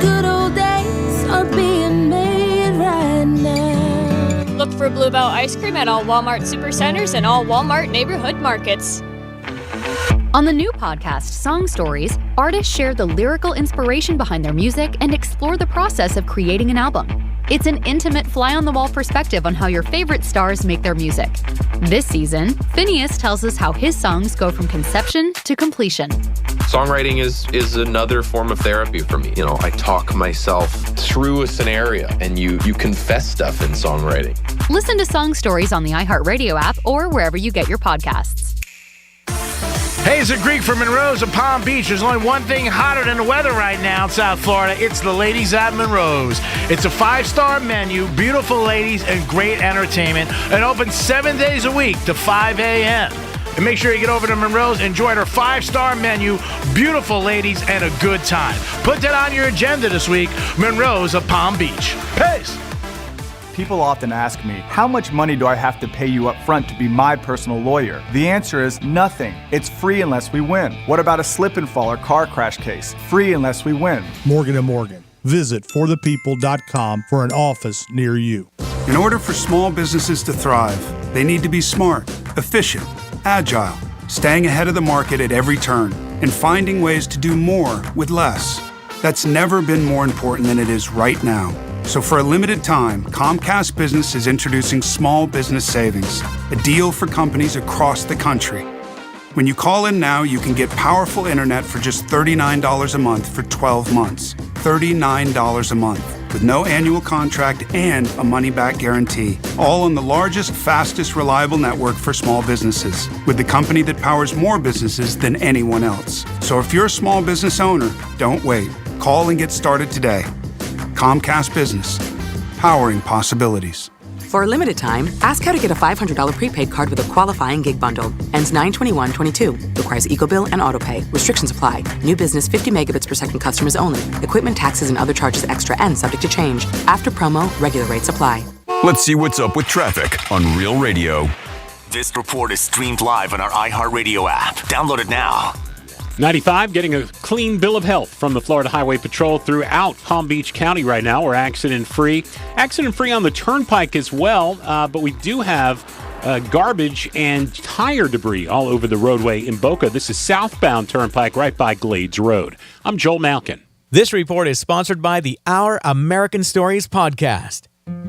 good old days are being made right now. Look for Bluebell ice cream at all Walmart supercenters and all Walmart neighborhood markets. On the new podcast, Song Stories, artists share the lyrical inspiration behind their music and explore the process of creating an album. It's an intimate, fly-on-the-wall perspective on how your favorite stars make their music. This season, Phineas tells us how his songs go from conception to completion. Songwriting is another form of therapy for me. You know, I talk myself through a scenario, and you confess stuff in songwriting. Listen to Song Stories on the iHeartRadio app or wherever you get your podcasts. Hey, it's a Greek from Monroe's of Palm Beach. There's only one thing hotter than the weather right now in South Florida. It's the ladies at Monroe's. It's a 5-star menu, beautiful ladies, and great entertainment. And open 7 days a week to 5 a.m. And make sure you get over to Monroe's, enjoy their 5-star menu, beautiful ladies, and a good time. Put that on your agenda this week. Monroe's of Palm Beach. Peace. People often ask me, how much money do I have to pay you up front to be my personal lawyer? The answer is nothing. It's free unless we win. What about a slip and fall or car crash case? Free unless we win. Morgan & Morgan. Visit forthepeople.com for an office near you. In order for small businesses to thrive, they need to be smart, efficient, agile, staying ahead of the market at every turn, and finding ways to do more with less. That's never been more important than it is right now. So for a limited time, Comcast Business is introducing Small Business Savings, a deal for companies across the country. When you call in now, you can get powerful internet for just $39 a month for 12 months. $39 a month, with no annual contract and a money-back guarantee. All on the largest, fastest, reliable network for small businesses, with the company that powers more businesses than anyone else. So if you're a small business owner, don't wait. Call and get started today. Comcast Business, powering possibilities. For a limited time, ask how to get a $500 prepaid card with a qualifying gig bundle. Ends 9/21/22. Requires EcoBill and AutoPay. Restrictions apply. New business 50 megabits per second customers only. Equipment taxes and other charges extra and subject to change. After promo, regular rates apply. Let's see what's up with traffic on Real Radio. This report is streamed live on our iHeartRadio app. Download it now. 95 getting a clean bill of health from the Florida Highway Patrol throughout Palm Beach County right now. We're accident-free. Accident-free on the Turnpike as well, but we do have garbage and tire debris all over the roadway in Boca. This is southbound Turnpike right by Glades Road. I'm Joel Malkin. This report is sponsored by the Our American Stories podcast.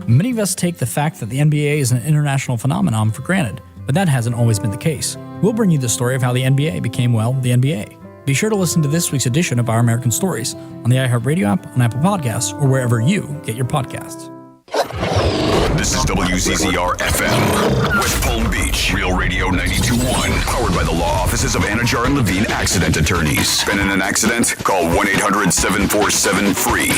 Many of us take the fact that the NBA is an international phenomenon for granted, but that hasn't always been the case. We'll bring you the story of how the NBA became, well, the NBA. Be sure to listen to this week's edition of Our American Stories on the iHeartRadio app, on Apple Podcasts, or wherever you get your podcasts. This is WCCR-FM, West Palm Beach, Real Radio 92.1, powered by the law offices of Anajar and Levine Accident Attorneys. Been in an accident? Call 1-800-747-FREE.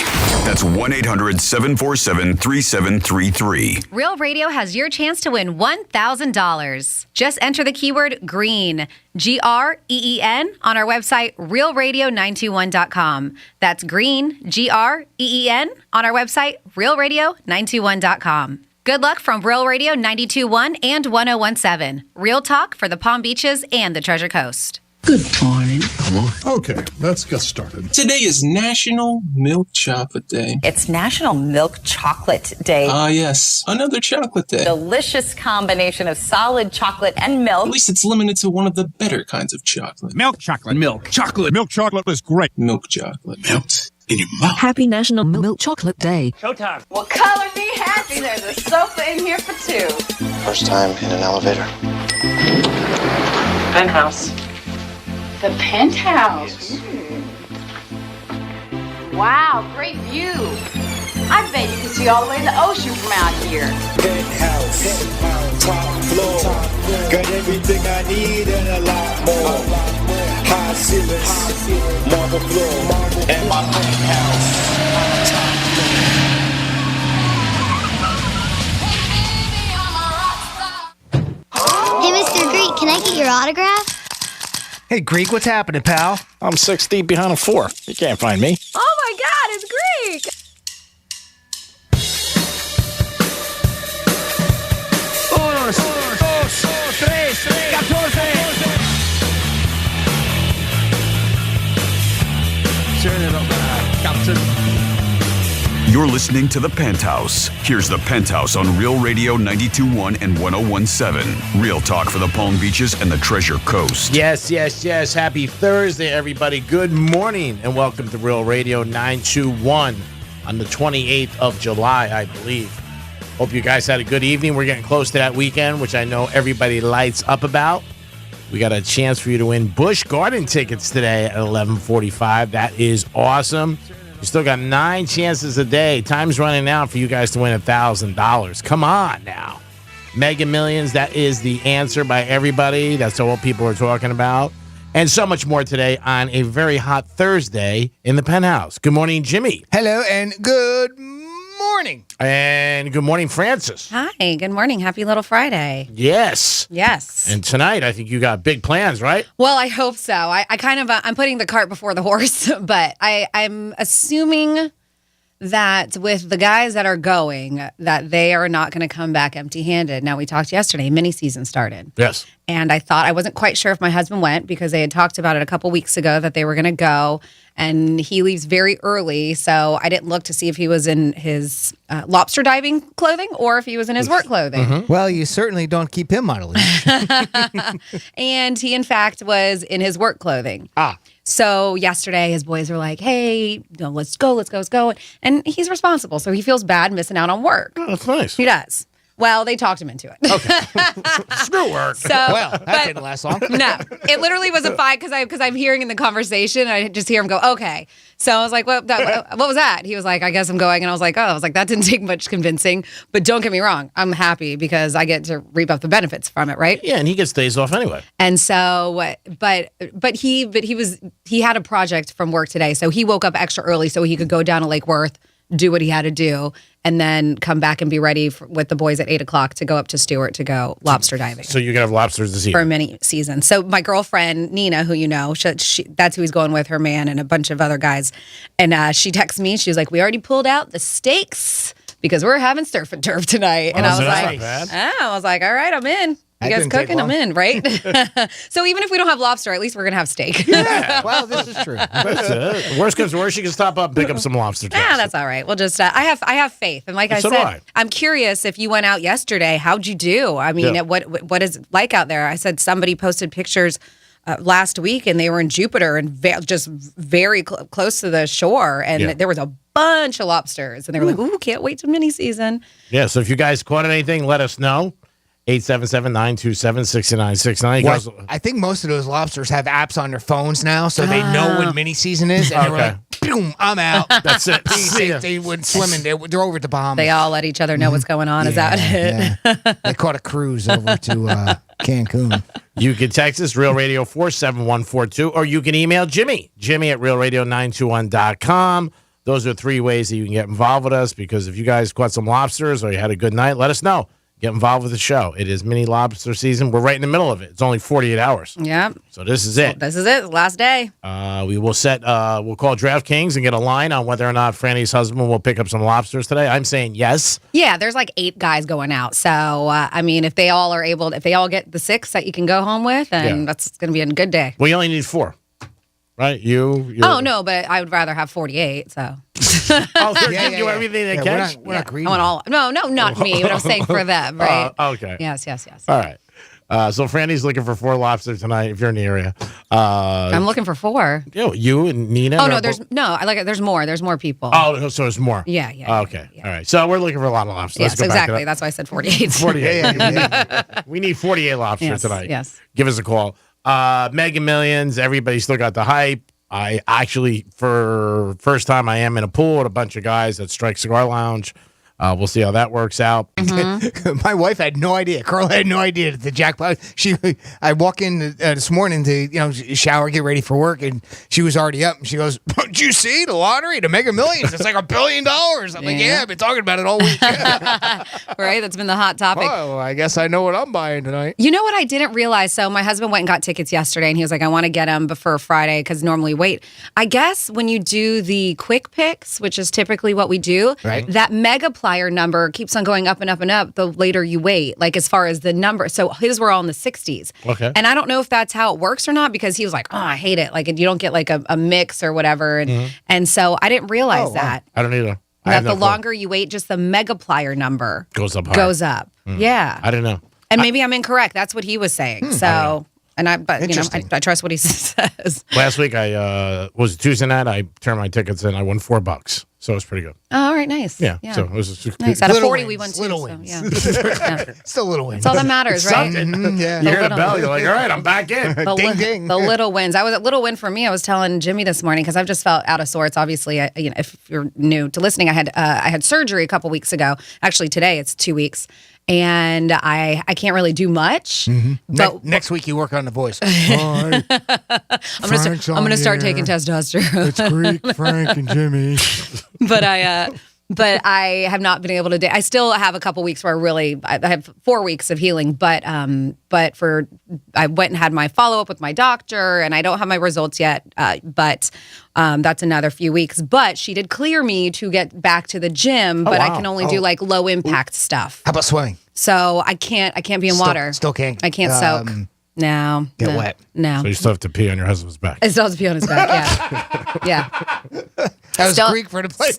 That's 1-800-747-3733. Real Radio has your chance to win $1,000. Just enter the keyword GREEN, GREEN, on our website, realradio921.com. That's GREEN, GREEN, on our website, realradio921.com. Good luck from Real Radio 92.1 and 101.7. Real talk for the Palm Beaches and the Treasure Coast. Good morning. Come on. Okay, let's get started. Today is National Milk Chocolate Day. It's National Milk Chocolate Day. Ah, yes. Another chocolate day. Delicious combination of solid chocolate and milk. At least it's limited to one of the better kinds of chocolate. Milk chocolate. Milk chocolate. Milk chocolate is great. Milk chocolate. Melts in your mouth. Happy National Milk Chocolate Day. Showtime. Well, color me happy. There's a sofa in here for two. First time in an elevator. Penthouse. The Penthouse. Yes. Wow, great view. I bet you can see all the way to the ocean from out here. Penthouse, top floor, got everything I need and a lot more. High ceilings, marble floor, and my penthouse. Hey, Mr. Greek, can I get your autograph? Hey, Greek, what's happening, pal? I'm 6 deep behind a 4. You can't find me. Oh my God, it's Greek! You're listening to The Penthouse. Here's The Penthouse on Real Radio 92.1 and 101.7. Real talk for the Palm Beaches and the Treasure Coast. Yes. Happy Thursday, everybody. Good morning, and welcome to Real Radio 921 on the 28th of July, I believe. Hope you guys had a good evening. We're getting close to that weekend, which I know everybody lights up about. We got a chance for you to win Busch Garden tickets today at 11:45. That is awesome. You still got 9 chances a day. Time's running out for you guys to win $1,000. Come on now. Mega Millions, that is the answer by everybody. That's all people are talking about. And so much more today on a very hot Thursday in the Penthouse. Good morning, Jimmy. Hello, and good morning. And good morning, Francis. Hi, good morning. Happy Little Friday. Yes. Yes. And tonight, I think you got big plans, right? Well, I hope so. I kind of, I'm putting the cart before the horse, but I'm assuming that with the guys that are going, that they are not going to come back empty-handed. Now, we talked yesterday, mini season started. Yes. And I wasn't quite sure if my husband went because they had talked about it a couple weeks ago that they were going to go. And he leaves very early, so I didn't look to see if he was in his lobster diving clothing or if he was in his work clothing. Mm-hmm. Well, you certainly don't keep him on a leash. And he, in fact, was in his work clothing. So yesterday, his boys were like, hey, let's go. And he's responsible, so he feels bad missing out on work. Oh, that's nice. He does. Well, they talked him into it. Okay. Screw work. That didn't last long. No, it literally was a fight because I'm hearing in the conversation, I just hear him go, okay. So I was like, what was that? He was like, I guess I'm going. And I was like, that didn't take much convincing. But don't get me wrong. I'm happy because I get to reap up the benefits from it, right? Yeah, and he gets days off anyway. And so, but he had a project from work today. So he woke up extra early so he could go down to Lake Worth, do what he had to do, and then come back and be ready with the boys at 8 o'clock to go up to Stewart to go lobster diving. So you're going to have lobsters this For evening? a mini season. So my girlfriend, Nina, who you know, that's who he's going with, her man and a bunch of other guys. And she texted me. She was like, we already pulled out the steaks because we're having surf and turf tonight. And I was like, all right, I'm in. You guys cooking? I'm in, right? So even if we don't have lobster, at least we're going to have steak. Yeah. Well, this is true. That's it. Worst comes to worst, you can stop up and pick up some lobster. Yeah, that's all right. We'll just, I have faith. And like I said, I'm curious if you went out yesterday, how'd you do? I mean, what is it like out there? I said somebody posted pictures last week and they were in Jupiter and just very close to the shore. And there was a bunch of lobsters. And they were like, ooh, can't wait till mini season. Yeah, so if you guys caught anything, let us know. 877-927-6969. Well, I think most of those lobsters have apps on their phones now, so they know when mini season is. And they were like, boom, I'm out. That's it. They went swimming. They're over at the Bahamas. They all let each other know what's going on. Is that it? Yeah. They caught a cruise over to Cancun. You can text us, Real Radio 47142, or you can email Jimmy at realradio921.com. Those are 3 ways that you can get involved with us, because if you guys caught some lobsters or you had a good night, let us know. Get involved with the show. It is mini lobster season. We're right in the middle of it. It's only 48 hours. Yeah. So this is it. This is it. Last day. We will we'll call DraftKings and get a line on whether or not Franny's husband will pick up some lobsters today. I'm saying yes. Yeah, there's like 8 guys going out. So, I mean, if they all get the 6 that you can go home with, and that's going to be a good day. We only need 4. Right? You. Oh, no, but I would rather have 48, so. They're giving you everything they catch? We're not greedy. I want all. No, not me, but I'm saying for them, right? Okay. Yes. All right. So Franny's looking for 4 lobsters tonight if you're in the area. I'm looking for 4. You and Nina? Oh, no, there's more. There's more people. Oh, so there's more. Yeah. Okay. Yeah. All right. So we're looking for a lot of lobsters. Yes, exactly. That's why I said 48. 48. We need 48 lobsters tonight. Yes. Give us a call. Mega Millions, everybody still got the hype. I actually, for first time, I am in a pool with a bunch of guys at Strike Cigar Lounge. We'll see how that works out. Mm-hmm. My wife had no idea. Carl had no idea that the jackpot. I walk in this morning to shower, get ready for work, and she was already up. And she goes, "Did you see the lottery, the Mega Millions? It's like $1 billion." I'm like, "Yeah, I've been talking about it all week." Right, that's been the hot topic. Oh, I guess I know what I'm buying tonight. You know what I didn't realize? So my husband went and got tickets yesterday, and he was like, "I want to get them before Friday because normally wait." I guess when you do the quick picks, which is typically what we do, right, that mega multiplier number keeps on going up and up and up the later you wait, like as far as the number. So his were all in the 60s. Okay. And I don't know if that's how it works or not, because he was like, oh, I hate it. Like, you don't get like a mix or whatever. And so I didn't realize that. I don't either. That the longer you wait, just the megaplier number goes up. Yeah. I don't know. And maybe I'm incorrect. That's what he was saying. So, but you know, I trust what he says. Last week was Tuesday night. I turned my tickets in. I won $4, so it was pretty good. Oh, all right, nice. Yeah. So it was just nice. Out of 40, we won 2. Little so, wins. Yeah. Still little wins. That's all that matters, right? Yeah. You hear the bell, you're like, all right, I'm back in. Ding, ding. The little wins. I was a little win for me. I was telling Jimmy this morning because I've just felt out of sorts. Obviously, if you're new to listening, I had surgery a couple weeks ago. Actually, today it's 2 weeks. And I can't really do much. But next week you work on the voice. I'm gonna start taking testosterone. It's Greek, Frank, and Jimmy. But I have not been able to. I still have a couple weeks where I have 4 weeks of healing. But I went and had my follow up with my doctor, and I don't have my results yet. But that's another few weeks. But she did clear me to get back to the gym. But I can only do like low impact stuff. How about swimming? So I can't be in water. Still can't. I can't soak. No. Get wet. No. So you still have to pee on your husband's back. I still have to pee on his back. Yeah. That was Greek for the place.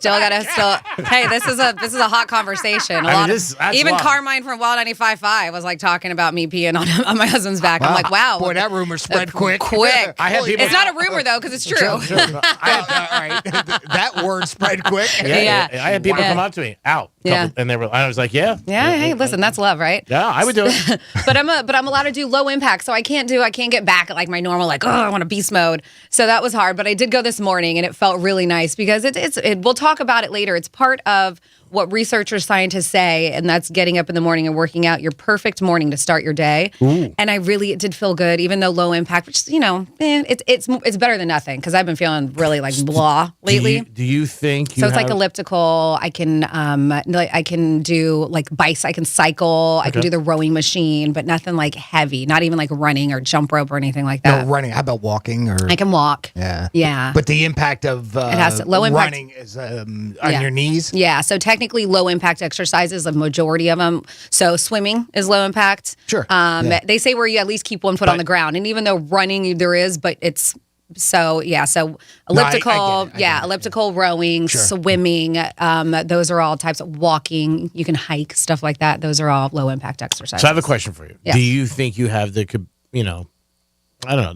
Hey, this is a hot conversation. That's even wild. Carmine from Wild 95.5 was like talking about me peeing on my husband's back. I'm like, wow. Boy, that rumor spread quick. I had people. It's not a rumor though, because it's true. All right. That word spread quick. Yeah. I had people come up to me, and I was like, yeah. Hey, listen, that's love, right? Yeah, I would do it. But I'm allowed to do low impact, so I can't get back at like my normal, like, oh, I want to beast mode. So that was hard, but I did go this morning, and it felt really nice because we'll talk about it later. It's part of what researchers, scientists say, and that's getting up in the morning and working out your perfect morning to start your day. Ooh. And it did feel good, even though low impact, which, it's better than nothing because I've been feeling really like blah lately. Do you think so? It's like elliptical. I can do like bikes. I can cycle. I can do the rowing machine, but nothing like heavy. Not even like running or jump rope or anything like that. No, running. How about walking? Or I can walk. Yeah. But the impact of low impact running is on your knees. Yeah. So technically, low impact exercises, a majority of them. So swimming is low impact. Sure. They say where you at least keep one foot on the ground, and even though running there is, but it's. So elliptical, I get it. Elliptical rowing, swimming, those are all types of walking. You can hike, stuff like that. Those are all low impact exercises. So I have a question for you. Yeah. Do you think you have the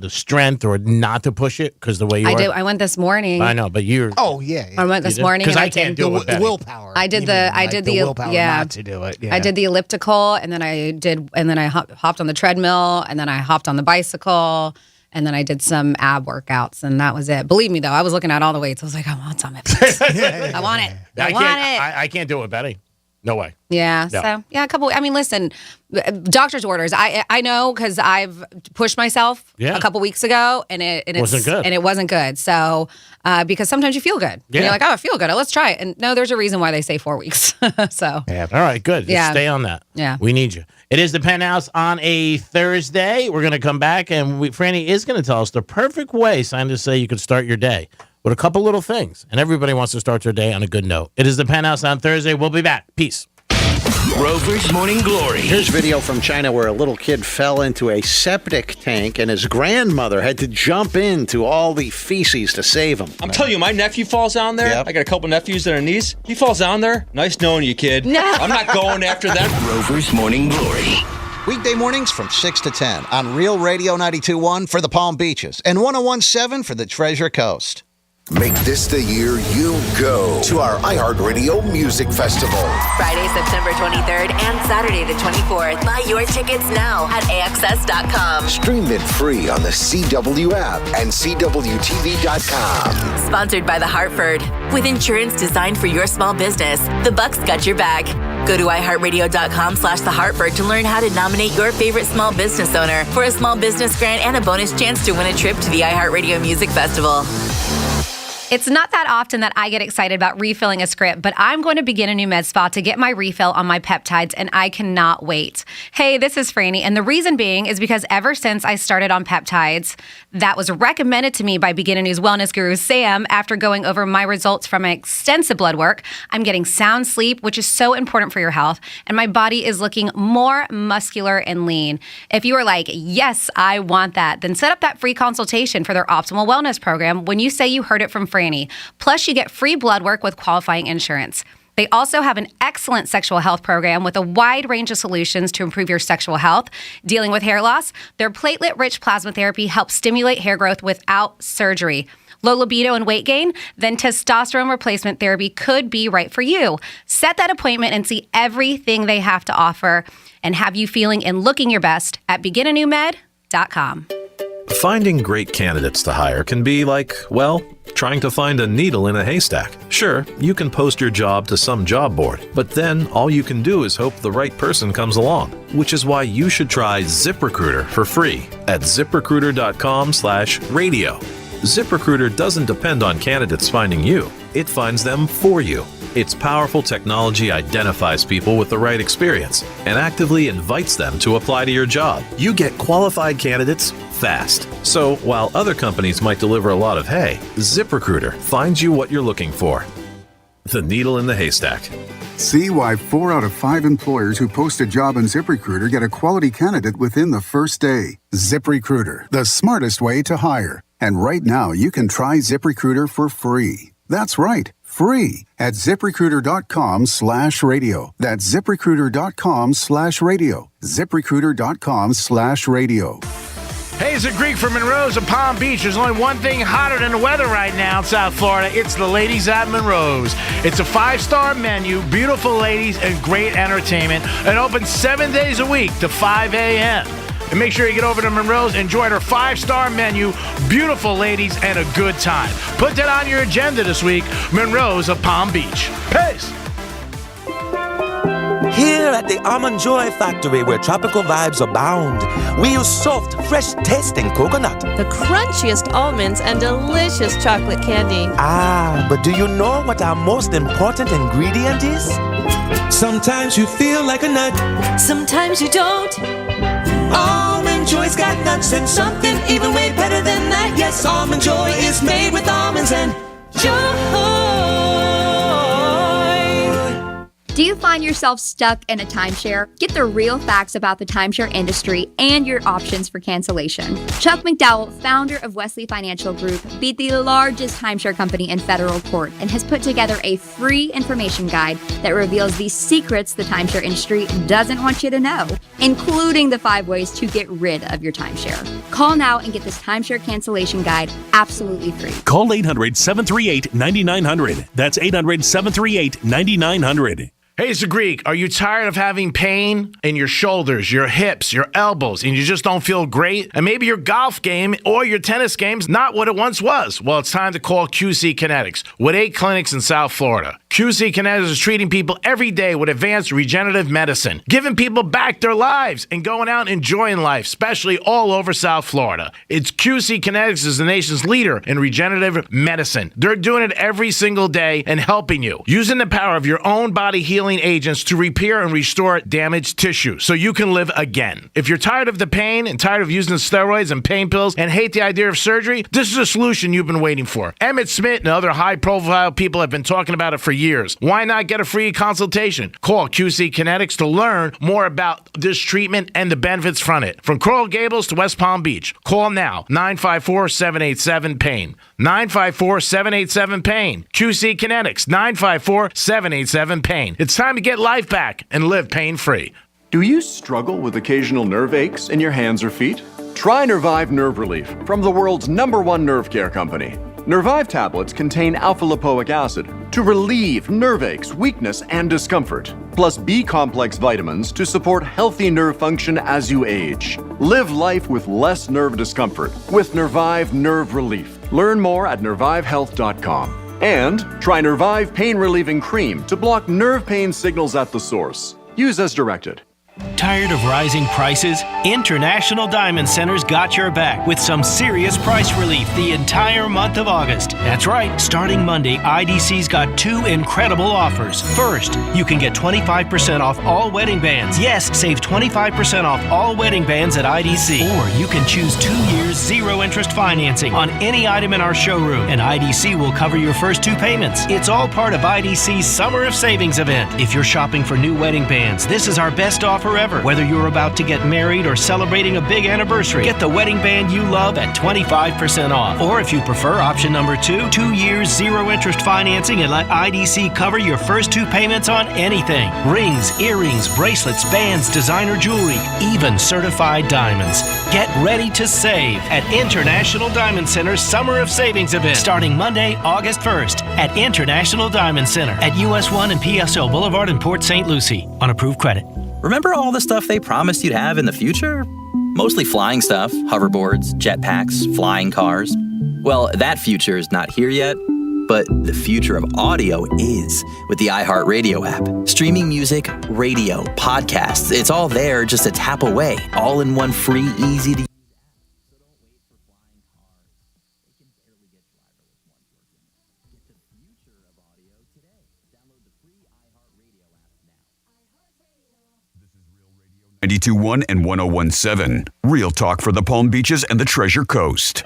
strength or not to push it because the way you are? I do. I went this morning. I know, but you're. Oh yeah. I went this morning because I can't do it. The willpower. I did the willpower not to do it. Yeah. I did the elliptical, and then I hopped on the treadmill, and then I hopped on the bicycle. And then I did some ab workouts, and that was it. Believe me, though, I was looking at all the weights. I was like, I want some of this. I want it. I can't do it, Betty. No way. Yeah. No. So, a couple. I mean, listen, doctor's orders. I know because I've pushed myself a couple weeks ago, and it wasn't good. And it wasn't good. So, because sometimes you feel good. Yeah. And you're like, oh, I feel good. Let's try it. And no, there's a reason why they say 4 weeks. So. Yeah. All right. Good. Just stay on that. Yeah. We need you. It is the Penthouse on a Thursday. We're going to come back, and Franny is going to tell us the perfect way, scientists say, you could start your day with a couple little things. And everybody wants to start their day on a good note. It is the Penthouse on Thursday. We'll be back. Peace. Rover's Morning Glory. Here's video from China where a little kid fell into a septic tank and his grandmother had to jump into all the feces to save him. I'm telling you, my nephew falls down there. Yep. I got a couple nephews that are niece. He falls down there. Nice knowing you, kid. No. I'm not going after that. Rover's Morning Glory. Weekday mornings from 6 to 10 on Real Radio 92.1 for the Palm Beaches and 101.7 for the Treasure Coast. Make this the year you go to our iHeartRadio Music Festival. Friday, September 23rd and Saturday the 24th. Buy your tickets now at AXS.com. Stream it free on the CW app and CWTV.com. Sponsored by The Hartford. With insurance designed for your small business, the Bucks got your back. Go to iHeartRadio.com/The Hartford to learn how to nominate your favorite small business owner for a small business grant and a bonus chance to win a trip to the iHeartRadio Music Festival. It's not that often that I get excited about refilling a script, but I'm going to begin a new med spa to get my refill on my peptides, and I cannot wait. Hey, this is Franny, and the reason being is because ever since I started on peptides, that was recommended to me by Begin a New's wellness guru, Sam, after going over my results from my extensive blood work. I'm getting sound sleep, which is so important for your health, and my body is looking more muscular and lean. If you are like, yes, I want that, then set up that free consultation for their Optimal Wellness program when you say you heard it from Franny. Plus, you get free blood work with qualifying insurance. They also have an excellent sexual health program with a wide range of solutions to improve your sexual health. Dealing with hair loss, their platelet-rich plasma therapy helps stimulate hair growth without surgery. Low libido and weight gain? Then testosterone replacement therapy could be right for you. Set that appointment and see everything they have to offer and have you feeling and looking your best at beginanewmed.com. Finding great candidates to hire can be like, well, trying to find a needle in a haystack. Sure, you can post your job to some job board, but then all you can do is hope the right person comes along, which is why you should try ZipRecruiter for free at ZipRecruiter.com/radio. ZipRecruiter doesn't depend on candidates finding you. It finds them for you. Its powerful technology identifies people with the right experience and actively invites them to apply to your job. You get qualified candidates fast. So while other companies might deliver a lot of hay, ZipRecruiter finds you what you're looking for. The needle in the haystack. See why 4 out of 5 employers who post a job on ZipRecruiter get a quality candidate within the first day. ZipRecruiter, the smartest way to hire. And right now, you can try ZipRecruiter for free. That's right, free at ZipRecruiter.com/radio. That's ZipRecruiter.com/radio. ZipRecruiter.com/radio. Hey, it's a Greek from Monroe's of Palm Beach. There's only one thing hotter than the weather right now in South Florida. It's the ladies at Monroe's. It's a 5-star menu, beautiful ladies, and great entertainment. And open 7 days a week to 5 a.m. And make sure you get over to Monroe's, enjoy their 5-star menu, beautiful ladies, and a good time. Put that on your agenda this week. Monroe's of Palm Beach. Peace. Here at the Almond Joy Factory, where tropical vibes abound, we use soft, fresh-tasting coconut. The crunchiest almonds and delicious chocolate candy. Ah, but do you know what our most important ingredient is? Sometimes you feel like a nut. Sometimes you don't. Almond Joy's got nuts and something even way better than that. Yes, Almond Joy is made with almonds and joy. Do you find yourself stuck in a timeshare? Get the real facts about the timeshare industry and your options for cancellation. Chuck McDowell, founder of Wesley Financial Group, beat the largest timeshare company in federal court and has put together a free information guide that reveals the secrets the timeshare industry doesn't want you to know, including the 5 ways to get rid of your timeshare. Call now and get this timeshare cancellation guide absolutely free. Call 800-738-9900. That's 800-738-9900. Hey, it's the Greek. Are you tired of having pain in your shoulders, your hips, your elbows, and you just don't feel great? And maybe your golf game or your tennis game's not what it once was. Well, it's time to call QC Kinetics with 8 clinics in South Florida. QC Kinetics is treating people every day with advanced regenerative medicine, giving people back their lives and going out enjoying life, especially all over South Florida. It's QC Kinetics is the nation's leader in regenerative medicine. They're doing it every single day and helping you, using the power of your own body healing agents to repair and restore damaged tissue so you can live again. If you're tired of the pain and tired of using steroids and pain pills and hate the idea of surgery, this is a solution you've been waiting for. Emmett Smith and other high-profile people have been talking about it for years. Why not get a free consultation? Call QC Kinetics to learn more about this treatment and the benefits from it. From Coral Gables to West Palm Beach, call now, 954-787-PAIN. 954-787-PAIN. QC Kinetics, 954-787-PAIN. It's time to get life back and live pain-free. Do you struggle with occasional nerve aches in your hands or feet? Try Nervive Nerve Relief from the world's #1 nerve care company. Nervive tablets contain alpha-lipoic acid to relieve nerve aches, weakness, and discomfort, plus B-complex vitamins to support healthy nerve function as you age. Live life with less nerve discomfort with Nervive Nerve Relief. Learn more at nervivehealth.com. And try Nervive Pain Relieving Cream to block nerve pain signals at the source. Use as directed. Tired of rising prices? International Diamond Center's got your back with some serious price relief the entire month of August. That's right, starting Monday, IDC's got 2 incredible offers. First, you can get 25% off all wedding bands. Yes, save 25% off all wedding bands at IDC. Or you can choose 2 years zero-interest financing on any item in our showroom, and IDC will cover your first 2 payments. It's all part of IDC's Summer of Savings event. If you're shopping for new wedding bands, this is our best offer ever. Whether you're about to get married or celebrating a big anniversary, get the wedding band you love at 25% off. Or if you prefer option number 2, 2 years zero-interest financing and let IDC cover your first 2 payments on anything. Rings, earrings, bracelets, bands, designer jewelry, even certified diamonds. Get ready to save at International Diamond Center's Summer of Savings event starting Monday, August 1st at International Diamond Center at US 1 and PSO Boulevard in Port St. Lucie on approved credit. Remember all the stuff they promised you'd have in the future? Mostly flying stuff, hoverboards, jetpacks, flying cars. Well, that future is not here yet, but the future of audio is with the iHeartRadio app. Streaming music, radio, podcasts, it's all there just a tap away, all in one free, easy to use. Real Radio 92.1 and 101.7. Real talk for the Palm Beaches and the Treasure Coast.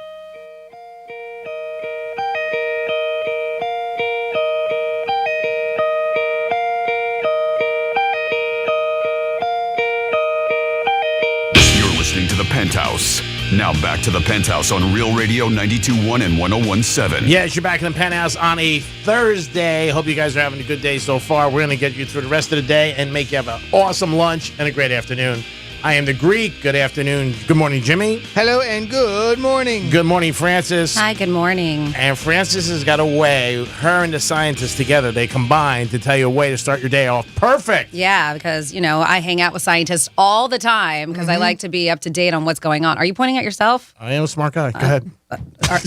You're listening to the Penthouse. Now back to the Penthouse on Real Radio 92.1 and 101.7. Yes, you're back in the Penthouse on a Thursday. Hope you guys are having a good day so far. We're going to get you through the rest of the day and make you have an awesome lunch and a great afternoon. I am the Greek. Good afternoon. Good morning, Jimmy. Hello and good morning. Good morning, Francis. Hi, good morning. And Francis has got a way, her and the scientists together, they combine to tell you a way to start your day off perfect. Yeah, because, I hang out with scientists all the time because I like to be up to date on what's going on. Are you pointing at yourself? I am a smart guy. Go ahead. Are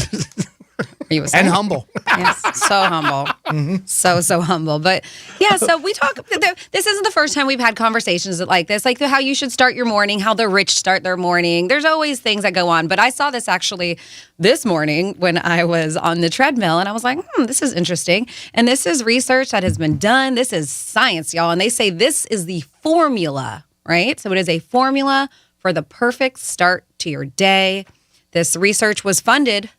you a and humble. Yes, so humble. So humble. But yeah, so we talk, this isn't the first time we've had conversations like this, like how you should start your morning, how the rich start their morning. There's always things that go on. But I saw this actually this morning when I was on the treadmill and I was like, this is interesting. And this is research that has been done. This is science, y'all. And they say this is the formula, right? So it is a formula for the perfect start to your day. This research was funded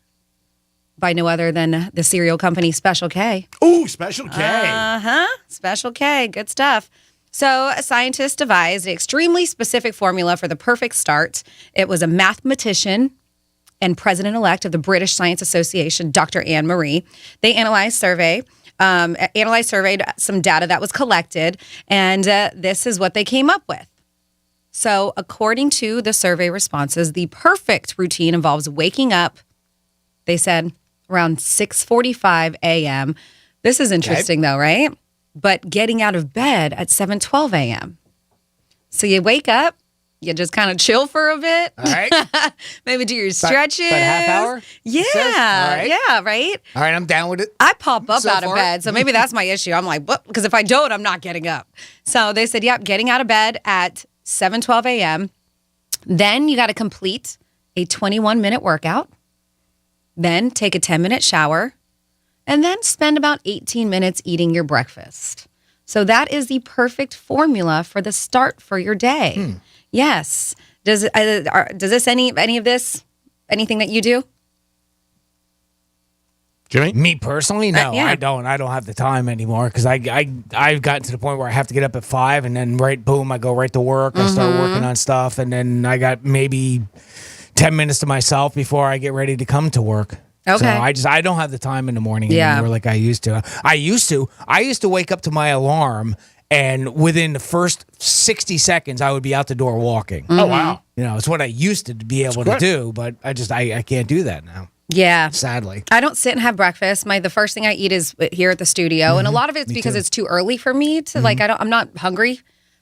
by no other than the cereal company Special K. Ooh, Special K. Special K. Good stuff. So a scientist devised an extremely specific formula for the perfect start. It was a mathematician and president-elect of the British Science Association, Dr. Anne Marie. They surveyed some data that was collected, and this is what they came up with. So according to the survey responses, the perfect routine involves waking up, they said, around 6:45 a.m. This is interesting, though, right? But getting out of bed at 7:12 a.m. So you wake up, you just kind of chill for a bit. All right. Maybe do your stretches. About a half hour? Yeah. All right. Yeah, right? All right, I'm down with it. I pop up So out of far. bed, so maybe that's my issue. I'm like, what? Because if I don't, I'm not getting up. So they said, getting out of bed at 7:12 a.m. Then you got to complete a 21-minute workout. Then take a 10-minute shower, and then spend about 18 minutes eating your breakfast. So that is the perfect formula for the start for your day. Yes. Does this any of this, anything that you do? Jimmy? Me personally, no, yeah. I don't have the time anymore because I've gotten to the point where I have to get up at 5 and then I go right to work. I start working on stuff, and then I got maybe 10 minutes to myself before I get ready to come to work. Okay. So I don't have the time in the morning anymore like I used to. I used to wake up to my alarm, and within the first 60 seconds I would be out the door walking. Oh, wow. It's what I used to be able to do, but I can't do that now. Yeah. Sadly. I don't sit and have breakfast. The first thing I eat is here at the studio. And a lot of it's because it's too early for me to I'm not hungry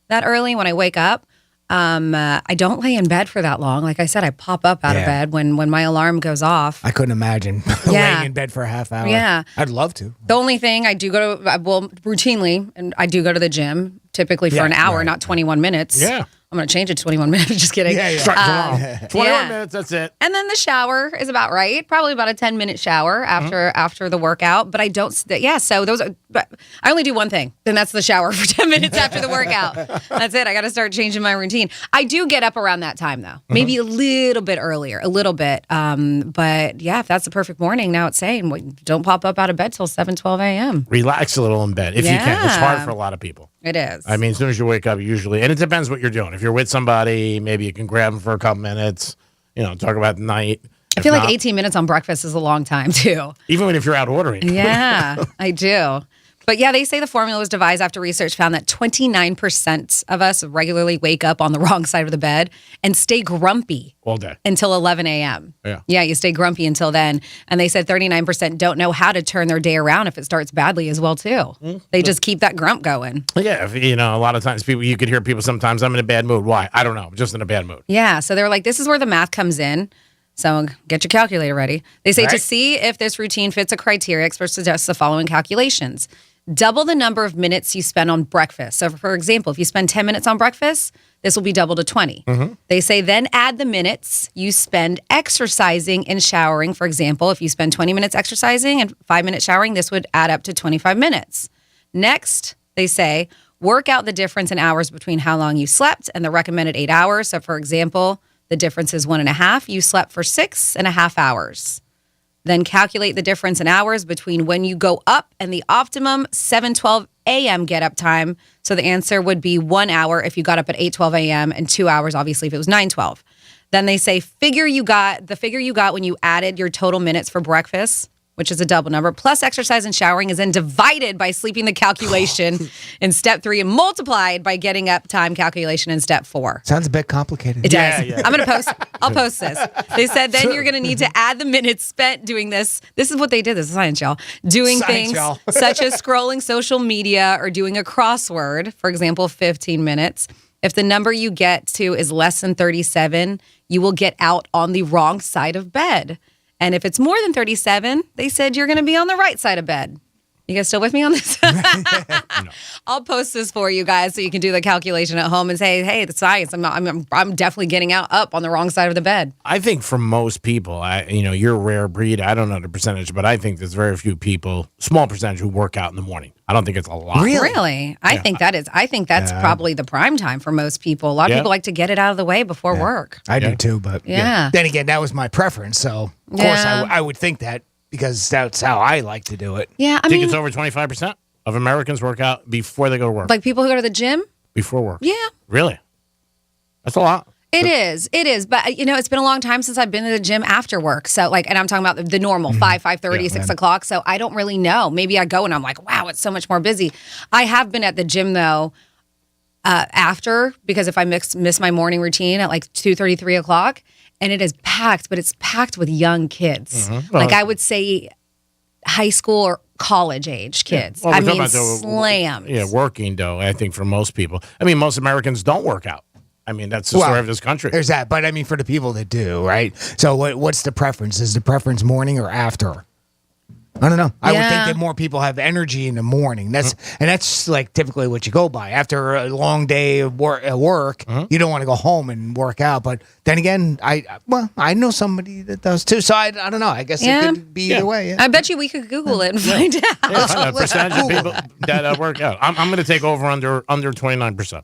that early when I wake up. I don't lay in bed for that long. Like I said, I pop up out of bed when my alarm goes off. I couldn't imagine laying in bed for a half hour. Yeah. I'd love to. The only thing I do go to, routinely, and I do go to the gym, typically for an hour, not 21 minutes. Yeah. I'm going to change it to 21 minutes. Just kidding. Start tomorrow. 21 minutes, that's it. And then the shower is about right. Probably about a 10-minute shower after the workout. But I don't, so those are, but I only do one thing. Then that's the shower for 10 minutes after the workout. That's it. I got to start changing my routine. I do get up around that time, though. Maybe a little bit earlier, a little bit. But yeah, if that's the perfect morning, now it's saying, don't pop up out of bed till 7:12 a.m. Relax a little in bed if you can. It's hard for a lot of people. It is. I mean, as soon as you wake up, usually, and it depends what you're doing. If you're with somebody, maybe you can grab them for a couple minutes, talk about the night. I feel like 18 minutes on breakfast is a long time, too. Even if you're out ordering. Yeah, I do. But yeah, they say the formula was devised after research found that 29% of us regularly wake up on the wrong side of the bed and stay grumpy all day until 11 a.m. Yeah, you stay grumpy until then. And they said 39% don't know how to turn their day around if it starts badly as well, too. They just keep that grump going. Yeah, a lot of times you could hear people sometimes, I'm in a bad mood. Why? I don't know. I'm just in a bad mood. Yeah, so they're like, this is where the math comes in. So get your calculator ready. They say to see if this routine fits a criteria, experts suggest the following calculations. Double the number of minutes you spend on breakfast. So, for example, if you spend 10 minutes on breakfast, this will be double to 20. They say then add the minutes you spend exercising and showering. For example, if you spend 20 minutes exercising and 5 minutes showering, this would add up to 25 minutes. Next, they say work out the difference in hours between how long you slept and the recommended 8 hours. So, for example, the difference is 1.5. You slept for 6.5 hours. Then calculate the difference in hours between when you go up and the optimum 7:12 a.m. get up time. So the answer would be 1 hour if you got up at 8:12 a.m. and 2 hours, obviously, if it was 9:12. Then they say the figure you got when you added your total minutes for breakfast, which is a double number, plus exercise and showering is then divided by sleeping the calculation in step 3 and multiplied by getting up time calculation in step 4. Sounds a bit complicated. It does. Yeah. I'll post this. They said then you're going to need to add the minutes spent doing this. This is what they did. This is science, y'all. Doing things such as scrolling social media or doing a crossword, for example, 15 minutes. If the number you get to is less than 37, you will get out on the wrong side of bed. And if it's more than 37, they said you're going to be on the right side of bed. You guys still with me on this? No. I'll post this for you guys so you can do the calculation at home and say, hey, the science, I'm definitely getting up on the wrong side of the bed. I think for most people, you're a rare breed. I don't know the percentage, but I think there's very few people, small percentage, who work out in the morning. I don't think it's a lot. Really? I think that's probably the prime time for most people. A lot of people like to get it out of the way before work. I do too, but then again, that was my preference. So, of course, I would think that because that's how I like to do it. Yeah, I think it's over 25% of Americans work out before they go to work. Like people who go to the gym? Before work. Yeah. Really? That's a lot. It is. But, it's been a long time since I've been to the gym after work. So, and I'm talking about the normal 5:30, 6 o'clock. So I don't really know. Maybe I go and I'm like, wow, it's so much more busy. I have been at the gym, though, after, because if I miss my morning routine at like 2:30, 3 o'clock, and it is packed, but it's packed with young kids. Like I would say high school or college age kids. Well, slammed. Yeah, working, though, I think for most people. I mean, most Americans don't work out. I mean, that's the story of this country. There's that. But I mean, for the people that do, right? So what's the preference? Is the preference morning or after? I don't know. I would think that more people have energy in the morning. That's like typically what you go by. After a long day of work, you don't want to go home and work out. But then again, I know somebody that does too. So I don't know. I guess it could be either way. Yeah. I bet you we could Google it and find out. It's a percentage of people that work out. I'm going to take over under 29%.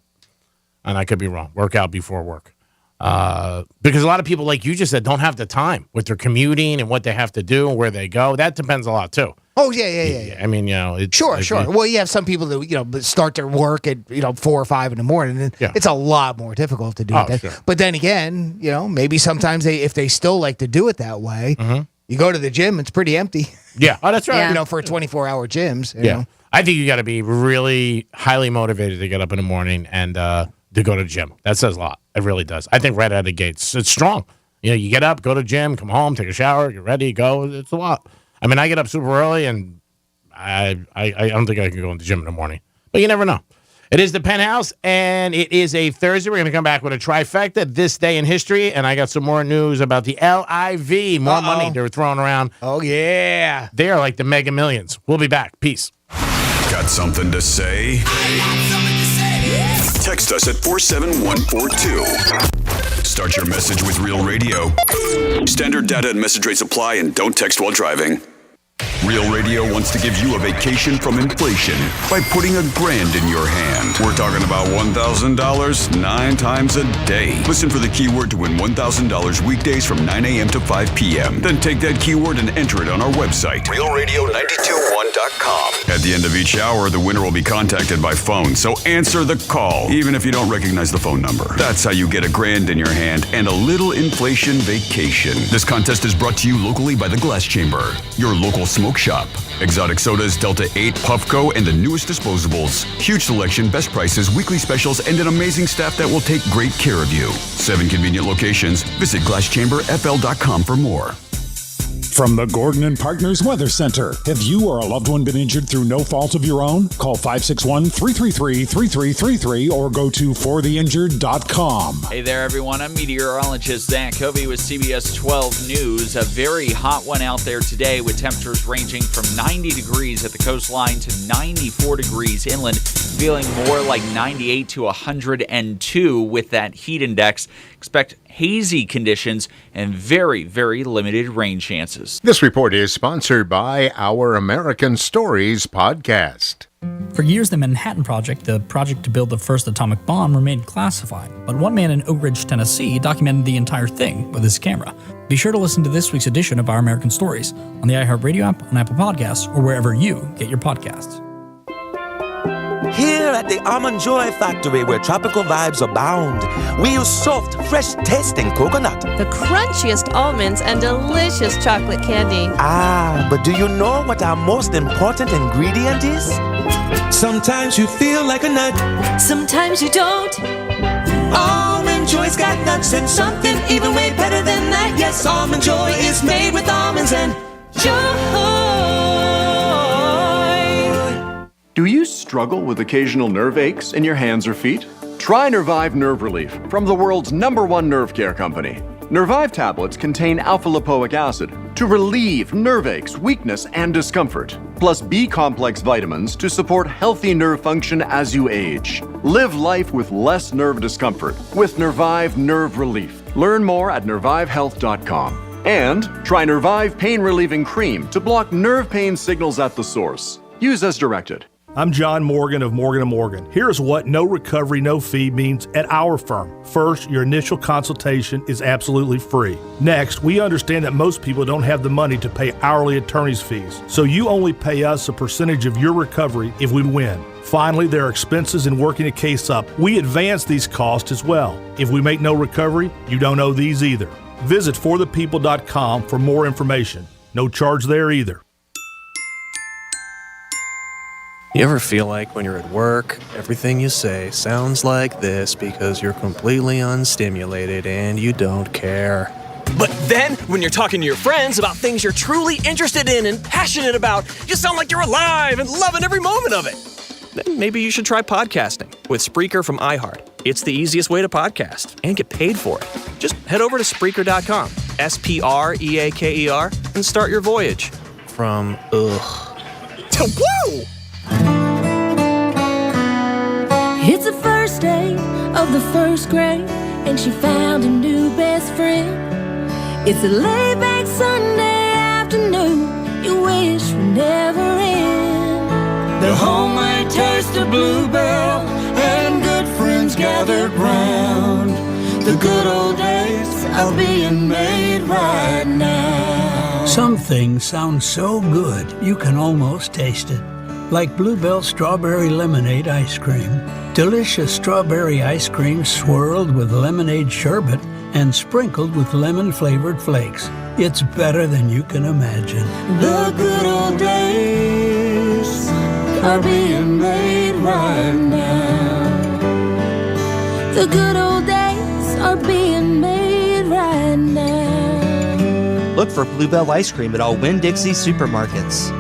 And I could be wrong. Work out before work. Because a lot of people, like you just said, don't have the time with their commuting and what they have to do and where they go. That depends a lot, too. Oh, yeah. I mean, it's... Sure. Well, you have some people that, start their work at, 4 or 5 in the morning. And it's a lot more difficult to do that. Sure. But then again, maybe sometimes if they still like to do it that way, you go to the gym, it's pretty empty. Yeah. Oh, that's right. For 24-hour gyms. You know? I think you got to be really highly motivated to get up in the morning and to go to the gym. That says a lot. It really does. I think right out of the gates, it's strong. You get up, go to the gym, come home, take a shower, get ready, go. It's a lot. I mean, I get up super early, and I don't think I can go in the gym in the morning. But you never know. It is the Penthouse, and it is a Thursday. We're going to come back with a trifecta, this day in history, and I got some more news about the LIV. More money they're throwing around. Oh, yeah. They are like the Mega Millions. We'll be back. Peace. Got something to say? Text us at 47142. Start your message with Real Radio. Standard data and message rates apply, and don't text while driving. Real Radio wants to give you a vacation from inflation by putting $1,000 in your hand. We're talking about $1,000 9 times a day. Listen for the keyword to win $1,000 weekdays from 9 a.m. to 5 p.m. Then take that keyword and enter it on our website, realradio921.com. At the end of each hour, the winner will be contacted by phone, so answer the call, even if you don't recognize the phone number. That's how you get $1,000 in your hand and a little inflation vacation. This contest is brought to you locally by the Glass Chamber, your local smoke shop. Exotic sodas, Delta 8, Puffco, and the newest disposables. Huge selection, best prices, weekly specials, and an amazing staff that will take great care of you. 7 convenient locations. Visit glasschamberfl.com for more. From the Gordon and Partners Weather Center. Have you or a loved one been injured through no fault of your own? Call 561-333-3333 or go to fortheinjured.com. Hey there, everyone. I'm meteorologist Zach Covey with CBS 12 News. A very hot one out there today with temperatures ranging from 90 degrees at the coastline to 94 degrees inland, feeling more like 98 to 102 with that heat index. Expect hazy conditions and very, very limited rain chances. This report is sponsored by Our American Stories podcast. For years, the Manhattan Project, the project to build the first atomic bomb, remained classified. But one man in Oak Ridge, Tennessee, documented the entire thing with his camera. Be sure to listen to this week's edition of Our American Stories on the iHeartRadio app, on Apple Podcasts, or wherever you get your podcasts. Here at the Almond Joy Factory, where tropical vibes abound, we use soft, fresh-tasting coconut. The crunchiest almonds and delicious chocolate candy. Ah, but do you know what our most important ingredient is? Sometimes you feel like a nut. Sometimes you don't. Almond Joy's got nuts and something even way better than that. Yes, Almond Joy is made with almonds and joy. Do you struggle with occasional nerve aches in your hands or feet? Try Nervive Nerve Relief from the world's #1 nerve care company. Nervive tablets contain alpha-lipoic acid to relieve nerve aches, weakness, and discomfort, plus B-complex vitamins to support healthy nerve function as you age. Live life with less nerve discomfort with Nervive Nerve Relief. Learn more at nervivehealth.com. And try Nervive Pain Relieving Cream to block nerve pain signals at the source. Use as directed. I'm John Morgan of Morgan & Morgan. Here's what no recovery, no fee means at our firm. First, your initial consultation is absolutely free. Next, we understand that most people don't have the money to pay hourly attorney's fees, so you only pay us a percentage of your recovery if we win. Finally, there are expenses in working a case up. We advance these costs as well. If we make no recovery, you don't owe these either. Visit forthepeople.com for more information. No charge there either. You ever feel like when you're at work, everything you say sounds like this because you're completely unstimulated and you don't care? But then, when you're talking to your friends about things you're truly interested in and passionate about, you sound like you're alive and loving every moment of it. Then maybe you should try podcasting with Spreaker from iHeart. It's the easiest way to podcast and get paid for it. Just head over to Spreaker.com, Spreaker, and start your voyage from ugh to woo! It's the first day of the first grade, and she found a new best friend. It's a laid-back Sunday afternoon you wish would never end. The homemade taste of Bluebell and good friends gathered round. The good old days are being made right now. Some things sound so good you can almost taste it. Like Bluebell Strawberry Lemonade Ice Cream. Delicious strawberry ice cream swirled with lemonade sherbet and sprinkled with lemon-flavored flakes. It's better than you can imagine. The good old days are being made right now. The good old days are being made right now. Look for Bluebell Ice Cream at all Winn-Dixie supermarkets.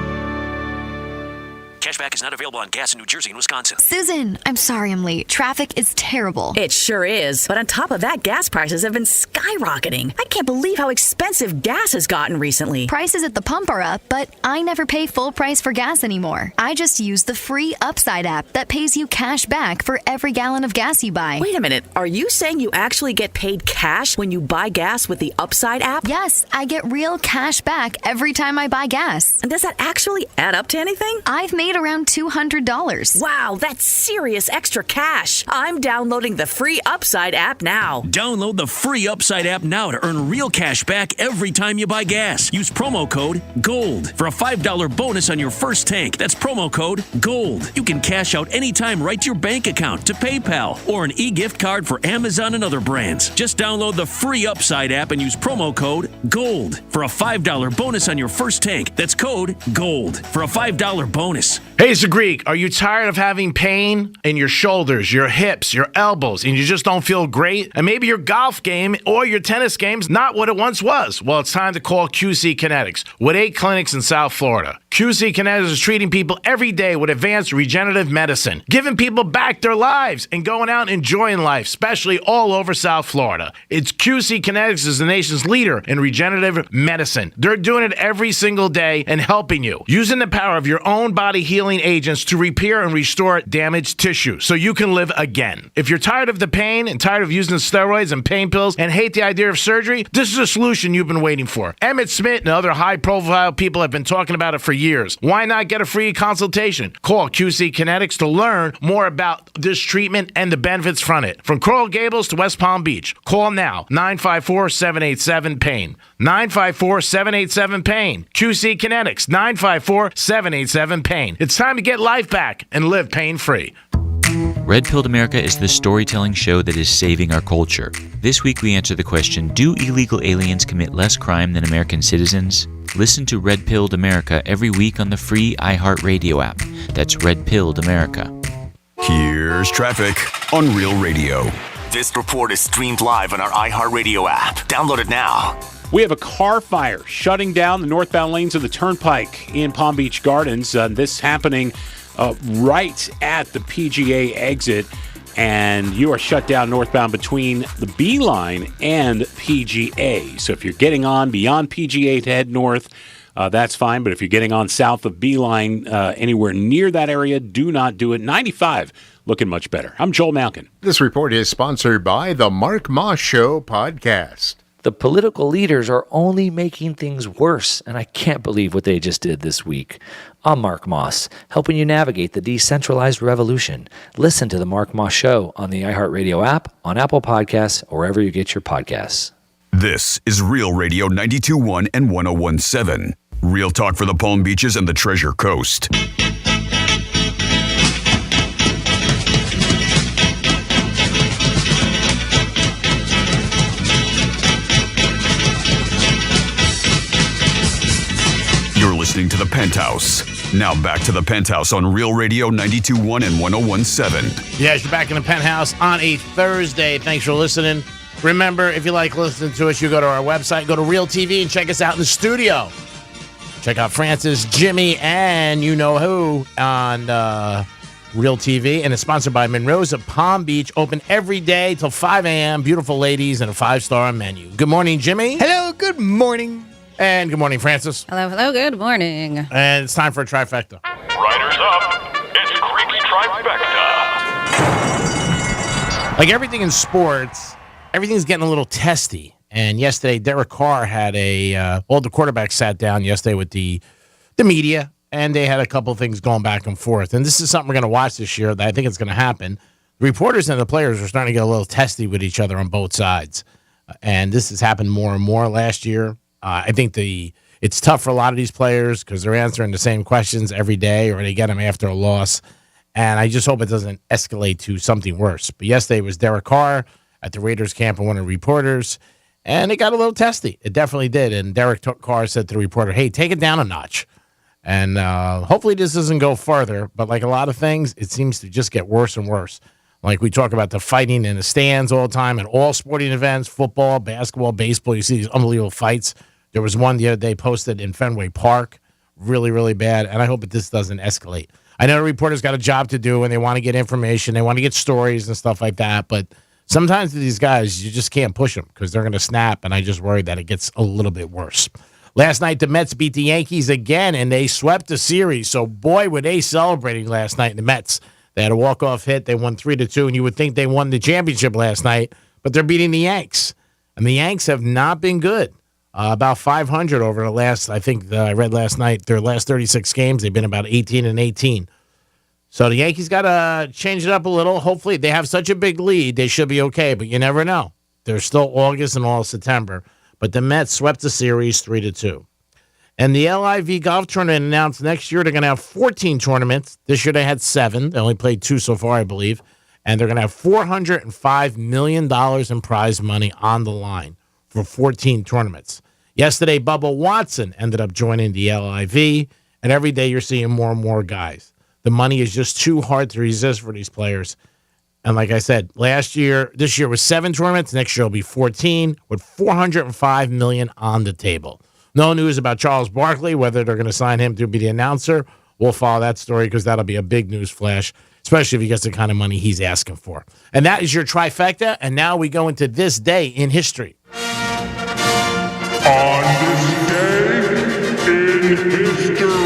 Cashback is not available on gas in New Jersey and Wisconsin. Susan, I'm sorry I'm late. Traffic is terrible. It sure is. But on top of that, gas prices have been skyrocketing. I can't believe how expensive gas has gotten recently. Prices at the pump are up, but I never pay full price for gas anymore. I just use the free Upside app that pays you cash back for every gallon of gas you buy. Wait a minute. Are you saying you actually get paid cash when you buy gas with the Upside app? Yes, I get real cash back every time I buy gas. And does that actually add up to anything? I've made around $200. Wow, that's serious extra cash. I'm downloading the free Upside app now. Download the free Upside app now to earn real cash back every time you buy gas. Use promo code GOLD for a $5 bonus on your first tank. That's promo code GOLD. You can cash out anytime right to your bank account, to PayPal, or an e-gift card for Amazon and other brands. Just download the free Upside app and use promo code GOLD for a $5 bonus on your first tank. That's code GOLD for a $5 bonus. Hey, it's a Greek. Are you tired of having pain in your shoulders, your hips, your elbows, and you just don't feel great? And maybe your golf game or your tennis game's not what it once was. Well, it's time to call QC Kinetics with 8 clinics in South Florida. QC Kinetics is treating people every day with advanced regenerative medicine, giving people back their lives and going out and enjoying life, especially all over South Florida. It's QC Kinetics is the nation's leader in regenerative medicine. They're doing it every single day and helping you, using the power of your own body healing agents to repair and restore damaged tissue so you can live again. If you're tired of the pain and tired of using steroids and pain pills and hate the idea of surgery, this is a solution you've been waiting for. Emmett Smith and other high-profile people have been talking about it for years. Why not get a free consultation? Call QC Kinetics to learn more about this treatment and the benefits from it. From Coral Gables to West Palm Beach. Call now, 954-787-PAIN. 954-787-PAIN. QC Kinetics, 954-787-PAIN. It's time to get life back and live pain-free. Red Pilled America is the storytelling show that is saving our culture. This week we answer the question, do illegal aliens commit less crime than American citizens? Listen to Red Pilled America every week on the free iHeartRadio app. That's Red Pilled America. Here's traffic on Real Radio. This report is streamed live on our iHeartRadio app. Download it now. We have a car fire shutting down the northbound lanes of the Turnpike in Palm Beach Gardens. This happening right at the PGA exit, and you are shut down northbound between the B line and PGA. So if you're getting on beyond PGA to head north, that's fine. But if you're getting on south of B line anywhere near that area, do not do it. 95 looking much better. I'm Joel Malkin. This report is sponsored by the Mark Moss Show podcast. The political leaders are only making things worse, and I can't believe what they just did this week. I'm Mark Moss, helping you navigate the decentralized revolution. Listen to The Mark Moss Show on the iHeartRadio app, on Apple Podcasts, or wherever you get your podcasts. This is Real Radio 92.1 and 101.7. Real talk for the Palm Beaches and the Treasure Coast. You're listening to The Penthouse. Now back to The Penthouse on Real Radio 92.1 and 101.7. Yes, you're back in The Penthouse on a Thursday. Thanks for listening. Remember, if you like listening to us, you go to our website, go to Real TV, and check us out in the studio. Check out Francis, Jimmy, and you know who on Real TV. And it's sponsored by Monroe's of Palm Beach. Open every day till 5 a.m. Beautiful ladies and a 5-star menu. Good morning, Jimmy. Hello, good morning. And good morning, Francis. Hello, good morning. And it's time for a trifecta. Riders up. It's Creek's trifecta. Like everything in sports, everything's getting a little testy. And yesterday, Derek Carr had all the quarterbacks sat down yesterday with the media, and they had a couple of things going back and forth. And this is something we're going to watch this year that I think it's going to happen. The reporters and the players are starting to get a little testy with each other on both sides. And this has happened more and more last year. I think it's tough for a lot of these players because they're answering the same questions every day, or they get them after a loss. And I just hope it doesn't escalate to something worse. But yesterday was Derek Carr at the Raiders camp and one of the reporters, and it got a little testy. It definitely did. And Derek Carr said to the reporter, hey, take it down a notch. And hopefully this doesn't go further. But like a lot of things, it seems to just get worse and worse. Like we talk about the fighting in the stands all the time at all sporting events, football, basketball, baseball. You see these unbelievable fights. There was one the other day posted in Fenway Park. Really, really bad. And I hope that this doesn't escalate. I know the reporter's got a job to do and they want to get information. They want to get stories and stuff like that. But sometimes these guys, you just can't push them because they're going to snap. And I just worry that it gets a little bit worse. Last night, the Mets beat the Yankees again, and they swept the series. So, boy, were they celebrating last night in the Mets. They had a walk-off hit. They won 3-2, and you would think they won the championship last night, but they're beating the Yanks. And the Yanks have not been good. About 500 over the last, I think I read last night, their last 36 games, they've been about 18-18. So the Yankees got to change it up a little. Hopefully, they have such a big lead, they should be okay, but you never know. There's still August and all of September. But the Mets swept the series 3-2. And the LIV golf tournament announced next year they're going to have 14 tournaments. This year they had 7. They only played 2 so far, I believe. And they're going to have $405 million in prize money on the line for 14 tournaments. Yesterday, Bubba Watson ended up joining the LIV. And every day you're seeing more and more guys. The money is just too hard to resist for these players. And like I said, this year was 7 tournaments. Next year will be 14 with $405 million on the table. No news about Charles Barkley, whether they're going to sign him to be the announcer. We'll follow that story because that'll be a big news flash, especially if he gets the kind of money he's asking for. And that is your trifecta. And now we go into this day in history. On this day in history.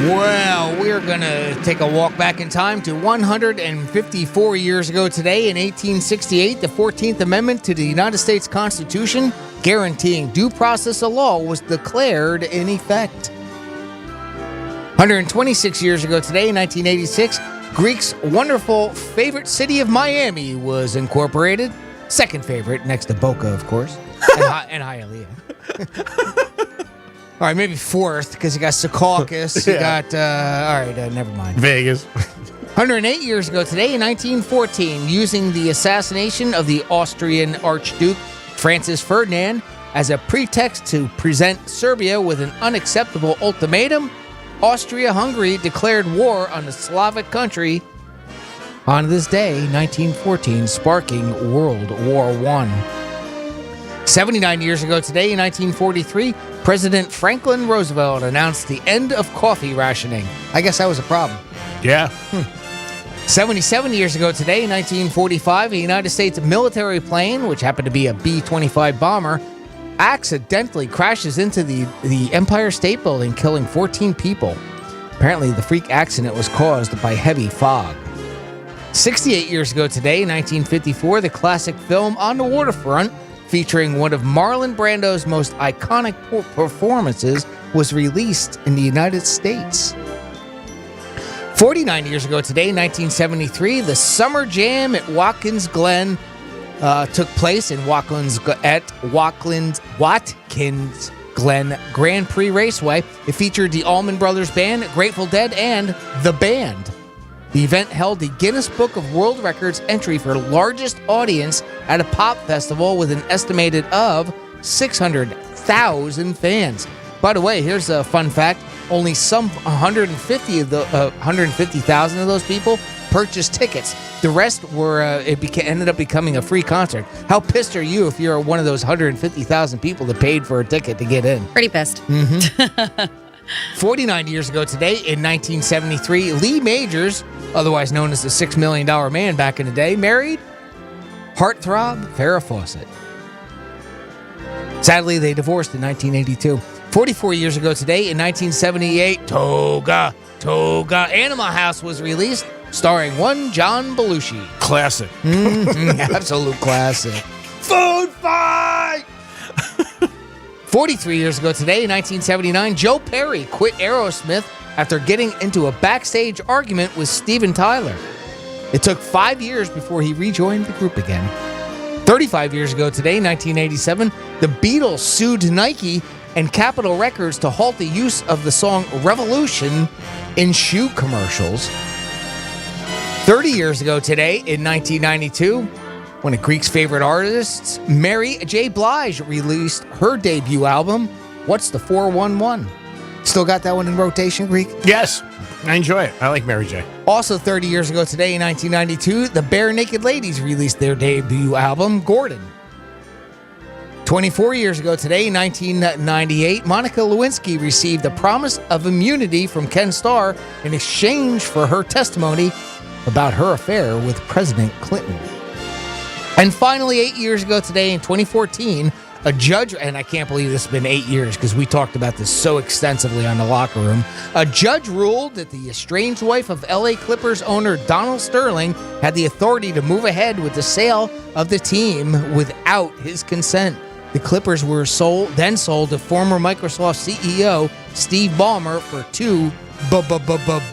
Well, we're going to take a walk back in time to 154 years ago today. In 1868, the 14th Amendment to the United States Constitution, guaranteeing due process of law, was declared in effect. 126 years ago today, in 1986, Greeks' wonderful favorite city of Miami was incorporated. Second favorite, next to Boca, of course, and Hialeah. All right, maybe fourth, because you got Secaucus. You got, never mind. Vegas. 108 years ago today, in 1914, using the assassination of the Austrian Archduke Francis Ferdinand as a pretext to present Serbia with an unacceptable ultimatum, Austria-Hungary declared war on the Slavic country on this day, 1914, sparking World War I. 79 years ago today, in 1943, President Franklin Roosevelt announced the end of coffee rationing. I guess that was a problem. Yeah. 77 years ago today, in 1945, a United States military plane, which happened to be a B-25 bomber, accidentally crashes into the Empire State Building, killing 14 people. Apparently, the freak accident was caused by heavy fog. 68 years ago today, in 1954, the classic film On the Waterfront, featuring one of Marlon Brando's most iconic performances, was released in the United States. 49 years ago today, in 1973, the Summer Jam at Watkins Glen took place in Watkins Glen Grand Prix Raceway. It featured the Allman Brothers Band, Grateful Dead, and The Band. The event held the Guinness Book of World Records entry for largest audience at a pop festival with an estimated of 600,000 fans. By the way, here's a fun fact. Only some 150,000 of those people purchased tickets. The rest were ended up becoming a free concert. How pissed are you if you're one of those 150,000 people that paid for a ticket to get in? Pretty pissed. 49 years ago today, in 1973, Lee Majors, otherwise known as the $6 Million Man back in the day, married heartthrob Farrah Fawcett. Sadly, they divorced in 1982. 44 years ago today, in 1978, Toga, Animal House was released, starring one John Belushi. Classic. Absolute classic. Food fight! 43 years ago today, in 1979, Joe Perry quit Aerosmith after getting into a backstage argument with Steven Tyler. It took 5 years before he rejoined the group again. 35 years ago today, 1987, the Beatles sued Nike and Capitol Records to halt the use of the song Revolution in shoe commercials. 30 years ago today, in 1992, one of Greek's favorite artists, Mary J. Blige, released her debut album, What's the 411? Still got that one in rotation, Greek? Yes, I enjoy it. I like Mary J. Also 30 years ago today, in 1992, the Bare Naked Ladies released their debut album, Gordon. 24 years ago today, 1998, Monica Lewinsky received a promise of immunity from Ken Starr in exchange for her testimony about her affair with President Clinton. And finally, 8 years ago today, in 2014, a judge, and I can't believe this has been 8 years because we talked about this so extensively on The Locker Room, a judge ruled that the estranged wife of LA Clippers owner Donald Sterling had the authority to move ahead with the sale of the team without his consent. The Clippers were then sold to former Microsoft CEO Steve Ballmer for $2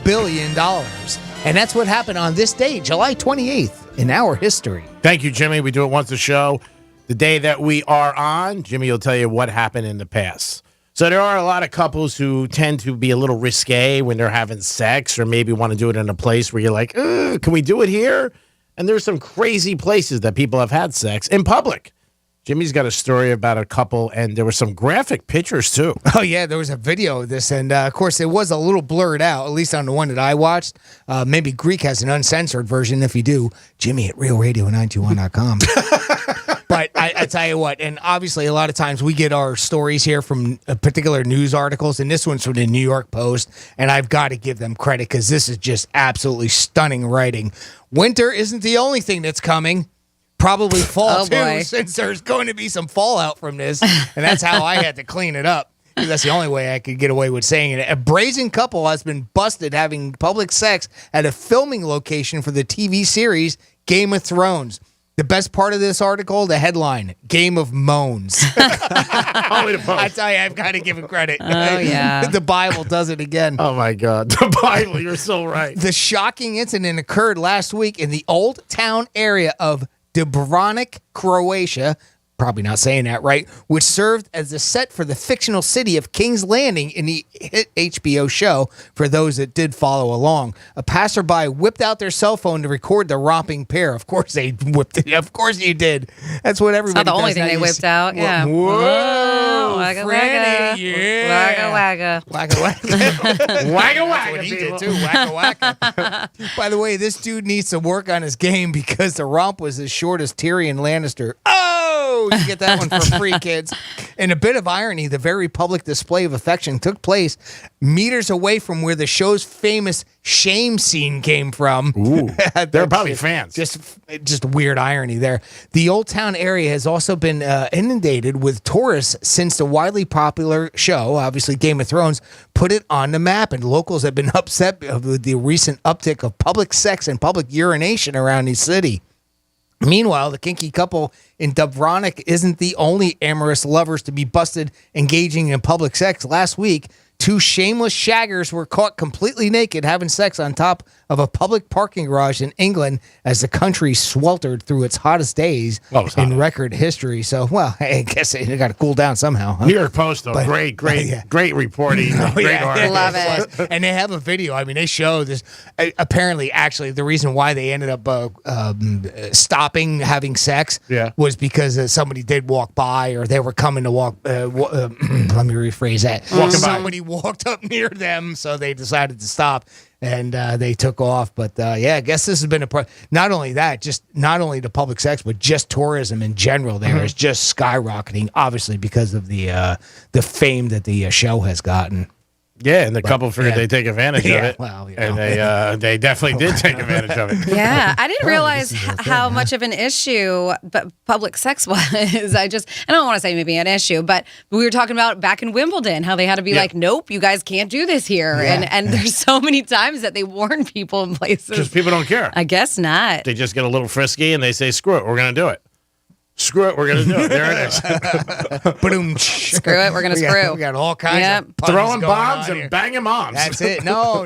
billion. And that's what happened on this day, July 28th, in our history. Thank you, Jimmy. We do it once a show. The day that we are on, Jimmy will tell you what happened in the past. So there are a lot of couples who tend to be a little risque when they're having sex or maybe want to do it in a place where you're like, can we do it here? And there's some crazy places that people have had sex in public. Jimmy's got a story about a couple, and there were some graphic pictures, too. Oh, yeah, there was a video of this, and, of course, it was a little blurred out, at least on the one that I watched. Maybe Greek has an uncensored version. If you do, Jimmy at realradio921.com. But I tell you what, and obviously a lot of times we get our stories here from particular news articles, and this one's from the New York Post, and I've got to give them credit because this is just absolutely stunning writing. Winter isn't the only thing that's coming. Probably fall, too, since there's going to be some fallout from this. And that's how I had to clean it up. Because that's the only way I could get away with saying it. A brazen couple has been busted having public sex at a filming location for the TV series Game of Thrones. The best part of this article, the headline, Game of Moans. I tell you, I've got to give it credit. Oh, yeah. The Bible does it again. Oh, my God. The Bible, you're so right. The shocking incident occurred last week in the Old Town area of Dubrovnik, Croatia, probably not saying that right, which served as the set for the fictional city of King's Landing in the hit HBO show, for those that did follow along. A passerby whipped out their cell phone to record the romping pair. Of course they whipped it. Of course you did. That's what everybody It's not the only does thing now. they whipped out. Yeah. Whoa. Wagga, Franny, wagga. yeah. Wagga, wagga. Wagga, wagga. Wagga, That's what he did too. Wagga, wagga. By the way, this dude needs to work on his game because the romp was as short as Tyrion Lannister. Oh, you get that one for free, kids. In a bit of irony, the very public display of affection took place meters away from where the show's famous shame scene came from. Ooh, they're probably fans. Just weird irony there. The Old Town area has also been inundated with tourists since the widely popular show, obviously Game of Thrones, put it on the map, and locals have been upset with the recent uptick of public sex and public urination around the city. Meanwhile, the kinky couple in Dubrovnik isn't the only amorous lovers to be busted engaging in public sex. Last week, two shameless shaggers were caught completely naked having sex on top of a public parking garage in England as the country sweltered through its hottest days in record history. So, well, I guess it got to cool down somehow. Huh? New York Post, though. Great reporting. Great article. Love it. And they have a video. I mean, they show this. Apparently, actually, the reason why they ended up stopping having sex was because somebody did walk by, or they were coming to walk. Let me rephrase that. Somebody walked up near them, so they decided to stop. And they took off. But, I guess this has been not only the public sex, but just tourism in general there is just skyrocketing, obviously, because of the fame that the show has gotten. Yeah, and the couple figured they'd take advantage of it. Well, and they definitely did take advantage of it. Yeah, I didn't realize how much of an issue public sex was. I don't want to say maybe an issue, but we were talking about back in Wimbledon, how they had to be like, nope, you guys can't do this here. Yeah. And there's so many times that they warn people in places. Because people don't care. I guess not. They just get a little frisky and they say, screw it, we're going to do it. Screw it, we're going to do it. There it is. Screw it, we're going to screw. We got all kinds of puns throwing going bombs on and banging moms. That's it. No.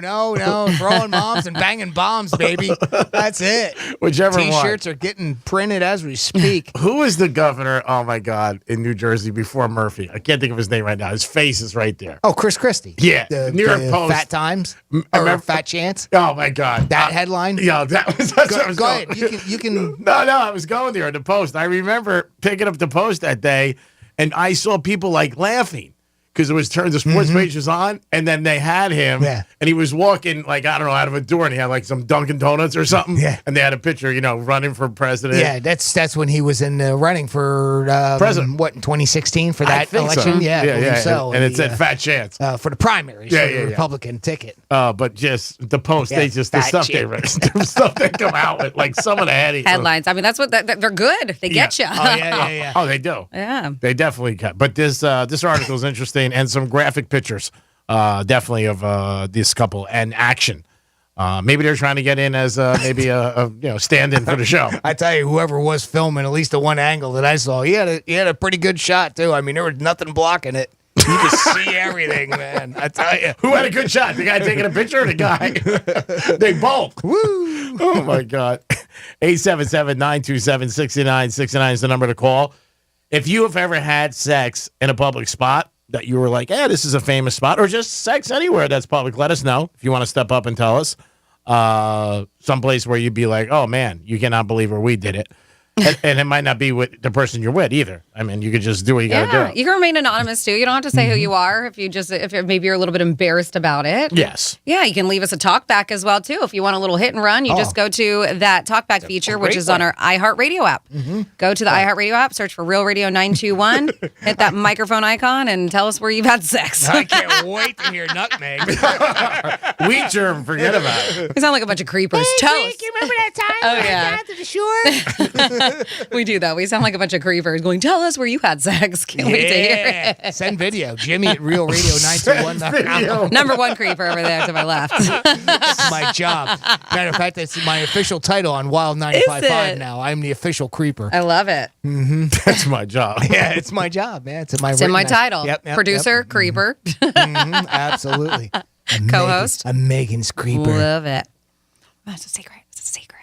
Throwing bombs and banging bombs, baby. That's it. Whichever T-shirts are getting printed as we speak. Who is the governor, oh my God, in New Jersey before Murphy? I can't think of his name right now. His face is right there. Oh, Chris Christie. Yeah. The New York Post. Fat Times? Or Fat Chance? Oh my God. That headline? Yeah, that's what I was Go going. ahead. You can. No, I was going there in the Post. I remember picking up the Post that day, and I saw people like laughing because it was turned, the sports page was on, and then they had him, and he was walking, like, I don't know, out of a door, and he had, like, some Dunkin' Donuts or something, and they had a picture, running for president. Yeah, that's when he was in the running for president. What, in 2016 for that So. election? Yeah, I believe so. And it said fat chance. For the primaries, for the Republican ticket. But just the Post, the stuff the stuff they come out with, like some of the headlines. I mean, that's what they're good. They get you. Oh, yeah. Oh, they do. Yeah. They definitely cut. But this article is interesting, and some graphic pictures, definitely of this couple and action. Maybe they're trying to get in as maybe a stand-in for the show. I tell you, whoever was filming, at least the one angle that I saw, he had a pretty good shot too. I mean, there was nothing blocking it. You could see everything, man. I tell you, who had a good shot? The guy taking a picture, or the guy? They both. Woo! Oh my God! 877-927-6969 is the number to call. If you have ever had sex in a public spot that you were like, this is a famous spot, or just sex anywhere that's public, let us know if you want to step up and tell us. Someplace where you'd be like, oh man, you cannot believe where we did it. And it might not be with the person you're with either. I mean, you could just do what you got to do. You can remain anonymous too. You don't have to say who you are if maybe you're a little bit embarrassed about it. Yes. Yeah, you can leave us a talkback as well too. If you want a little hit and run, you just go to that talkback feature, which is on our iHeartRadio app. Go to the iHeartRadio app, search for Real Radio 921, hit that microphone icon, and tell us where you've had sex. I can't wait to hear nutmeg. Wheat germ, forget about it. We sound like a bunch of creepers. Tell us. You remember that time Oh, yeah. down to the shore? We do though. We sound like a bunch of creepers going, tell us where you had sex. Can't wait to hear it. Send video. Jimmy at realradio921.com. Number one creeper over there to my left. That's my job. Matter of fact, that's my official title on Wild 95.5 now. I'm the official creeper. I love it. That's my job. Yeah, it's my job, man. It's in my title. Yep, Producer, creeper. Absolutely. Co-host. I'm Megan's creeper. Love it. Oh, it's a secret. It's a secret.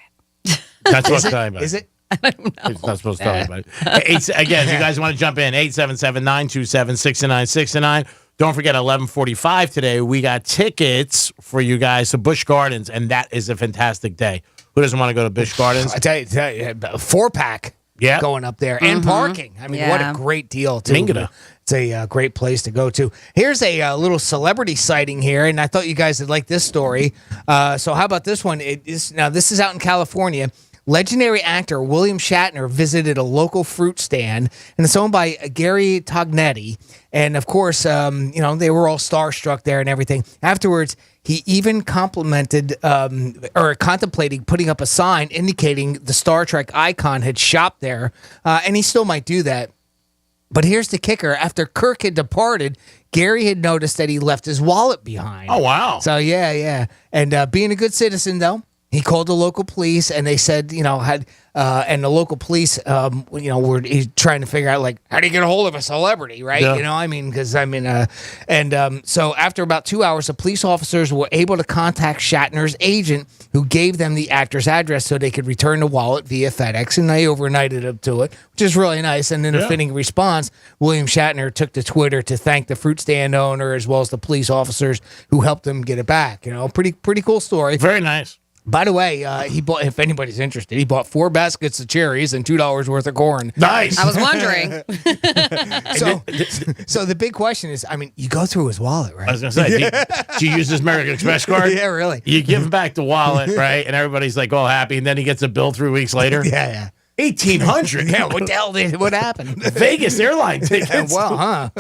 That's what's time about. Is it? I don't know. It's not supposed to tell anybody. Again, if you guys want to jump in, 877-927-6969. Don't forget, 11:45 today, we got tickets for you guys to Busch Gardens, and that is a fantastic day. Who doesn't want to go to Busch Gardens? I tell you, 4-pack going up there and parking. I mean, what a great deal, too. Mingada. It's a great place to go to. Here's a little celebrity sighting here, and I thought you guys would like this story. So how about this one? This is out in California. Legendary actor William Shatner visited a local fruit stand, and it's owned by Gary Tognetti. And of course, they were all starstruck there and everything. Afterwards, he even contemplating putting up a sign indicating the Star Trek icon had shopped there, and he still might do that. But here's the kicker. After Kirk had departed, Gary had noticed that he left his wallet behind. Oh, wow. So, yeah. And being a good citizen, though, he called the local police, and they said, and the local police, were trying to figure out, like, how do you get a hold of a celebrity, right? Yeah. So after about 2 hours, the police officers were able to contact Shatner's agent, who gave them the actor's address so they could return the wallet via FedEx, and they overnighted up to it, which is really nice. And in a fitting response, William Shatner took to Twitter to thank the fruit stand owner as well as the police officers who helped him get it back. Pretty cool story. Very nice. By the way, he bought, if anybody's interested, he bought 4 baskets of cherries and $2 worth of corn. Nice. I was wondering. So the big question is, you go through his wallet, right? I was going to say, do you use his American Express card? Yeah, really. You give him back the wallet, right? And everybody's like all happy, and then he gets a bill 3 weeks later. Yeah. 1,800. Yeah, what the hell what happened? Vegas airline tickets. Well,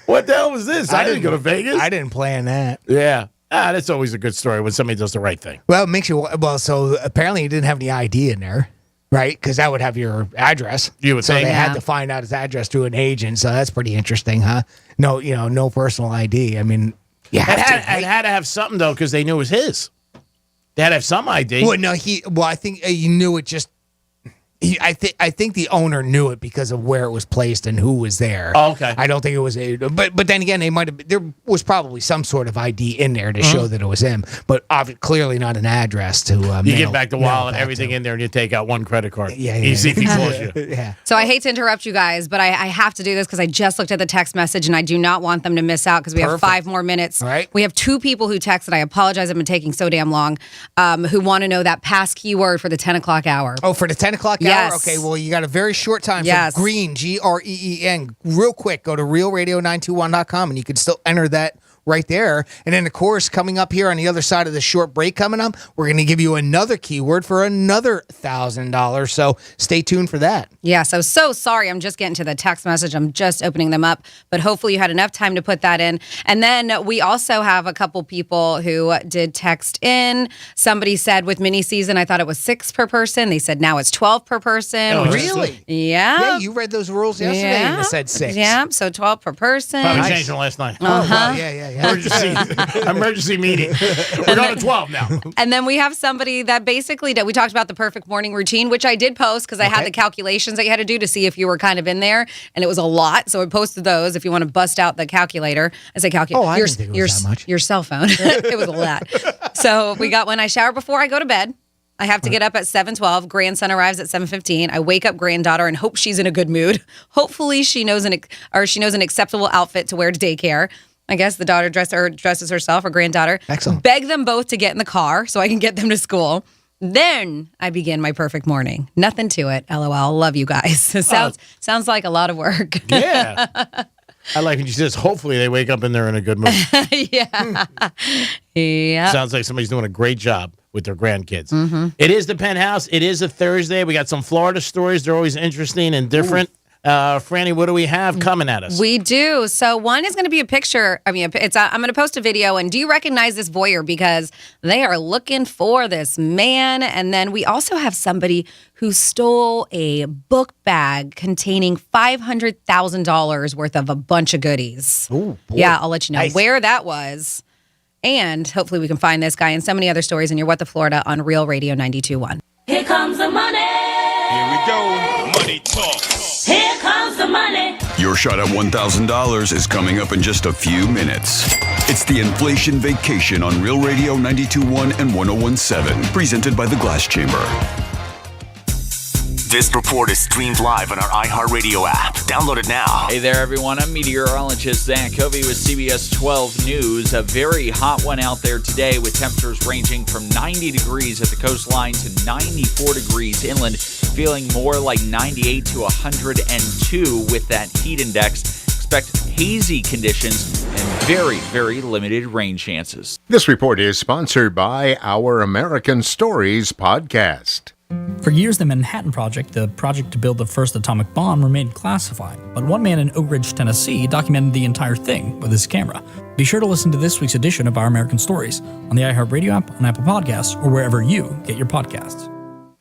What the hell was this? I didn't go to Vegas. I didn't plan that. Yeah. That's always a good story when somebody does the right thing. Well, it makes you, so apparently you didn't have any ID in there, right? Because that would have your address. You would so think. they had to find out his address through an agent. So that's pretty interesting, huh? No, no personal ID. I mean, It had to have something, though, because they knew it was his. They had to have some ID. Well, no, I think you knew it just. I think the owner knew it because of where it was placed and who was there. Oh, okay. I don't think it was but then again, there was probably some sort of ID in there to show that it was him, but clearly not an address to. You get back the wallet, everything in there, and you take out one credit card. Yeah. You see if he calls you. Yeah. So I hate to interrupt you guys, but I have to do this because I just looked at the text message and I do not want them to miss out because we have 5 more minutes. All right. We have 2 people who texted. I apologize, I've been taking so damn long. Who want to know that pass keyword for the 10 o'clock hour. Oh, for the 10 o'clock hour? shower? Okay, well, you got a very short time. Yes. So Green, Green. Real quick, go to realradio921.com and you can still enter that right there. And then, of course, coming up here on the other side of the short break coming up, we're going to give you another keyword for another $1,000. So stay tuned for that. Yes, I'm so sorry. I'm just getting to the text message. I'm just opening them up. But hopefully you had enough time to put that in. And then we also have a couple people who did text in. Somebody said with mini season, I thought it was 6 per person. They said now it's 12 per person. Oh, really? Yeah. Yeah, you read those rules yesterday and it said 6. Yeah, so 12 per person. Probably changed them last night. Oh, wow. Yeah. Emergency meeting. We're going to 12 now. And then we have somebody that basically we talked about the perfect morning routine, which I did post because I had the calculations that you had to do to see if you were kind of in there, and it was a lot. So I posted those. If you want to bust out the calculator, I say calculator. Oh, I didn't think it was that much. Your cell phone. It was a lot. So we got when I shower before I go to bed. I have to get up at 7:12. Grandson arrives at 7:15. I wake up granddaughter and hope she's in a good mood. Hopefully she knows an acceptable outfit to wear to daycare. I guess the daughter dresses herself, or granddaughter. Excellent. Beg them both to get in the car so I can get them to school. Then I begin my perfect morning. Nothing to it. LOL. Love you guys. Sounds like a lot of work. Yeah. I like when she says, hopefully they wake up and they're in a good mood. Yeah. Yeah. Sounds like somebody's doing a great job with their grandkids. Mm-hmm. It is the Penthouse. It is a Thursday. We got some Florida stories. They're always interesting and different. Franny, what do we have coming at us? We do. So one is going to be a picture. I'm going to post a video. And do you recognize this voyeur? Because they are looking for this man. And then we also have somebody who stole a book bag containing $500,000 worth of a bunch of goodies. Oh, boy. Yeah, I'll let you know Nice. where that was. And hopefully we can find this guy and so many other stories in your What the Florida on Real Radio 92.1. Here comes the money. Here we go. Money talk. Here comes the money. Your shot at $1,000 is coming up in just a few minutes. It's the Inflation Vacation on Real Radio 92.1 and 101.7, presented by the Glass Chamber. This report is streamed live on our iHeartRadio app. Download it now. Hey there, everyone. I'm meteorologist Zach Covey with CBS 12 News. A very hot one out there today with temperatures ranging from 90 degrees at the coastline to 94 degrees inland, feeling more like 98 to 102 with that heat index. Expect hazy conditions and very, very limited rain chances. This report is sponsored by Our American Stories podcast. For years, the Manhattan Project, the project to build the first atomic bomb, remained classified. But one man in Oak Ridge, Tennessee, documented the entire thing with his camera. Be sure to listen to this week's edition of Our American Stories on the iHeartRadio app, on Apple Podcasts, or wherever you get your podcasts.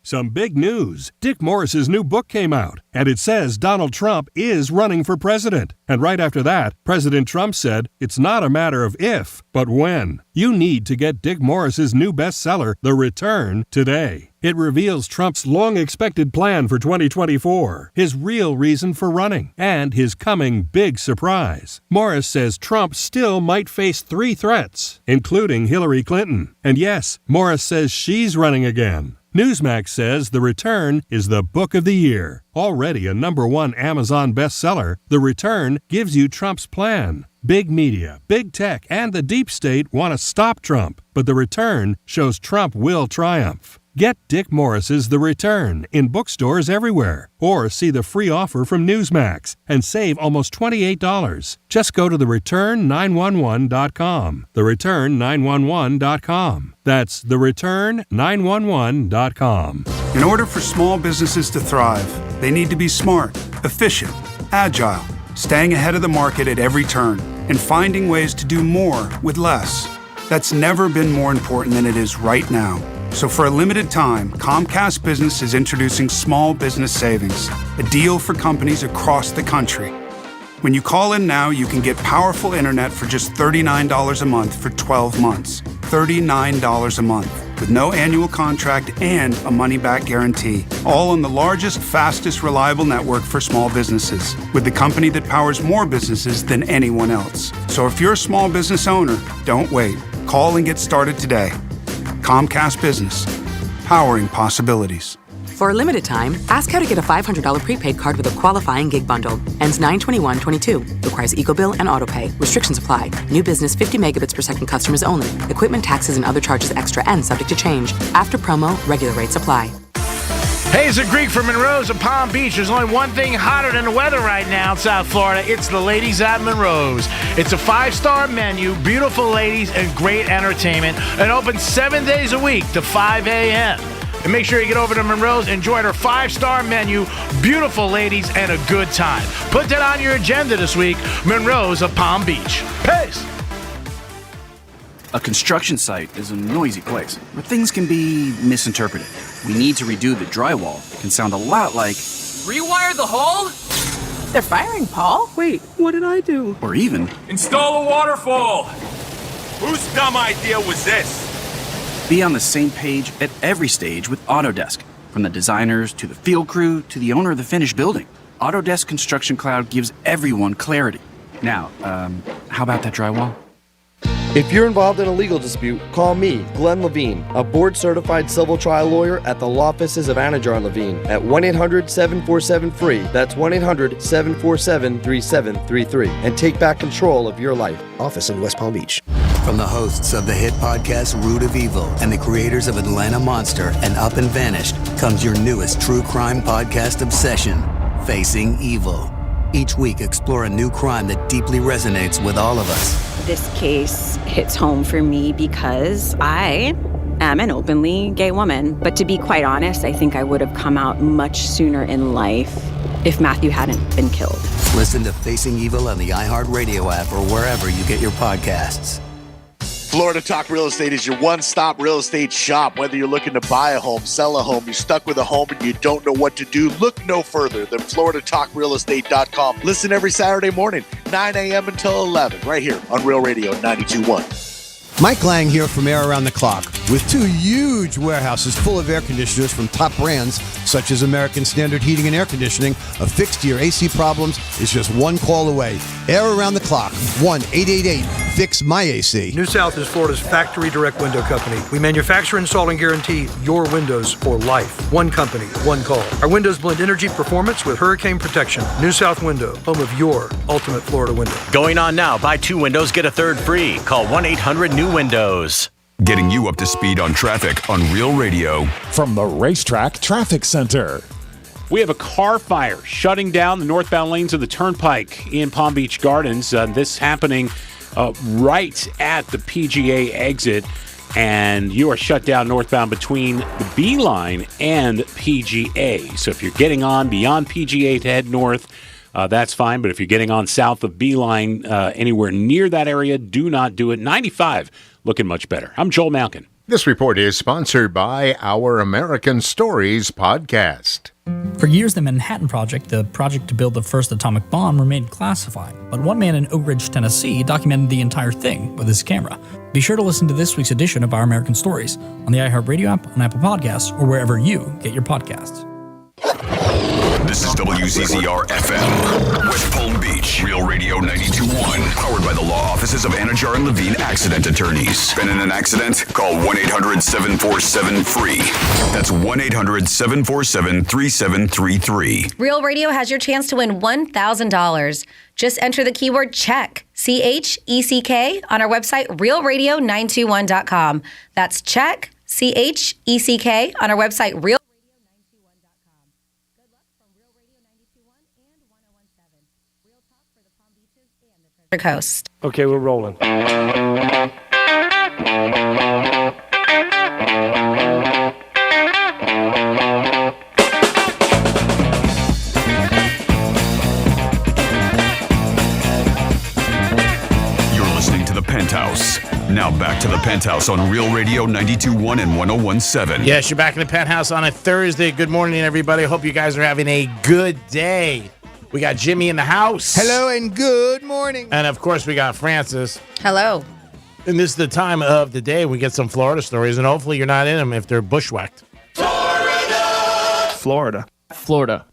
Some big news. Dick Morris's new book came out, and it says Donald Trump is running for president. And right after that, President Trump said it's not a matter of if, but when. You need to get Dick Morris's new bestseller, The Return, today. It reveals Trump's long-expected plan for 2024, his real reason for running, and his coming big surprise. Morris says Trump still might face 3 threats, including Hillary Clinton. And yes, Morris says she's running again. Newsmax says The Return is the book of the year. Already a #1 Amazon bestseller, The Return gives you Trump's plan. Big media, big tech, and the deep state want to stop Trump, but The Return shows Trump will triumph. Get Dick Morris's The Return in bookstores everywhere, or see the free offer from Newsmax and save almost $28. Just go to thereturn911.com. Thereturn911.com. That's thereturn911.com. In order for small businesses to thrive, they need to be smart, efficient, agile, staying ahead of the market at every turn, and finding ways to do more with less. That's never been more important than it is right now. So for a limited time, Comcast Business is introducing Small Business Savings, a deal for companies across the country. When you call in now, you can get powerful internet for just $39 a month for 12 months. $39 a month, with no annual contract and a money-back guarantee. All on the largest, fastest, reliable network for small businesses, with the company that powers more businesses than anyone else. So if you're a small business owner, don't wait. Call and get started today. Comcast Business, powering possibilities. For a limited time, ask how to get a $500 prepaid card with a qualifying gig bundle. Ends 9/21/22. Requires EcoBill and AutoPay. Restrictions apply. New business 50 megabits per second customers only. Equipment taxes and other charges extra and subject to change. After promo, regular rates apply. Hey, it's a Greek from Monroe's of Palm Beach. There's only one thing hotter than the weather right now in South Florida. It's the ladies at Monroe's. It's a 5-star menu, beautiful ladies, and great entertainment. And open 7 days a week to 5 a.m. And make sure you get over to Monroe's, enjoy their 5-star menu, beautiful ladies, and a good time. Put that on your agenda this week. Monroe's of Palm Beach. Peace. A construction site is a noisy place where things can be misinterpreted. We need to redo the drywall. It can sound a lot like rewire the hall? They're firing Paul. Wait, what did I do? Or even Install a waterfall. Whose dumb idea was this? be on the same page at every stage with Autodesk, from the designers to the field crew to the owner of the finished building. Autodesk Construction Cloud gives everyone clarity. Now, how about that drywall? If you're involved in a legal dispute, call me, Glenn Levine, a board-certified civil trial lawyer at the law offices of Anajar Levine at 1-800-747-FREE. That's 1-800-747-3733. And take back control of your life. Office in West Palm Beach. From the hosts of the hit podcast Root of Evil and the creators of Atlanta Monster and Up and Vanished comes your newest true crime podcast obsession, Facing Evil. Each week, explore a new crime that deeply resonates with all of us. This case hits home for me because I am an openly gay woman. But to be quite honest, I think I would have come out much sooner in life if Matthew hadn't been killed. Listen to Facing Evil on the iHeartRadio app or wherever you get your podcasts. Florida Talk Real Estate is your one-stop real estate shop. Whether you're looking to buy a home, sell a home, you're stuck with a home and you don't know what to do, look no further than FloridaTalkRealEstate.com. Listen every Saturday morning, 9 a.m. until 11, right here on Real Radio 92.1. Mike Lang here from Air Around the Clock. With two huge warehouses full of air conditioners from top brands such as American Standard Heating and Air Conditioning, a fix to your AC problems is just one call away. Air Around the Clock, 1-888-FIX-MY-AC. New South is Florida's factory direct window company. We manufacture, install, and guarantee your windows for life. One company, one call. Our windows blend energy performance with hurricane protection. New South Window, home of your ultimate Florida window. Going on now. Buy 2 windows, get a third free. Call 1-800-NEW-WINDOWS. Getting you up to speed on traffic on Real Radio. From the Racetrack Traffic Center. We have a car fire shutting down the northbound lanes of the Turnpike in Palm Beach Gardens. This happening right at the PGA exit, and you are shut down northbound between the B line and PGA. So if you're getting on beyond PGA to head north, that's fine. But if you're getting on south of B line anywhere near that area, do not do it. 95 looking much better. I'm Joel Malkin. This report is sponsored by Our American Stories podcast. For years, the Manhattan Project, the project to build the first atomic bomb, remained classified. But one man in Oak Ridge, Tennessee, documented the entire thing with his camera. Be sure to listen to this week's edition of Our American Stories on the iHeartRadio app, on Apple Podcasts, or wherever you get your podcasts. This is WCCR FM, West Palm Beach, Real Radio 92.1, powered by the law offices of Anajar and Levine Accident Attorneys. Been in an accident? Call 1-800-747-FREE. That's 1-800-747-3733. Real Radio has your chance to win $1,000. Just enter the keyword CHECK, CHECK, on our website, realradio921.com. That's CHECK, CHECK, on our website, real. Coast. Okay, we're rolling. You're listening to The Penthouse. Now back to The Penthouse on Real Radio 92.1 and 101.7. Yes, you're back in the Penthouse on a Thursday. Good morning, everybody. Hope you guys are having a good day. We got Jimmy in the house. Hello and good morning. And, of course, we got Francis. Hello. And this is the time of the day we get some Florida stories, and hopefully you're not in them if they're bushwhacked. Florida. Florida.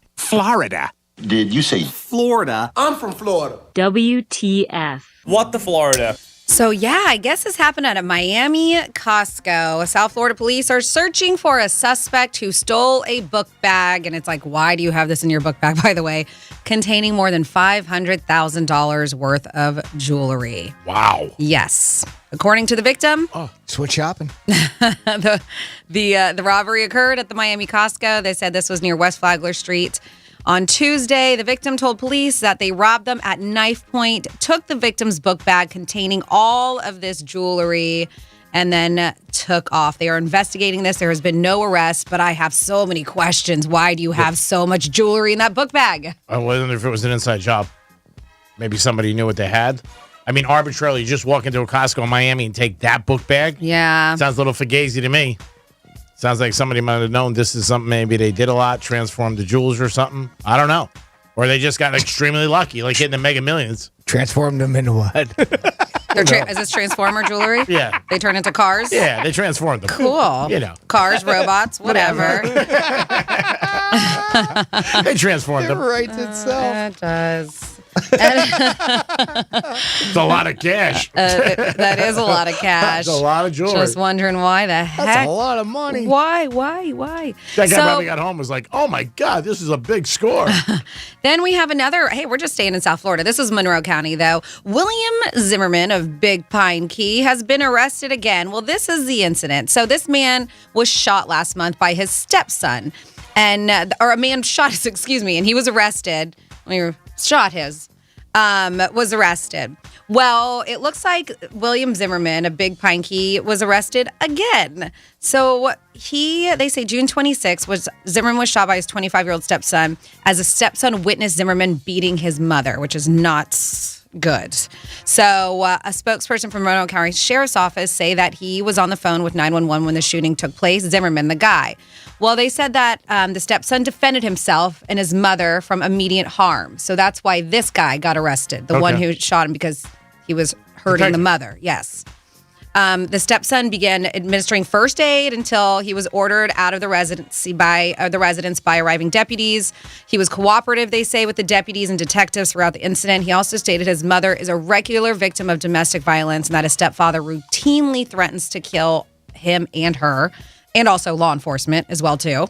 Did you say Florida? I'm from Florida. WTF. What the Florida? So, yeah, I guess this happened at a Miami Costco. South Florida police are searching for a suspect who stole a book bag. And it's like, why do you have this in your book bag, by the way? Containing more than $500,000 worth of jewelry. Wow. Yes. According to the victim, Guess what shopping? The robbery occurred at the Miami Costco. They said this was near West Flagler Street. On Tuesday, the victim told police that they robbed them at knife point, took the victim's book bag containing all of this jewelry, and then took off. They are investigating this. There has been no arrest, but I have so many questions. Why do you have so much jewelry in that book bag? I wonder if it was an inside job. Maybe somebody knew what they had. I mean, arbitrarily, you just walk into a Costco in Miami and take that book bag? Yeah. Sounds a little fugazi to me. Sounds like somebody might have known this is something maybe they did a lot, transformed the jewels or something. I don't know. Or they just got extremely lucky, like hitting the Mega Millions. Transformed them into what? Is this Transformer jewelry? Yeah. They turn into cars? Yeah, they transformed them. Cool. You know. Cars, robots, whatever. They transformed them. It writes itself. It does. It's a lot of cash. That is a lot of cash. That's a lot of jewelry. Just wondering why the heck. That's a lot of money. Why? That guy probably got home and was like, oh my God, this is a big score. Then we have another, hey, we're just staying in South Florida. This is Monroe County, though. William Zimmerman of Big Pine Key has been arrested again. Well, this is the incident. So this man was shot last month by his stepson. And and he was arrested. Was arrested. Well, it looks like William Zimmerman of Big Pine Key was arrested again. So they say June 26th, Zimmerman was shot by his 25-year-old stepson as a stepson witnessed Zimmerman beating his mother, which is not good. So a spokesperson from Monroe County Sheriff's Office say that he was on the phone with 911 when the shooting took place, Zimmerman, the guy. Well, they said that the stepson defended himself and his mother from immediate harm. So that's why this guy got arrested, the one who shot him because he was hurting the mother. Yes. The stepson began administering first aid until he was ordered out of the residence by arriving deputies. He was cooperative, they say, with the deputies and detectives throughout the incident. He also stated his mother is a regular victim of domestic violence and that his stepfather routinely threatens to kill him and her, and also law enforcement as well, too.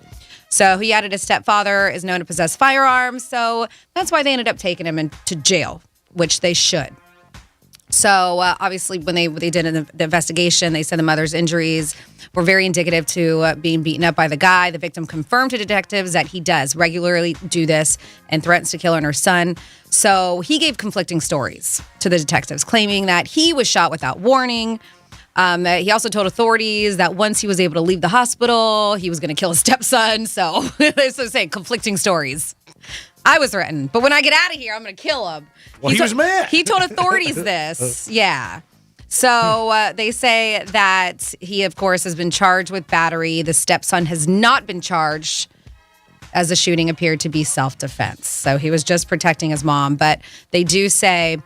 So he added his stepfather is known to possess firearms, so that's why they ended up taking him into jail, which they should. So obviously when they did the investigation, they said the mother's injuries were very indicative to being beaten up by the guy. The victim confirmed to detectives that he does regularly do this and threatens to kill her and her son. So he gave conflicting stories to the detectives, claiming that he was shot without warning. He also told authorities that once he was able to leave the hospital, he was going to kill his stepson. So they're saying conflicting stories. I was threatened, but when I get out of here, I'm going to kill him. Well, he was mad. He told authorities this. Yeah. So they say that he, of course, has been charged with battery. The stepson has not been charged, as the shooting appeared to be self-defense. So he was just protecting his mom. But they do say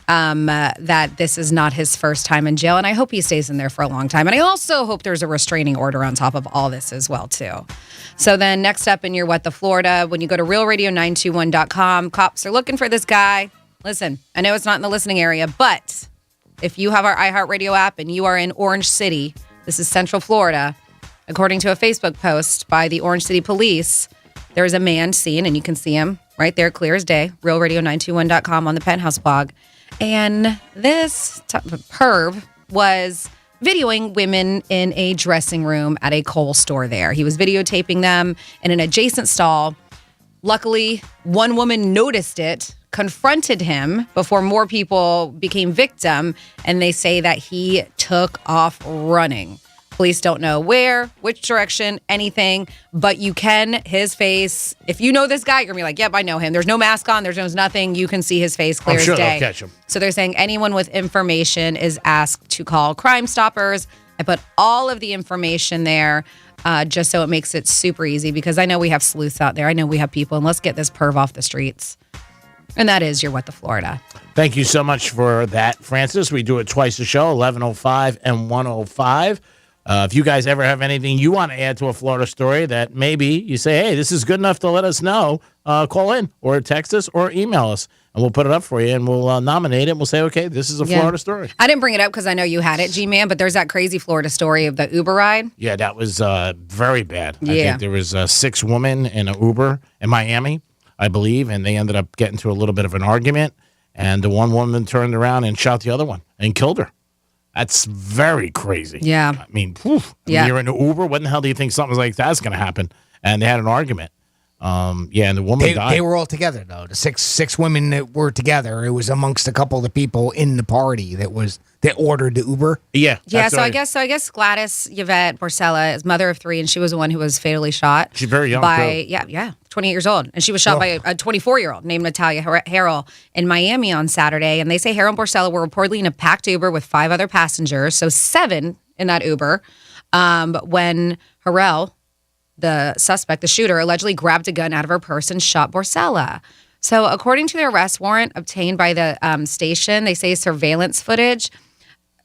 that this is not his first time in jail, and I hope he stays in there for a long time. And I also hope there's a restraining order on top of all this as well, too. So then next up in your What the Florida, when you go to realradio921.com, cops are looking for this guy. Listen, I know it's not in the listening area, but if you have our iHeartRadio app and you are in Orange City, this is Central Florida, according to a Facebook post by the Orange City Police, there is a man seen, and you can see him right there, clear as day, realradio921.com on the Penthouse blog. And this perv was videoing women in a dressing room at a Kohl's store there. He was videotaping them in an adjacent stall. Luckily, one woman noticed it, confronted him before more people became victim, and they say that he took off running. Police don't know where, which direction, anything, but his face, if you know this guy, you're going to be like, yep, I know him. There's no mask on, there's nothing. You can see his face clear as day. I'm sure they'll catch him. So they're saying anyone with information is asked to call Crime Stoppers. I put all of the information there just so it makes it super easy because I know we have sleuths out there. I know we have people, and let's get this perv off the streets. And that is your What the Florida. Thank you so much for that, Francis. We do it twice a show, 11:05 and 1:05. If you guys ever have anything you want to add to a Florida story that maybe you say, hey, this is good enough to let us know, call in or text us or email us, and we'll put it up for you, and we'll nominate it, and we'll say, okay, this is a Florida story. I didn't bring it up because I know you had it, G-Man, but there's that crazy Florida story of the Uber ride. Yeah, that was very bad. Yeah. I think there was 6 women in an Uber in Miami, I believe, and they ended up getting to a little bit of an argument, and the one woman turned around and shot the other one and killed her. That's very crazy. Yeah. I mean, when you're in an Uber, when the hell do you think something like that's going to happen? And they had an argument. And the woman died. They were all together, though. The six women that were together. It was amongst a couple of the people in the party that ordered the Uber. Yeah. So I guess Gladys Yvette Porcella is mother of 3, and she was the one who was fatally shot. She's very young, by too. 28 years old, and she was shot by a 24-year-old named Natalia Harrell in Miami on Saturday. And they say Harrell and Porcella were reportedly in a packed Uber with 5 other passengers, so 7 in that Uber. When Harrell, the suspect, the shooter, allegedly grabbed a gun out of her purse and shot Porcella. So according to the arrest warrant obtained by the station, they say surveillance footage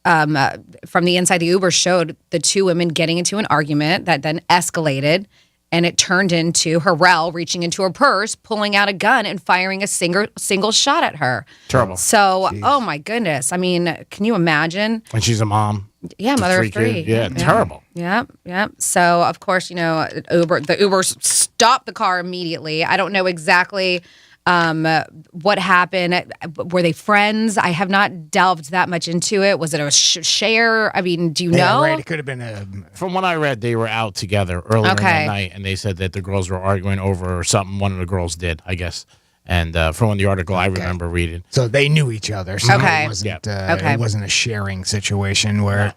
from the inside the Uber showed the 2 women getting into an argument that then escalated, and it turned into Harrell reaching into her purse, pulling out a gun, and firing a single shot at her. Terrible. So, oh my goodness. I mean, can you imagine? And she's a mom. Yeah, mother of 3. Yeah, terrible. Yep. So, of course, the Uber stopped the car immediately. I don't know exactly what happened. Were they friends? I have not delved that much into it. Was it a share? I mean, do you know? Right. It could have been From what I read, they were out together earlier in the night, and they said that the girls were arguing over something one of the girls did, I guess. And from the article I remember reading. So they knew each other. So Okay. It wasn't a sharing situation where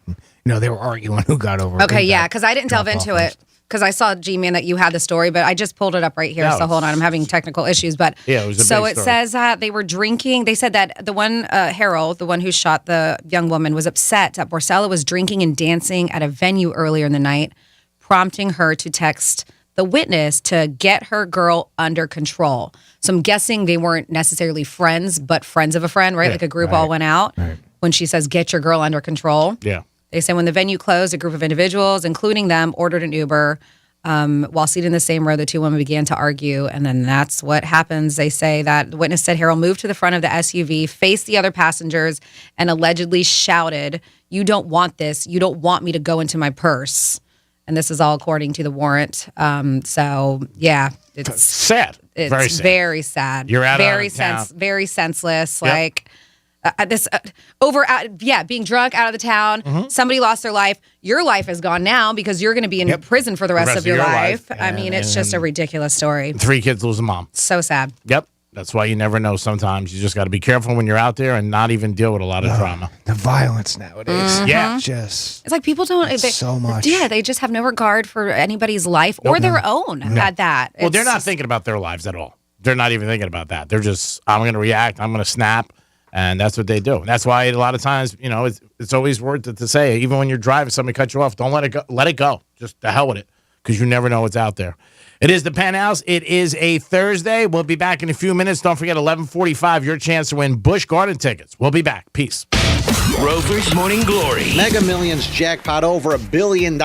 they were arguing who got over. Okay, yeah, because I didn't delve into it. Because I saw, G-Man, that you had the story, but I just pulled it up right here. So hold on, I'm having technical issues. But yeah, it was a so big it story. says that they were drinking. They said that the one Harold, the one who shot the young woman, was upset that Porcella was drinking and dancing at a venue earlier in the night, prompting her to text the witness to get her girl under control. So I'm guessing they weren't necessarily friends, but friends of a friend, right? Yeah, like a group all went out. Right. When she says, "Get your girl under control." Yeah. They say when the venue closed, a group of individuals, including them, ordered an Uber. While seated in the same row, the 2 women began to argue, and then that's what happens. They say that the witness said Harold moved to the front of the SUV, faced the other passengers, and allegedly shouted, "You don't want this. You don't want me to go into my purse." And this is all according to the warrant. So, yeah, it's sad. It's very sad. You're out of town. Very senseless. Yep. Like being drunk out of the town. Mm-hmm. Somebody lost their life. Your life is gone now because you're going to be in prison for the rest of your life. I mean, it's just a ridiculous story. 3 kids lose a mom. So sad. Yep. That's why you never know sometimes. You just got to be careful when you're out there and not even deal with a lot of drama. The violence nowadays. Yeah. Just. It's like people don't. So much. Yeah, they just have no regard for anybody's life or their own at that. Well, they're not thinking about their lives at all. They're not even thinking about that. They're just, I'm going to react. I'm going to snap. And that's what they do. And that's why a lot of times, it's always worth it to say, even when you're driving, somebody cuts you off, don't let it go. Let it go. Just the hell with it, because you never know what's out there. It is the Penthouse. It is a Thursday. We'll be back in a few minutes. Don't forget, 11:45, your chance to win Busch Garden tickets. We'll be back. Peace. Rover's Morning Glory. Mega Millions jackpot over $1 billion.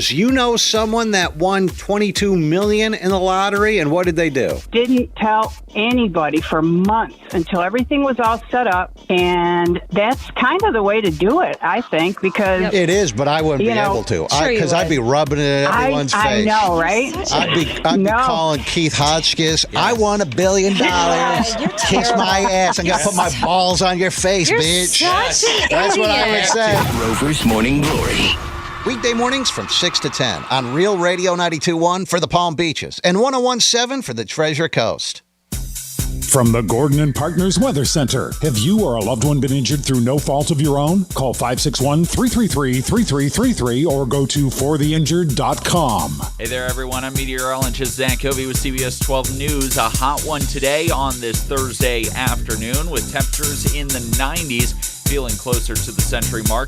You know someone that won $22 million in the lottery, and what did they do? Didn't tell anybody for months until everything was all set up, and that's kind of the way to do it, I think, because it is, but I wouldn't be able to, because I'd be rubbing it in everyone's face. I know, right? I'd be calling Keith Hotchkiss. I won $1 billion. Kiss my ass. I'm gonna put my balls on your face, bitch. That's what I would say. Rover's Morning Glory. Weekday mornings from 6 to 10 on Real Radio 92.1 for the Palm Beaches and 101.7 for the Treasure Coast. From the Gordon and Partners Weather Center. Have you or a loved one been injured through no fault of your own? Call 561-333-3333 or go to fortheinjured.com. Hey there, everyone. I'm meteorologist Zach Covey with CBS 12 News. A hot one today on this Thursday afternoon with temperatures in the 90s, feeling closer to the century mark.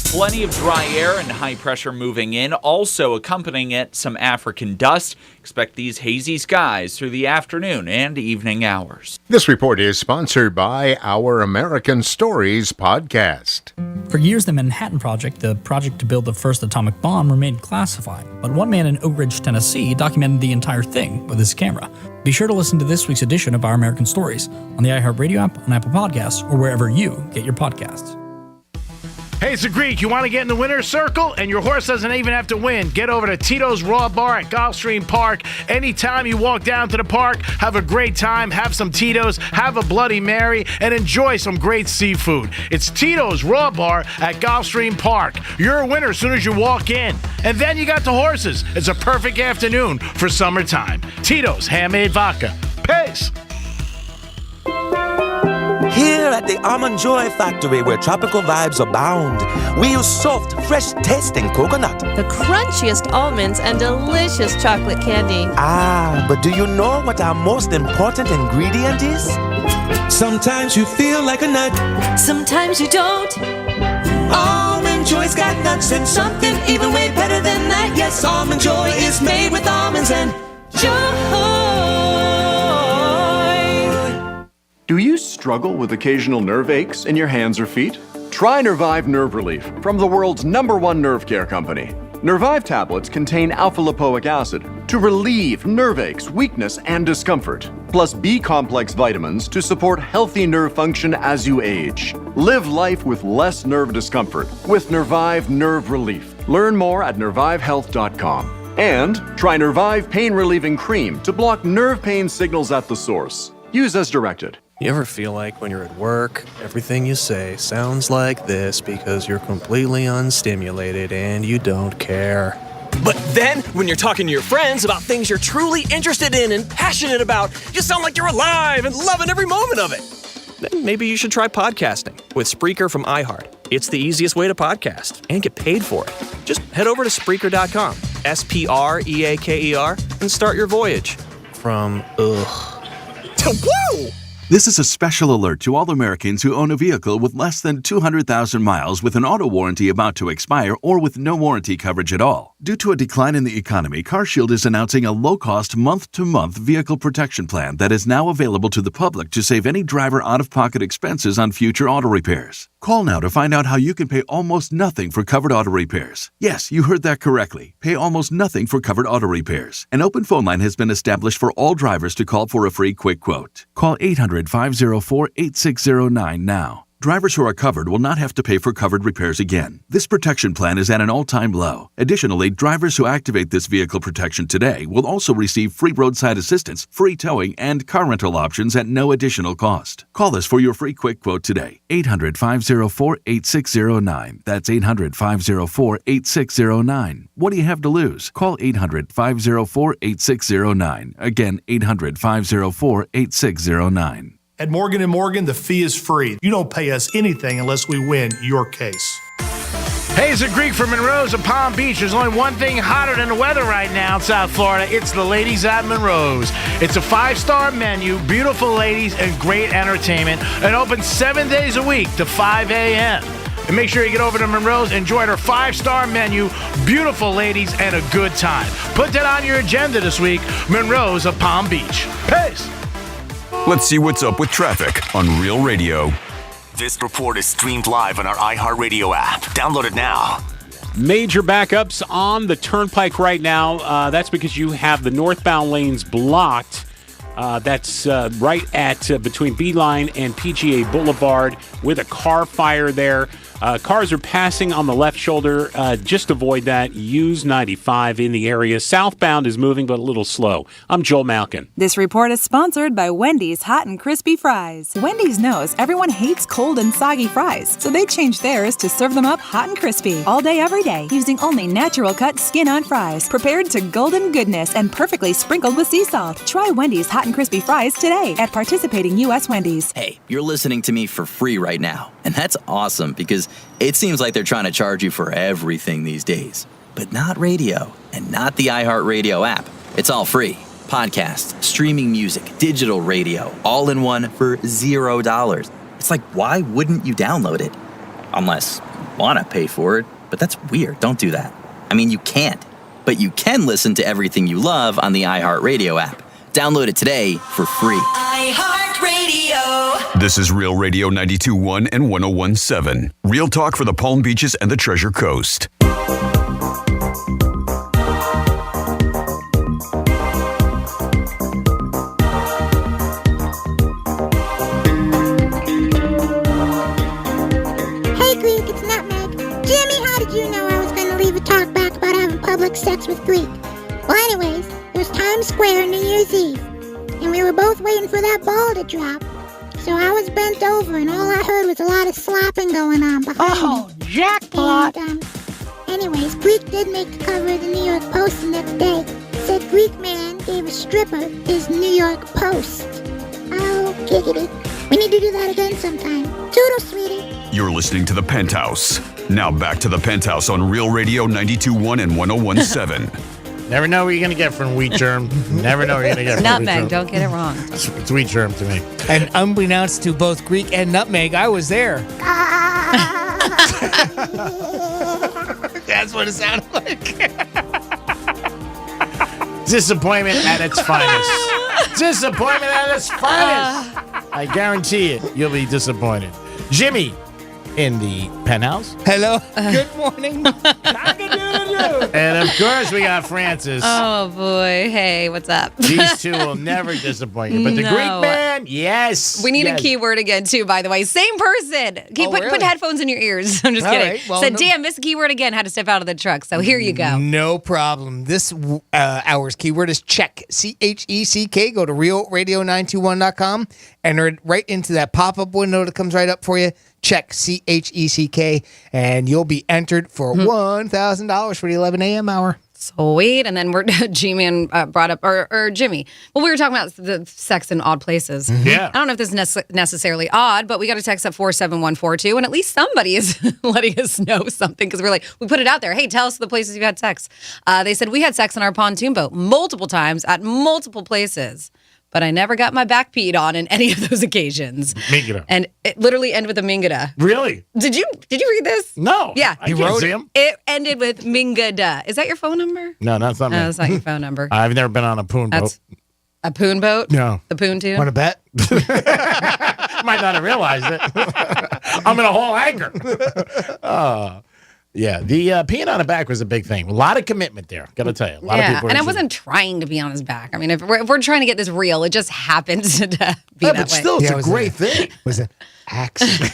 Plenty of dry air and high pressure moving in. Also accompanying it, some African dust. Expect these hazy skies through the afternoon and evening hours. This report is sponsored by Our American Stories podcast. For years, the Manhattan Project, the project to build the first atomic bomb, remained classified. But one man in Oak Ridge, Tennessee, documented the entire thing with his camera. Be sure to listen to this week's edition of Our American Stories on the iHeartRadio app, on Apple Podcasts, or wherever you get your podcasts. Hey, it's the Greek. You want to get in the winner's circle and your horse doesn't even have to win? Get over to Tito's Raw Bar at Gulfstream Park. Anytime you walk down to the park, have a great time, have some Tito's, have a Bloody Mary, and enjoy some great seafood. It's Tito's Raw Bar at Gulfstream Park. You're a winner as soon as you walk in. And then you got the horses. It's a perfect afternoon for summertime. Tito's Handmade Vodka. Peace. Here at the Almond Joy Factory, where tropical vibes abound, we use soft, fresh-tasting coconut. The crunchiest almonds and delicious chocolate candy. Ah, but do you know what our most important ingredient is? Sometimes you feel like a nut. Sometimes you don't. Almond Joy's got nuts and something even way better than that. Yes, Almond Joy is made with almonds and joy. Do you struggle with occasional nerve aches in your hands or feet? Try Nervive Nerve Relief from the world's #1 nerve care company. Nervive tablets contain alpha-lipoic acid to relieve nerve aches, weakness, and discomfort, plus B-complex vitamins to support healthy nerve function as you age. Live life with less nerve discomfort with Nervive Nerve Relief. Learn more at nervivehealth.com. And try Nervive Pain Relieving Cream to block nerve pain signals at the source. Use as directed. You ever feel like when you're at work, everything you say sounds like this because you're completely unstimulated and you don't care? But then, when you're talking to your friends about things you're truly interested in and passionate about, you sound like you're alive and loving every moment of it. Then maybe you should try podcasting with Spreaker from iHeart. It's the easiest way to podcast and get paid for it. Just head over to Spreaker.com, Spreaker, and start your voyage from ugh to woo! This is a special alert to all Americans who own a vehicle with less than 200,000 miles with an auto warranty about to expire or with no warranty coverage at all. Due to a decline in the economy, CarShield is announcing a low-cost month-to-month vehicle protection plan that is now available to the public to save any driver out-of-pocket expenses on future auto repairs. Call now to find out how you can pay almost nothing for covered auto repairs. Yes, you heard that correctly. Pay almost nothing for covered auto repairs. An open phone line has been established for all drivers to call for a free quick quote. Call 800-504-8609 now. Drivers who are covered will not have to pay for covered repairs again. This protection plan is at an all-time low. Additionally, drivers who activate this vehicle protection today will also receive free roadside assistance, free towing, and car rental options at no additional cost. Call us for your free quick quote today. 800-504-8609. That's 800-504-8609. What do you have to lose? Call 800-504-8609. Again, 800-504-8609. At Morgan & Morgan, the fee is free. You don't pay us anything unless we win your case. Hey, it's the Greek from Monroe's of Palm Beach. There's only one thing hotter than the weather right now in South Florida. It's the ladies at Monroe's. It's a 5-star menu, beautiful ladies, and great entertainment. And open 7 days a week to 5 a.m. And make sure you get over to Monroe's, enjoy their 5-star menu, beautiful ladies, and a good time. Put that on your agenda this week. Monroe's of Palm Beach. Peace. Let's see what's up with traffic on Real Radio. This report is streamed live on our iHeartRadio app. Download it now. Major backups on the turnpike right now. That's because you have the northbound lanes blocked. That's right at between Beeline and PGA Boulevard with a car fire there. Cars are passing on the left shoulder. Just avoid that. Use 95 in the area. Southbound is moving, but a little slow. I'm Joel Malkin. This report is sponsored by Wendy's Hot and Crispy Fries. Wendy's knows everyone hates cold and soggy fries, so they changed theirs to serve them up hot and crispy all day, every day, using only natural cut skin-on fries, prepared to golden goodness and perfectly sprinkled with sea salt. Try Wendy's Hot and Crispy Fries today at participating U.S. Wendy's. Hey, you're listening to me for free right now, and that's awesome because it seems like they're trying to charge you for everything these days. But not radio, and not the iHeartRadio app. It's all free. Podcasts, streaming music, digital radio, all in one for $0. It's like, why wouldn't you download it? Unless you want to pay for it, but that's weird. Don't do that. I mean, you can't. But you can listen to everything you love on the iHeartRadio app. Download it today for free. iHeartRadio. This is Real Radio 92.1 and 101.7. Real talk for the Palm Beaches and the Treasure Coast. Hey, Greek, it's Nutmeg. public sex with Greek. Well, anyways, it was Times Square New Year's Eve, and we were both waiting for that ball to drop. So I was bent over, and all I heard was a lot of slapping going on behind me. Jackpot! And, anyways, Greek did make the cover of the New York Post the next day. Said Greek man gave a stripper his New York Post. Oh, giggity. We need to do that again sometime. Toodle, sweetie. You're listening to The Penthouse. Now back to The Penthouse on Real Radio 92.1 and 101.7. Never know what you're going to get from wheat germ. Never know what you're going to get from Nutmeg, wheat germ. don't get it wrong. It's wheat germ to me. And unbeknownst to both Greek and Nutmeg, I was there. That's what it sounded like. Disappointment at its finest. Disappointment at its finest. I guarantee it. You'll be disappointed. Jimmy in the penthouse. Hello. Good morning. And of course, we got Francis. Oh, boy. Hey, what's up? These two will never disappoint you. But the No. Greek man, yes. We need yes. a keyword again, too, by the way. Same person. Put headphones in your ears. I'm just All kidding. right, well, Said, no- damn, missed a keyword again. Had to step out of the truck. So here you go. No problem. This hour's keyword is check. CHECK. Go to realradio921.com. Enter it right into that pop-up window that comes right up for you. Check CHECK. And you'll be entered for $1,000 for the 11 a.m. hour. Sweet. And then G-Man brought up, or Jimmy. Well, we were talking about the sex in odd places. Yeah. I don't know if this is necessarily odd, but we got a text at 47142, and at least somebody is letting us know something because we put it out there. Hey, tell us the places you had sex. They said we had sex in our pontoon boat multiple times at multiple places, but I never got my back peed on in any of those occasions. Mingada. And it literally ended with a mingada. Really? Did you read this? No. Yeah. I can't see him. It ended with mingada. Is that your phone number? No, that's not me. No, that's not your phone number. I've never been on a poon boat. That's a poon boat? No. The poon tune? Want to bet? Might not have realized it. I'm in a whole anchor. Yeah, the peeing on the back was a big thing. A lot of commitment there, got to tell you. A lot of people. And I wasn't trying to be on his back. I mean, if we're trying to get this real, it just happens to be that way. But still, it's a great thing. Was it accident?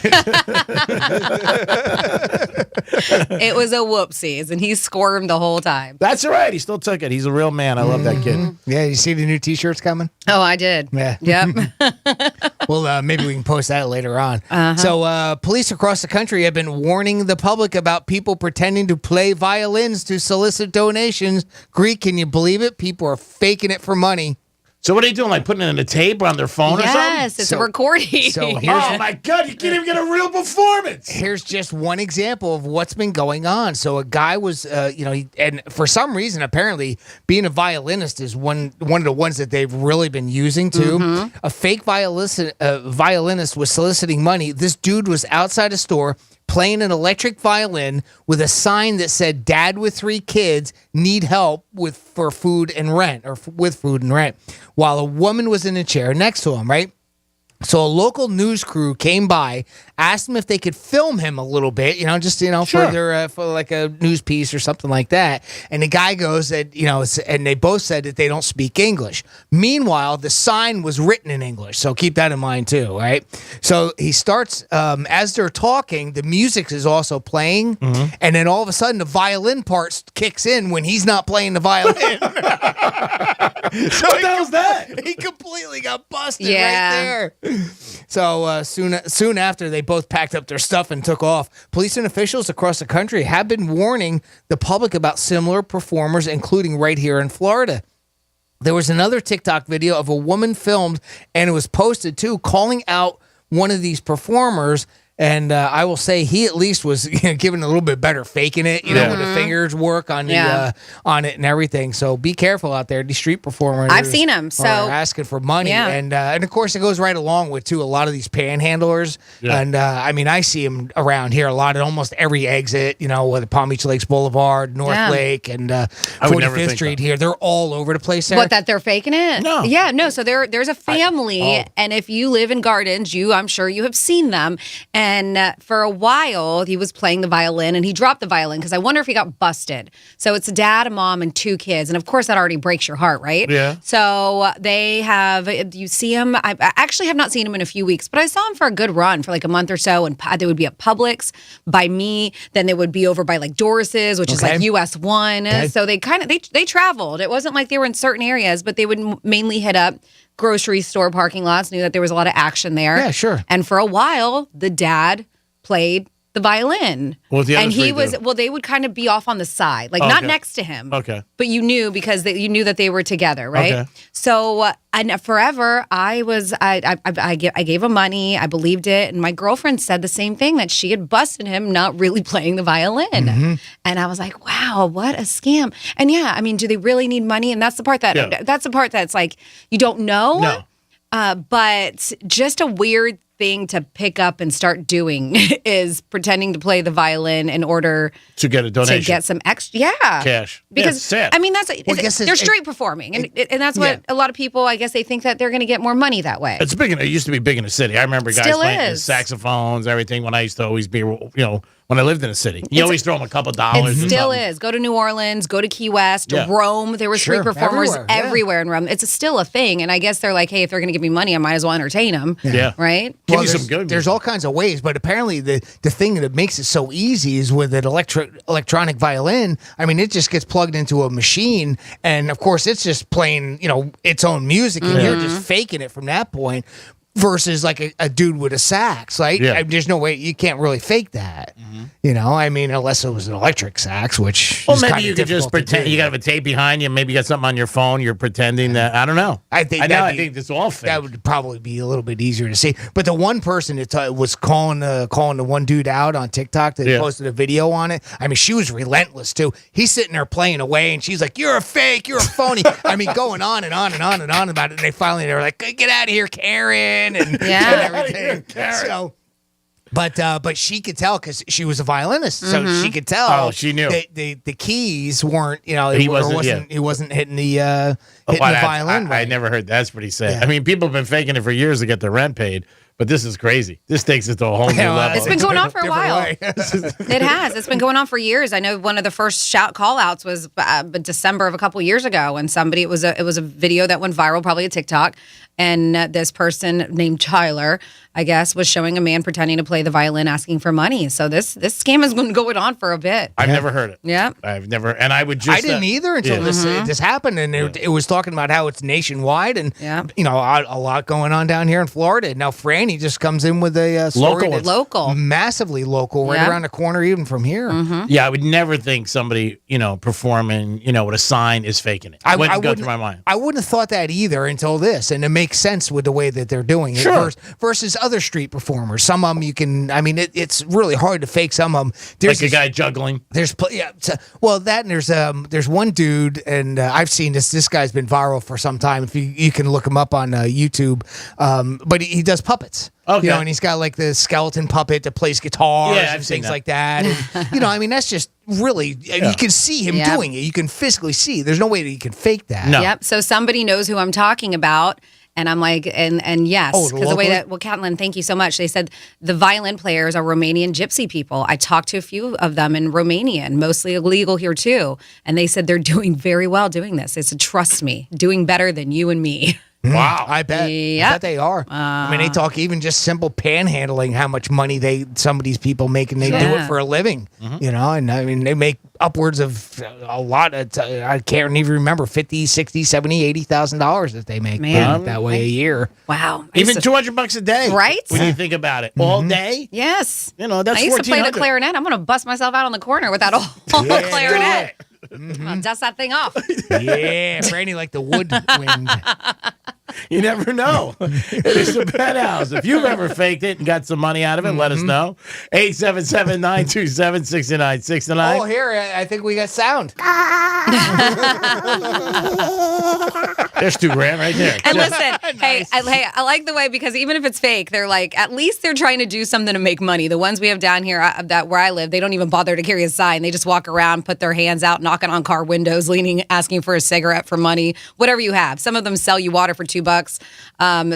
It was a whoopsies, and he squirmed the whole time. That's all right. He still took it. He's a real man. I love that kid. Yeah, you see the new T-shirts coming? Oh, I did. Yeah. Yep. Well, maybe we can post that later on. So, police across the country have been warning the public about people pretending to play violins to solicit donations. Greek, can you believe it? People are faking it for money. So what are they doing? Like putting it in a tape on their phone or something? Yes, it's a recording. Oh my God, you can't even get a real performance. Here's just one example of what's been going on. So a guy was, and for some reason, apparently, being a violinist is one of the ones that they've really been using too. Mm-hmm. A fake violinist was soliciting money. This dude was outside a store playing an electric violin with a sign that said "Dad with 3 kids need help with food and rent," while a woman was in a chair next to him, right? So a local news crew came by, asked him if they could film him a little bit, sure. for like a news piece or something like that. And the guy goes that, and they both said that they don't speak English. Meanwhile, the sign was written in English, so keep that in mind too, right? So he starts, as they're talking, the music is also playing, and then all of a sudden the violin part kicks in when he's not playing the violin. So what the hell's that? He completely got busted right there. So soon after, they both packed up their stuff and took off. Police and officials across the country have been warning the public about similar performers, including right here in Florida. There was another TikTok video of a woman filmed, and it was posted too, calling out one of these performers. And I will say he at least was giving a little bit better faking it, with the fingers work on the on it and everything. So be careful out there. These street performers, I've seen them. So are asking for money, and of course it goes right along with too a lot of these panhandlers. Yeah. And I mean I see them around here a lot at almost every exit. With Palm Beach Lakes Boulevard, North Lake, and 45th Street here. They're all over the place there. What, that they're faking it? No. Yeah, no. So there's a family, and if you live in Gardens, I'm sure you have seen them. And for a while, he was playing the violin, and he dropped the violin because I wonder if he got busted. So it's a dad, a mom, and 2 kids. And of course, that already breaks your heart, right? Yeah. So they have, you see him, I actually have not seen him in a few weeks, but I saw him for a good run for like a month or so. And they would be at Publix by me. Then they would be over by like Doris's, which is like US 1. Okay. So they kind of, they traveled. It wasn't like they were in certain areas, but they would mainly hit up grocery store parking lots, knew that there was a lot of action there. Yeah, sure. And for a while, the dad played the violin. What the other and he three was, do? well, they would kind of be off on the side, like not next to him. Okay. But you knew because you knew that they were together, right? Okay. So, and forever, I gave him money. I believed it. And my girlfriend said the same thing, that she had busted him not really playing the violin. Mm-hmm. And I was like, wow, what a scam. And yeah, I mean, do they really need money? And that's the part that's like, you don't know. No. But just a weird thing to pick up and start doing is pretending to play the violin in order To get a donation. to get some extra, Cash. Because it's sad. I mean, that's Well, I guess they're street performing, and that's what a lot of people, I guess, they think that they're going to get more money that way. It's big. It used to be big in the city. I remember guys Still playing the is. saxophones, everything. When I used to always be, when I lived in the city, you always throw them a couple dollars. It still is. Go to New Orleans, go to Key West, Yeah. Rome. There were Sure, street performers everywhere, yeah. everywhere in Rome. It's still a thing, and I guess they're like, hey, if they're going to give me money, I might as well entertain them. Yeah. Right? Give Well, me some good. there's all kinds of ways, but apparently the thing that makes it so easy is with an electronic violin. I mean, it just gets plugged into a machine, and of course, it's just playing, its own music, and you're just faking it from that point. Versus like a dude with a sax, right? Yeah. I mean, there's no way you can't really fake that. I mean, unless it was an electric sax, which Well, is maybe kinda you could just difficult to pretend. do. You got to have a tape behind you. Maybe you got something on your phone. You're pretending that. I don't know. I think I think it's all fake. That would probably be a little bit easier to see. But the one person that was calling the one dude out on TikTok that posted a video on it, I mean, she was relentless too. He's sitting there playing away, and she's like, "You're a fake. You're a phony." I mean, going on and on and on and on about it. And they were like, "Get out of here, Karen!" And everything. So. But she could tell because she was a violinist, so she could tell. Oh, she knew. The keys weren't, He wasn't- he wasn't hitting the violin. I never heard that's pretty sad. Yeah. I mean, people have been faking it for years to get their rent paid, but this is crazy. This takes it to a whole new level. It's been going on for a Different while. way. It has. It's been going on for years. I know one of the first shout call outs was December of a couple years ago when it was a video that went viral, probably a TikTok. And this person named Tyler, I guess, was showing a man pretending to play the violin, asking for money. So this scam has been going on for a bit. I've never heard it. Yeah. I've never, and I would just. I didn't either until this happened, and it was talking about how it's nationwide, and a lot going on down here in Florida. Now Franny just comes in with a story that's local, massively local, right around the corner, even from here. Yeah, I would never think somebody, performing, with a sign is faking it. Wouldn't go through my mind. I wouldn't have thought that either until this, and it makes sense with the way that they're doing it versus other street performers. Some of them you can, I mean, it's really hard to fake some of them. There's like a guy juggling. There's and there's one dude, and I've seen this. This guy's been viral for some time. If you can look him up on YouTube, but he does puppets. Okay. And he's got like the skeleton puppet that plays guitars Yeah, I've and seen things that. like that. And, I mean, that's just really, you can see him doing it. You can physically see. There's no way that you can fake that. No. Yep. So somebody knows who I'm talking about. And I'm like, and yes, Oh, because the way locally? that, Catlin, thank you so much. They said the violin players are Romanian gypsy people. I talked to a few of them in Romania, and mostly illegal here too. And they said they're doing very well doing this. They said, trust me, doing better than you and me. Wow. I bet. Yep. I bet they are. I mean, they talk even just simple panhandling, how much money some of these people make, and they do it for a living. And I mean, they make upwards of a lot. I can't even remember, $50,000, $60,000, $70,000, $80,000 that they make that way a year. Wow. Even $200 a day. Right? When you think about it. All day. Yes. That's I used to play the $1,400. clarinet. I'm going to bust myself out on the corner with that old clarinet. I'm gonna dust that thing off. Yeah, Franny like the woodwind. You never know. It is a Penthouse. If you've ever faked it and got some money out of it, let us know. 877-927-6969. Oh, here, I think we got sound. There's $2,000 right there. And listen, hey, I like the way, because even if it's fake, they're like, at least they're trying to do something to make money. The ones we have down here, where I live, they don't even bother to carry a sign. They just walk around, put their hands out, knocking on car windows, asking for a cigarette for money, whatever you have. Some of them sell you water for $2 few bucks.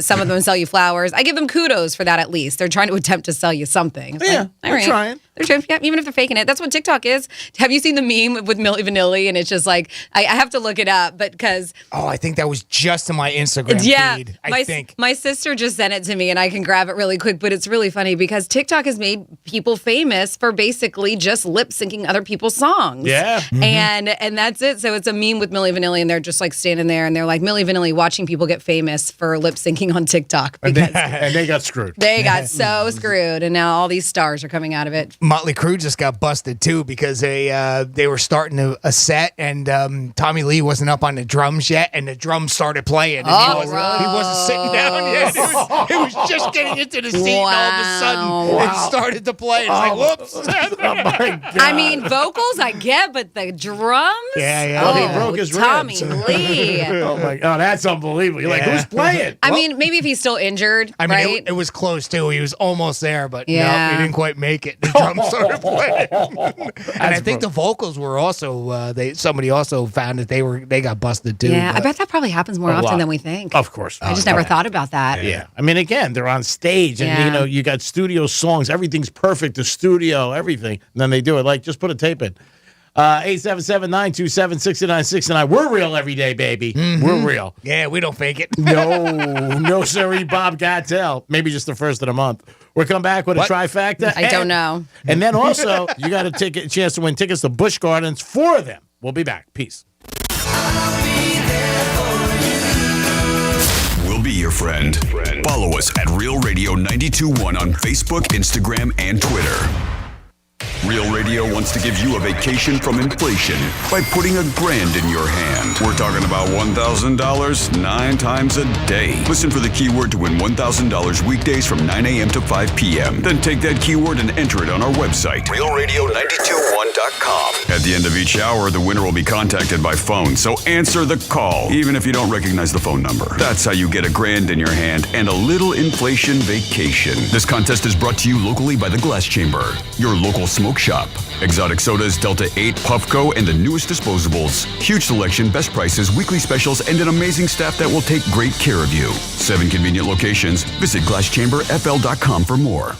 Some of them sell you flowers. I give them kudos for that at least. They're trying to attempt to sell you something. It's like, all they're trying. They're trying, yeah, even if they're faking it. That's what TikTok is. Have you seen the meme with Milli Vanilli? And it's just like, I have to look it up, but because... Oh, I think that was just in my Instagram feed, I think. My sister just sent it to me, and I can grab it really quick, but it's really funny because TikTok has made people famous for basically just lip-syncing other people's songs. Yeah. And that's it. So it's a meme with Milli Vanilli, and they're just like standing there, and they're like, Milli Vanilli watching people get famous for lip-syncing on TikTok. And they got screwed. They got so screwed, and now all these stars are coming out of it. Motley Crue just got busted too because they were starting a set and Tommy Lee wasn't up on the drums yet and the drums started playing and he wasn't sitting down yet. He was just getting into the seat and all of a sudden it started to play. It's like, whoops. I mean, vocals I get, but the drums? Yeah. Well, he broke his Tommy ribs. Lee. Oh my God, that's unbelievable. You're like, who's playing? I mean, maybe if he's still injured, I mean, right? it was close too. He was almost there, but no, Yeah. he didn't quite make it. The drums started playing. And I think the vocals were also somebody also found that they got busted too. Yeah, I but- bet that probably happens more A often lot. than we think. Of course. I just never thought about that. Yeah. I mean, again, they're on stage and, Yeah. you got studio songs. Everything's perfect. The studio, everything. And then they do it. Like, just put a tape in. 877-927-6969. We're real every day, baby. We're real. Yeah, we don't fake it. No, sirree, Bob Gattel. Maybe just the first of the month. We'll come back with a trifecta. I don't know. And then also, you got a chance to win tickets to Busch Gardens, 4 of them. We'll be back. Peace. We'll be your friend. Follow us at Real Radio 92.1 on Facebook, Instagram, and Twitter. Real Radio wants to give you a vacation from inflation by putting $1,000 in your hand. We're talking about $1,000 9 times a day. Listen for the keyword to win $1,000 weekdays from 9 a.m. to 5 p.m. Then take that keyword and enter it on our website, realradio921.com. At the end of each hour, the winner will be contacted by phone, so answer the call, even if you don't recognize the phone number. That's how you get $1,000 in your hand and a little inflation vacation. This contest is brought to you locally by the Glass Chamber, your local smoke shop. Exotic sodas, Delta 8, Puffco, and the newest disposables. Huge selection, best prices, weekly specials, and an amazing staff that will take great care of you. 7 convenient locations. Visit glasschamberfl.com for more.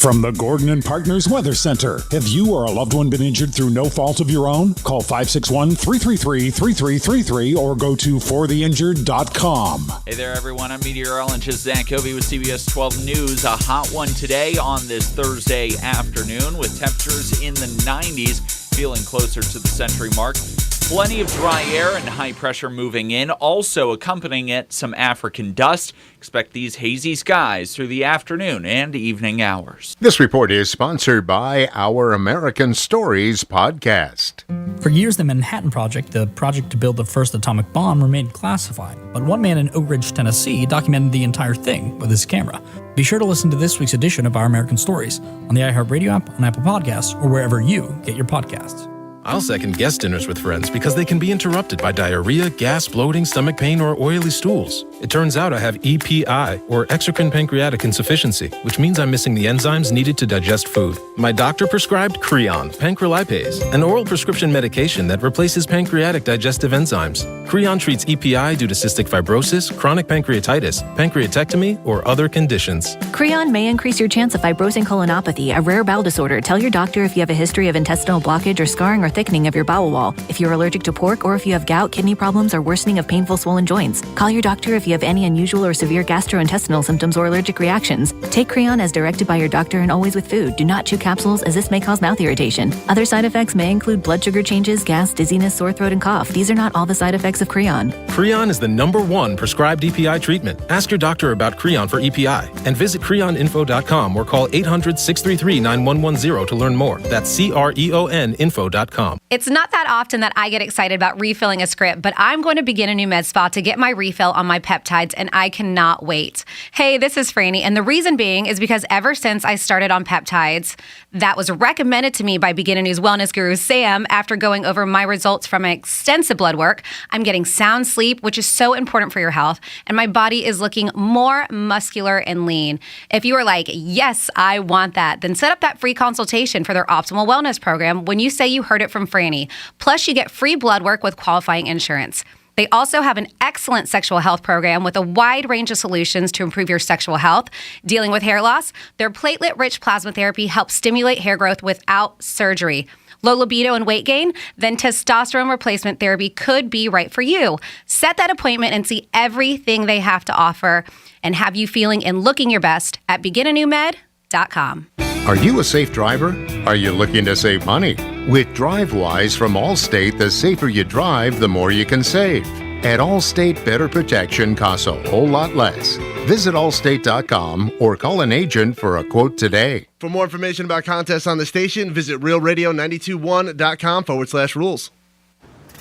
From the Gordon and Partners Weather Center. Have you or a loved one been injured through no fault of your own? Call 561-333-3333 or go to fortheinjured.com. Hey there, everyone. I'm meteorologist Zach Covey with CBS 12 News. A hot one today on this Thursday afternoon with temperatures in the 90s, feeling closer to the century mark. Plenty of dry air and high pressure moving in. Also accompanying it, some African dust. Expect these hazy skies through the afternoon and evening hours. This report is sponsored by Our American Stories podcast. For years, the Manhattan Project, the project to build the first atomic bomb, remained classified. But one man in Oak Ridge, Tennessee, documented the entire thing with his camera. Be sure to listen to this week's edition of Our American Stories on the iHeartRadio app, on Apple Podcasts, or wherever you get your podcasts. I'll second guest dinners with friends because they can be interrupted by diarrhea, gas, bloating, stomach pain, or oily stools. It turns out I have EPI, or exocrine pancreatic insufficiency, which means I'm missing the enzymes needed to digest food. My doctor prescribed Creon, pancrelipase, an oral prescription medication that replaces pancreatic digestive enzymes. Creon treats EPI due to cystic fibrosis, chronic pancreatitis, pancreatectomy, or other conditions. Creon may increase your chance of fibrosing colonopathy, a rare bowel disorder. Tell your doctor if you have a history of intestinal blockage or scarring or thickening of your bowel wall, if you're allergic to pork, or if you have gout, kidney problems, or worsening of painful swollen joints. Call your doctor if you have any unusual or severe gastrointestinal symptoms or allergic reactions. Take Creon as directed by your doctor and always with food. Do not chew capsules, as this may cause mouth irritation. Other side effects may include blood sugar changes, gas, dizziness, sore throat, and cough. These are not all the side effects of Creon. Creon is the #1 prescribed EPI treatment. Ask your doctor about Creon for EPI and visit creoninfo.com or call 800-633-9110 to learn more. That's CREONinfo.com. It's not that often that I get excited about refilling a script, but I'm going to begin a new med spa to get my refill on my peptides, and I cannot wait. Hey, this is Franny, and the reason being is because ever since I started on peptides, that was recommended to me by Begin a News wellness guru Sam after going over my results from my extensive blood work. I'm getting sound sleep, which is so important for your health, and my body is looking more muscular and lean. If you are like, yes, I want that, then set up that free consultation for their optimal wellness program when you say you heard it from Franny. Plus, you get free blood work with qualifying insurance. They also have an excellent sexual health program with a wide range of solutions to improve your sexual health. Dealing with hair loss, their platelet-rich plasma therapy helps stimulate hair growth without surgery. Low libido and weight gain? Then testosterone replacement therapy could be right for you. Set that appointment and see everything they have to offer and have you feeling and looking your best at beginanewmed.com. Are you a safe driver? Are you looking to save money? With DriveWise from Allstate, the safer you drive, the more you can save. At Allstate, better protection costs a whole lot less. Visit allstate.com or call an agent for a quote today. For more information about contests on the station, visit realradio921.com/rules.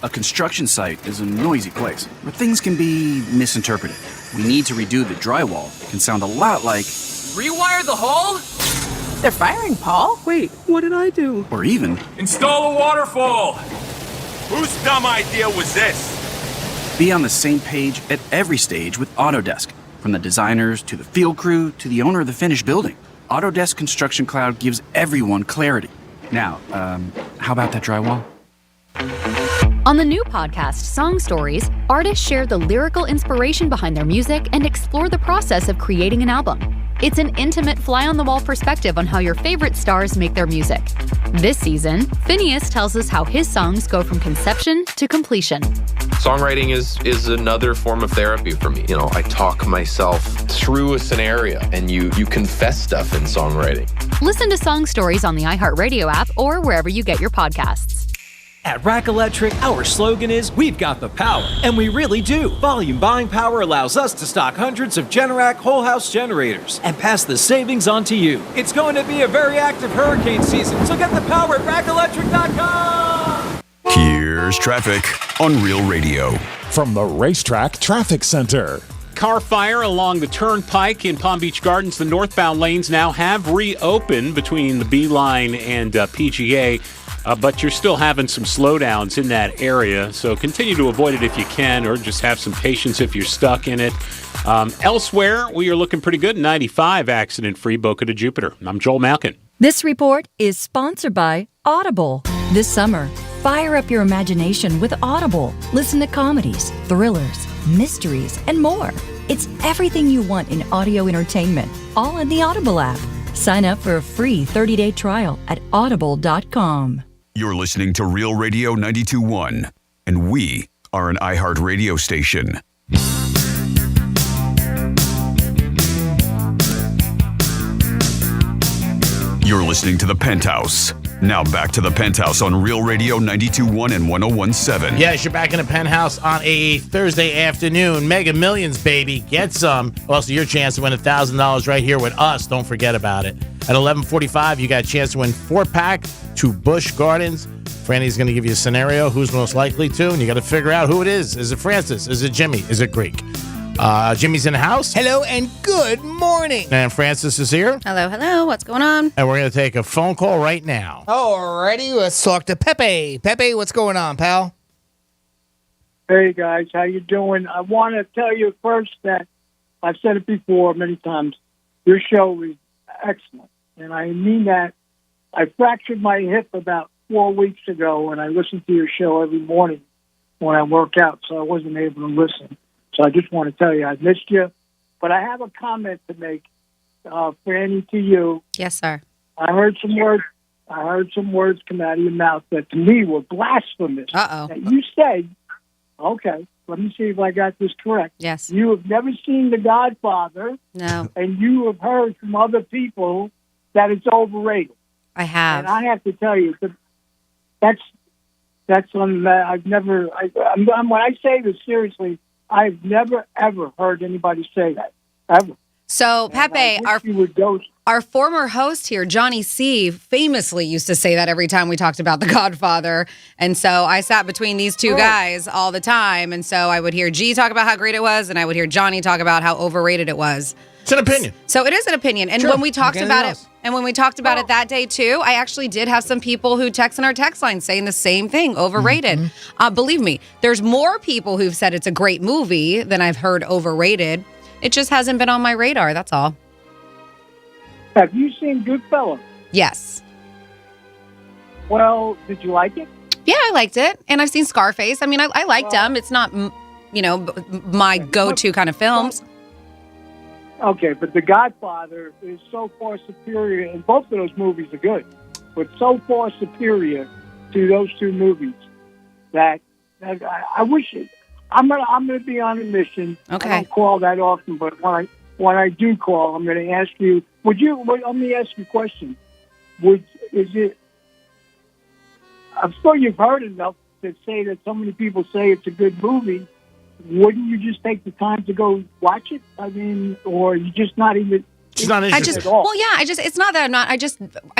A construction site is a noisy place where things can be misinterpreted. We need to redo the drywall. It can sound a lot like Rewire the hull? They're firing, Paul. Wait, what did I do? Or even Install a waterfall. Whose dumb idea was this? be on the same page at every stage with Autodesk, from the designers to the field crew to the owner of the finished building. Autodesk Construction Cloud gives everyone clarity. Now, how about that drywall? On the new podcast, Song Stories, artists share the lyrical inspiration behind their music and explore the process of creating an album. It's an intimate fly-on-the-wall perspective on how your favorite stars make their music. This season, Phineas tells us how his songs go from conception to completion. Songwriting is another form of therapy for me. You know, I talk myself through a scenario, and you confess stuff in songwriting. Listen to Song Stories on the iHeartRadio app or wherever you get your podcasts. At Rack Electric, our slogan is, we've got the power. And we really do. Volume buying power allows us to stock hundreds of Generac whole house generators and pass the savings on to you. It's going to be a very active hurricane season, so get the power at rackelectric.com. Here's traffic on Real Radio. From the Racetrack Traffic Center. Car fire along the Turnpike in Palm Beach Gardens. The northbound lanes now have reopened between the B line and PGA. But you're still having some slowdowns in that area, so continue to avoid it if you can, or just have some patience if you're stuck in it. Elsewhere, we are looking pretty good. 95 accident-free Boca to Jupiter. I'm Joel Malkin. This report is sponsored by Audible. This summer, fire up your imagination with Audible. Listen to comedies, thrillers, mysteries, and more. It's everything you want in audio entertainment, all in the Audible app. Sign up for a free 30-day trial at audible.com. You're listening to Real Radio 92.1, and we are an iHeart radio station. You're listening to The Penthouse. Now back to The Penthouse on Real Radio 92.1 and 101.7. Yes, you're back in the Penthouse on a Thursday afternoon. Mega Millions, baby. Get some. Also, your chance to win $1,000 right here with us. Don't forget about it. At 11:45, you got a chance to win 4-pack to Busch Gardens. Franny's going to give you a scenario. Who's most likely to? And you got to figure out who it is. Is it Francis? Is it Jimmy? Is it Greek? Jimmy's in the house. Hello and good morning. And Francis is here. Hello, hello. What's going on? And we're going to take a phone call right now. Alrighty, let's talk to Pepe. Pepe, what's going on, pal? Hey, guys. How you doing? I want to tell you first that I've said it before many times. Your show is excellent. And I mean that. I fractured my hip about 4 weeks ago, and I listen to your show every morning when I work out, so I wasn't able to listen. So I just want to tell you I missed you. But I have a comment to make, Franny, to you. Yes, sir. I heard some words come out of your mouth that to me were blasphemous. Uh-oh. That you said, okay, let me see if I got this correct. Yes. You have never seen The Godfather. No. And you have heard from other people that it's overrated. I have. And I have to tell you, that's on. I've never. When I say this seriously, I've never ever heard anybody say that ever. So Pepe, our former host here, Johnny C, famously used to say that every time we talked about The Godfather. And so I sat between these two guys all the time. And so I would hear G talk about how great it was, and I would hear Johnny talk about how overrated it was. It's an opinion. So it is an opinion. And Sure. when we talked Like about anything it, and when we talked about it that day too, I actually did have some people who text in our text line saying the same thing, overrated. Believe me, there's more people who've said it's a great movie than I've heard overrated. It just hasn't been on my radar, that's all. Have you seen Goodfellas? Yes. Well, did you like it? Yeah, I liked it. And I've seen Scarface. I mean, I liked them. It's not my go-to kind of films. Okay, but The Godfather is so far superior, and both of those movies are good, but so far superior to those two movies that I wish it. I'm gonna be on a mission. Okay. I don't call that often, but when I do call, I'm going to ask you. Let me ask you a question. I'm sure you've heard enough to say that so many people say it's a good movie. Wouldn't you just take the time to go watch it? I mean, or you just not even. She's not interested at all. Well, yeah, it's not that I'm not, I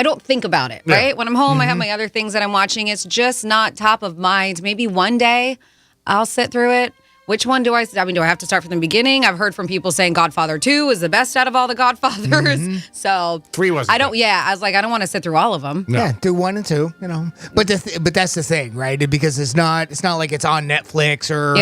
don't think about it, right? When I'm home, I have my other things that I'm watching. It's just not top of mind. Maybe one day I'll sit through it. Which one do I have to start from the beginning? I've heard from people saying Godfather 2 is the best out of all the Godfathers. So 3 wasn't. I was like, I don't want to sit through all of them. No. Yeah, do 1 and 2, But that's the thing, right? Because it's not like it's on Netflix or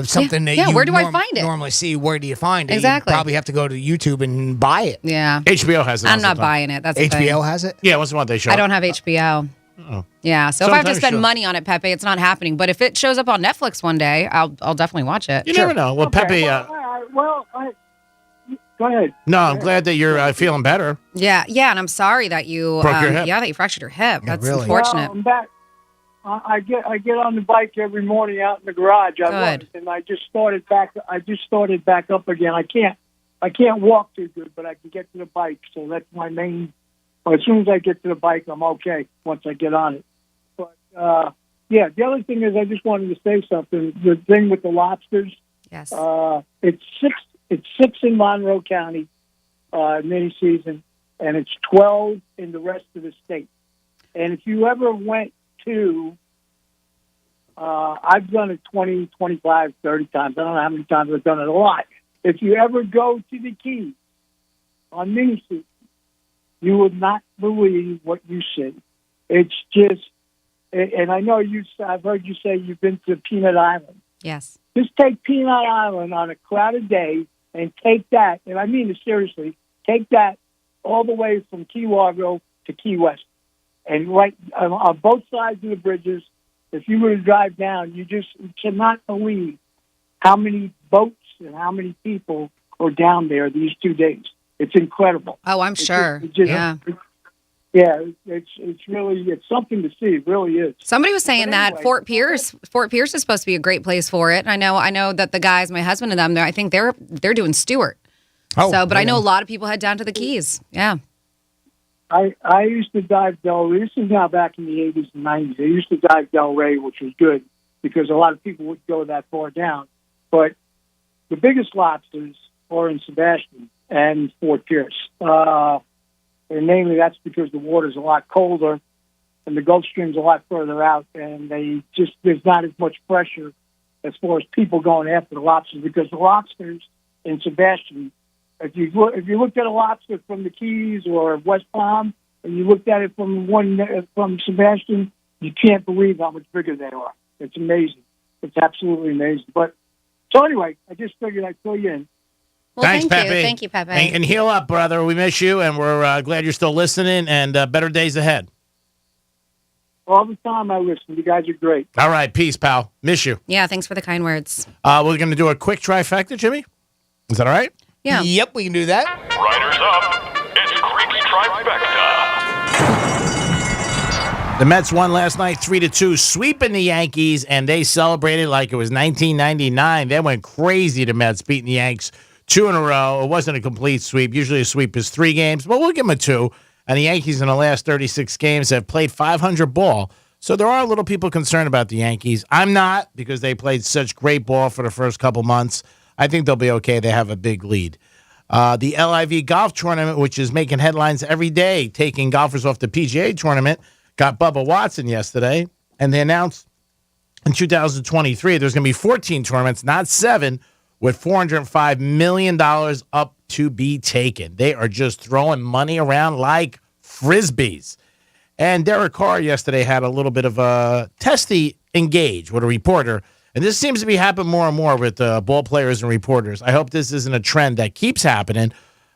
something that you where do I find it? normally see. Where do you find it? Exactly. You probably have to go to YouTube and buy it. Yeah. HBO has it. I'm not buying it. That's the thing. HBO has it? Yeah, what's the one they show? I don't have HBO. Oh. Yeah, so if I have to Sometimes spend she'll- money on it, Pepe, it's not happening. But if it shows up on Netflix one day, I'll definitely watch it. You never know. Well, Pepe. Go ahead. No, I'm glad that you're feeling better. Yeah, and I'm sorry that you Broke your hip. that you fractured your hip. That's really. unfortunate. Well, I'm back. I get on the bike every morning out in the garage. Good. And I just started back. Up again. I can't walk too good, but I can get to the bike. So that's my main. Well, as soon as I get to the bike, I'm okay once I get on it. But the other thing is, I just wanted to say something. The thing with the lobsters. Yes. It's six in Monroe County, mini season, and it's 12 in the rest of the state. And if you ever went to, I've done it 20, 25, 30 times. I don't know how many times I've done it. A lot. If you ever go to the Keys on mini season, you would not believe what you see. It's just, and I know I've heard you say you've been to Peanut Island. Yes. Just take Peanut Island on a crowded day and take that, and I mean it seriously, take that all the way from Key Largo to Key West. And right on both sides of the bridges, if you were to drive down, you cannot believe how many boats and how many people are down there these 2 days. It's incredible. Oh, I'm sure. It's really something to see. It really is. Somebody was saying that anyway, Fort Pierce is supposed to be a great place for it. I know that the guys, my husband and them, I think they're doing Stewart. But I know a lot of people head down to the Keys. Yeah. I used to dive Del Rey. This is now back in the 80s and 90s. I used to dive Del Rey, which was good because a lot of people wouldn't go that far down. But the biggest lobsters are in Sebastian and Fort Pierce. And mainly that's because the water's a lot colder and the Gulf Stream's a lot further out, and there's not as much pressure as far as people going after the lobsters, because the lobsters in Sebastian, if you looked at a lobster from the Keys or West Palm and you looked at it from Sebastian, you can't believe how much bigger they are. It's amazing. It's absolutely amazing. But so anyway, I just figured I'd fill you in. Well, Thanks, Pepe. Thank you, Pepe. And heal up, brother. We miss you, and we're glad you're still listening, and better days ahead. All the time I listen. You guys are great. All right. Peace, pal. Miss you. Yeah, thanks for the kind words. We're going to do a quick trifecta, Jimmy. Is that all right? Yeah. Yep, we can do that. Riders up. It's Creek's Trifecta. The Mets won last night 3-2, sweeping the Yankees, and they celebrated like it was 1999. They went crazy, the Mets, beating the Yanks 2 in a row. It wasn't a complete sweep. Usually a sweep is 3 games, but we'll give them a 2. And the Yankees in the last 36 games have played 500 ball. So there are a little people concerned about the Yankees. I'm not, because they played such great ball for the first couple months. I think they'll be okay. They have a big lead. The LIV golf tournament, which is making headlines every day, taking golfers off the PGA tournament, got Bubba Watson yesterday. And they announced in 2023 there's going to be 14 tournaments, not 7, with $405 million up to be taken. They are just throwing money around like Frisbees. And Derek Carr yesterday had a little bit of a testy engage with a reporter. And this seems to be happening more and more with ball players and reporters. I hope this isn't a trend that keeps happening.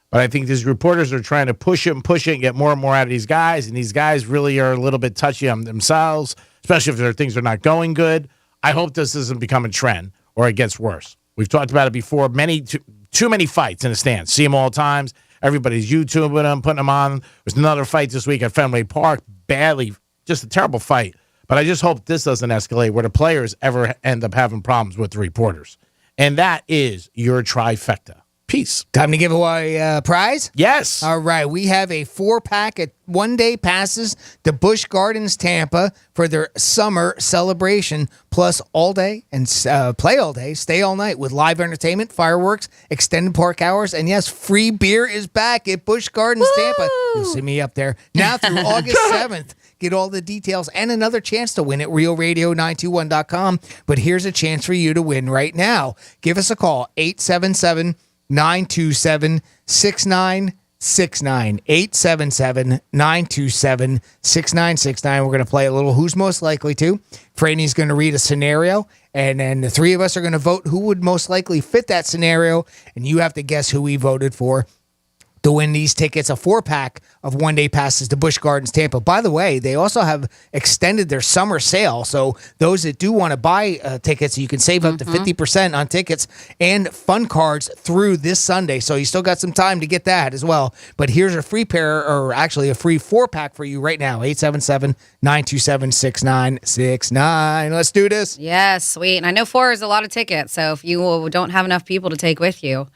But I think these reporters are trying to push it and get more and more out of these guys. And these guys really are a little bit touchy on themselves, especially if their things are not going good. I hope this doesn't become a trend or it gets worse. We've talked about it before. Too many fights in the stands. See them all the times. Everybody's YouTubing them, putting them on. There's another fight this week at Fenway Park. Badly, just a terrible fight. But I just hope this doesn't escalate where the players ever end up having problems with the reporters. And that is your trifecta. Peace. Time to give away a prize? Yes. All right. We have a 4-pack at one-day passes to Busch Gardens, Tampa for their summer celebration, plus all day and play all day, stay all night with live entertainment, fireworks, extended park hours, and yes, free beer is back at Busch Gardens, Tampa. You'll see me up there. Now through August 7th. Get all the details and another chance to win at realradio921.com. But here's a chance for you to win right now. Give us a call, 877-927-6969. 877-927-6969. We're going to play a little Who's Most Likely To. Franny's going to read a scenario, and then the three of us are going to vote who would most likely fit that scenario, and you have to guess who we voted for to win these tickets, a 4-pack of one-day passes to Busch Gardens, Tampa. By the way, they also have extended their summer sale, so those that do want to buy tickets, you can save up to 50% on tickets and fun cards through this Sunday, so you still got some time to get that as well. But here's a free pair, or actually a free 4-pack for you right now, 877-927-6969. Let's do this. Yes, sweet. And I know 4 is a lot of tickets, so if you don't have enough people to take with you,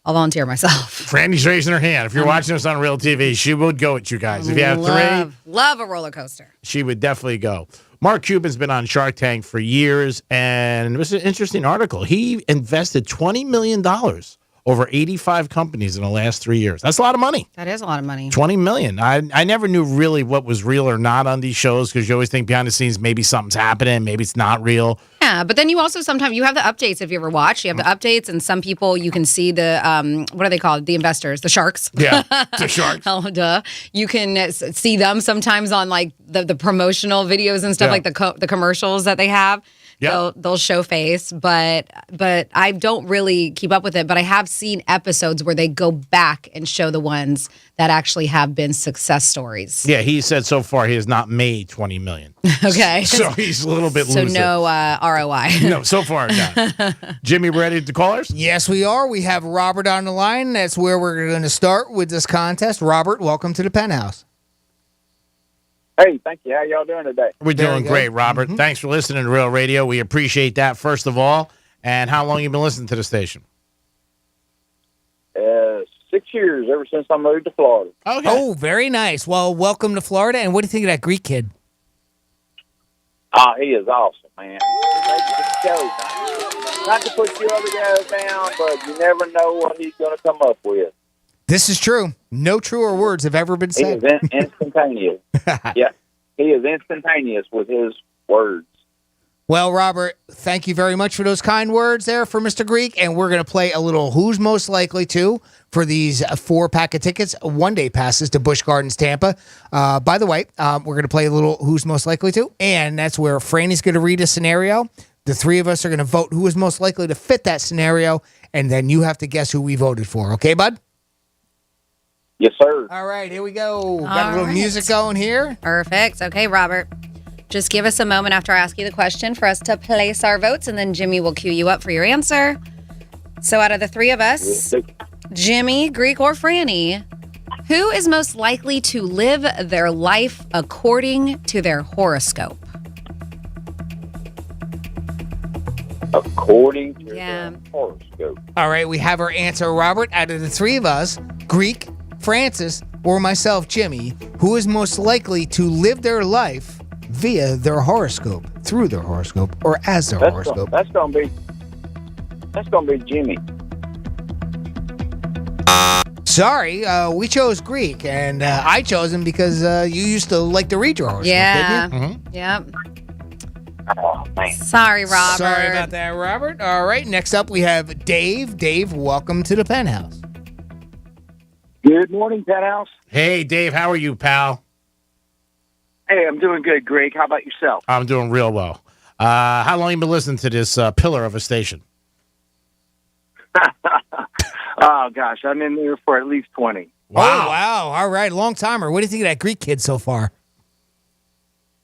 I'll volunteer myself. Franny's raising her hand. If you're watching us on Real TV, she would go with you guys. If you have 3, love a roller coaster. She would definitely go. Mark Cuban's been on Shark Tank for years, and it was an interesting article. He invested $20 million over 85 companies in the last 3 years. That's a lot of money. That is a lot of money. $20 million. I never knew really what was real or not on these shows because you always think behind the scenes maybe something's happening, maybe it's not real. Yeah, but then you also sometimes you have the updates if you ever watch. You have the updates, and some people you can see the what are they called? The investors, the sharks. Yeah, the sharks. Oh, duh. You can see them sometimes on like the promotional videos and stuff, like the commercials that they have. Yep. They'll show face, but I don't really keep up with it. But I have seen episodes where they go back and show the ones that actually have been success stories. Yeah, he said so far he has not made $20 million. Okay. So he's a little bit loser. So no ROI. No, so far not. Jimmy, ready to callers? Yes, we are. We have Robert on the line. That's where we're going to start with this contest. Robert, welcome to the Penthouse. Hey, thank you. How y'all doing today? We're doing great, Robert. Thanks for listening to Real Radio. We appreciate that, first of all. And how long you been listening to the station? 6 years, ever since I moved to Florida. Okay. Oh, very nice. Well, welcome to Florida. And what do you think of that Greek kid? Oh, he is awesome, man. Not to put you other guys down, but you never know what he's going to come up with. This is true. No truer words have ever been said. He is instantaneous. Yeah, he is instantaneous with his words. Well, Robert, thank you very much for those kind words there for Mr. Greek. And we're going to play a little Who's Most Likely To for these 4-pack of tickets, one-day passes to Busch Gardens, Tampa. By the way, we're going to play a little Who's Most Likely To, and that's where Franny's going to read a scenario. The three of us are going to vote who is most likely to fit that scenario, and then you have to guess who we voted for. Okay, bud? Yes, sir. All right, here we go. Got a little music going here. Perfect. Okay, Robert. Just give us a moment after I ask you the question for us to place our votes, and then Jimmy will cue you up for your answer. So out of the three of us, Jimmy, Greek, or Franny, who is most likely to live their life according to their horoscope? According to their horoscope. All right, we have our answer, Robert. Out of the three of us, Greek, Francis, or myself, Jimmy, who is most likely to live their life via their horoscope, through their horoscope, or as their horoscope? That's gonna be Jimmy. Sorry, we chose Greek, and I chose him because you used to like to read your horoscope, Yeah. didn't you? Yep. Oh, man. Sorry, Robert. Sorry about that, Robert. All right, next up we have Dave. Dave, welcome to the Penthouse. Good morning, Penthouse. Hey, Dave, how are you, pal? Hey, I'm doing good, Greg. How about yourself? I'm doing real well. How long you been listening to this pillar of a station? Oh, gosh. I'm in there for at least 20. Wow. Oh, wow. All right, long timer. What do you think of that Greek kid so far?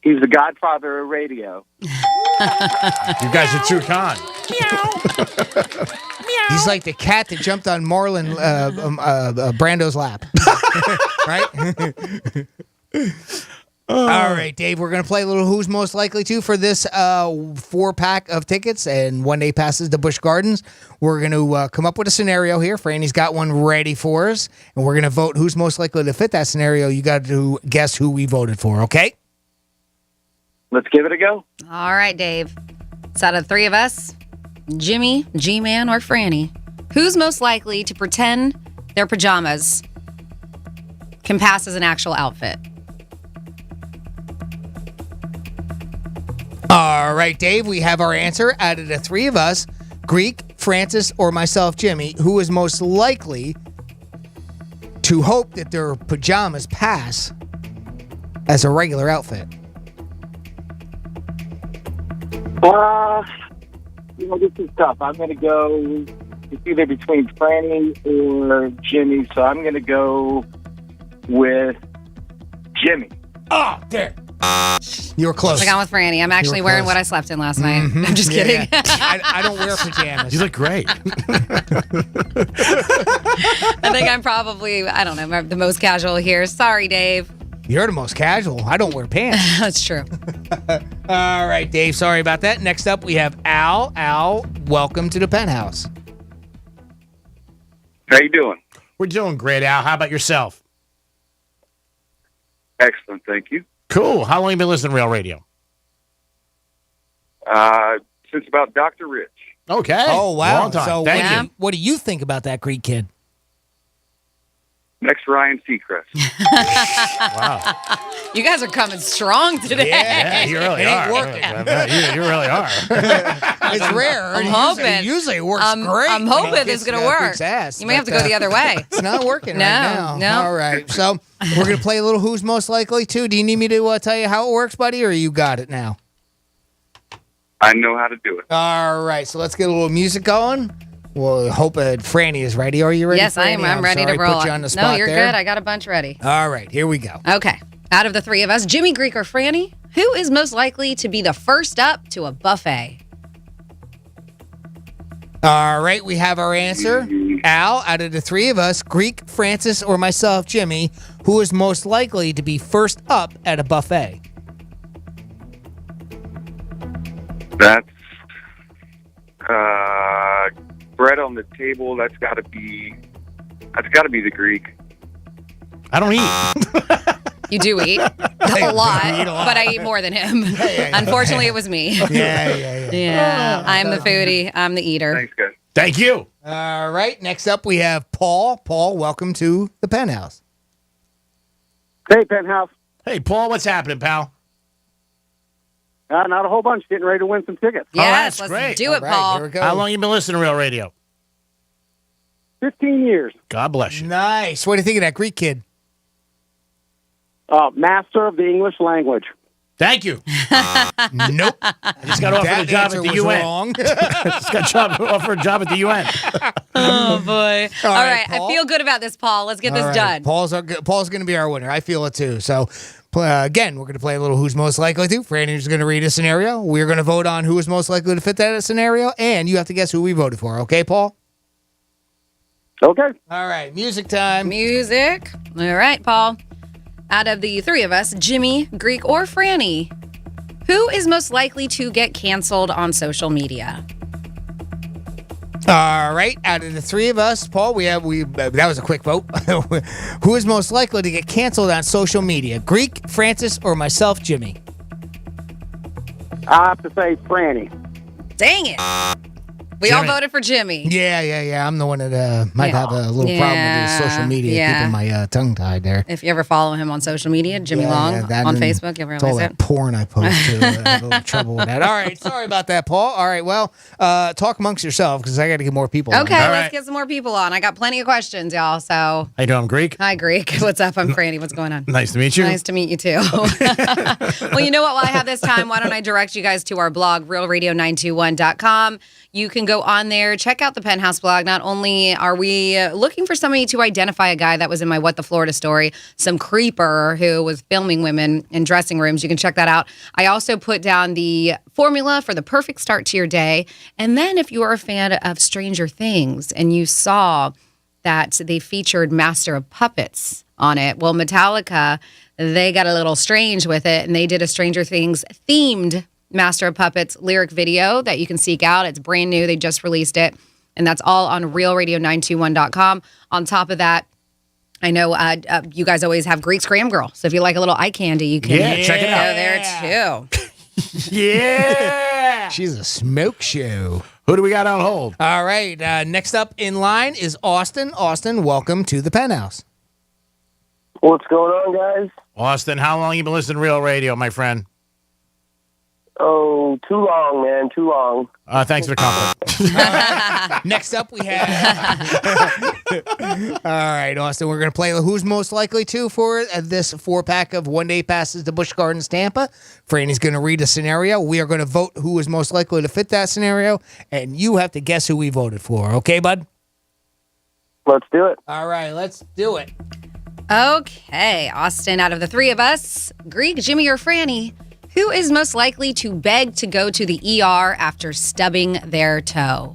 He's the godfather of radio. You guys are too kind. He's like the cat that jumped on Marlon Brando's lap. Right? All right, Dave, we're going to play a little Who's Most Likely To for this 4-pack of tickets and one day passes to Busch Gardens. We're going to come up with a scenario here. Franny's got one ready for us, and we're going to vote who's most likely to fit that scenario. You got to guess who we voted for, okay? Let's give it a go. All right, Dave. It's out of the three of us, Jimmy, G-Man, or Franny. Who's most likely to pretend their pajamas can pass as an actual outfit? All right, Dave, we have our answer. Out of the three of us, Greek, Francis, or myself, Jimmy, who is most likely to hope that their pajamas pass as a regular outfit? This is tough. I'm going to go, it's either between Franny or Jimmy, so I'm going to go with Jimmy. Oh, there. You were close. I got with Franny. I'm actually wearing what I slept in last night. Mm-hmm. I'm just kidding. Yeah. I don't wear pajamas. You look great. I think I'm probably, I don't know, the most casual here. Sorry, Dave. You're the most casual. I don't wear pants. That's true. All right, Dave. Sorry about that. Next up, we have Al. Al, welcome to the Penthouse. How you doing? We're doing great, Al. How about yourself? Excellent, thank you. Cool. How long have you been listening to Real Radio? Since about Dr. Rich. Okay. Oh, wow. Long time. So Thank you. what do you think about that Greek kid? Next Ryan Seacrest. Wow. You guys are coming strong today. Yeah, you really are. You really are. It's rare. I'm hoping. Usually it works great. I'm hoping it's going to work. You may have to go the other way. It's not working right now. No. All right. So we're going to play a little Who's Most Likely To. Do you need me to tell you how it works, buddy, or you got it now? I know how to do it. All right. So let's get a little music going. Well, hope Franny is ready. Are you ready? Yes, I am. I'm ready sorry, to roll. Put you on the spot no, you're there. good. I got a bunch ready. All right, here we go. Okay. Out of the three of us, Jimmy, Greek, or Franny, who is most likely to be the first up to a buffet? All right, we have our answer. Al, out of the three of us, Greek, Francis, or myself, Jimmy, who is most likely to be first up at a buffet? That's bread on the table. That's got to be the Greek. I don't eat. You do eat a lot, but I eat more than him. Unfortunately, it was me. Yeah. I'm the foodie. I'm the eater. Thanks, guys. Thank you. All right, next up we have Paul. Paul, welcome to the Penthouse. Hey, Penthouse. Hey, Paul, what's happening, pal? Not a whole bunch. Getting ready to win some tickets. Yes, that's let's great. do it, Paul. Here we go. How long you been listening to Real Radio? 15 years. God bless you. Nice. What do you think of that Greek kid? Master of the English language. Thank you. Nope. I just got offered a job at the UN. Wrong. Just got offered a job at the UN. Oh, boy. All right. Paul? I feel good about this, Paul. Let's get this done. Paul's going to be our winner. I feel it too. So, again, we're going to play a little Who's Most Likely To. Franny's going to read a scenario. We're going to vote on who is most likely to fit that scenario, and you have to guess who we voted for. Okay, Paul? Okay. All right. Music time. Music. All right, Paul. Out of the three of us, Jimmy, Greek, or Franny, who is most likely to get canceled on social media? All right. Out of the three of us, Paul, that was a quick vote. Who is most likely to get canceled on social media? Greek, Francis, or myself, Jimmy? I have to say Franny. Dang it. We all voted for Jimmy. Yeah. I'm the one that might have a little problem with his social media, keeping my tongue tied there. If you ever follow him on social media, Jimmy Long on Facebook, you ever it's all realize that porn I post too. I have a little trouble with that. All right, sorry about that, Paul. All right, well, talk amongst yourself because I got to get more people. Okay, on. let's get some more people on. I got plenty of questions, y'all. So, how you doing, Greek? Hi, Greek. What's up? I'm Franny. What's going on? Nice to meet you. Nice to meet you too. Well, you know what? While I have this time, why don't I direct you guys to our blog, realradio921.com. You can go go on there, check out the Penthouse blog. Not only are we looking for somebody to identify a guy that was in my What the Florida story, some creeper who was filming women in dressing rooms. You can check that out. I also put down the formula for the perfect start to your day. And then if you are a fan of Stranger Things and you saw that they featured Master of Puppets on it, well, Metallica, they got a little strange with it, and they did a Stranger Things themed Master of Puppets lyric video that you can seek out. It's brand new. They just released it, and that's all on realradio921.com. On top of that, I know you guys always have Greek Scram Girl, so if you like a little eye candy, you can check it out. go there too. Yeah. She's a smoke show. Who do we got on hold? All right. Next up in line is Austin. Austin, welcome to the Penthouse. What's going on, guys? Austin, how long you been listening to Real Radio, my friend? Oh, too long, man. Too long. Thanks for the compliment. Next up, we have. All right, Austin, we're going to play Who's Most Likely To for this 4-pack of one-day passes to Busch Gardens, Tampa. Franny's going to read a scenario. We are going to vote who is most likely to fit that scenario, and you have to guess who we voted for. Okay, bud? Let's do it. All right, let's do it. Okay, Austin, out of the three of us, Greek, Jimmy, or Franny, who is most likely to beg to go to the ER after stubbing their toe?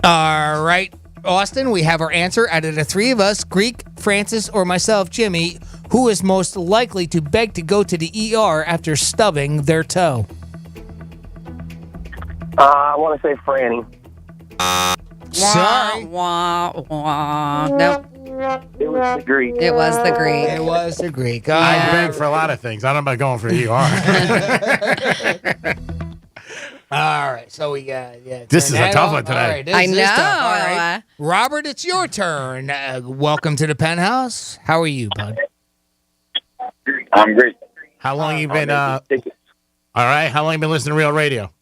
All right, Austin, we have our answer. Out of the three of us, Greek, Francis, or myself, Jimmy, who is most likely to beg to go to the ER after stubbing their toe? I want to say Franny. Sorry. Wah, wah. Nope. It was the Greek. It was the Greek. It was the Greek. I beg for a lot of things. I don't know about going for ER. All right, so we got This is a tough one today. All right, I this know. is tough. All right, Robert, it's your turn. Welcome to the Penthouse. How are you, bud? I'm great. How long you been? All right, how long you been listening to Real Radio?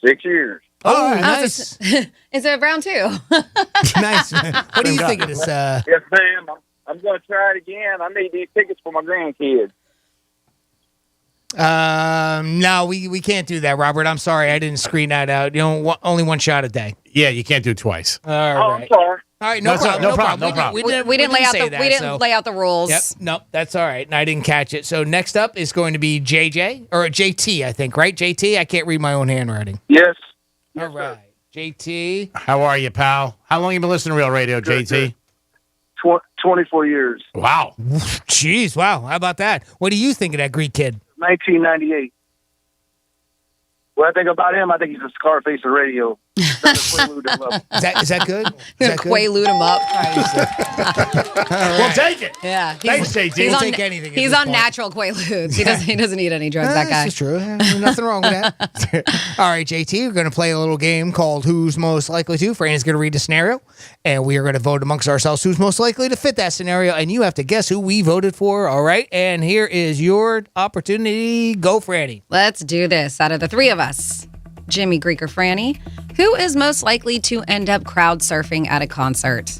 6 years. Oh, nice. Is it round two? Nice. What do you think of this? Yes, ma'am. I'm going to try it again. I need these tickets for my grandkids. No, we can't do that, Robert. I'm sorry, I didn't screen that out. You know, only one shot a day. Yeah, you can't do it twice. All right. I'm sorry. All right, no problem. We didn't lay out the rules. Yep, no, that's all right. And I didn't catch it. So next up is going to be JJ or JT, I think, right? JT, I can't read my own handwriting. Yes. All right, JT. How are you, pal? How long you been listening to Real Radio, JT? 24 years. Wow. Jeez, wow. How about that? What do you think of that Greek kid? 1998. What I think about him, I think he's a Scarface of radio. Is that good? Is that good? Quaalude him up. We'll take it. Yeah. Thanks, JT. He's We'll on, take anything. He's on natural Quaaludes. He doesn't need any drugs, that guy. That's true. Nothing wrong with that. All right, JT, we're going to play a little game called Who's Most Likely To. Franny's going to read a scenario, and we are going to vote amongst ourselves who's most likely to fit that scenario, and you have to guess who we voted for, all right? And here is your opportunity. Go, Franny. Let's do this. Out of the three of us, Jimmy, Greek, or Franny, who is most likely to end up crowd surfing at a concert?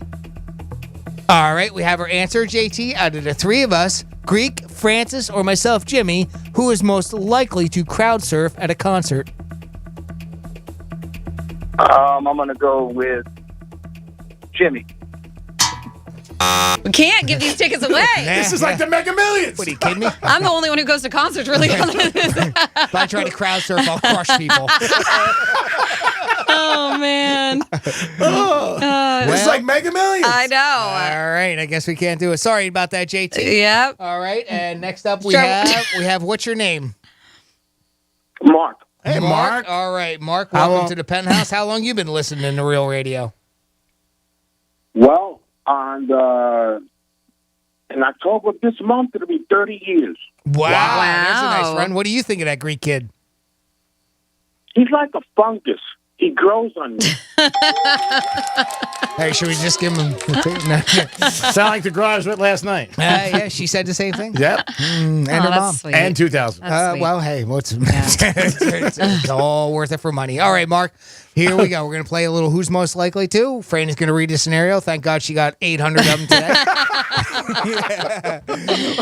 All right, we have our answer, JT. Out of the three of us, Greek, Francis, or myself, Jimmy, who is most likely to crowd surf at a concert? I'm going to go with Jimmy. We can't give these tickets away. This is like the Mega Millions. What, are you kidding me? I'm the only one who goes to concerts, really. If I try to crowd surf, I'll crush people. Oh, man. It's like Mega Millions. I know. All right, I guess we can't do it. Sorry about that, JT. Yep. All right, and next up we have what's your name? Mark. Hey, Mark. All right, Mark, welcome to the Penthouse. How long you been listening to Real Radio? Well, in October of this month, it'll be 30 years. Wow. That's a nice run. What do you think of that Greek kid? He's like a fungus. He grows on you. Hey, should we just give him... Sound like the girl I was with last night. Yeah, she said the same thing. Yep. And her mom. Sweet. And 2000. Well, hey, it's all worth it for money. All right, Mark, here we go. We're going to play a little Who's Most Likely To. Franny's going to read a scenario. Thank God she got 800 of them today.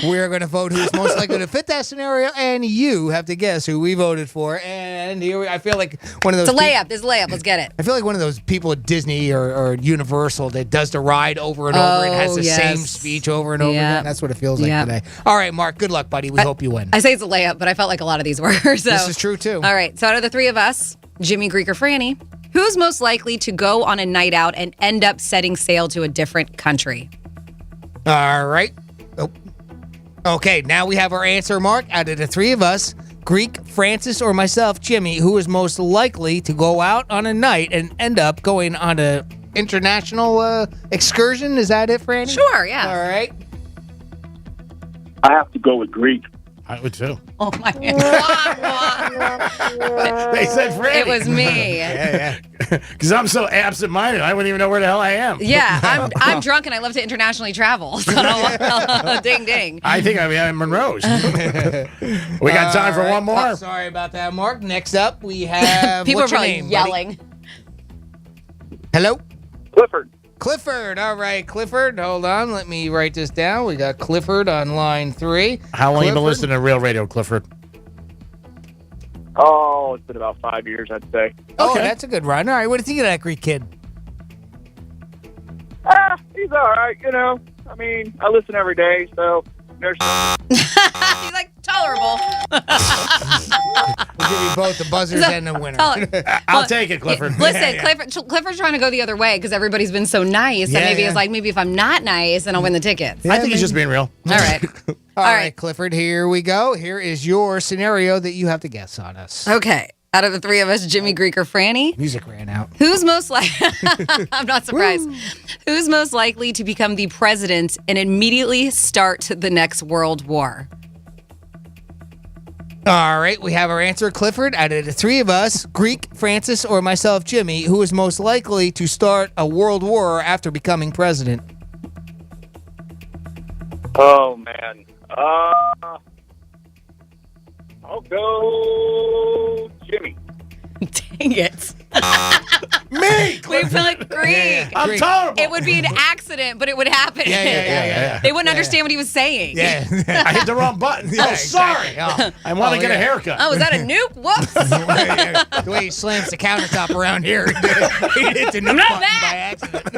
We're going to vote who's most likely to fit that scenario, and you have to guess who we voted for. And and I feel like one of those. It's a layup. It's a layup. Let's get it. I feel like one of those people at Disney or Universal that does the ride over and over and has the same speech over and over again. That's what it feels like today. All right, Mark, good luck, buddy. We hope you win. I say it's a layup, but I felt like a lot of these were. So. This is true, too. All right, so out of the three of us, Jimmy, Greek, or Franny, who's most likely to go on a night out and end up setting sail to a different country? All right. Oh. Okay, now we have our answer, Mark. Out of the three of us, Greek, Francis, or myself, Jimmy, who is most likely to go out on a night and end up going on a international excursion? Is that it, Franny? Sure, yeah. All right. I have to go with Greek. I would too. Oh, my God. They said Franny. It was me. Yeah. Because I'm so absent-minded, I wouldn't even know where the hell I am. Yeah, I'm drunk and I love to internationally travel. So ding, ding. I think I'm in Monroe's. We got time for one more. Oh, sorry about that, Mark. Next up, we have People what's are probably your name, yelling. buddy? Hello? Clifford. Clifford. All right, Clifford. Hold on. Let me write this down. We got Clifford on line 3. How long you been listening to Real Radio, Clifford? Oh, it's been about 5 years, I'd say. Oh, that's a good run. All right, what do you think of that Greek kid? He's all right, I mean, I listen every day, so there's He's like, tolerable. We'll give you both the buzzers and the winner. I'll take it, Clifford. Listen, Clifford's trying to go the other way because everybody's been so nice. And maybe it's like, maybe if I'm not nice, then I'll win the tickets. I think he's just being real. All right. All right, Clifford, here we go. Here is your scenario that you have to guess on us. Okay. Out of the three of us, Jimmy, Greek, or Franny, music ran out. Who's most likely? I'm not surprised. Who's most likely to become the president and immediately start the next world war? All right, we have our answer, Clifford. Out of the three of us, Greek, Francis, or myself, Jimmy, who is most likely to start a world war after becoming president? Oh, man. I'll go Jimmy. Dang it. Me! We put Greek. I'm tolerable. It would be an accident, but it would happen. Yeah. They wouldn't understand what he was saying. Yeah. I hit the wrong button. Sorry. I want to get a haircut. Oh, is that a nuke? Whoops. The way he slams the countertop around here. He hit the nuke button by accident.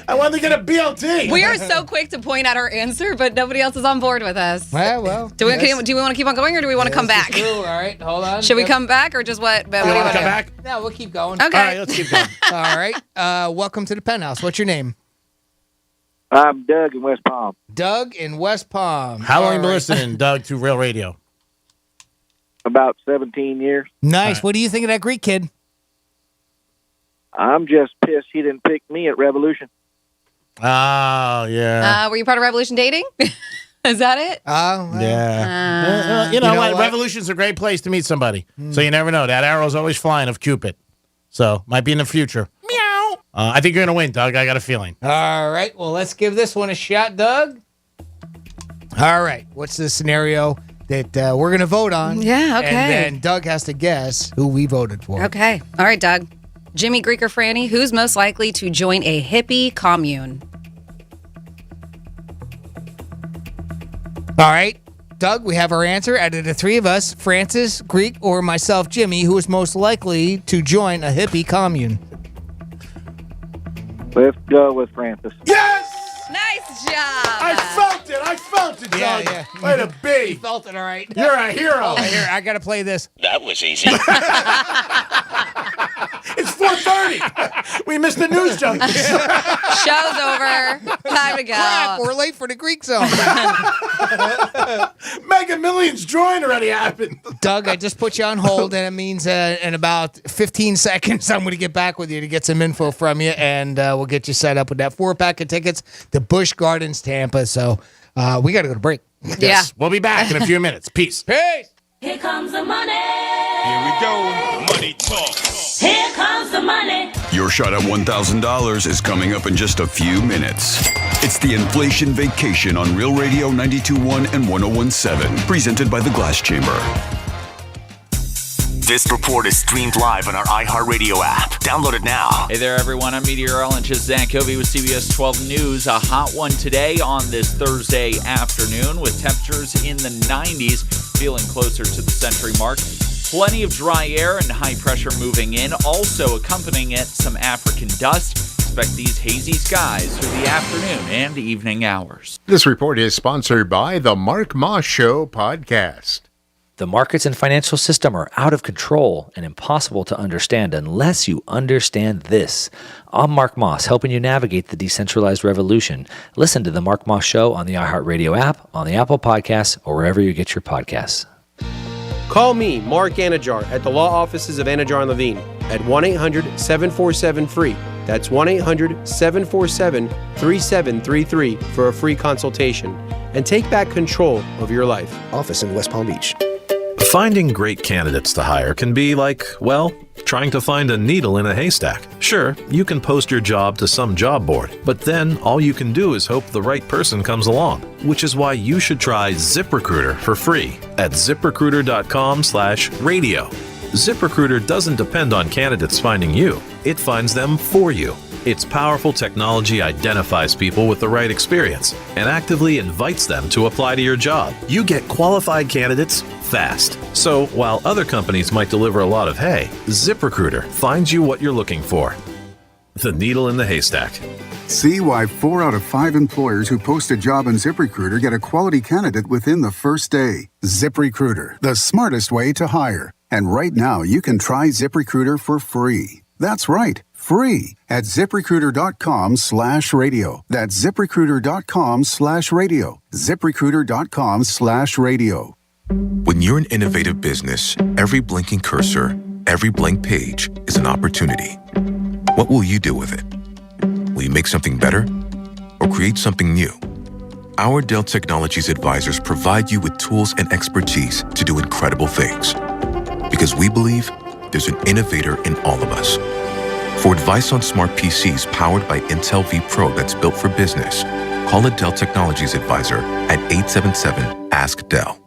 I wanted to get a BLT. We are so quick to point out our answer, but nobody else is on board with us. Well. Do we want to keep on going, or do we want to come back? All right, hold on. Should we come back, or just what? You want to come back? No, we'll keep going. Okay. All right, let's keep going. All right. Welcome to the Penthouse. What's your name? I'm Doug in West Palm. Doug in West Palm. How long have you been listening, Doug, to Real Radio? About 17 years. Nice. Right. What do you think of that Greek kid? I'm just pissed he didn't pick me at Revolution. Oh, yeah. Were you part of Revolution Dating? Is that it? Yeah. You know what? Revolution's a great place to meet somebody. So you never know. That arrow's always flying of Cupid. So might be in the future. Meow. I think you're going to win, Doug. I got a feeling. All right. Well, let's give this one a shot, Doug. All right. What's the scenario that we're going to vote on? Yeah, okay. And then Doug has to guess who we voted for. Okay. All right, Doug. Jimmy, Greek, or Franny, who's most likely to join a hippie commune? All right. Doug, we have our answer. Out of the three of us, Francis, Greek, or myself, Jimmy, who is most likely to join a hippie commune? Let's go with Francis. Yes! Nice job. I felt it, Doug. Yeah. Way to be. You felt it, all right. You're a hero. Oh, here, I got to play this. That was easy. It's 4:30. We missed the news junkies. Show's over. Time to go. Crap, we're late for the Greek zone. Mega Millions drawing already happened. Doug, I just put you on hold, and it means in about 15 seconds, I'm going to get back with you to get some info from you, and we'll get you set up with that 4-pack of tickets to Busch Gardens, Tampa. So we got to go to break. Yes. Yeah. We'll be back in a few minutes. Peace. Peace. Here comes the money. Here we go. Money talk. Here comes the money. Your shot at $1,000 is coming up in just a few minutes. It's the Inflation Vacation on Real Radio 92.1 and 101.7, presented by the Glass Chamber. This report is streamed live on our iHeartRadio app. Download it now. Hey there, everyone. I'm meteorologist Zach Covey with CBS 12 News. A hot one today on this Thursday afternoon with temperatures in the 90s, feeling closer to the century mark. Plenty of dry air and high pressure moving in. Also accompanying it, some African dust. Expect these hazy skies through the afternoon and evening hours. This report is sponsored by the Mark Moss Show podcast. The markets and financial system are out of control and impossible to understand unless you understand this. I'm Mark Moss, helping you navigate the decentralized revolution. Listen to The Mark Moss Show on the iHeartRadio app, on the Apple Podcasts, or wherever you get your podcasts. Call me, Mark Anajar, at the law offices of Anajar and Levine at 1-800-747-FREE. That's 1-800-747-3733 for a free consultation. And take back control of your life. Office in West Palm Beach. Finding great candidates to hire can be like, well, trying to find a needle in a haystack. Sure, you can post your job to some job board, but then all you can do is hope the right person comes along, which is why you should try ZipRecruiter for free at ZipRecruiter.com/radio. ZipRecruiter doesn't depend on candidates finding you. It finds them for you. Its powerful technology identifies people with the right experience and actively invites them to apply to your job. You get qualified candidates fast. So while other companies might deliver a lot of hay, ZipRecruiter finds you what you're looking for. The needle in the haystack. See why 4 out of 5 employers who post a job on ZipRecruiter get a quality candidate within the first day. ZipRecruiter, the smartest way to hire. And right now, you can try ZipRecruiter for free. That's right, free at ZipRecruiter.com/radio. That's ZipRecruiter.com/radio. ZipRecruiter.com/radio. When you're an innovative business, every blinking cursor, every blank page is an opportunity. What will you do with it? Will you make something better or create something new? Our Dell Technologies advisors provide you with tools and expertise to do incredible things. Because we believe there's an innovator in all of us. For advice on smart PCs powered by Intel vPro that's built for business, call a Dell Technologies advisor at 877-ASK-DELL.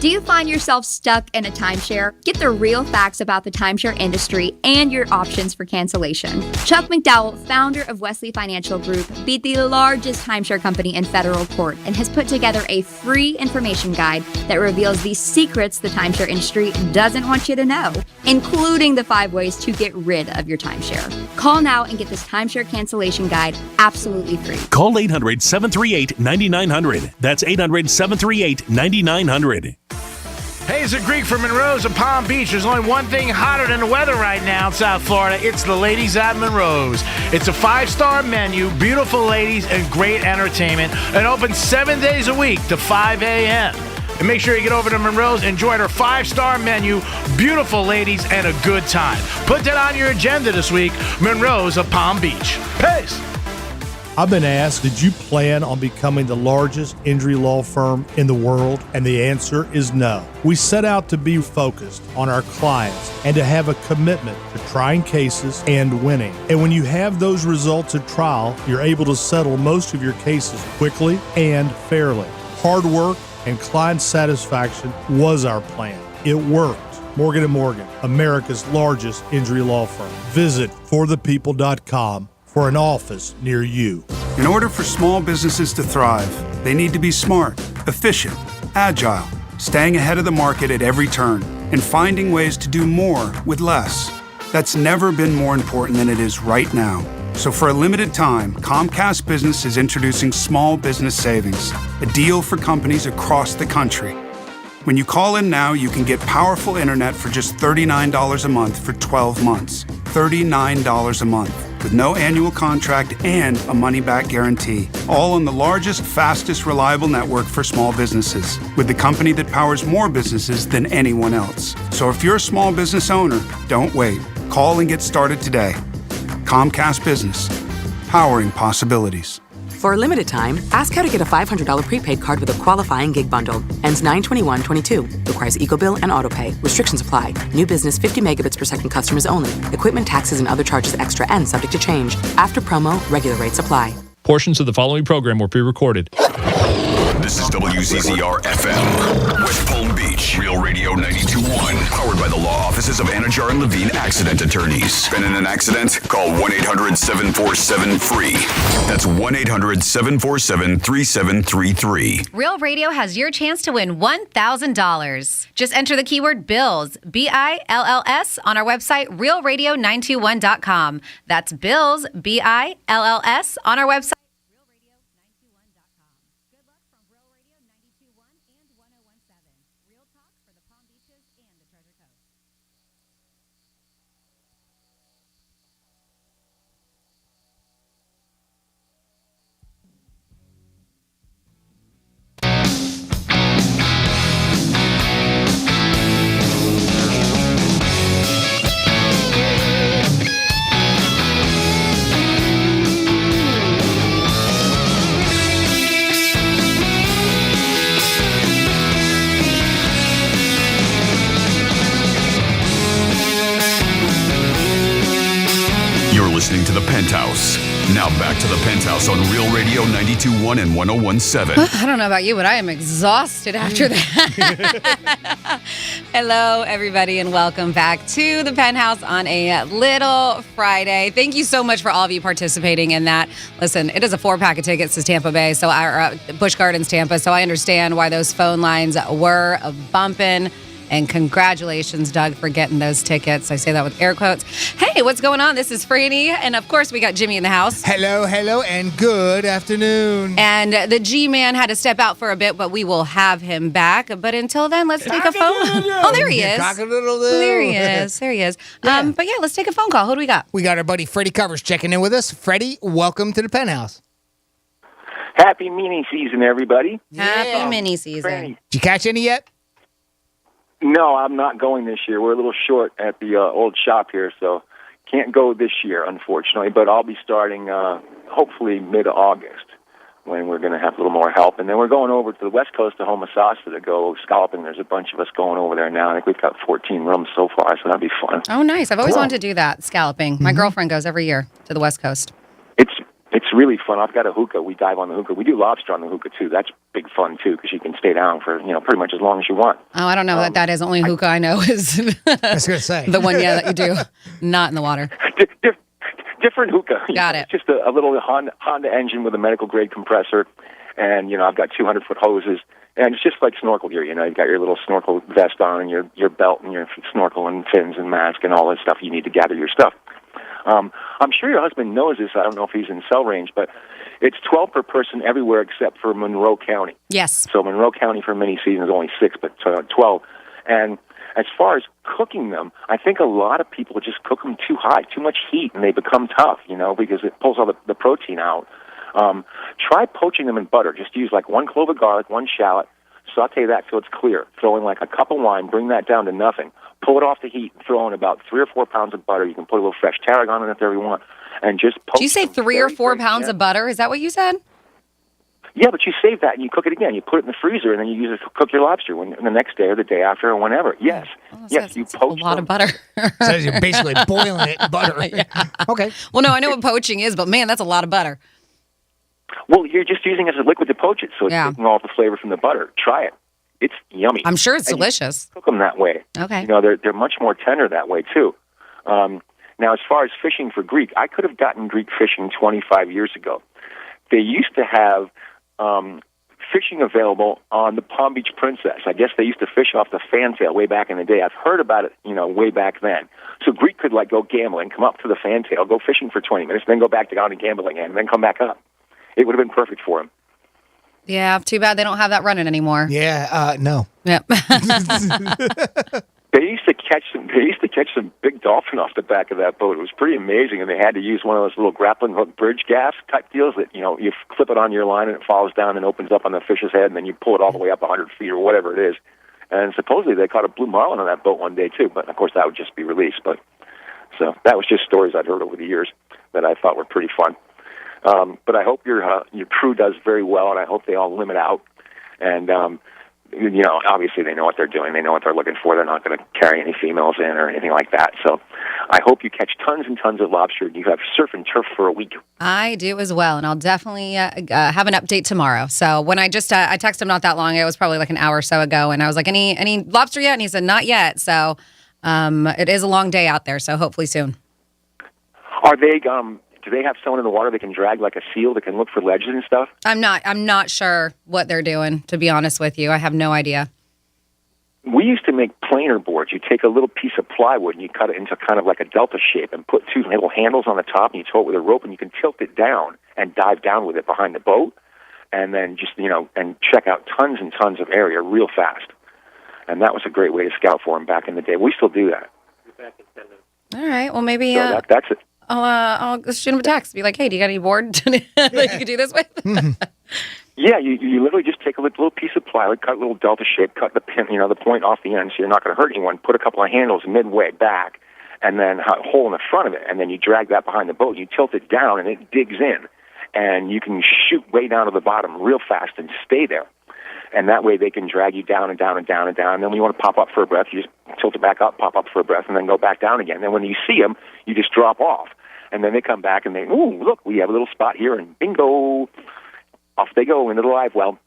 Do you find yourself stuck in a timeshare? Get the real facts about the timeshare industry and your options for cancellation. Chuck McDowell, founder of Wesley Financial Group, beat the largest timeshare company in federal court and has put together a free information guide that reveals the secrets the timeshare industry doesn't want you to know, including the 5 ways to get rid of your timeshare. Call now and get this timeshare cancellation guide absolutely free. Call 800-738-9900. That's 800-738-9900. Hey, it's a Greek from Monroe's of Palm Beach. There's only one thing hotter than the weather right now in South Florida. It's the ladies at Monroe's. It's a 5-star menu, beautiful ladies, and great entertainment. And open 7 days a week to 5 a.m. And make sure you get over to Monroe's, enjoy their 5-star menu, beautiful ladies, and a good time. Put that on your agenda this week. Monroe's of Palm Beach. Peace. I've been asked, did you plan on becoming the largest injury law firm in the world? And the answer is no. We set out to be focused on our clients and to have a commitment to trying cases and winning. And when you have those results at trial, you're able to settle most of your cases quickly and fairly. Hard work and client satisfaction was our plan. It worked. Morgan & Morgan, America's largest injury law firm. Visit forthepeople.com for an office near you. In order for small businesses to thrive, they need to be smart, efficient, agile, staying ahead of the market at every turn, and finding ways to do more with less. That's never been more important than it is right now. So for a limited time, Comcast Business is introducing Small Business Savings, a deal for companies across the country. When you call in now, you can get powerful internet for just $39 a month for 12 months. $39 a month, with no annual contract and a money-back guarantee. All on the largest, fastest, reliable network for small businesses, with the company that powers more businesses than anyone else. So if you're a small business owner, don't wait. Call and get started today. Comcast Business, powering possibilities. For a limited time, ask how to get a $500 prepaid card with a qualifying gig bundle. Ends 9/21/22. Requires EcoBill and AutoPay. Restrictions apply. New business 50 megabits per second customers only. Equipment taxes and other charges extra and subject to change. After promo, regular rates apply. Portions of the following program were pre-recorded. This is WZZR FM, West Palm Beach, Real Radio 92.1, powered Powered by the law offices of Anajar and Levine Accident Attorneys. Been in an accident? Call 1-800-747-FREE. That's 1-800-747-3733. Real Radio has your chance to win $1,000. Just enter the keyword BILLS, BILLS, on our website, realradio921.com. That's BILLS, BILLS, on our website. Listening to the Penthouse. Now back to the Penthouse on Real Radio 92.1 and 101.7. I don't know about you, but I am exhausted after that. Hello, everybody, and welcome back to the Penthouse on a little Friday. Thank you so much for all of you participating in that. Listen, it is a 4-pack of tickets to Tampa Bay, so Busch Gardens, Tampa. So I understand why those phone lines were bumping. And congratulations, Doug, for getting those tickets. I say that with air quotes. Hey, what's going on? This is Franny. And of course, we got Jimmy in the house. Hello, and good afternoon. And the G-Man had to step out for a bit, but we will have him back. But until then, let's take a phone. Oh, there he is. There he is. There he is. Yeah. But yeah, let's take a phone call. Who do we got? We got our buddy Freddie Covers checking in with us. Freddie, welcome to the Penthouse. Happy mini season, everybody. Happy mini season. Franny. Did you catch any yet? No, I'm not going this year. We're a little short at the old shop here, so can't go this year, unfortunately. But I'll be starting hopefully mid-August when we're going to have a little more help. And then we're going over to the west coast of Homosassa to go scalping. There's a bunch of us going over there now. I think we've got 14 rooms so far, so that'll be fun. Oh, nice. I've always wanted to do that, scalloping. My girlfriend goes every year to the west coast. It's really fun. I've got a hookah. We dive on the hookah. We do lobster on the hookah, too. That's big fun, too, because you can stay down for, pretty much as long as you want. Oh, I don't know what that is. Only hookah I know is I was going to say. the one, that you do. Not in the water. Different hookah. Got it. It's just a little Honda engine with a medical-grade compressor, and, I've got 200-foot hoses. And it's just like snorkel gear, You've got your little snorkel vest on and your belt and your snorkel and fins and mask and all that stuff you need to gather your stuff. I'm sure your husband knows this. I don't know if he's in cell range, but it's 12 per person everywhere except for Monroe County. Yes. So Monroe County for many seasons is only 6, but 12. And as far as cooking them, I think a lot of people just cook them too high, too much heat, and they become tough, because it pulls all the protein out. Try poaching them in butter. Just use like 1 clove of garlic, 1 shallot, saute that till it's clear. Throw in like a cup of wine, bring that down to nothing. Pull it off the heat and throw in about 3 or 4 pounds of butter. You can put a little fresh tarragon in it if you want. And just poach. Did you say 3 or 4 pounds of butter? Is that what you said? Yeah, but you save that and you cook it again. You put it in the freezer and then you use it to cook your lobster the next day or the day after or whenever. Yes. Yes, you poach a lot of butter. So you're basically boiling it in butter. Yeah. Okay. Well, no, I know what poaching is, but man, that's a lot of butter. Well, you're just using it as a liquid to poach it, so it's taking all the flavor from the butter. Try it. It's yummy. I'm sure it's delicious. Cook them that way. Okay. They're much more tender that way, too. Now, as far as fishing for Greek, I could have gotten Greek fishing 25 years ago. They used to have fishing available on the Palm Beach Princess. I guess they used to fish off the fantail way back in the day. I've heard about it, way back then. So Greek could, go gambling, come up to the fantail, go fishing for 20 minutes, then go back down and gamble again, and then come back up. It would have been perfect for him. Yeah, too bad they don't have that running anymore. Yeah, no. Yep. They used to catch some big dolphin off the back of that boat. It was pretty amazing, and they had to use one of those little grappling hook bridge gaffs type deals that you clip it on your line and it falls down and opens up on the fish's head, and then you pull it all the way up 100 feet or whatever it is. And supposedly they caught a blue marlin on that boat one day too, but of course that would just be released. But so that was just stories I'd heard over the years that I thought were pretty fun. But I hope your crew does very well, and I hope they all limit out. And obviously they know what they're doing. They know what they're looking for. They're not going to carry any females in or anything like that. So I hope you catch tons and tons of lobster. You have surf and turf for a week. I do as well, and I'll definitely have an update tomorrow. So when I just I texted him not that long ago, it was probably like an hour or so ago, and I was like, any lobster yet? And he said, not yet. So It is a long day out there, so hopefully soon. Are they? Do they have someone in the water that can drag like a seal that can look for ledges and stuff? I'm not sure what they're doing, to be honest with you. I have no idea. We used to make planer boards. You take a little piece of plywood and you cut it into kind of like a delta shape and put two little handles on the top and you tow it with a rope and you can tilt it down and dive down with it behind the boat and then just, and check out tons and tons of area real fast. And that was a great way to scout for them back in the day. We still do that. All right. Well, maybe So that's it. I'll shoot him a text. Be like, hey, do you got any board that you can do this with? Yeah, you literally just take a little piece of plywood, cut a little delta shape, cut the pin, the point off the end so you're not going to hurt anyone, put a couple of handles midway back, and then a hole in the front of it, and then you drag that behind the boat, you tilt it down, and it digs in. And you can shoot way down to the bottom real fast and stay there. And that way they can drag you down and down and down and down. And then when you want to pop up for a breath, you just tilt it back up, pop up for a breath, and then go back down again. And then when you see them, you just drop off. And then they come back and look, we have a little spot here, and bingo, off they go into the live well.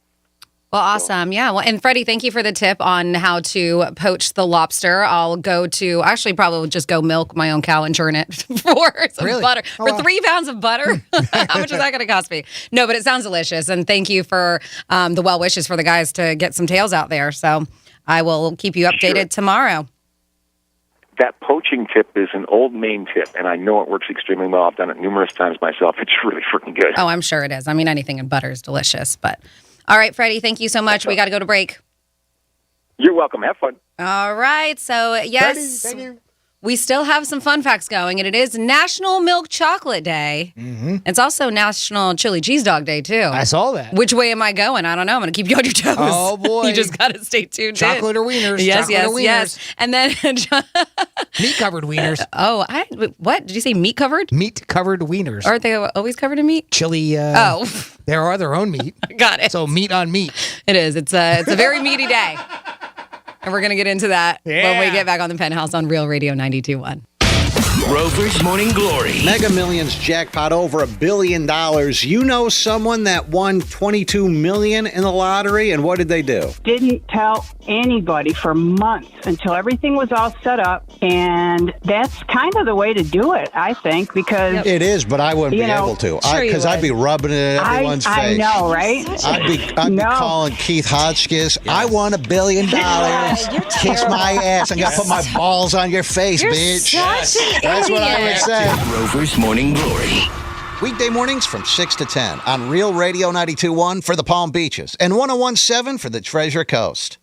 Well, awesome. Yeah. Well, and Freddie, thank you for the tip on how to poach the lobster. I'll actually probably just go milk my own cow and churn it for some butter. Oh, for wow. 3 pounds of butter? How much is that going to cost me? No, but it sounds delicious. And thank you for the well wishes for the guys to get some tails out there. So I will keep you updated tomorrow. That poaching tip is an old Maine tip, and I know it works extremely well. I've done it numerous times myself. It's really freaking good. Oh, I'm sure it is. I mean, anything in butter is delicious. But all right, Freddie, thank you so much. We got to go to break. You're welcome. Have fun. All right. So, yes, we still have some fun facts going, and it is National Milk Chocolate Day. Mm-hmm. It's also National Chili Cheese Dog Day, too. I saw that. Which way am I going? I don't know. I'm going to keep you on your toes. Oh, boy. You just got to stay tuned Chocolate in. or wieners. Yes, Chocolate or wieners. yes. And then... Meat-covered wieners. Oh, what? Did you say meat-covered? Meat-covered wieners. Aren't they always covered in meat? Chili. They are their own meat. Got it. So meat on meat. It is. It's a very meaty day. And we're going to get into that when we get back on the Penthouse on Real Radio 92.1. Rover's Morning Glory. Mega Millions jackpot over $1 billion. You know someone that won $22 million in the lottery, and what did they do? Didn't tell anybody for months until everything was all set up, and that's kind of the way to do it, I think, because it is, but I wouldn't be able to, because I'd be rubbing it in everyone's face. I know, right? I'd be calling Keith Hotchkiss. I won $1 billion. Kiss my ass. I'm gonna put my balls on your face, bitch. That's what I would say. Rover's Morning Glory. Weekday mornings from 6 to 10 on Real Radio 92.1 for the Palm Beaches and 101.7 for the Treasure Coast.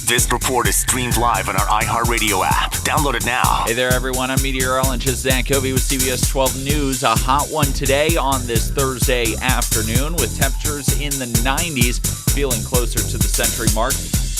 This report is streamed live on our iHeartRadio app. Download it now. Hey there, everyone. I'm meteorologist Zach Covey with CBS 12 News. A hot one today on this Thursday afternoon with temperatures in the 90s, feeling closer to the century mark.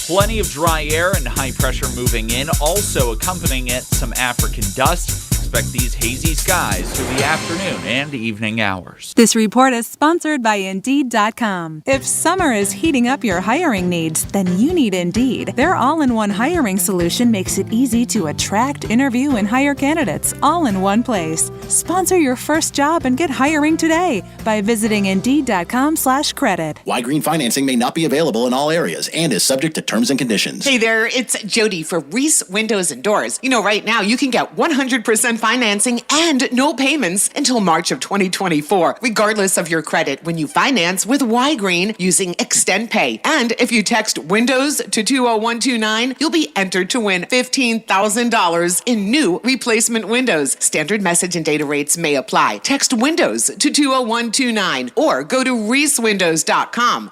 Plenty of dry air and high pressure moving in. Also accompanying it, some African dust. Expect these hazy skies through the afternoon and evening hours. This report is sponsored by Indeed.com. If summer is heating up your hiring needs, then you need Indeed. Their all-in-one hiring solution makes it easy to attract, interview, and hire candidates all in one place. Sponsor your first job and get hiring today by visiting Indeed.com/credit. Y-Green financing may not be available in all areas and is subject to terms and conditions. Hey there, it's Jody for Reese Windows and Doors. You know, right now you can get 100% financing and no payments until March of 2024, regardless of your credit when you finance with Y-Green using Extend Pay. And if you text Windows to 20129, you'll be entered to win $15,000 in new replacement windows. Standard message and data rates may apply. Text Windows to 20129 or go to reesewindows.com.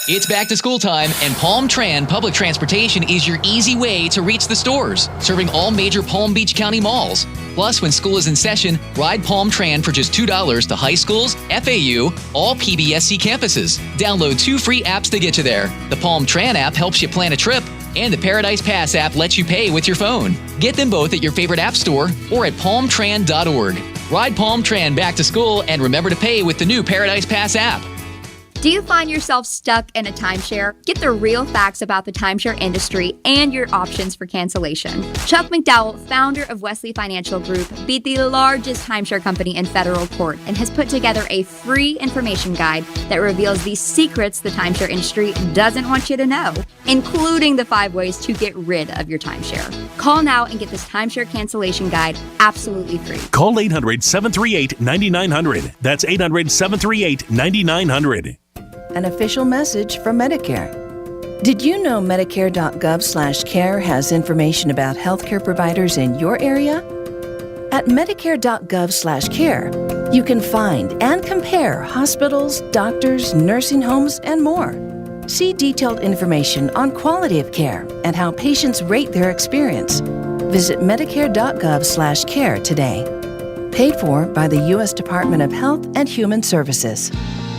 It's back to school time, and Palm Tran Public Transportation is your easy way to reach the stores, serving all major Palm Beach County malls. Plus, when school is in session, ride Palm Tran for just $2 to high schools, FAU, all PBSC campuses. Download 2 free apps to get you there. The Palm Tran app helps you plan a trip, and the Paradise Pass app lets you pay with your phone. Get them both at your favorite app store or at palmtran.org. Ride Palm Tran back to school and remember to pay with the new Paradise Pass app. Do you find yourself stuck in a timeshare? Get the real facts about the timeshare industry and your options for cancellation. Chuck McDowell, founder of Wesley Financial Group, beat the largest timeshare company in federal court and has put together a free information guide that reveals the secrets the timeshare industry doesn't want you to know, including the 5 ways to get rid of your timeshare. Call now and get this timeshare cancellation guide absolutely free. Call 800-738-9900. That's 800-738-9900. An official message from Medicare. Did you know Medicare.gov/care has information about healthcare providers in your area? At Medicare.gov/care, you can find and compare hospitals, doctors, nursing homes, and more. See detailed information on quality of care and how patients rate their experience. Visit Medicare.gov/care today. Paid for by the U.S. Department of Health and Human Services.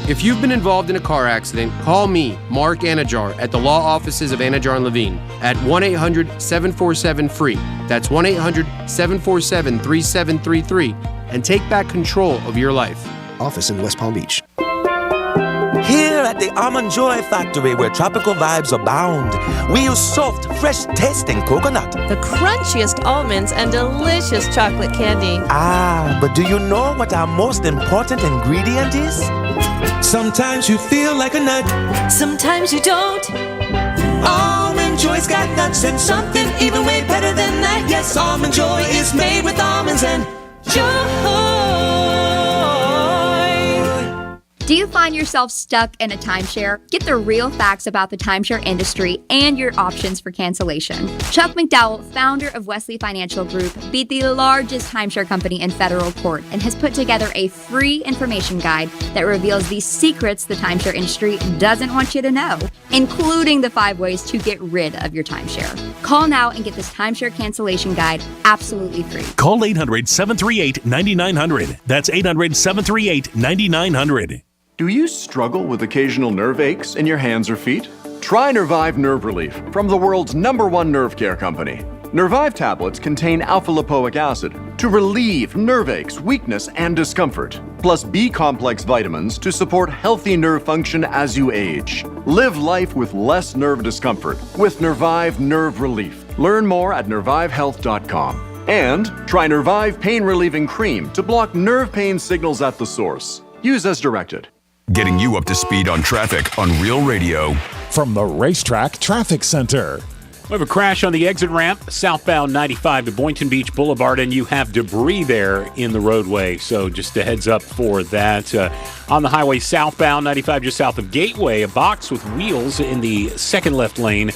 If you've been involved in a car accident, call me, Mark Anajar, at the law offices of Anajar and Levine at 1-800-747-FREE. That's 1-800-747-3733 and take back control of your life. Office in West Palm Beach. Here at the Almond Joy Factory, where tropical vibes abound, we use soft, fresh-tasting coconut. The crunchiest almonds and delicious chocolate candy. Ah, but do you know what our most important ingredient is? Sometimes you feel like a nut. Sometimes you don't. Almond Joy's got nuts and something even way better than that. Yes, Almond Joy is made with almonds and joy. Do you find yourself stuck in a timeshare? Get the real facts about the timeshare industry and your options for cancellation. Chuck McDowell, founder of Wesley Financial Group, beat the largest timeshare company in federal court and has put together a free information guide that reveals the secrets the timeshare industry doesn't want you to know, including the 5 ways to get rid of your timeshare. Call now and get this timeshare cancellation guide absolutely free. Call 800-738-9900. That's 800-738-9900. Do you struggle with occasional nerve aches in your hands or feet? Try Nervive Nerve Relief from the world's #1 nerve care company. Nervive tablets contain alpha-lipoic acid to relieve nerve aches, weakness, and discomfort, plus B-complex vitamins to support healthy nerve function as you age. Live life with less nerve discomfort with Nervive Nerve Relief. Learn more at nervivehealth.com. And try Nervive Pain Relieving Cream to block nerve pain signals at the source. Use as directed. Getting you up to speed on traffic on Real Radio. From the Racetrack Traffic Center. We have a crash on the exit ramp, southbound 95 to Boynton Beach Boulevard, and you have debris there in the roadway. So just a heads up for that. On the highway southbound 95 just south of Gateway, a box with wheels in the second left lane.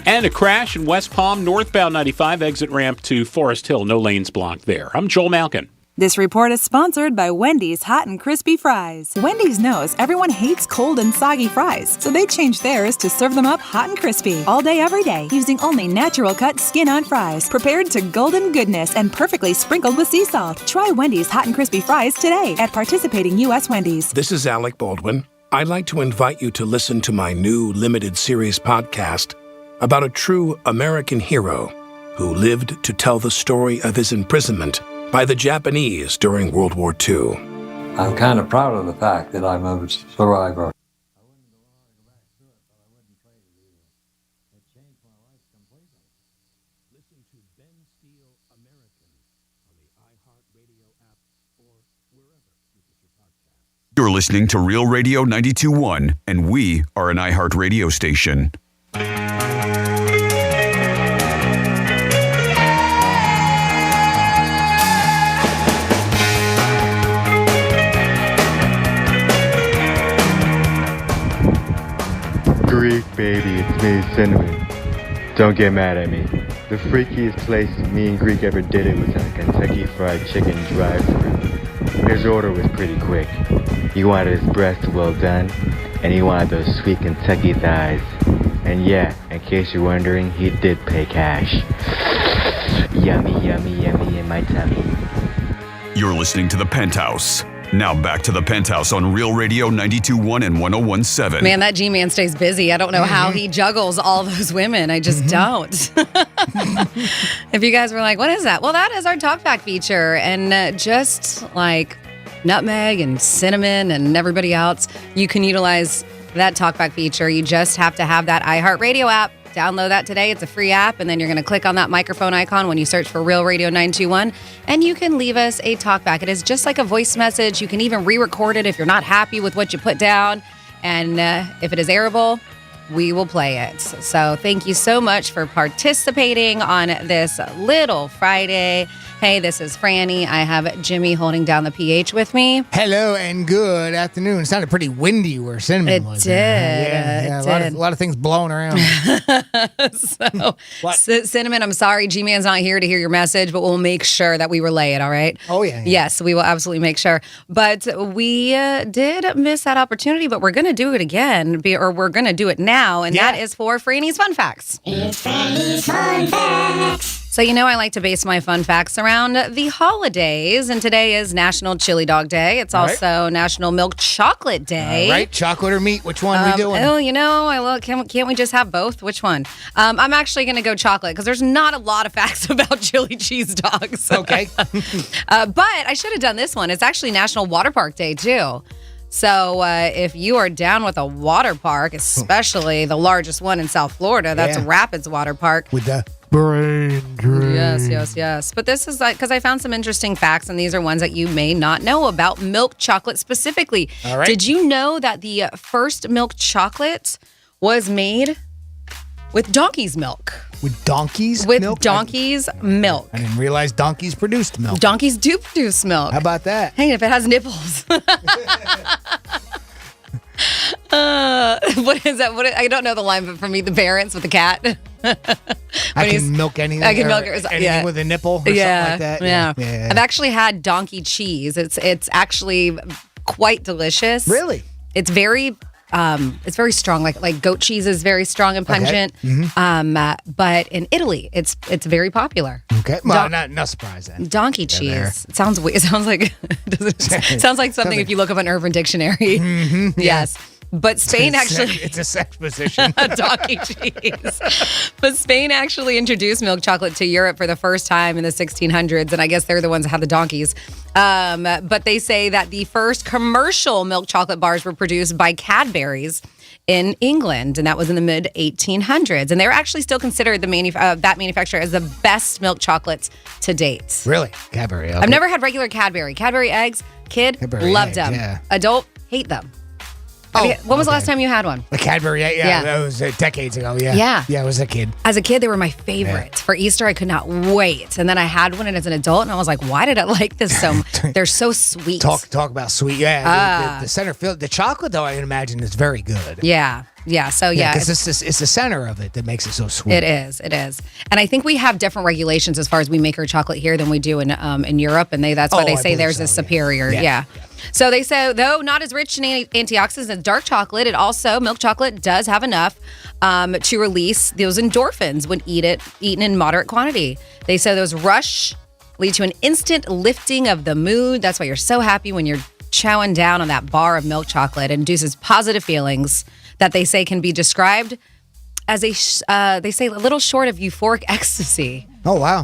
And a crash in West Palm, northbound 95, exit ramp to Forest Hill. No lanes blocked there. I'm Joel Malkin. This report is sponsored by Wendy's Hot and Crispy Fries. Wendy's knows everyone hates cold and soggy fries, so they changed theirs to serve them up hot and crispy all day, every day, using only natural cut skin-on fries, prepared to golden goodness and perfectly sprinkled with sea salt. Try Wendy's Hot and Crispy Fries today at participating U.S. Wendy's. This is Alec Baldwin. I'd like to invite you to listen to my new limited series podcast about a true American hero who lived to tell the story of his imprisonment by the Japanese during World War II. I'm kind of proud of the fact that I'm a survivor. You're listening to Real Radio 92.1, and we are an iHeart radio station. Greek baby, it's me, Cinnamon. Don't get mad at me. The freakiest place me and Greek ever did it was at a Kentucky Fried Chicken drive-thru. His order was pretty quick. He wanted his breast well done, and he wanted those sweet Kentucky thighs. And yeah, in case you're wondering, he did pay cash. Yummy, yummy, yummy in my tummy. You're listening to The Penthouse. Now back to The Penthouse on Real Radio 92.1 and 101.7. Man, that G-Man stays busy. I don't know how he juggles all those women. I just don't. If you guys were like, what is that? Well, that is our talkback feature. And just like nutmeg and cinnamon and everybody else, you can utilize that talkback feature. You just have to have that iHeartRadio app. Download that today. It's a free app, and then you're going to click on that microphone icon when you search for Real Radio 921, and you can leave us a talkback. It is just like a voice message. You can even re-record it if you're not happy with what you put down, and if it is airable, we will play it. So thank you so much for participating on this little Friday. Hey, this is Franny. I have Jimmy holding down the PH with me. Hello and good afternoon. It sounded pretty windy where Cinnamon was. It did. A lot of things blowing around. Cinnamon, I'm sorry, G-Man's not here to hear your message, but we'll make sure that we relay it, all right? Oh, yeah. Yes, we will absolutely make sure. But we did miss that opportunity, but we're going to do it again, or we're going to do it now, and that is for Franny's Fun Facts. It's Franny's Fun Facts. So, I like to base my fun facts around the holidays, and today is National Chili Dog Day. It's also National Milk Chocolate Day. All right, chocolate or meat? Which one are we doing? Oh, can't we just have both? Which one? I'm actually going to go chocolate because there's not a lot of facts about chili cheese dogs. Okay. But I should have done this one. It's actually National Water Park Day, too. So if you are down with a water park, especially the largest one in South Florida, that's Rapids Water Park. With the brain drain. Yes. But this is because I found some interesting facts, and these are ones that you may not know about milk chocolate specifically. All right. Did you know that the first milk chocolate was made with donkey's milk? With donkey's With milk? donkey's milk. I didn't realize donkeys produced milk. Donkeys do produce milk. How about that? Hey, if it has nipples. What is that? I don't know the line, but for me, the parents with the cat. I can milk anything. I can milk anything with a nipple or something like that. Yeah. I've actually had donkey cheese. It's actually quite delicious. Really? It's very strong. Like goat cheese is very strong and pungent. Okay. But in Italy, it's very popular. Okay. Well, no surprise then. Donkey cheese. It sounds weird. It sounds like sounds like something if you look up an Urban Dictionary. Mm-hmm. Yes. But Spain actually... It's a sex position. Donkey cheese. But Spain actually introduced milk chocolate to Europe for the first time in the 1600s, and I guess they're the ones that had the donkeys. But they say that the first commercial milk chocolate bars were produced by Cadbury's in England, and that was in the mid-1800s. And they're actually still considered that manufacturer as the best milk chocolates to date. Really? Cadbury. Okay. I've never had regular Cadbury. Cadbury eggs, kid, loved them. Yeah. Adult, hate them. When was the last time you had one? The Cadbury, yeah. That was decades ago, yeah. Yeah, I was a kid. As a kid, they were my favorite. For Easter, I could not wait. And then I had one as an adult, and I was like, why did I like this so much? They're so sweet. Talk about sweet, yeah. The center fill. The chocolate, though, I can imagine, is very good. Yeah. So, because it's the center of it that makes it so sweet. It is. And I think we have different regulations as far as we make our chocolate here than we do in Europe, and that's why they say theirs is superior. Yeah. So they say, though not as rich in antioxidants as dark chocolate, milk chocolate does have enough to release those endorphins when eaten in moderate quantity. They say those rush lead to an instant lifting of the mood. That's why you're so happy when you're chowing down on that bar of milk chocolate. It induces positive feelings that they say can be described as a little short of euphoric ecstasy. Oh, wow.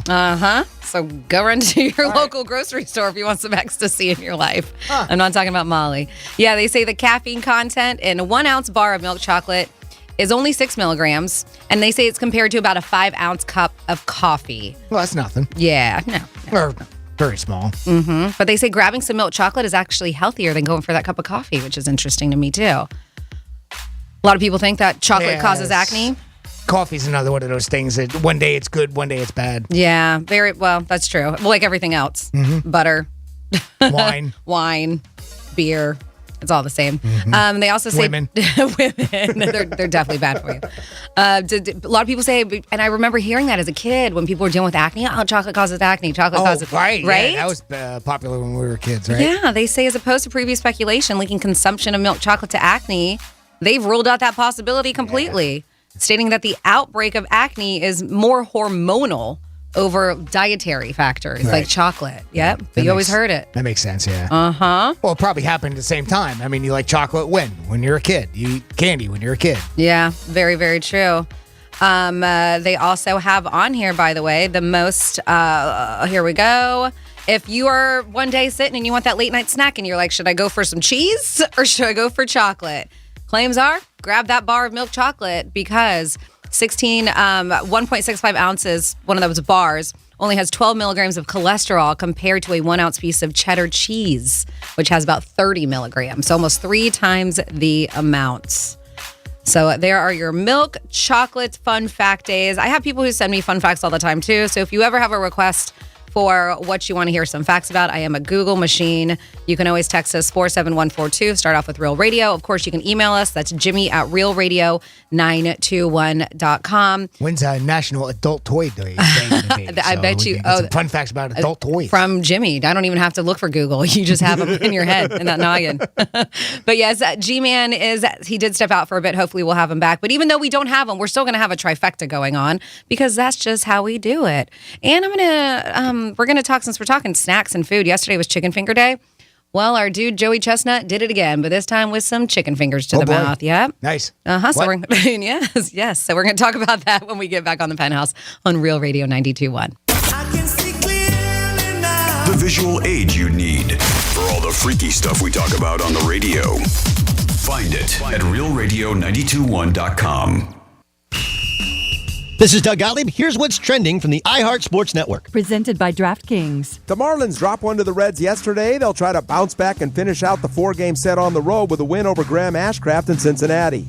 So go run to your local grocery store if you want some ecstasy in your life. I'm not talking about Molly. Yeah, they say the caffeine content in a 1 ounce bar of milk chocolate is only 6 milligrams. And they say it's compared to about a 5 ounce cup of coffee. Well, that's nothing. Yeah, no. Or very small. Mm-hmm. But they say grabbing some milk chocolate is actually healthier than going for that cup of coffee, which is interesting to me, too. A lot of people think that chocolate causes acne. Coffee's another one of those things that one day it's good, one day it's bad. Yeah, very well, that's true. Well, like everything else. Mm-hmm. Butter. Wine. Beer. It's all the same. Mm-hmm. They also say... Women. They're definitely bad for you. A lot of people say, and I remember hearing that as a kid when people were dealing with acne. Oh, chocolate causes acne. Chocolate causes... Right? Right? Yeah, that was popular when we were kids, right? Yeah, they say as opposed to previous speculation linking consumption of milk chocolate to acne, they've ruled out that possibility completely, stating that the outbreak of acne is more hormonal over dietary factors like chocolate. Yep, but you always heard it. That makes sense, yeah. Uh-huh. Well, it probably happened at the same time. I mean, you like chocolate when you're a kid. You eat candy when you're a kid. Yeah, very, very true. They also have on here, by the way, the most, here we go. If you are one day sitting and you want that late night snack and you're like, should I go for some cheese or should I go for chocolate? Claims are, grab that bar of milk chocolate because 1.65 ounces, one of those bars, only has 12 milligrams of cholesterol compared to a 1 ounce piece of cheddar cheese, which has about 30 milligrams, so almost 3 times the amounts. So there are your milk chocolate fun fact days. I have people who send me fun facts all the time too. So if you ever have a request for what you want to hear some facts about, I am a Google machine. You can always text us 47142. Start off with Real Radio. Of course, you can email us. That's Jimmy@realradio921.com. When's National Adult Toy Day? I bet you. Some fun facts about adult toys. From Jimmy. I don't even have to look for Google. You just have them in your head, in that noggin. But yes, G-Man he did step out for a bit. Hopefully we'll have him back. But even though we don't have him, we're still going to have a trifecta going on because that's just how we do it. And we're going to talk, since we're talking snacks and food. Yesterday was Chicken Finger Day. Well, our dude Joey Chestnut did it again, but this time with some chicken fingers to the mouth. Yep. Nice. So yes. So we're going to talk about that when we get back on the Penthouse on Real Radio 92.1. The visual aid you need for all the freaky stuff we talk about on the radio. Find it at realradio921.com. This is Doug Gottlieb. Here's what's trending from the iHeart Sports Network. Presented by DraftKings. The Marlins dropped one to the Reds yesterday. They'll try to bounce back and finish out the 4-game set on the road with a win over Graham Ashcraft in Cincinnati.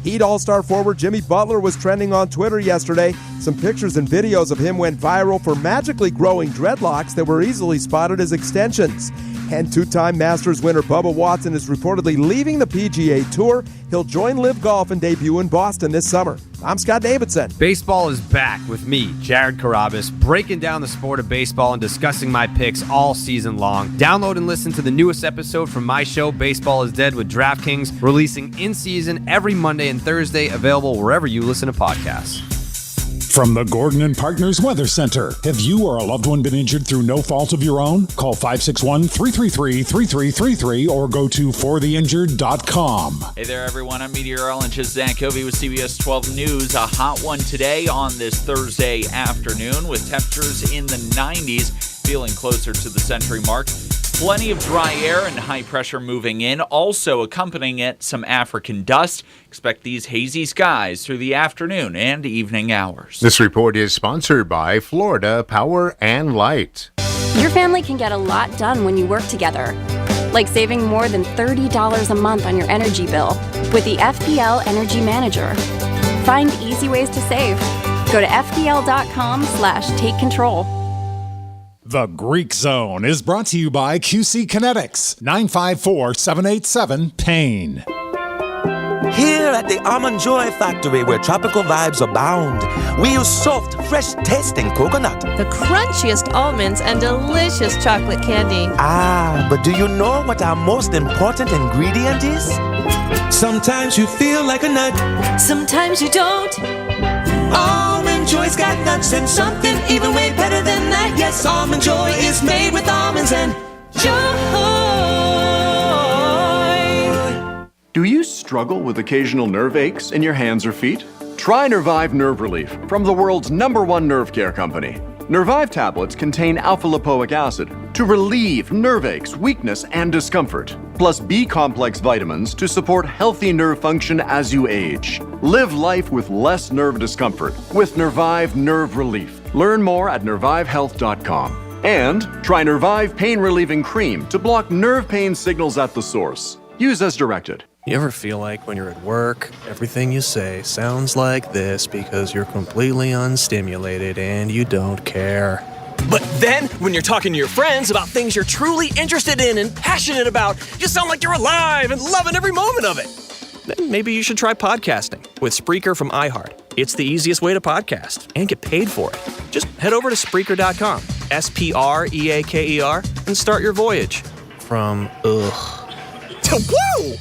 Heat All-Star forward Jimmy Butler was trending on Twitter yesterday. Some pictures and videos of him went viral for magically growing dreadlocks that were easily spotted as extensions. And two-time Masters winner Bubba Watson is reportedly leaving the PGA Tour. He'll join Live Golf and debut in Boston this summer. I'm Scott Davidson. Baseball is back with me, Jared Carabas, breaking down the sport of baseball and discussing my picks all season long. Download and listen to the newest episode from my show, Baseball is Dead with DraftKings, releasing in season every Monday and Thursday, available wherever you listen to podcasts. From the Gordon and Partners Weather Center. Have you or a loved one been injured through no fault of your own? Call 561-333-3333 or go to fortheinjured.com. Hey there, everyone. I'm meteorologist Zach Covey with CBS 12 News. A hot one today on this Thursday afternoon with temperatures in the 90s, feeling closer to the century mark. Plenty of dry air and high pressure moving in. Also accompanying it, some African dust. Expect these hazy skies through the afternoon and evening hours. This report is sponsored by Florida Power and Light. Your family can get a lot done when you work together, like saving more than $30 a month on your energy bill with the FPL Energy Manager. Find easy ways to save. Go to FPL.com/take control. The Greek Zone is brought to you by QC Kinetics, 954-787-PAIN. Here at the Almond Joy Factory, where tropical vibes abound, we use soft, fresh-tasting coconut. The crunchiest almonds and delicious chocolate candy. Ah, but do you know what our most important ingredient is? Sometimes you feel like a nut. Sometimes you don't. Almond Joy's got nuts and something even way better than that. Yes, Almond Joy is made with almonds and joy. Do you struggle with occasional nerve aches in your hands or feet? Try Nervive Nerve Relief from the world's #1 nerve care company. Nervive tablets contain alpha-lipoic acid to relieve nerve aches, weakness, and discomfort, plus B-complex vitamins to support healthy nerve function as you age. Live life with less nerve discomfort with Nervive Nerve Relief. Learn more at nervivehealth.com. And try Nervive Pain Relieving Cream to block nerve pain signals at the source. Use as directed. You ever feel like when you're at work, everything you say sounds like this because you're completely unstimulated and you don't care? But then, when you're talking to your friends about things you're truly interested in and passionate about, you sound like you're alive and loving every moment of it. Then maybe you should try podcasting with Spreaker from iHeart. It's the easiest way to podcast and get paid for it. Just head over to Spreaker.com, Spreaker, and start your voyage from ugh to woo!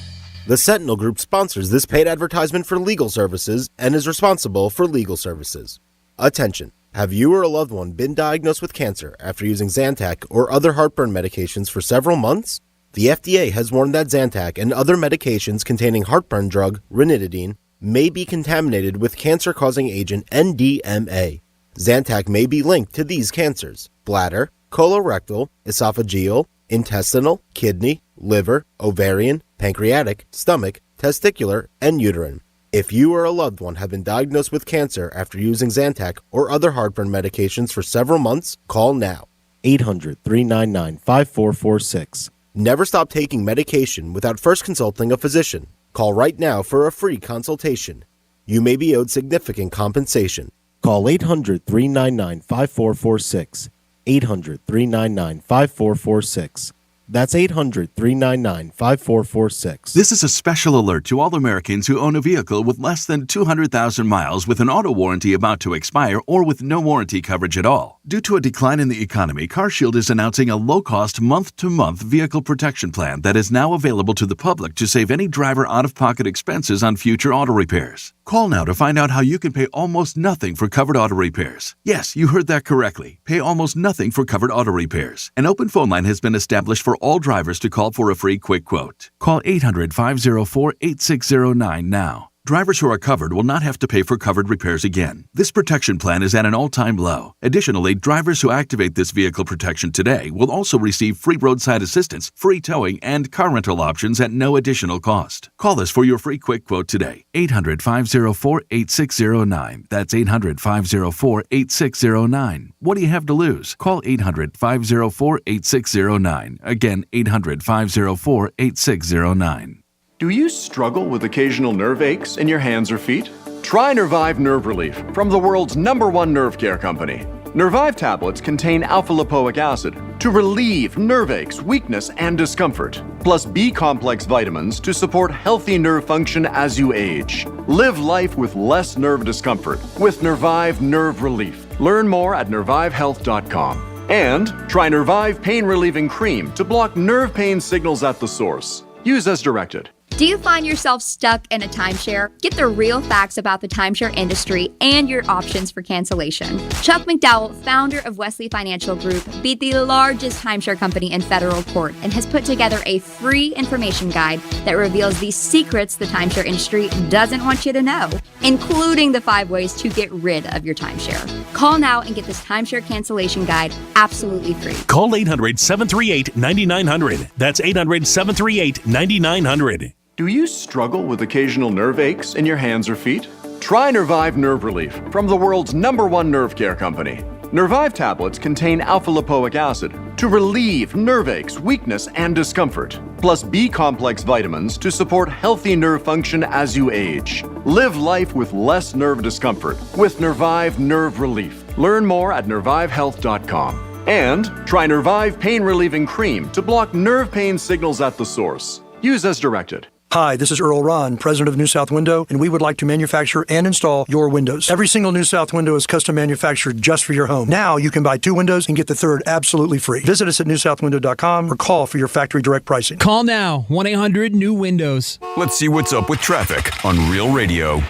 The Sentinel Group sponsors this paid advertisement for legal services and is responsible for legal services. Attention! Have you or a loved one been diagnosed with cancer after using Zantac or other heartburn medications for several months? The FDA has warned that Zantac and other medications containing heartburn drug, ranitidine, may be contaminated with cancer-causing agent NDMA. Zantac may be linked to these cancers: bladder, colorectal, esophageal, intestinal, kidney, liver, ovarian, pancreatic, stomach, testicular, and uterine. If you or a loved one have been diagnosed with cancer after using Zantac or other heartburn medications for several months, call now. 800-399-5446. Never stop taking medication without first consulting a physician. Call right now for a free consultation. You may be owed significant compensation. Call 800-399-5446. 800-399-5446. That's 800-399-5446. This is a special alert to all Americans who own a vehicle with less than 200,000 miles with an auto warranty about to expire or with no warranty coverage at all. Due to a decline in the economy, CarShield is announcing a low-cost month-to-month vehicle protection plan that is now available to the public to save any driver out-of-pocket expenses on future auto repairs. Call now to find out how you can pay almost nothing for covered auto repairs. Yes, you heard that correctly. Pay almost nothing for covered auto repairs. An open phone line has been established for all drivers to call for a free quick quote. Call 800-504-8609 now. Drivers who are covered will not have to pay for covered repairs again. This protection plan is at an all-time low. Additionally, drivers who activate this vehicle protection today will also receive free roadside assistance, free towing, and car rental options at no additional cost. Call us for your free quick quote today. 800-504-8609. That's 800-504-8609. What do you have to lose? Call 800-504-8609. Again, 800-504-8609. Do you struggle with occasional nerve aches in your hands or feet? Try Nervive Nerve Relief from the world's #1 nerve care company. Nervive tablets contain alpha-lipoic acid to relieve nerve aches, weakness, and discomfort, plus B-complex vitamins to support healthy nerve function as you age. Live life with less nerve discomfort with Nervive Nerve Relief. Learn more at nervivehealth.com. And try Nervive Pain Relieving Cream to block nerve pain signals at the source. Use as directed. Do you find yourself stuck in a timeshare? Get the real facts about the timeshare industry and your options for cancellation. Chuck McDowell, founder of Wesley Financial Group, beat the largest timeshare company in federal court and has put together a free information guide that reveals the secrets the timeshare industry doesn't want you to know, including the 5 ways to get rid of your timeshare. Call now and get this timeshare cancellation guide absolutely free. Call 800-738-9900. That's 800-738-9900. Do you struggle with occasional nerve aches in your hands or feet? Try Nervive Nerve Relief from the world's #1 nerve care company. Nervive tablets contain alpha-lipoic acid to relieve nerve aches, weakness, and discomfort, plus B-complex vitamins to support healthy nerve function as you age. Live life with less nerve discomfort with Nervive Nerve Relief. Learn more at nervivehealth.com. And try Nervive Pain Relieving Cream to block nerve pain signals at the source. Use as directed. Hi, this is Earl Ron, president of New South Window, and we would like to manufacture and install your windows. Every single New South window is custom manufactured just for your home. Now you can buy 2 windows and get the 3rd absolutely free. Visit us at newsouthwindow.com or call for your factory direct pricing. Call now, 1-800-NEW-WINDOWS. Let's see what's up with traffic on Real Radio.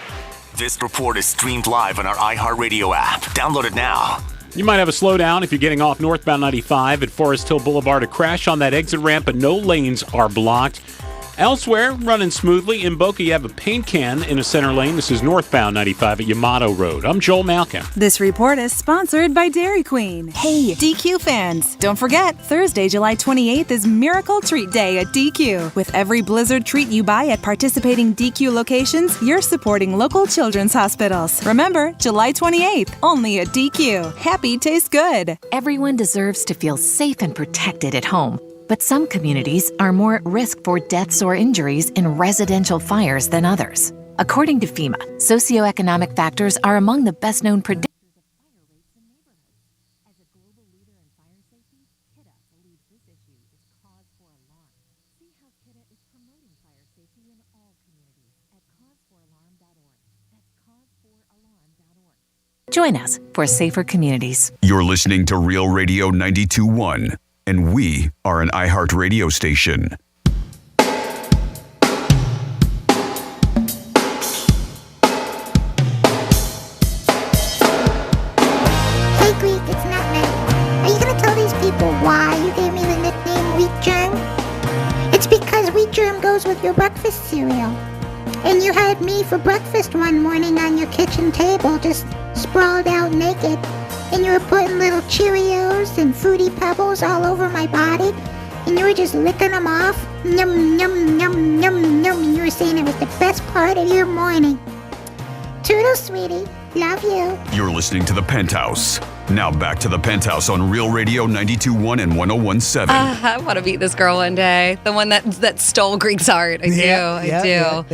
This report is streamed live on our iHeartRadio app. Download it now. You might have a slowdown if you're getting off northbound 95 at Forest Hill Boulevard. A crash on that exit ramp, but no lanes are blocked. Elsewhere, running smoothly. In Boca, you have a paint can in a center lane. This is northbound 95 at Yamato Road. I'm Joel Malkin. This report is sponsored by Dairy Queen. Hey, DQ fans, don't forget, Thursday, July 28th is Miracle Treat Day at DQ. With every Blizzard treat you buy at participating DQ locations, you're supporting local children's hospitals. Remember, July 28th, only at DQ. Happy tastes good. Everyone deserves to feel safe and protected at home. But some communities are more at risk for deaths or injuries in residential fires than others. According to FEMA, socioeconomic factors are among the best-known predictors of fire rates in neighborhoods. As a global leader in fire safety, KIDA believes this issue is cause for alarm. See how KIDA is promoting fire safety in all communities at causeforalarm.org. That's causeforalarm.org. Join us for safer communities. You're listening to Real Radio 92.1. And we are an iHeart radio station. Hey Greek, it's Nutmeg. Are you going to tell these people why you gave me the nickname Wheat Germ? It's because Wheat Germ goes with your breakfast cereal. And you had me for breakfast one morning on your kitchen table, just sprawled out naked. And you were putting little Cheerios and fruity pebbles all over my body, and you were just licking them off. Yum, yum, yum, yum, yum. And you were saying it was the best part of your morning. Toodles, sweetie. Love you. You're listening to The Penthouse. Now back to The Penthouse on Real Radio 92.1 and 101.7. I want to meet this girl one day. The one that stole Greek's heart. I do.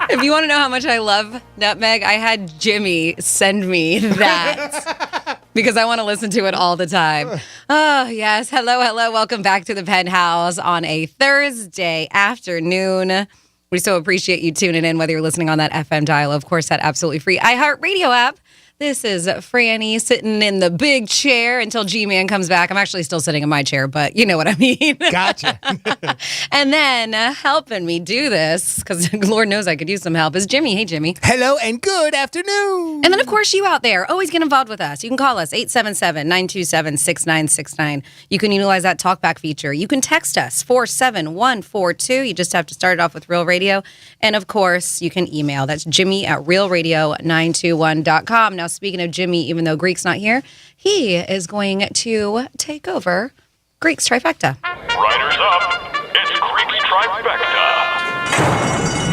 If you want to know how much I love nutmeg, I had Jimmy send me that because I want to listen to it all the time. Oh, yes. Hello. Welcome back to The Penthouse on a Thursday afternoon. We so appreciate you tuning in, whether you're listening on that FM dial, of course, that absolutely free iHeartRadio app. This is Franny sitting in the big chair until G-Man comes back. I'm actually still sitting in my chair, but you know what I mean. Gotcha. And then helping me do this, because Lord knows I could use some help, is Jimmy. Hey, Jimmy. Hello and good afternoon. And then, of course, you out there, always get involved with us. You can call us, 877-927-6969. You can utilize that talkback feature. You can text us, 47142. You just have to start it off with Real Radio. And, of course, you can email. That's Jimmy@realradio921.com. Now, speaking of Jimmy, even though Greek's not here, he is going to take over Greek's Trifecta. Riders up. It's Greek's Trifecta.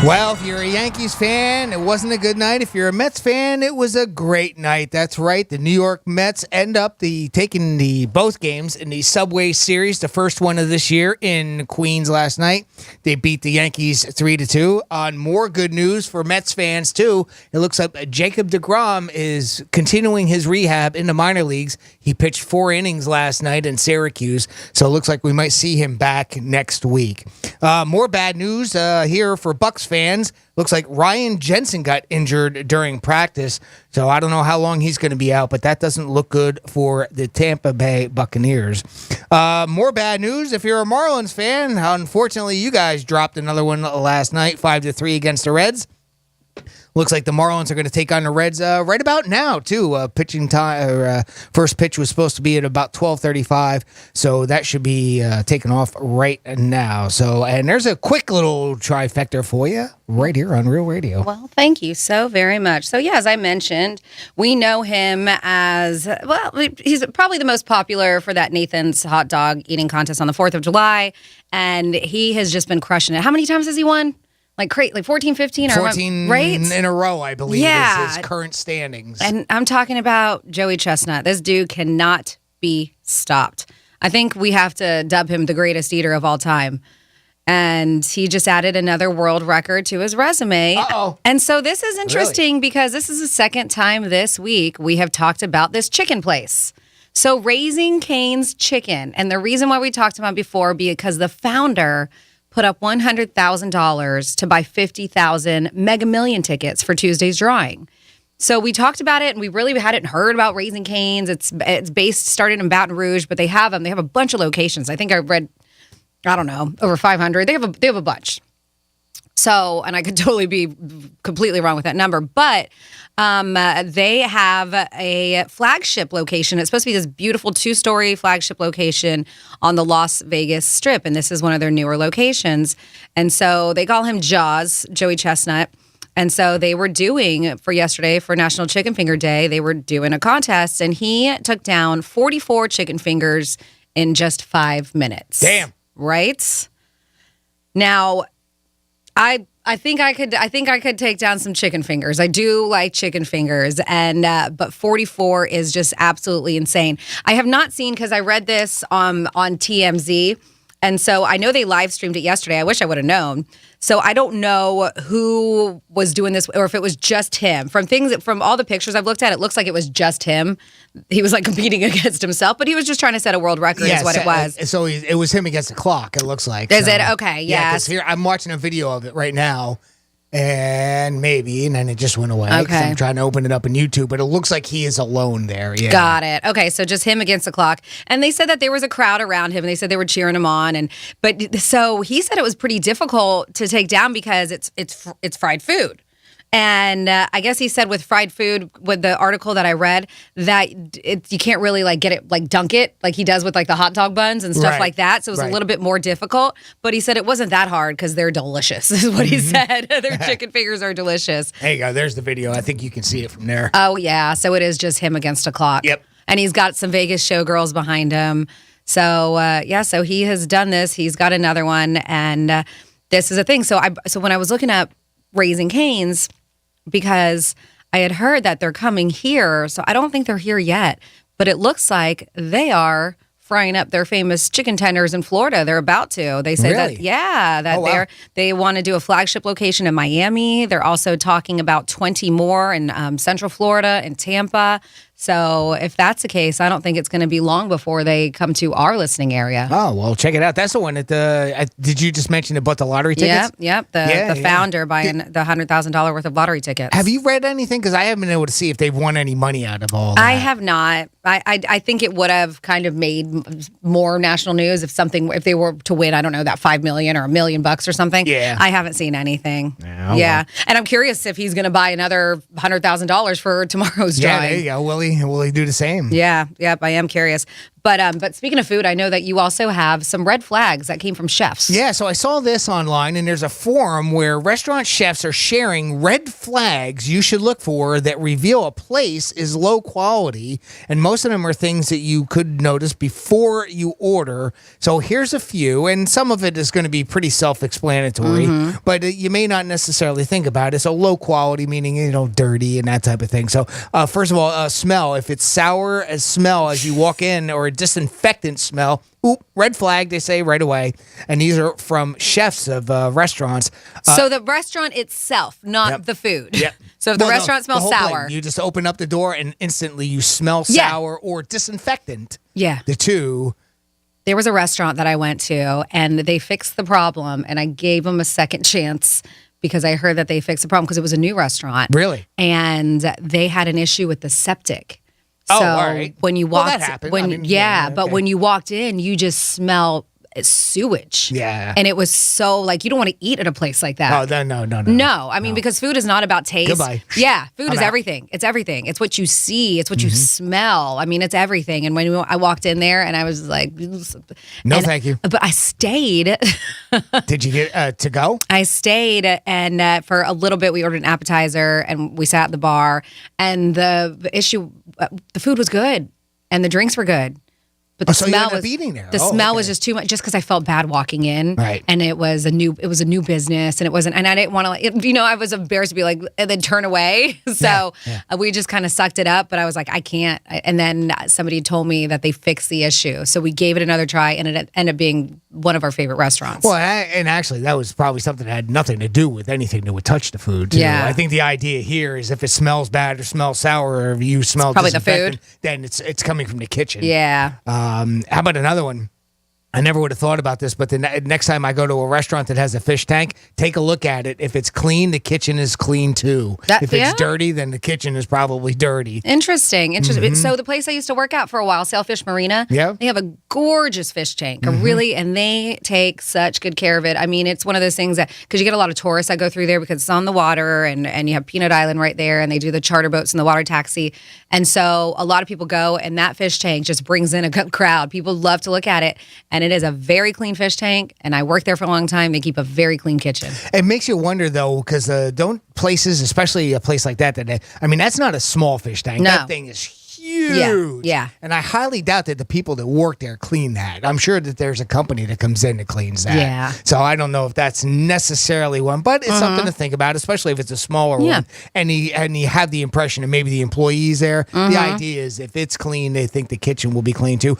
Well, if you're a Yankees fan, it wasn't a good night. If you're a Mets fan, it was a great night. That's right. The New York Mets end up taking both games in the Subway Series, the first one of this year in Queens last night. They beat the Yankees 3-2. On more good news for Mets fans, too, it looks like Jacob deGrom is continuing his rehab in the minor leagues. He pitched 4 innings last night in Syracuse, so it looks like we might see him back next week. More bad news here for Bucks fans. Looks like Ryan Jensen got injured during practice, so I don't know how long he's going to be out, but that doesn't look good for the Tampa Bay Buccaneers. More bad news if you're a Marlins fan. Unfortunately, you guys dropped another one last night, 5-3 against the Reds. Looks like the Marlins are going to take on the Reds right about now, too. Pitching time, first pitch was supposed to be at about 12:35, so that should be taken off right now. So, and there's a quick little trifecta for you right here on Real Radio. Well, thank you so very much. So, yeah, as I mentioned, we know him as, well, he's probably the most popular for that Nathan's hot dog eating contest on the 4th of July, and he has just been crushing it. How many times has he won? Like 14, 15? 14 right? in a row, I believe, is his current standings. And I'm talking about Joey Chestnut. This dude cannot be stopped. I think we have to dub him the greatest eater of all time. And he just added another world record to his resume. Uh-oh. And so this is interesting because this is the second time this week we have talked about this chicken place. So Raising Cane's Chicken. And the reason why we talked about it before, because the founder put up $100,000 to buy 50,000 Mega Million tickets for Tuesday's drawing. So we talked about it, and we really hadn't heard about Raising Cane's. It's started in Baton Rouge, but they have them. They have a bunch of locations. I think I read, I don't know, over 500. They have a bunch. So, and I could totally be completely wrong with that number, but they have a flagship location. It's supposed to be this beautiful 2-story flagship location on the Las Vegas Strip, and this is one of their newer locations. And so they call him Jaws, Joey Chestnut. And so they were doing, for yesterday, for National Chicken Finger Day, they were doing a contest, and he took down 44 chicken fingers in just 5 minutes. Damn. Right? Now, I think I could take down some chicken fingers. I do like chicken fingers, and but 44 is just absolutely insane. I have not seen, because I read this on TMZ, and so I know they live streamed it yesterday. I wish I would have known. So I don't know who was doing this, or if it was just him. From all the pictures I've looked at, it looks like it was just him. He was like competing against himself, but he was just trying to set a world record. Is what it was. So it was him against the clock. It looks like. Is it okay? Yeah. Yes. Because here I'm watching a video of it right now. And then it just went away. Okay. I'm trying to open it up on YouTube, but it looks like he is alone there. Yeah. Got it. Okay, so just him against the clock. And they said that there was a crowd around him, and they said they were cheering him on. So he said it was pretty difficult to take down because it's fried food. And I guess he said with fried food, with the article that I read, that you can't really like get it, like dunk it, like he does with like the hot dog buns and stuff like that. So it was a little bit more difficult. But he said it wasn't that hard because they're delicious, is what he said. Their chicken fingers are delicious. There you go. There's the video. I think you can see it from there. Oh, yeah. So it is just him against a clock. Yep. And he's got some Vegas showgirls behind him. So, so he has done this. He's got another one. And this is a thing. So when I was looking up Raising Cane's, because I had heard that they're coming here, so I don't think they're here yet, but it looks like they are frying up their famous chicken tenders in Florida. They're about to. They say that they want to do a flagship location in Miami. They're also talking about 20 more in Central Florida and Tampa. So if that's the case, I don't think it's going to be long before they come to our listening area. Oh, well, check it out. That's the one at did you just mention about the lottery tickets? Yep. The founder buying the $100,000 worth of lottery tickets. Have you read anything? Because I haven't been able to see if they've won any money out of all that. I have not. I think it would have kind of made more national news if they were to win, I don't know, that $5 million or $1 million or something. Yeah. I haven't seen anything. Oh, yeah. And I'm curious if he's going to buy another $100,000 for tomorrow's drawing. Yeah, there you go. Will he do the same? Yeah. Yep. I am curious. But speaking of food, I know that you also have some red flags that came from chefs. Yeah, so I saw this online, and there's a forum where restaurant chefs are sharing red flags you should look for that reveal a place is low quality, and most of them are things that you could notice before you order. So here's a few, and some of it is going to be pretty self-explanatory, but you may not necessarily think about it. So low quality, meaning, dirty and that type of thing. So first of all, smell. If it's sour as smell as you walk in, or disinfectant smell, red flag, they say right away. And these are from chefs of restaurants. So the restaurant itself, not the food. Yep. So if the restaurant smells sour. You just open up the door and instantly you smell sour or disinfectant. Yeah. The two. There was a restaurant that I went to and they fixed the problem and I gave them a second chance because I heard that they fixed the problem because it was a new restaurant. Really? And they had an issue with the septic. So all right. when you walked, that happened. But when you walked in, you just smell sewage. Yeah. And it was so you don't want to eat at a place like that. Oh, no. No, I mean, because food is not about taste. Goodbye. Yeah, food I'm is out. everything. It's everything. It's what you see. It's what you smell. I mean, it's everything. And when I walked in there and I was like... No, thank you. But I stayed. Did you get to go? I stayed and for a little bit we ordered an appetizer and we sat at the bar and the issue, the food was good and the drinks were good. But the so you smell ended up was eating there. The smell was just too much, just because I felt bad walking in, right? And it was a new business, and it wasn't, and I didn't want to, I was embarrassed to be like, and then turn away. So we just kind of sucked it up. But I was like, I can't. And then somebody told me that they fixed the issue, so we gave it another try, and it ended up being one of our favorite restaurants. Well, and actually, that was probably something that had nothing to do with anything that would touch the food. Too. Yeah, I think the idea here is if it smells bad or smells sour, or if you smell probably the food, then it's coming from the kitchen. Yeah. How about another one? I never would have thought about this, but the next time I go to a restaurant that has a fish tank, take a look at it. If it's clean, the kitchen is clean too. If it's dirty, then the kitchen is probably dirty. Interesting. So the place I used to work at for a while, Sailfish Marina, they have a gorgeous fish tank, and they take such good care of it. I mean, it's one of those things that, because you get a lot of tourists that go through there because it's on the water and you have Peanut Island right there and they do the charter boats and the water taxi. And so a lot of people go and that fish tank just brings in a good crowd. People love to look at it. And it is a very clean fish tank, and I worked there for a long time. They keep a very clean kitchen. It makes you wonder, though, because don't places, especially a place like that, that's not a small fish tank. No. That thing is huge. Yeah. And I highly doubt that the people that work there clean that. I'm sure that there's a company that comes in that cleans that. Yeah. So I don't know if that's necessarily one, but it's something to think about, especially if it's a smaller one. And you have the impression of maybe the employees there. The idea is if it's clean, they think the kitchen will be clean too.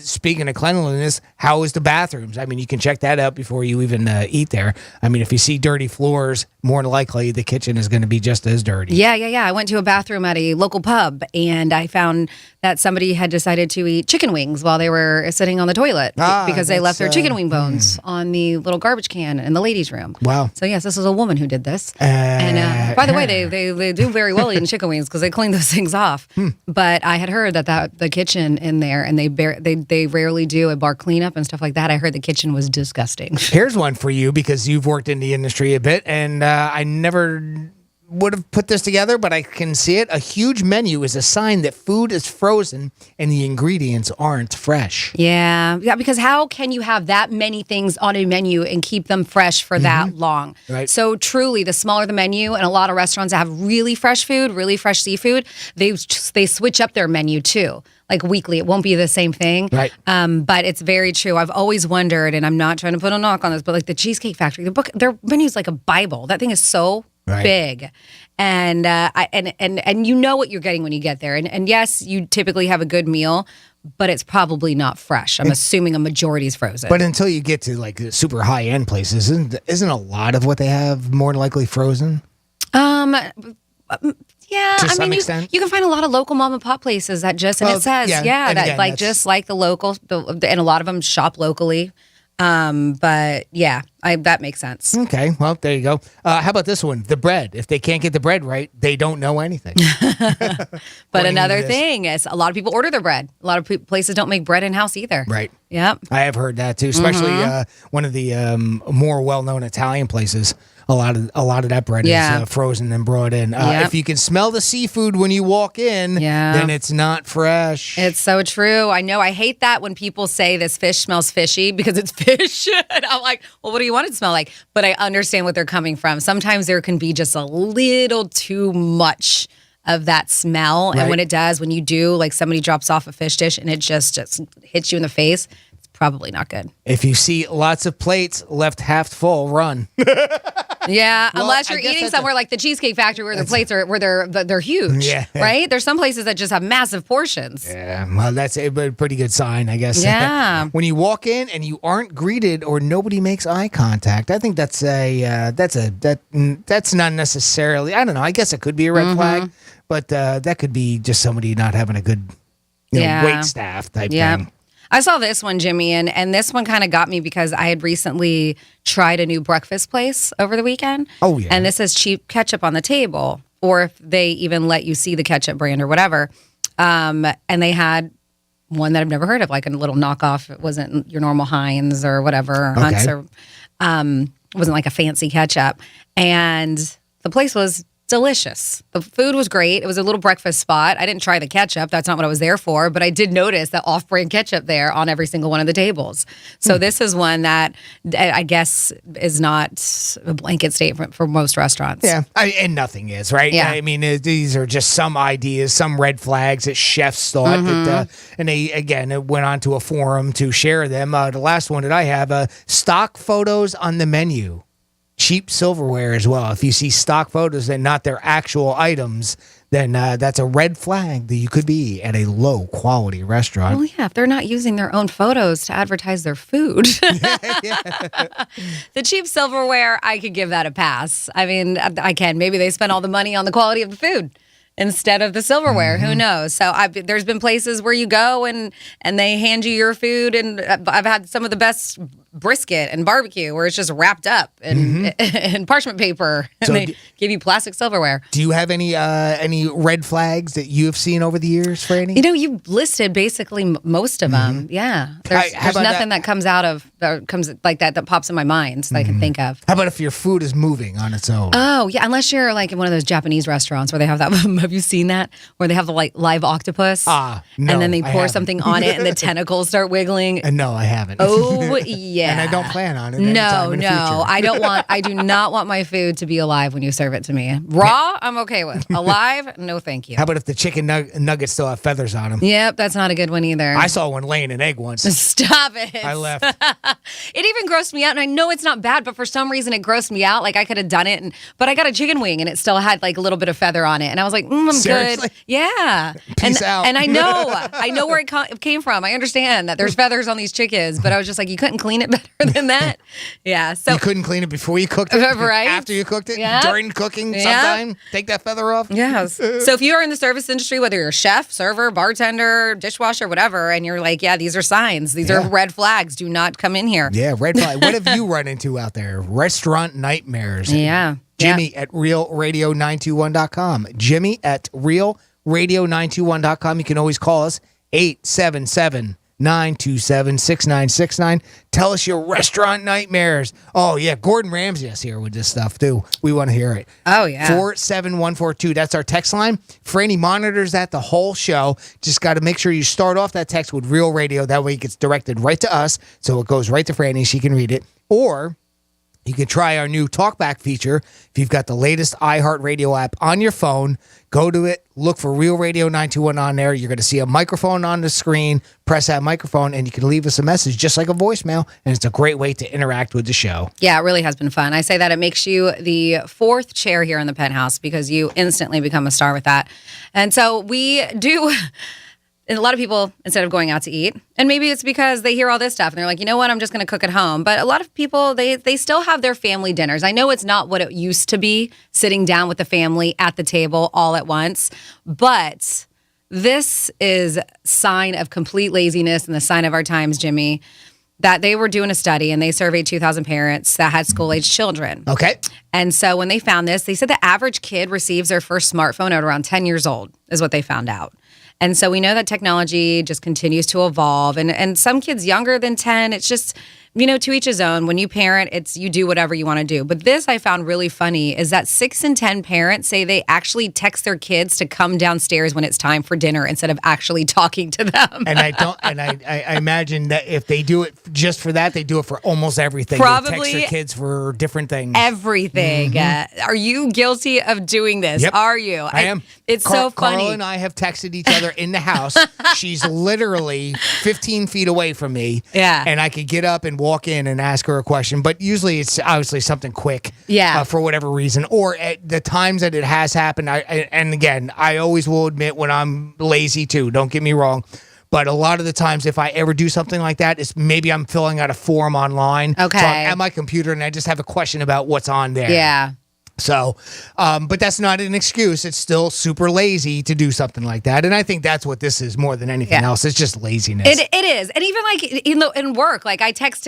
Speaking of cleanliness, how is the bathrooms? I mean, you can check that out before you even eat there. I mean, if you see dirty floors, more than likely the kitchen is going to be just as dirty. Yeah. I went to a bathroom at a local pub, and I found that somebody had decided to eat chicken wings while they were sitting on the toilet because they left their chicken wing bones on the little garbage can in the ladies' room. Wow. So yes, this was a woman who did this. And by the way, they do very well eating chicken wings because they clean those things off. But I had heard that the kitchen in there, and they rarely do a bar cleanup and stuff like that. I heard the kitchen was disgusting. Here's one for you because you've worked in the industry a bit, and I never would have put this together, but I can see it. A huge menu is a sign that food is frozen and the ingredients aren't fresh. Yeah, because how can you have that many things on a menu and keep them fresh for that long? Right. So truly, the smaller the menu, and a lot of restaurants that have really fresh food, really fresh seafood, they switch up their menu too. Like weekly, it won't be the same thing. Right. But it's very true. I've always wondered, and I'm not trying to put a knock on this, but like the Cheesecake Factory, their menu is like a Bible. That thing is so big, and and you know what you're getting when you get there. And yes, you typically have a good meal, but it's probably not fresh. I'm assuming a majority is frozen. But until you get to like super high end places, isn't a lot of what they have more than likely frozen? Yeah, To I some mean, extent. you can find a lot of local mom and pop places that just, and it says, and that again, like that's- just like the local, and a lot of them shop locally. But yeah, that makes sense. Okay, well, there you go. How about this one? The bread. If they can't get the bread right, they don't know anything. But another thing is a lot of people order their bread. A lot of places don't make bread in-house either. Right. Yep. I have heard that too, especially one of the more well-known Italian places. A lot of that bread is frozen and brought in. If you can smell the seafood when you walk in, then it's not fresh. It's so true. I know. I hate that when people say this fish smells fishy because it's fish. And I'm like, well, what do you want it to smell like? But I understand what they're coming from. Sometimes there can be just a little too much of that smell. Right. And when it does, when you do, like somebody drops off a fish dish and it just hits you in the face, it's probably not good. If you see lots of plates left half full, run. Yeah, Well, unless I you're guess eating that's somewhere like the Cheesecake Factory where the plates are they're huge. Yeah. Right? There's some places that just have massive portions. Yeah, well, that's a pretty good sign, I guess. Yeah. When you walk in and you aren't greeted or nobody makes eye contact, I think that's not necessarily. I don't know. I guess it could be a red flag, but that could be just somebody not having a good wait staff type thing. I saw this one, Jimmy, and this one kind of got me because I had recently tried a new breakfast place over the weekend. Oh, yeah. And this has cheap ketchup on the table, or if they even let you see the ketchup brand or whatever. And they had one that I've never heard of, like a little knockoff. It wasn't your normal Heinz or whatever. Hunt's or, it wasn't like a fancy ketchup. And the place was delicious. The food was great. It was a little breakfast spot. I didn't try the ketchup. That's not what I was there for. But I did notice that off-brand ketchup there on every single one of the tables. So this is one that I guess is not a blanket statement for most restaurants. Yeah, and nothing is, right? Yeah. I mean, these are just some ideas, some red flags that chefs thought that, and they, again, went on to a forum to share them. The last one that I have, stock photos on the menu. Cheap silverware as well. If you see stock photos and not their actual items, then that's a red flag that you could be at a low quality restaurant. Well, yeah, if they're not using their own photos to advertise their food. The cheap silverware, I could give that a pass. I mean, I can. Maybe they spend all the money on the quality of the food instead of the silverware. Who knows? So there's been places where you go and they hand you your food, and I've had some of the best brisket and barbecue where it's just wrapped up in parchment paper, and So they give you plastic silverware. Do you have any red flags that you have seen over the years, Franny? You know, you listed basically most of them. Yeah, there's about nothing that comes out of comes like that pops in my mind that I can think of. How about if your food is moving on its own? Oh yeah, unless you're like in one of those Japanese restaurants where they have that. Have you seen that? Where they have the like live octopus? No, and then they I pour haven't. something on it, and the tentacles start wiggling. No, I haven't. Oh yeah, and I don't plan on it. No, anytime in the future. I do not want my food to be alive when you serve it to me. Raw, I'm okay with. Alive, no, thank you. How about if the chicken nuggets still have feathers on them? Yep, that's not a good one either. I saw one laying an egg once. Stop it. I left. It even grossed me out, and I know it's not bad, but for some reason it grossed me out. Like I could have done it, but I got a chicken wing, and it still had like a little bit of feather on it, and I was like, I'm Seriously? good. Yeah. Peace out. And I know where it came from. I understand that there's feathers on these chickens, but I was just like, you couldn't clean it better than that. Yeah. So you couldn't clean it before you cooked it? Right? After you cooked it? Yeah. During cooking Yeah. sometime? Take that feather off? Yes. So if you are in the service industry, whether you're a chef, server, bartender, dishwasher, whatever, and you're like, yeah, these are signs. These are red flags. Do not come in here. Yeah, red flag. What have you run into out there? Restaurant nightmares. Yeah. Jimmy at realradio921.com. Jimmy at realradio921.com. You can always call us 877 927-6969. Tell us your restaurant nightmares. Oh, yeah. Gordon Ramsay is here with this stuff, too. We want to hear it. Oh, yeah. 47142. That's our text line. Franny monitors that the whole show. Just got to make sure you start off that text with Real Radio. That way it gets directed right to us. So it goes right to Franny. She can read it. Or you can try our new TalkBack feature. If you've got the latest iHeartRadio app on your phone, go to it, look for Real Radio 921 on there. You're going to see a microphone on the screen. Press that microphone, and you can leave us a message just like a voicemail, and it's a great way to interact with the show. Yeah, it really has been fun. I say that it makes you the fourth chair here in the Penthouse because you instantly become a star with that. And so we do... And a lot of people, instead of going out to eat, and maybe it's because they hear all this stuff and they're like, you know what, I'm just going to cook at home. But a lot of people, they still have their family dinners. I know it's not what it used to be, sitting down with the family at the table all at once. But this is sign of complete laziness and the sign of our times, Jimmy, that they were doing a study and they surveyed 2,000 parents that had school-age children. Okay. And so when they found this, they said the average kid receives their first smartphone at around 10 years old, is what they found out. And so we know that technology just continues to evolve. And some kids younger than 10, it's just, to each his own. When you parent, it's you do whatever you want to do. But this I found really funny is that 6 in 10 parents say they actually text their kids to come downstairs when it's time for dinner instead of actually talking to them. And I imagine that if they do it just for that, they do it for almost everything. Probably they text their kids for different things. Everything. Are you guilty of doing this? Yep. Are you? I am. It's so funny. Carla and I have texted each other in the house. She's literally 15 feet away from me. Yeah. And I could get up and walk in and ask her a question. But usually it's obviously something quick. Yeah. For whatever reason. Or at the times that it has happened, and again, I always will admit when I'm lazy too. Don't get me wrong. But a lot of the times, if I ever do something like that, it's maybe I'm filling out a form online. Okay. So I'm at my computer and I just have a question about what's on there. Yeah. So, but that's not an excuse. It's still super lazy to do something like that. And I think that's what this is more than anything else. It's just laziness. It is. And even like in work, like I text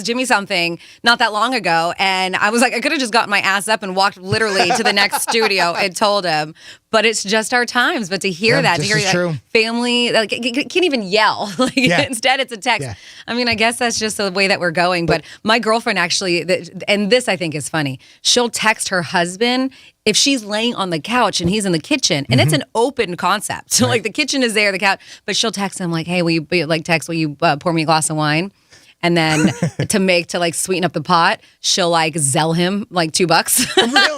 Jimmy something not that long ago and I was like, I could have just gotten my ass up and walked literally to the next studio and told him. But it's just our times. But to hear that, to hear that family, like, can't even yell. Instead, it's a text. Yeah. I mean, I guess that's just the way that we're going. But my girlfriend actually, and this I think is funny, she'll text her husband if she's laying on the couch and he's in the kitchen. And it's an open concept. So, like, the kitchen is there, the couch. But she'll text him, like, hey, will you pour me a glass of wine? And then to sweeten up the pot, she'll Zelle him like $2. Really?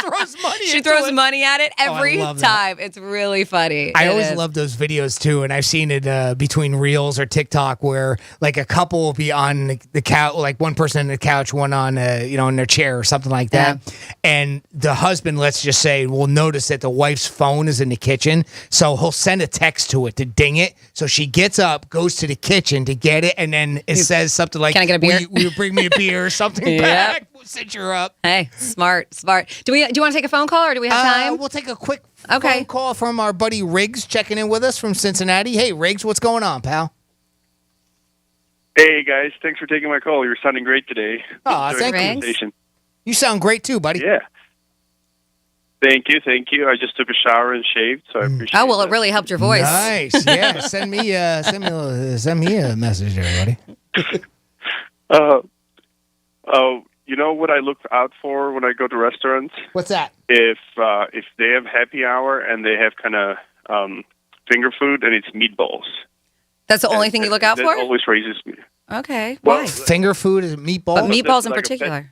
Throws money. She throws money at it every time. It's really funny. I always love those videos too, and I've seen it between Reels or TikTok where like a couple will be on the couch, like one person on the couch, one on in their chair or something like that, and the husband, let's just say, will notice that the wife's phone is in the kitchen, so he'll send a text to it to ding it. So she gets up, goes to the kitchen to get it, and then it says something like, "Can I get a beer? Will you bring me a beer or something back?" We'll set you up. Hey, smart. Do you want to take a phone call or do we have time? We'll take a quick phone call from our buddy Riggs checking in with us from Cincinnati. Hey, Riggs, what's going on, pal? Hey, guys. Thanks for taking my call. You're sounding great today. Oh, thank you. You sound great, too, buddy. Yeah. Thank you. I just took a shower and shaved, so I appreciate it. Oh, well, it really helped your voice. Nice. Yeah, send me a message there, buddy. You know what I look out for when I go to restaurants? What's that? If they have happy hour and they have kind of finger food and it's meatballs. That's the only thing you look out for? That always raises me. Okay. Well, why? Finger food is meatballs? But meatballs in particular.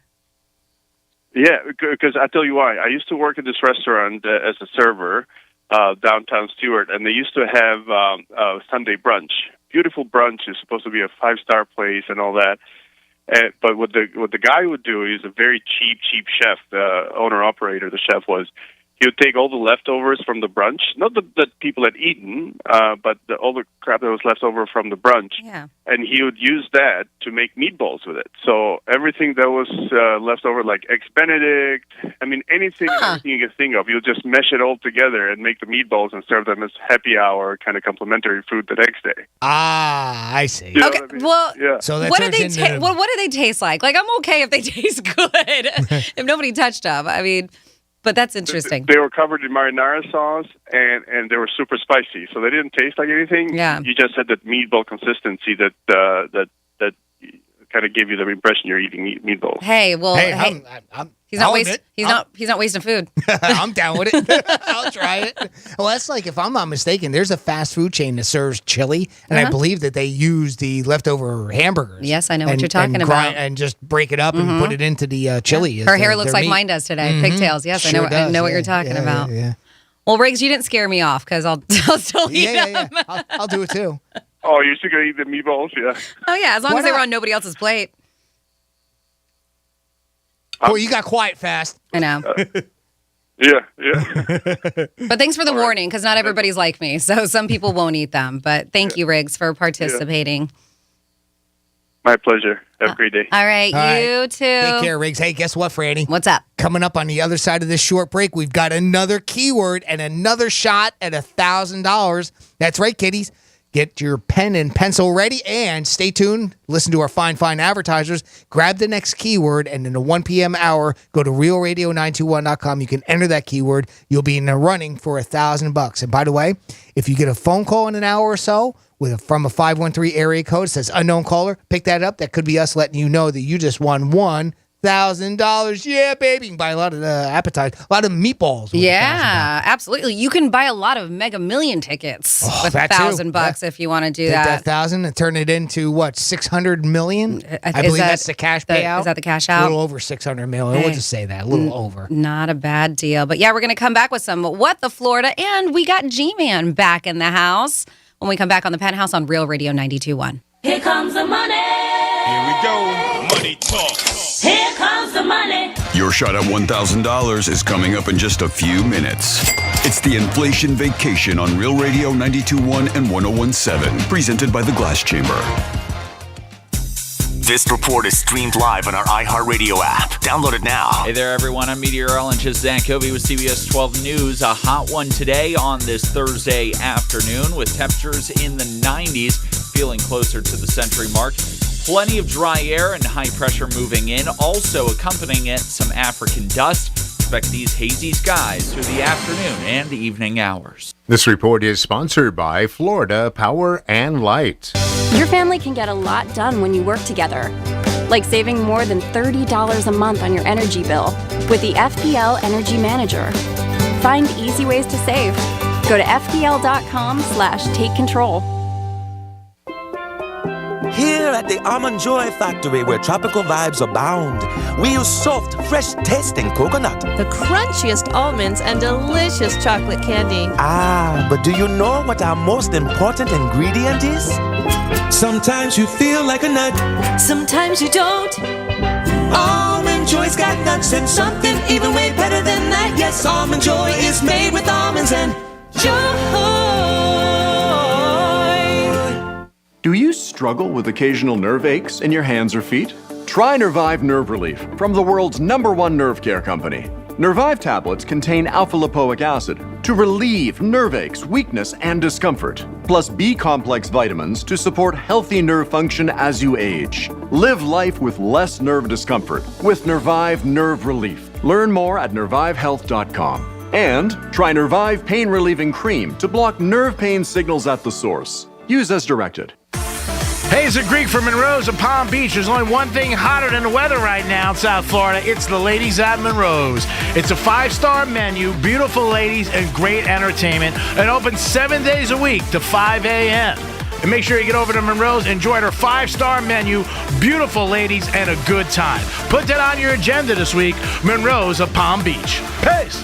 Yeah, because I tell you why. I used to work at this restaurant as a server downtown Stewart, and they used to have Sunday brunch. Beautiful brunch. It's supposed to be a 5-star place and all that. But what the guy would do, he's a very cheap chef, the owner-operator, the chef was, he would take all the leftovers from the brunch, not that people had eaten, but all the crap that was left over from the brunch, and he would use that to make meatballs with it. So everything that was left over, like Eggs Benedict, I mean, anything you can think of, you'll just mesh it all together and make the meatballs and serve them as happy hour kind of complimentary food the next day. Ah, I see. You know okay, what I mean? well, yeah. So that what do turns they into- what do they taste like? Like, I'm okay if they taste good, if nobody touched them. I mean... But that's interesting. They were covered in marinara sauce, and they were super spicy, so they didn't taste like anything. Yeah. You just had that meatball consistency that kind of gave you the impression you're eating meatballs. Hey, well, he's not wasting food. I'm down with it. I'll try it. Well, that's like, if I'm not mistaken, there's a fast food chain that serves chili, and I believe that they use the leftover hamburgers. Yes, I know what you're talking about. And just break it up and put it into the chili. Her hair looks like mine does today. Pigtails. Yes, Sure I know what you're talking about. Well, Riggs, you didn't scare me off because I'll still eat them. I'll do it too. Oh, you're still going to eat the meatballs? Yeah. Oh, yeah, as long as they were on nobody else's plate. Well, you got quiet fast. I know. Yeah. But thanks for the warning, because not everybody's like me, so some people won't eat them. But thank you, Riggs, for participating. My pleasure. Have a great day. All right, you too. Take care, Riggs. Hey, guess what, Franny? What's up? Coming up on the other side of this short break, we've got another keyword and another shot at $1,000. That's right, kiddies. Get your pen and pencil ready and stay tuned. Listen to our fine advertisers. Grab the next keyword, and in the 1 p.m. hour, go to realradio921.com. You can enter that keyword. You'll be in the running for $1,000. And by the way, if you get a phone call in an hour or so from a 513 area code, it says unknown caller, pick that up. That could be us letting you know that you just won $1,000. Yeah, baby. You can buy a lot of appetizers, a lot of meatballs. Yeah, absolutely. You can buy a lot of Mega Million tickets with $1,000 if you want to do Take that. that $1,000 and turn it into what, $600 million? I believe that's the cash payout. Is that the cash out? A little over $600 million. We'll just say that, a little over. Not a bad deal. But yeah, we're going to come back with some What the Florida, and we got G-Man back in the house when we come back on the Penthouse on Real Radio 92.1. Here comes the money. Here we go. Money talk. Here comes the money. Your shot at $1,000 is coming up in just a few minutes. It's the Inflation Vacation on Real Radio 92.1 and 101.7, presented by the Glass Chamber. This report is streamed live on our iHeartRadio app. Download it now. Hey there, everyone. I'm meteorologist Zach Covey with CBS 12 News. A hot one today on this Thursday afternoon with temperatures in the 90s, feeling closer to the century mark. Plenty of dry air and high pressure moving in. Also accompanying it, some African dust. Expect these hazy skies through the afternoon and the evening hours. This report is sponsored by Florida Power and Light. Your family can get a lot done when you work together, like saving more than $30 a month on your energy bill with the FPL Energy Manager. Find easy ways to save. Go to FPL.com/take control. Here at the Almond Joy Factory, where tropical vibes abound, we use soft, fresh-tasting coconut. The crunchiest almonds and delicious chocolate candy. Ah, but do you know what our most important ingredient is? Sometimes you feel like a nut. Sometimes you don't. Almond Joy's got nuts and something even way better than that. Yes, Almond Joy is made with almonds and joy. Do you struggle with occasional nerve aches in your hands or feet? Try Nervive Nerve Relief from the world's #1 nerve care company. Nervive tablets contain alpha-lipoic acid to relieve nerve aches, weakness, and discomfort, plus B-complex vitamins to support healthy nerve function as you age. Live life with less nerve discomfort with Nervive Nerve Relief. Learn more at nervivehealth.com. And try Nervive Pain Relieving Cream to block nerve pain signals at the source. Use as directed. Hey, it's a Greek from Monroe's of Palm Beach. There's only one thing hotter than the weather right now in South Florida. It's the ladies at Monroe's. It's a 5-star menu, beautiful ladies, and great entertainment. It opens 7 days a week to 5 a.m. And make sure you get over to Monroe's, enjoy their 5-star menu, beautiful ladies, and a good time. Put that on your agenda this week. Monroe's of Palm Beach. Peace.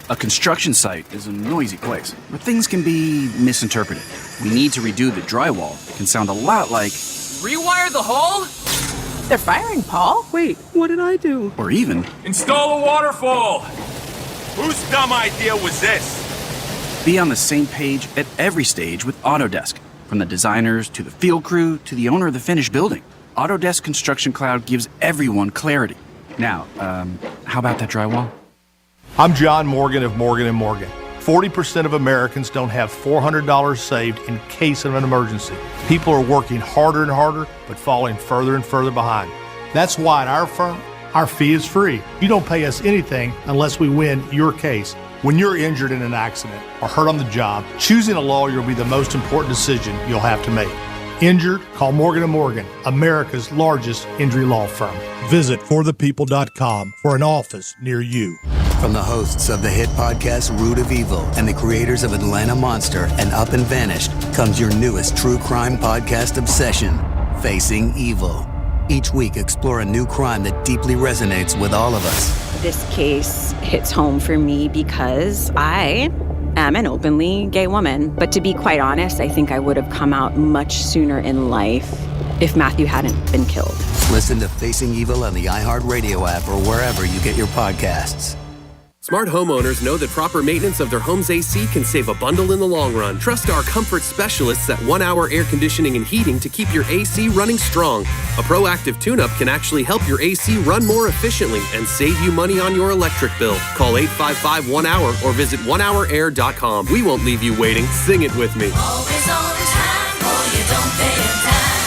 A construction site is a noisy place where things can be misinterpreted. We need to redo the drywall. It can sound a lot like... Rewire the hole? They're firing, Paul. Wait, what did I do? Or even... Install a waterfall. Whose dumb idea was this? Be on the same page at every stage with Autodesk. From the designers to the field crew to the owner of the finished building. Autodesk Construction Cloud gives everyone clarity. Now, how about that drywall? I'm John Morgan of Morgan & Morgan. 40% of Americans don't have $400 saved in case of an emergency. People are working harder and harder, but falling further and further behind. That's why at our firm, Our fee is free. You don't pay us anything unless we win your case. When you're injured in an accident or hurt on the job, choosing a lawyer will be the most important decision you'll have to make. Injured? Call Morgan & Morgan, America's largest injury law firm. Visit forthepeople.com for an office near you. From the hosts of the hit podcast Root of Evil and the creators of Atlanta Monster and Up and Vanished comes your newest true crime podcast obsession, Facing Evil. Each week, explore a new crime that deeply resonates with all of us. This case hits home for me because I am an openly gay woman. But to be quite honest, I think I would have come out much sooner in life if Matthew hadn't been killed. Listen to Facing Evil on the iHeartRadio app or wherever you get your podcasts. Smart homeowners know that proper maintenance of their home's AC can save a bundle in the long run. Trust our comfort specialists at 1 Hour Air Conditioning and Heating to keep your AC running strong. A proactive tune-up can actually help your AC run more efficiently and save you money on your electric bill. Call 855-1-HOUR or visit onehourair.com. We won't leave you waiting. Sing it with me. Always on time, or you don't pay a dime.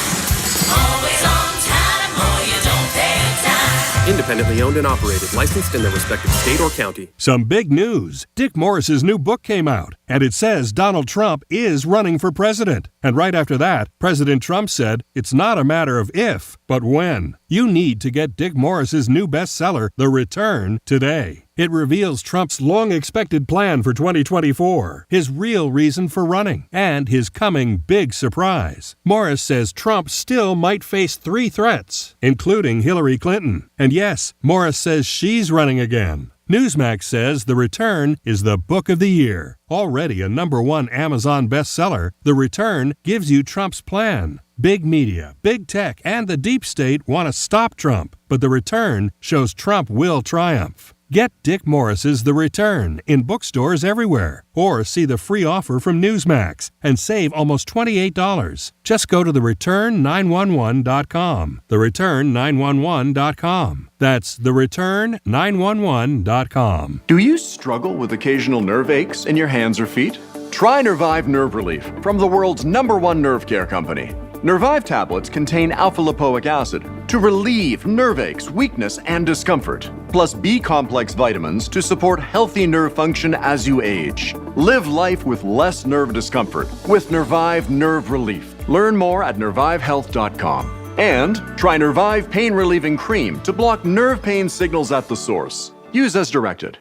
Always on time, or you don't pay a dime. Independently owned and operated, licensed in their respective state or county. Some big news. Dick Morris's new book came out, and it says Donald Trump is running for president. And right after that, President Trump said it's not a matter of if, but when. You need to get Dick Morris's new bestseller, The Return, today. It reveals Trump's long-expected plan for 2024, his real reason for running, and his coming big surprise. Morris says Trump still might face 3 threats, including Hillary Clinton. And yes, Morris says she's running again. Newsmax says The Return is the book of the year. Already a #1 Amazon bestseller, The Return gives you Trump's plan. Big media, big tech, and the deep state want to stop Trump, but The Return shows Trump will triumph. Get Dick Morris's The Return in bookstores everywhere, or see the free offer from Newsmax and save almost $28. Just go to thereturn911.com. Thereturn911.com. That's thereturn911.com. Do you struggle with occasional nerve aches in your hands or feet? Try Nervive Nerve Relief from the world's #1 nerve care company. Nervive tablets contain alpha-lipoic acid to relieve nerve aches, weakness, and discomfort, plus B-complex vitamins to support healthy nerve function as you age. Live life with less nerve discomfort with Nervive Nerve Relief. Learn more at nervivehealth.com. And try Nervive Pain Relieving Cream to block nerve pain signals at the source. Use as directed.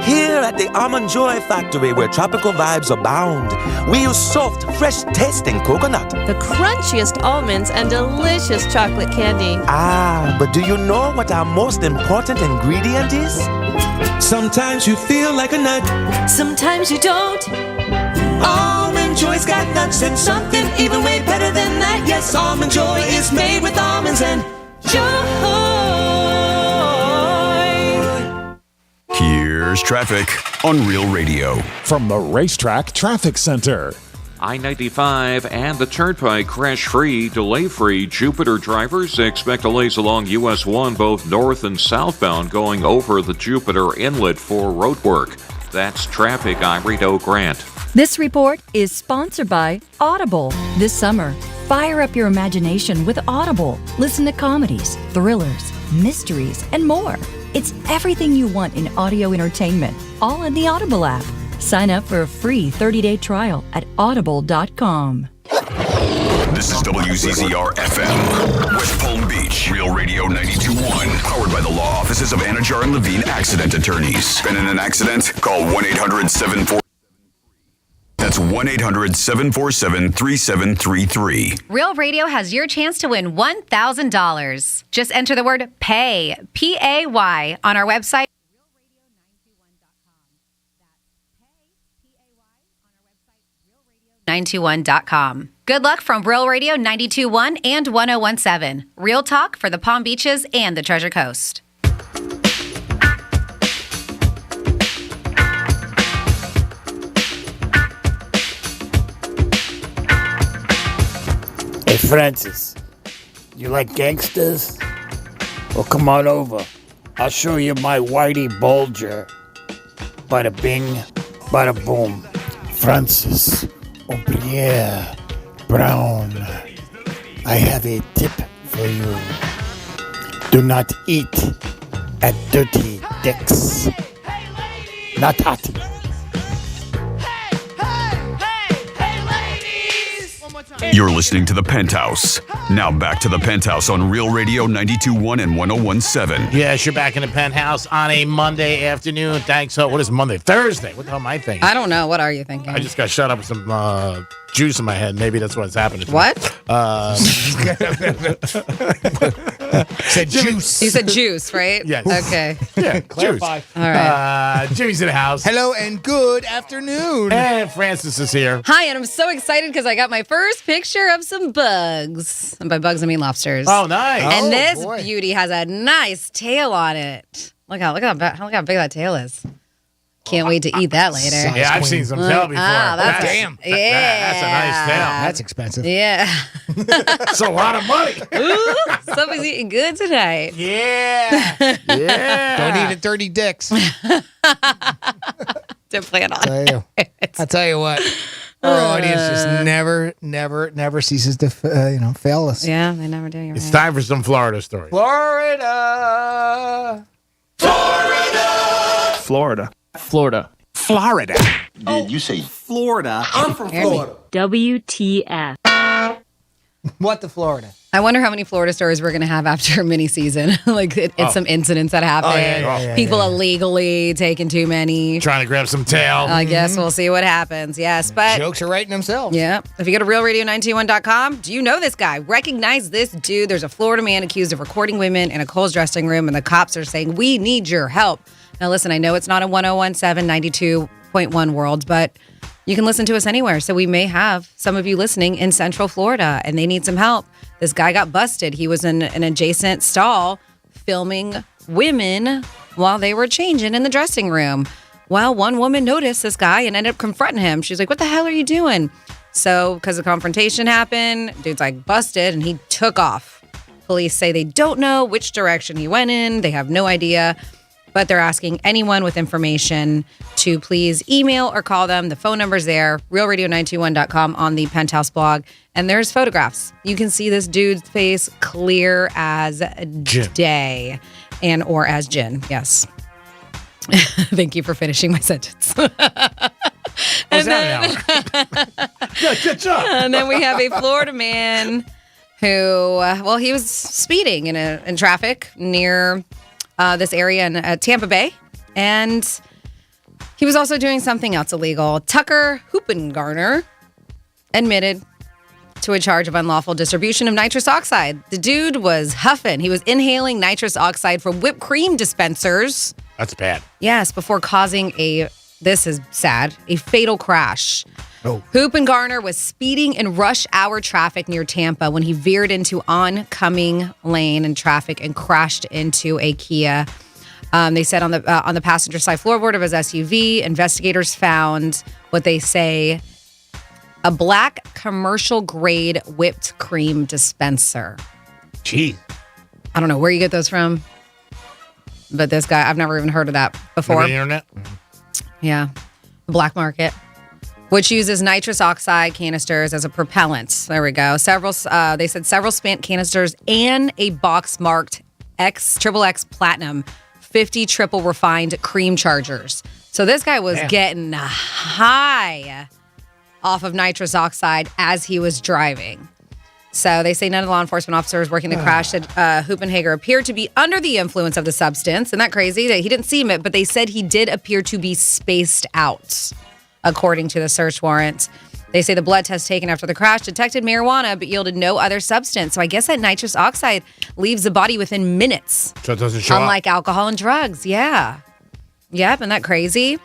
Here at the Almond Joy Factory, where tropical vibes abound, we use soft, fresh-tasting coconut. The crunchiest almonds and delicious chocolate candy. Ah, but do you know what our most important ingredient is? Sometimes you feel like a nut. Sometimes you don't. Almond Joy's got nuts and something even way better than that. Yes, Almond Joy is made with almonds and joy. Here's traffic on Real Radio. From the Racetrack Traffic Center. I-95 and the Turnpike crash-free, delay-free. Jupiter drivers expect delays along US 1, both north and southbound, going over the Jupiter Inlet for road work. That's traffic. I'm Rito Grant. This report is sponsored by Audible. This summer, fire up your imagination with Audible. Listen to comedies, thrillers, mysteries, and more. It's everything you want in audio entertainment, all in the Audible app. Sign up for a free 30-day trial at audible.com. This is WZZR-FM, West Palm Beach, Real Radio 92.1, powered by the law offices of Anajar and Levine Accident Attorneys. Been in an accident? Call 1-800-74... That's 1-800-747-3733. Real Radio has your chance to win $1,000. Just enter the word PAY, P-A-Y, on our website. 921.com. Good luck from Real Radio 92.1 and 101.7. Real talk for the Palm Beaches and the Treasure Coast. Hey, Francis, you like gangsters? Well, come on over. I'll show you my whitey bulger. Bada bing, bada boom. Francis O'Brien Brown, I have a tip for you. Do not eat at dirty dicks. Not hot. You're listening to The Penthouse. Now back to The Penthouse on Real Radio 92.1 and 101.7. Yes, you're back in the Penthouse on a Monday afternoon. Thanks. What is Monday? Thursday. What the hell am I thinking? I don't know. What are you thinking? I just got shut up with some juice in my head. Maybe that's what's happening. What? Said juice. You said juice, right? Yes. Okay. Yeah, clarify. Juice. All right. Jimmy's in the house. Hello and good afternoon. And Francis is here. Hi, and I'm so excited because I got my first picture of some bugs. And by bugs, I mean lobsters. Oh, nice. And this beauty has a nice tail on it. Look how big that tail is. Can't wait to eat that later. Yeah, I've seen some tail before. That's damn. That's a nice tail. That's expensive. Yeah. That's a lot of money. Ooh, somebody's eating good tonight. Yeah. Yeah. Don't eat at dirty dicks. Didn't plan on it. I tell you what. Our audience just never ceases to fail us. Yeah, they never do. You're It's right. time for some Florida stories. Florida. Did you say Florida? I'm from Florida. WTF. What the Florida? I wonder how many Florida stories we're going to have after a mini season. It's some incidents that happen. People illegally taking too many. Trying to grab some tail. I guess we'll see what happens. Yes, but Jokes are writing themselves. yeah. If you go to realradio921.com, do you know this guy? Recognize this dude. There's a Florida man accused of recording women in a Kohl's dressing room, and the cops are saying, we need your help. Now, listen, I know it's not a 1017 92.1 world, but you can listen to us anywhere. So we may have some of you listening in Central Florida, and they need some help. This guy got busted. He was in an adjacent stall filming women while they were changing in the dressing room. Well, one woman noticed this guy and ended up confronting him. She's like, what the hell are you doing? So because the confrontation happened, dude's like busted, and he took off. Police say they don't know which direction he went in. They have no idea. But they're asking anyone with information to please email or call them. The phone number's there, realradio921.com on the Penthouse blog. And there's photographs. You can see this dude's face clear as day or as gin. Yes. Thank you for finishing my sentence. Good job. And then we have a Florida man who, he was speeding in traffic near this area in Tampa Bay, and he was also doing something else illegal. Tucker Hoopengarner admitted to a charge of unlawful distribution of nitrous oxide. The dude was huffing. He was inhaling nitrous oxide from whipped cream dispensers. That's bad. Yes, before causing this is sad, a fatal crash. Oh. Hoopengarner was speeding in rush hour traffic near Tampa when he veered into oncoming lane in traffic and crashed into a Kia. They said on the passenger side floorboard of his SUV, investigators found what they say a black commercial grade whipped cream dispenser. Gee. I don't know where you get those from, but this guy, I've never even heard of that before. Over the internet? Yeah. Black market. Which uses nitrous oxide canisters as a propellant. There we go. They said several spent canisters and a box marked XXX Platinum 50 triple refined cream chargers. So this guy was getting high off of nitrous oxide as he was driving. So they say none of the law enforcement officers working the crash said Hoopenhager appeared to be under the influence of the substance. Isn't that crazy? He didn't seem it, but they said he did appear to be spaced out. According to the search warrant, they say the blood test taken after the crash detected marijuana but yielded no other substance. So I guess that nitrous oxide leaves the body within minutes. So it doesn't show unlike alcohol and drugs. Yeah. Yep. Isn't that crazy?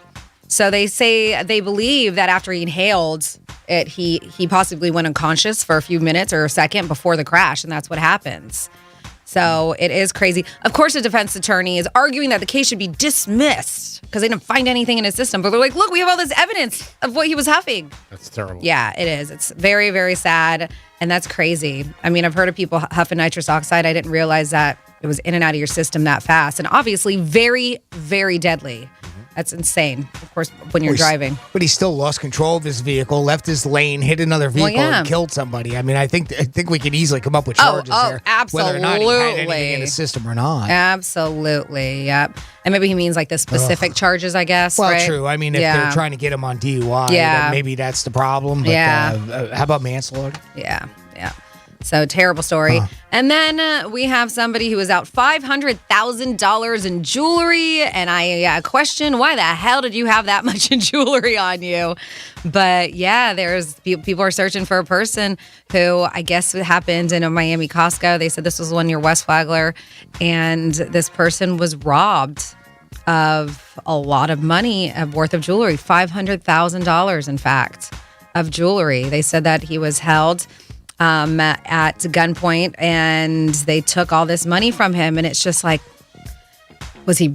So they say they believe that after he inhaled it, he possibly went unconscious for a few minutes or a second before the crash, and that's what happens. So it is crazy. Of course, the defense attorney is arguing that the case should be dismissed because they didn't find anything in his system. But they're like, look, we have all this evidence of what he was huffing. That's terrible. Yeah, it is. It's very, very sad. And that's crazy. I mean, I've heard of people huffing nitrous oxide. I didn't realize that it was in and out of your system that fast. And obviously very, very deadly. That's insane, of course, when you're driving. But he still lost control of his vehicle, left his lane, hit another vehicle, and killed somebody. I mean, I think we could easily come up with charges there. Absolutely. Whether or not he had anything in the system or not. Absolutely, yep. And maybe he means like the specific charges, I guess, Well, right? true. I mean, if they're trying to get him on DUI, then maybe that's the problem. But, how about manslaughter? Yeah. So terrible story. And then we have somebody who was out $500,000 in jewelry. And I question, why the hell did you have that much in jewelry on you? But yeah, there's people are searching for a person who I guess it happened in a Miami Costco. They said this was one near West Flagler. And this person was robbed of a lot of money worth of jewelry, $500,000, in fact, of jewelry. They said that he was held at gunpoint and they took all this money from him. And it's just like, was he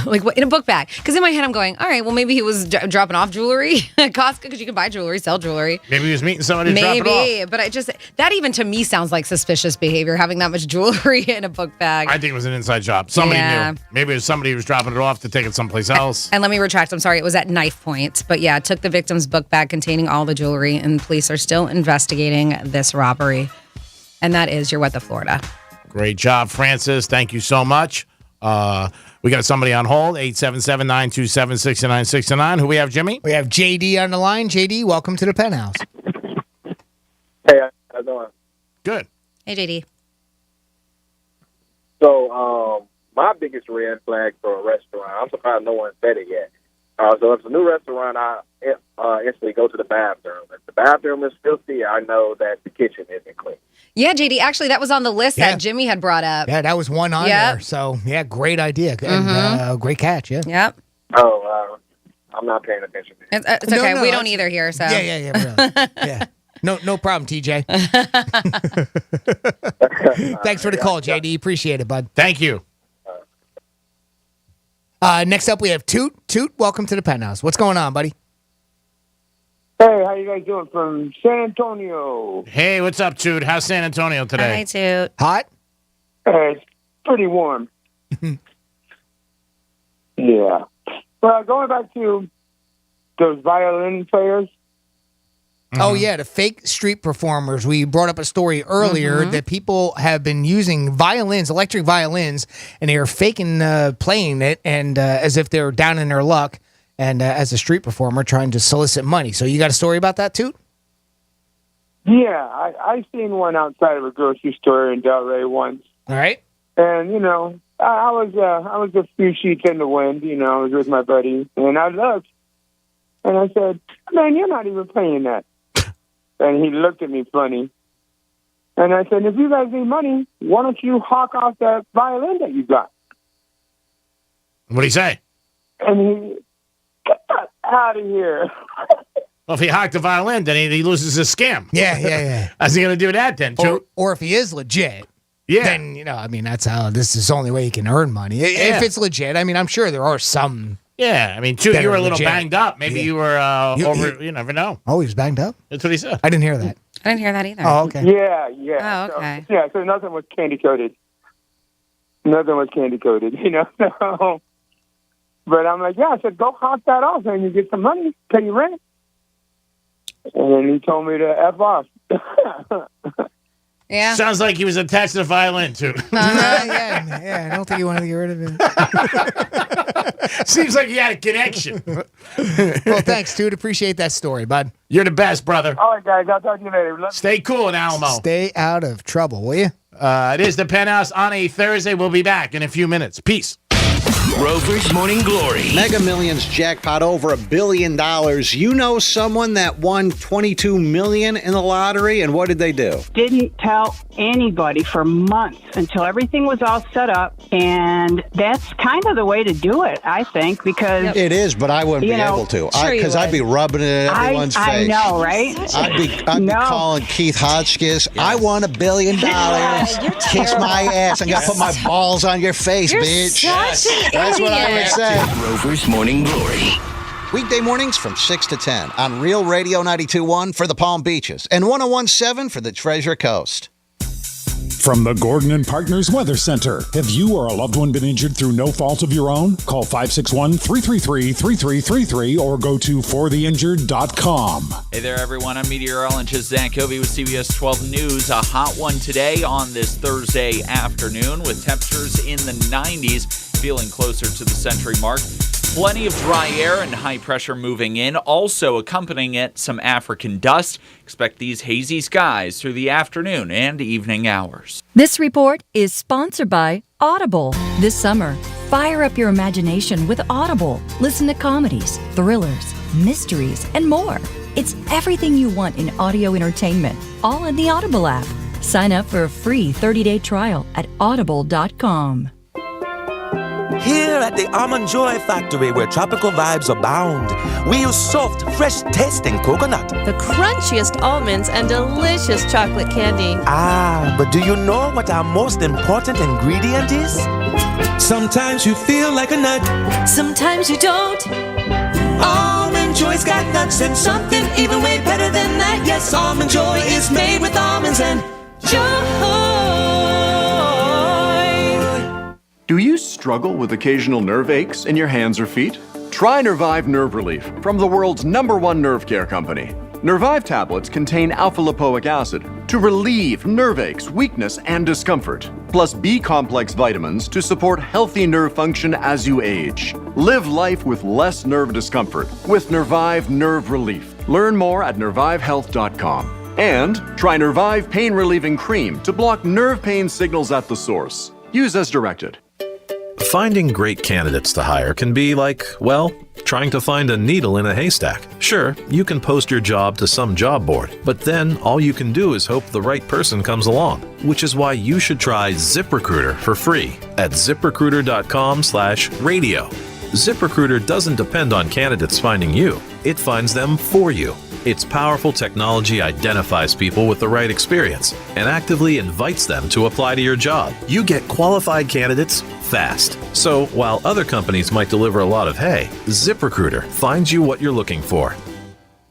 like in a book bag? Because in my head I'm going, all right, well maybe he was dropping off jewelry at Costco, because you can buy jewelry, sell jewelry. Maybe he was meeting somebody to drop it off. But that even to me sounds like suspicious behavior, having that much jewelry in a book bag. I think it was an inside job. Somebody knew. Maybe it was somebody who was dropping it off to take it someplace else. And let me retract, I'm sorry, it was at knife point. But yeah, took the victim's book bag containing all the jewelry, and police are still investigating this robbery. And that is your What the Florida. Great job, Francis. Thank you so much. We got somebody on hold, 877-927-6969. Who we have, Jimmy? We have JD on the line. JD, welcome to the Penthouse. Hey, how you doing? Good. Hey, JD. So, my biggest red flag for a restaurant, I'm surprised no one said it yet. So if it's a new restaurant, I instantly go to the bathroom. If the bathroom is filthy, I know that the kitchen isn't clean. Yeah, JD, actually, that was on the list that Jimmy had brought up. Yeah, that was one on there. So, great idea. And great catch, Yep. Oh, I'm not paying attention. It's okay. We don't either here, so. Yeah, really. Yeah. No problem, TJ. Thanks for the call, JD. Appreciate it, bud. Thank you. Next up, we have Toot. Toot, welcome to the Penthouse. What's going on, buddy? Hey, how you guys doing from San Antonio? Hey, what's up, Toot? How's San Antonio today? Hi, Toot. Hot? It's pretty warm. Yeah. Well, going back to those violin players. Oh, yeah, the fake street performers. We brought up a story earlier that people have been using violins, electric violins, and they are faking playing it and as if they're down in their luck, and as a street performer trying to solicit money. So you got a story about that, too? Yeah, I seen one outside of a grocery store in Delray once. All right. And, I was a few sheets in the wind, I was with my buddy, and I looked, and I said, man, you're not even playing that. And he looked at me funny. And I said, if you guys need money, why don't you hawk off that violin that you got? What did he say? And he, get that out of here. Well, if he hawked the violin, then he loses his scam. Yeah. How's he going to do that then, too? Or if he is legit, then, that's how this is the only way he can earn money. If it's legit, I'm sure there are some. Yeah, too, you were a little banged up. Maybe you were you never know. Oh, he was banged up? That's what he said. I didn't hear that. I didn't hear that either. Oh, okay. Yeah. Oh, okay. So nothing was candy-coated. So, but I'm like, I said, go hawk that off and you get some money, pay your rent. And then he told me to F off. Yeah. Sounds like he was attached to the violin, too. Yeah, I don't think he wanted to get rid of it. Seems like he had a connection. Well, thanks, dude. Appreciate that story, bud. You're the best, brother. All right, guys. I'll talk to you later. Stay cool in Alamo. Stay out of trouble, will you? It is the Penthouse on a Thursday. We'll be back in a few minutes. Peace. Rover's Morning Glory. Mega Millions jackpot over $1 billion. You know someone that won $22 million in the lottery, and what did they do? Didn't tell anybody for months until everything was all set up, and that's kind of the way to do it, I think, because it is, but I wouldn't be able to, because I'd be rubbing it in everyone's face. I know, right? I'd be calling Keith Hotchkiss. I won $1 billion. Kiss my ass. I'm gonna put my balls on your face, bitch. That's what I would say. Rover's Morning Glory. Weekday mornings from 6 to 10 on Real Radio 92.1 for the Palm Beaches and 101.7 for the Treasure Coast. From the Gordon and Partners Weather Center. Have you or a loved one been injured through no fault of your own? Call 561-333-3333 or go to fortheinjured.com. Hey there, everyone. I'm meteorologist Zach Covey with CBS 12 News. A hot one today on this Thursday afternoon with temperatures in the 90s, feeling closer to the century mark. Plenty of dry air and high pressure moving in. Also accompanying it, some African dust. Expect these hazy skies through the afternoon and evening hours. This report is sponsored by Audible. This summer, fire up your imagination with Audible. Listen to comedies, thrillers, mysteries, and more. It's everything you want in audio entertainment, all in the Audible app. Sign up for a free 30-day trial at audible.com. Here at the Almond Joy Factory, where tropical vibes abound, we use soft, fresh-tasting coconut. The crunchiest almonds and delicious chocolate candy. Ah, but do you know what our most important ingredient is? Sometimes you feel like a nut. Sometimes you don't. Almond Joy's got nuts and something even way better than that. Yes, Almond Joy is made with almonds and joy. Do you struggle with occasional nerve aches in your hands or feet? Try Nervive Nerve Relief from the world's #1 nerve care company. Nervive tablets contain alpha-lipoic acid to relieve nerve aches, weakness, and discomfort, plus B-complex vitamins to support healthy nerve function as you age. Live life with less nerve discomfort with Nervive Nerve Relief. Learn more at nervivehealth.com. And try Nervive Pain Relieving Cream to block nerve pain signals at the source. Use as directed. Finding great candidates to hire can be like, well, trying to find a needle in a haystack. Sure, you can post your job to some job board, but then all you can do is hope the right person comes along, which is why you should try ZipRecruiter for free at ZipRecruiter.com/radio. ZipRecruiter doesn't depend on candidates finding you. It finds them for you. Its powerful technology identifies people with the right experience and actively invites them to apply to your job. You get qualified candidates fast. So while other companies might deliver a lot of hay, ZipRecruiter finds you what you're looking for.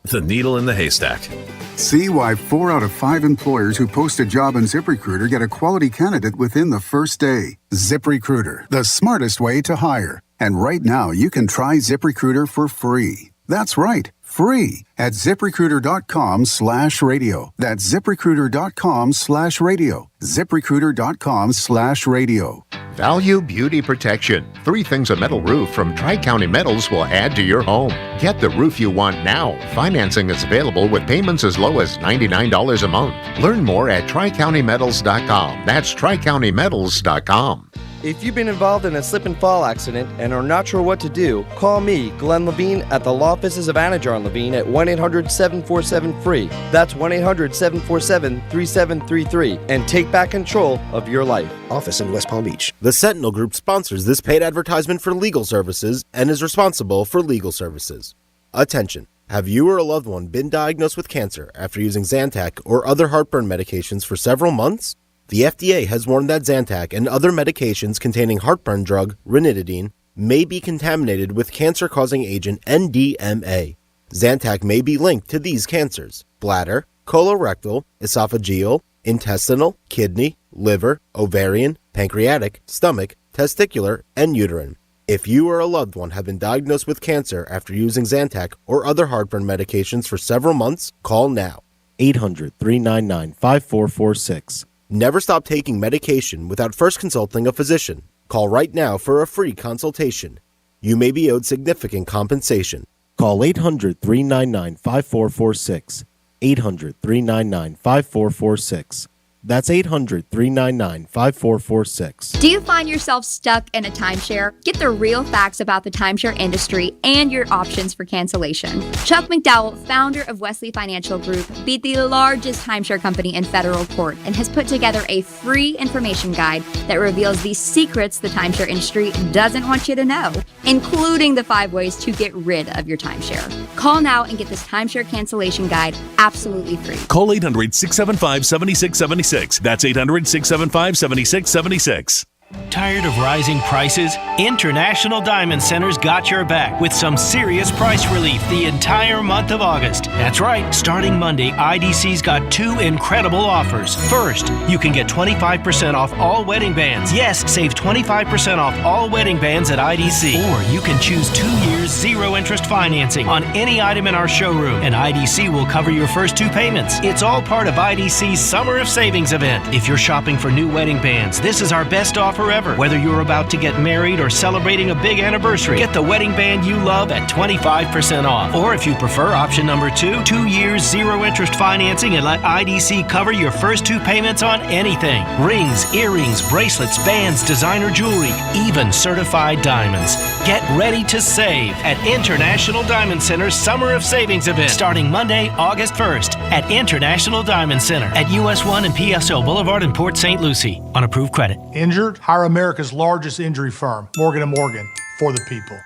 The needle in the haystack. See why 4 out of 5 employers who post a job on ZipRecruiter get a quality candidate within the first day. ZipRecruiter, the smartest way to hire. And right now, you can try ZipRecruiter for free. That's right, free at ZipRecruiter.com/radio. That's ZipRecruiter.com/radio. ZipRecruiter.com/radio. Value Beauty Protection. 3 things a metal roof from Tri-County Metals will add to your home. Get the roof you want now. Financing is available with payments as low as $99 a month. Learn more at TriCountyMetals.com. That's TriCountyMetals.com. If you've been involved in a slip and fall accident and are not sure what to do, call me, Glenn Levine, at the law offices of Anajar and Levine at 1-800-747-FREE. That's 1-800-747-3733, and take back control of your life. Office in West Palm Beach. The Sentinel Group sponsors this paid advertisement for legal services and is responsible for legal services. Attention. Have you or a loved one been diagnosed with cancer after using Zantac or other heartburn medications for several months? The FDA has warned that Zantac and other medications containing heartburn drug, ranitidine, may be contaminated with cancer-causing agent NDMA. Zantac may be linked to these cancers: bladder, colorectal, esophageal, intestinal, kidney, liver, ovarian, pancreatic, stomach, testicular, and uterine. If you or a loved one have been diagnosed with cancer after using Zantac or other heartburn medications for several months, call now. 800-399-5446. Never stop taking medication without first consulting a physician. Call right now for a free consultation. You may be owed significant compensation. Call 800-399-5446. 800-399-5446. That's 800-399-5446. Do you find yourself stuck in a timeshare? Get the real facts about the timeshare industry and your options for cancellation. Chuck McDowell, founder of Wesley Financial Group, beat the largest timeshare company in federal court and has put together a free information guide that reveals the secrets the timeshare industry doesn't want you to know, including the 5 ways to get rid of your timeshare. Call now and get this timeshare cancellation guide absolutely free. Call 800-675-7676. That's 800-675-7676. Tired of rising prices? International Diamond Center's got your back with some serious price relief the entire month of August. That's right, starting Monday, IDC's got 2 incredible offers. First, you can get 25% off all wedding bands. Yes, save 25% off all wedding bands at IDC. Or you can choose 2 years zero interest financing on any item in our showroom, and IDC will cover your first 2 payments. It's all part of IDC's Summer of Savings event. If you're shopping for new wedding bands, this is our best offer ever. Whether you're about to get married or celebrating a big anniversary, get the wedding band you love at 25% off. Or if you prefer option number 2, 2 years zero interest financing and let IDC cover your first 2 payments on anything. Rings, earrings, bracelets, bands, designer jewelry, even certified diamonds. Get ready to save at International Diamond Center's Summer of Savings event starting Monday, August 1st at International Diamond Center at US 1 and PSO Boulevard in Port St. Lucie on approved credit. Injured? Hire America's largest injury firm, Morgan & Morgan, for the people.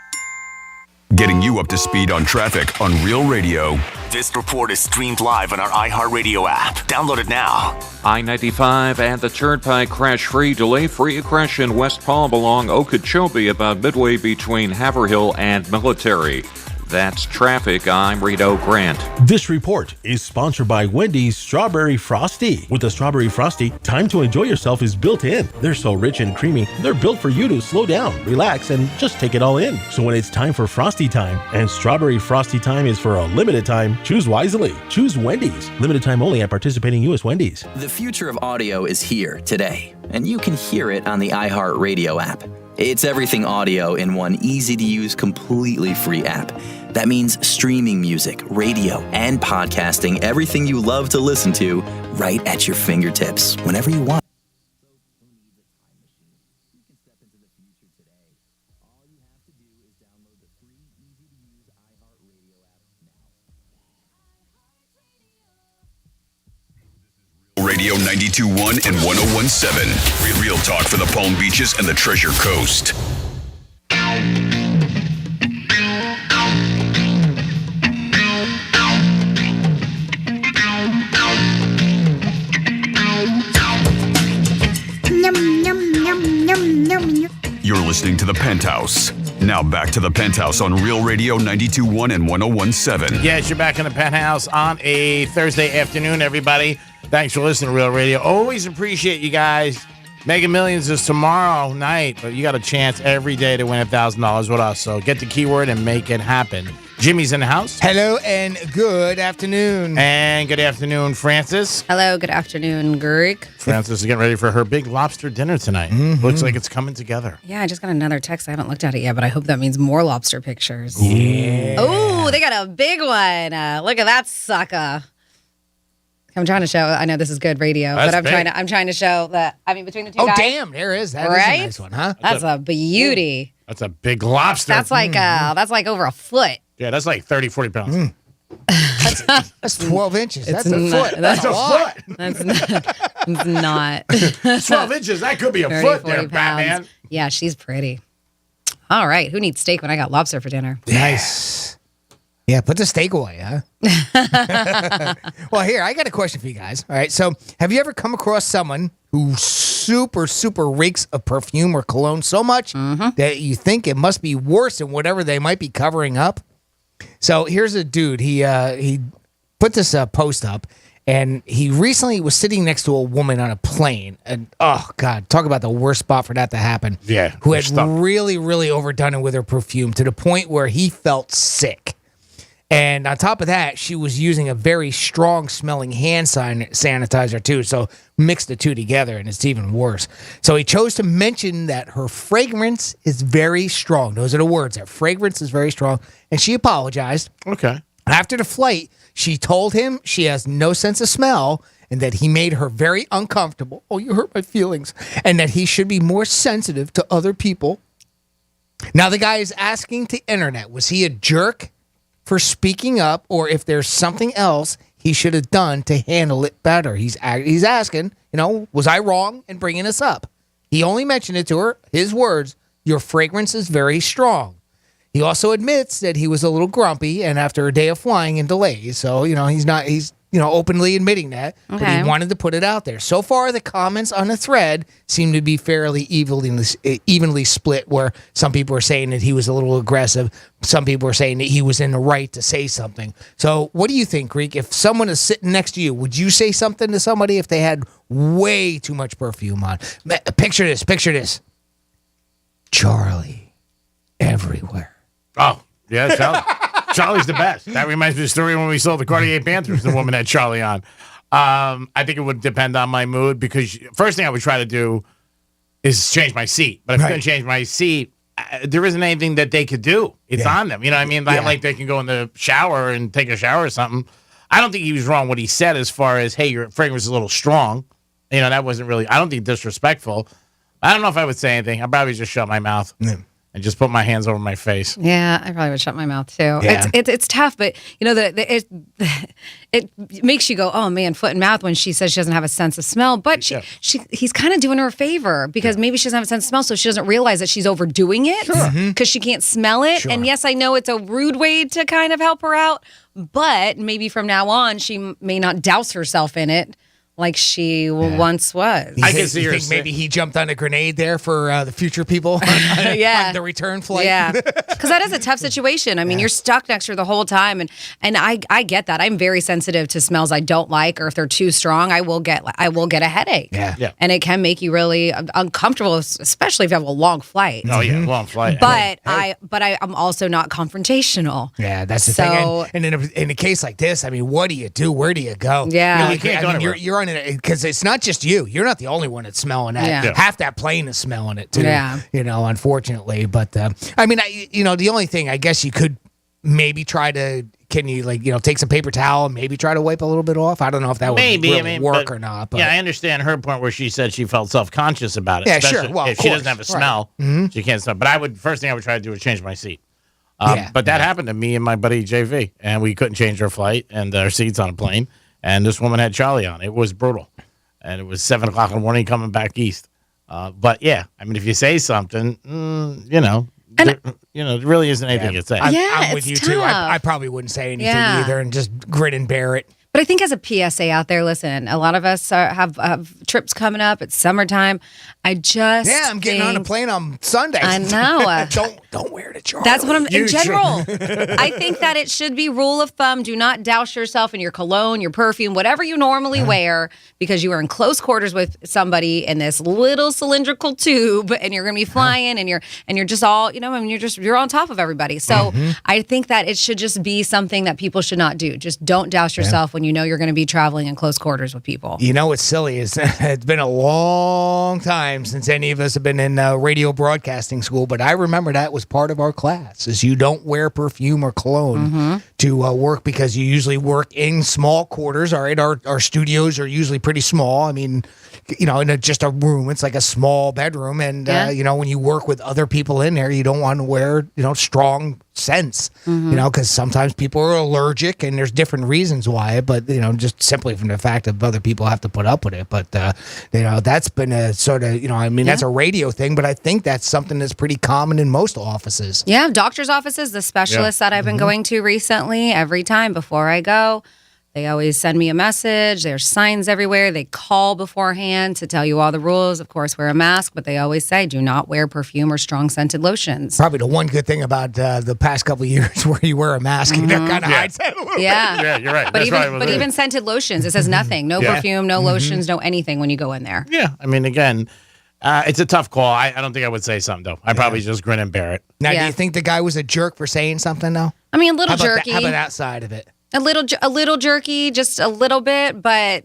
Getting you up to speed on traffic on Real Radio. This report is streamed live on our iHeartRadio app. Download it now. I-95 and the Turnpike crash-free, delay-free crash in West Palm along Okeechobee about midway between Haverhill and Military. That's traffic. I'm Rito Grant. This report is sponsored by Wendy's Strawberry Frosty. With the Strawberry Frosty, time to enjoy yourself is built in. They're so rich and creamy, they're built for you to slow down, relax, and just take it all in. So when it's time for Frosty time, and Strawberry Frosty time is for a limited time, choose wisely. Choose Wendy's. Limited time only at participating U.S. Wendy's. The future of audio is here today, and you can hear it on the iHeartRadio app. It's everything audio in one easy-to-use, completely free app. That means streaming music, radio, and podcasting everything you love to listen to right at your fingertips, whenever you want. Radio 92.1 and 101.7. Real talk for the Palm Beaches and the Treasure Coast. You're listening to the Penthouse. Now back to the Penthouse on Real Radio 92.1 and 101.7. Yes, you're back in the Penthouse on a Thursday afternoon, everybody. Thanks for listening to Real Radio. Always appreciate you guys. Mega Millions is tomorrow night, but you got a chance every day to win $1,000 with us. So get the keyword and make it happen. Jimmy's in the house. Hello and good afternoon. And good afternoon, Francis. Hello, good afternoon, Greg. Francis is getting ready for her big lobster dinner tonight. Mm-hmm. Looks like it's coming together. Yeah, I just got another text. I haven't looked at it yet, but I hope that means more lobster pictures. Yeah. Oh, they got a big one. Look at that sucker. I'm trying to show. I know this is good radio, That's but big. I'm trying to show that. I mean, between the two guys. Oh, damn! There is that. Right? Is a nice one, huh? That's a beauty. That's a big lobster. That's like over a foot. Yeah, that's like 30, 40 pounds. That's 12 inches. That's It's a not- foot. That's a lot. foot. It's not. 12 inches. That could be a 30, foot 40 there, Batman. pounds. Yeah, she's pretty. All right. Who needs steak when I got lobster for dinner? Nice. Yeah, put the steak away, huh? Well, here, I got a question for you guys. All right, so have you ever come across someone who super reeks of perfume or cologne so much that you think it must be worse than whatever they might be covering up? So here's a dude. He put this post up, and he recently was sitting next to a woman on a plane. And, oh, God, talk about the worst spot for that to happen. Yeah. Who had really overdone it with her perfume to the point where he felt sick. And on top of that, she was using a very strong smelling hand sanitizer too. So mix the two together and it's even worse. So he chose to mention that her fragrance is very strong. Those are the words. That fragrance is very strong. And she apologized. Okay. After the flight, she told him she has no sense of smell and that he made her very uncomfortable. Oh, you hurt my feelings. And that he should be more sensitive to other people. Now the guy is asking the internet, was he a jerk for speaking up, or if there's something else he should have done to handle it better? He's asking, was I wrong in bringing this up? He only mentioned it to her. His words, your fragrance is very strong. He also admits that he was a little grumpy and after a day of flying and delays. So, he's openly admitting that, but Okay. he wanted to put it out there. So far, the comments on the thread seem to be fairly evenly split, where some people are saying that he was a little aggressive. Some people are saying that he was in the right to say something. So what do you think, Greek? If someone is sitting next to you, would you say something to somebody if they had way too much perfume on? Picture this. Charlie everywhere. Oh, yeah, Charlie. Charlie's the best. That reminds me of the story when we sold the Cartier Panthers. The woman had Charlie on. I think it would depend on my mood, because first thing I would try to do is change my seat. But if I couldn't change my seat, there isn't anything that they could do. It's on them. You know what I mean? Like they can go in the shower and take a shower or something. I don't think he was wrong what he said as far as, hey, your fragrance is a little strong. That wasn't really, I don't think disrespectful. I don't know if I would say anything. I'd probably just shut my mouth. And just put my hands over my face. Yeah, I probably would shut my mouth too. Yeah. It's tough, but it makes you go, oh man, foot and mouth when she says she doesn't have a sense of smell. But he's kind of doing her a favor, because maybe she doesn't have a sense of smell, so she doesn't realize that she's overdoing it because she can't smell it. Sure. And yes, I know it's a rude way to kind of help her out, but maybe from now on she may not douse herself in it like she once was. I can see. You think maybe he jumped on a grenade there for the future people on the return flight? Yeah, because that is a tough situation. I mean, you're stuck next to her the whole time, and I get that. I'm very sensitive to smells I don't like, or if they're too strong, I will get a headache. Yeah. And it can make you really uncomfortable, especially if you have a long flight. Oh yeah, long flight. But I'm also not confrontational. Yeah, that's the thing. And in a case like this, I mean, what do you do? Where do you go? Yeah. You can't go anywhere. You're on it, because it's not just you. You're not the only one that's smelling that. Yeah. Half that plane is smelling it too. Yeah. Unfortunately. But I mean, the only thing I guess you could maybe try to, can you take some paper towel and maybe try to wipe a little bit off? I don't know if that would really work or not. But yeah, I understand her point where she said she felt self-conscious about it. Yeah, especially sure. Well, if she doesn't have a smell, she can't smell. But first thing I would try to do is change my seat. But that happened to me and my buddy JV, and we couldn't change our flight and our seats on a plane. And this woman had Charlie on. It was brutal. And it was 7 o'clock in the morning coming back east. But yeah, I mean, if you say something, there really isn't anything to say. I'm with you too. I probably wouldn't say anything either and just grin and bear it. But I think as a PSA out there, listen, a lot of us have trips coming up. It's summertime. I'm getting on a plane on Sunday. I know. Don't wear it at Charlie. That's what in general. I think that it should be rule of thumb: do not douse yourself in your cologne, your perfume, whatever you normally wear, because you are in close quarters with somebody in this little cylindrical tube, and you're going to be flying, and you're just all you're on top of everybody. So I think that it should just be something that people should not do. Just don't douse yourself when you know you're going to be traveling in close quarters with people. You know what's silly is it's been a long time since any of us have been in radio broadcasting school, but I remember that was part of our class, is you don't wear perfume or cologne to work, because you usually work in small quarters. All right, our studios are usually pretty small. I mean, in just a room, it's like a small bedroom, and when you work with other people in there, you don't want to wear strong scents, because sometimes people are allergic, and there's different reasons why. But just simply from the fact of other people have to put up with it. But that's been a sort of that's a radio thing, but I think that's something that's pretty common in most offices. Yeah, doctors' offices, the specialists that I've been going to recently, every time before I go, they always send me a message. There's signs everywhere. They call beforehand to tell you all the rules. Of course, wear a mask, but they always say, do not wear perfume or strong scented lotions. Probably the one good thing about the past couple of years where you wear a mask, that kind of hides that a little bit. Yeah, you're right. But even scented lotions, it says nothing. No perfume, no lotions, no anything when you go in there. Yeah, I mean, again, it's a tough call. I don't think I would say something, though. I'd probably just grin and bear it. Now, do you think the guy was a jerk for saying something, though? I mean, a little jerky. How about that side of it? A little jerky, just a little bit, but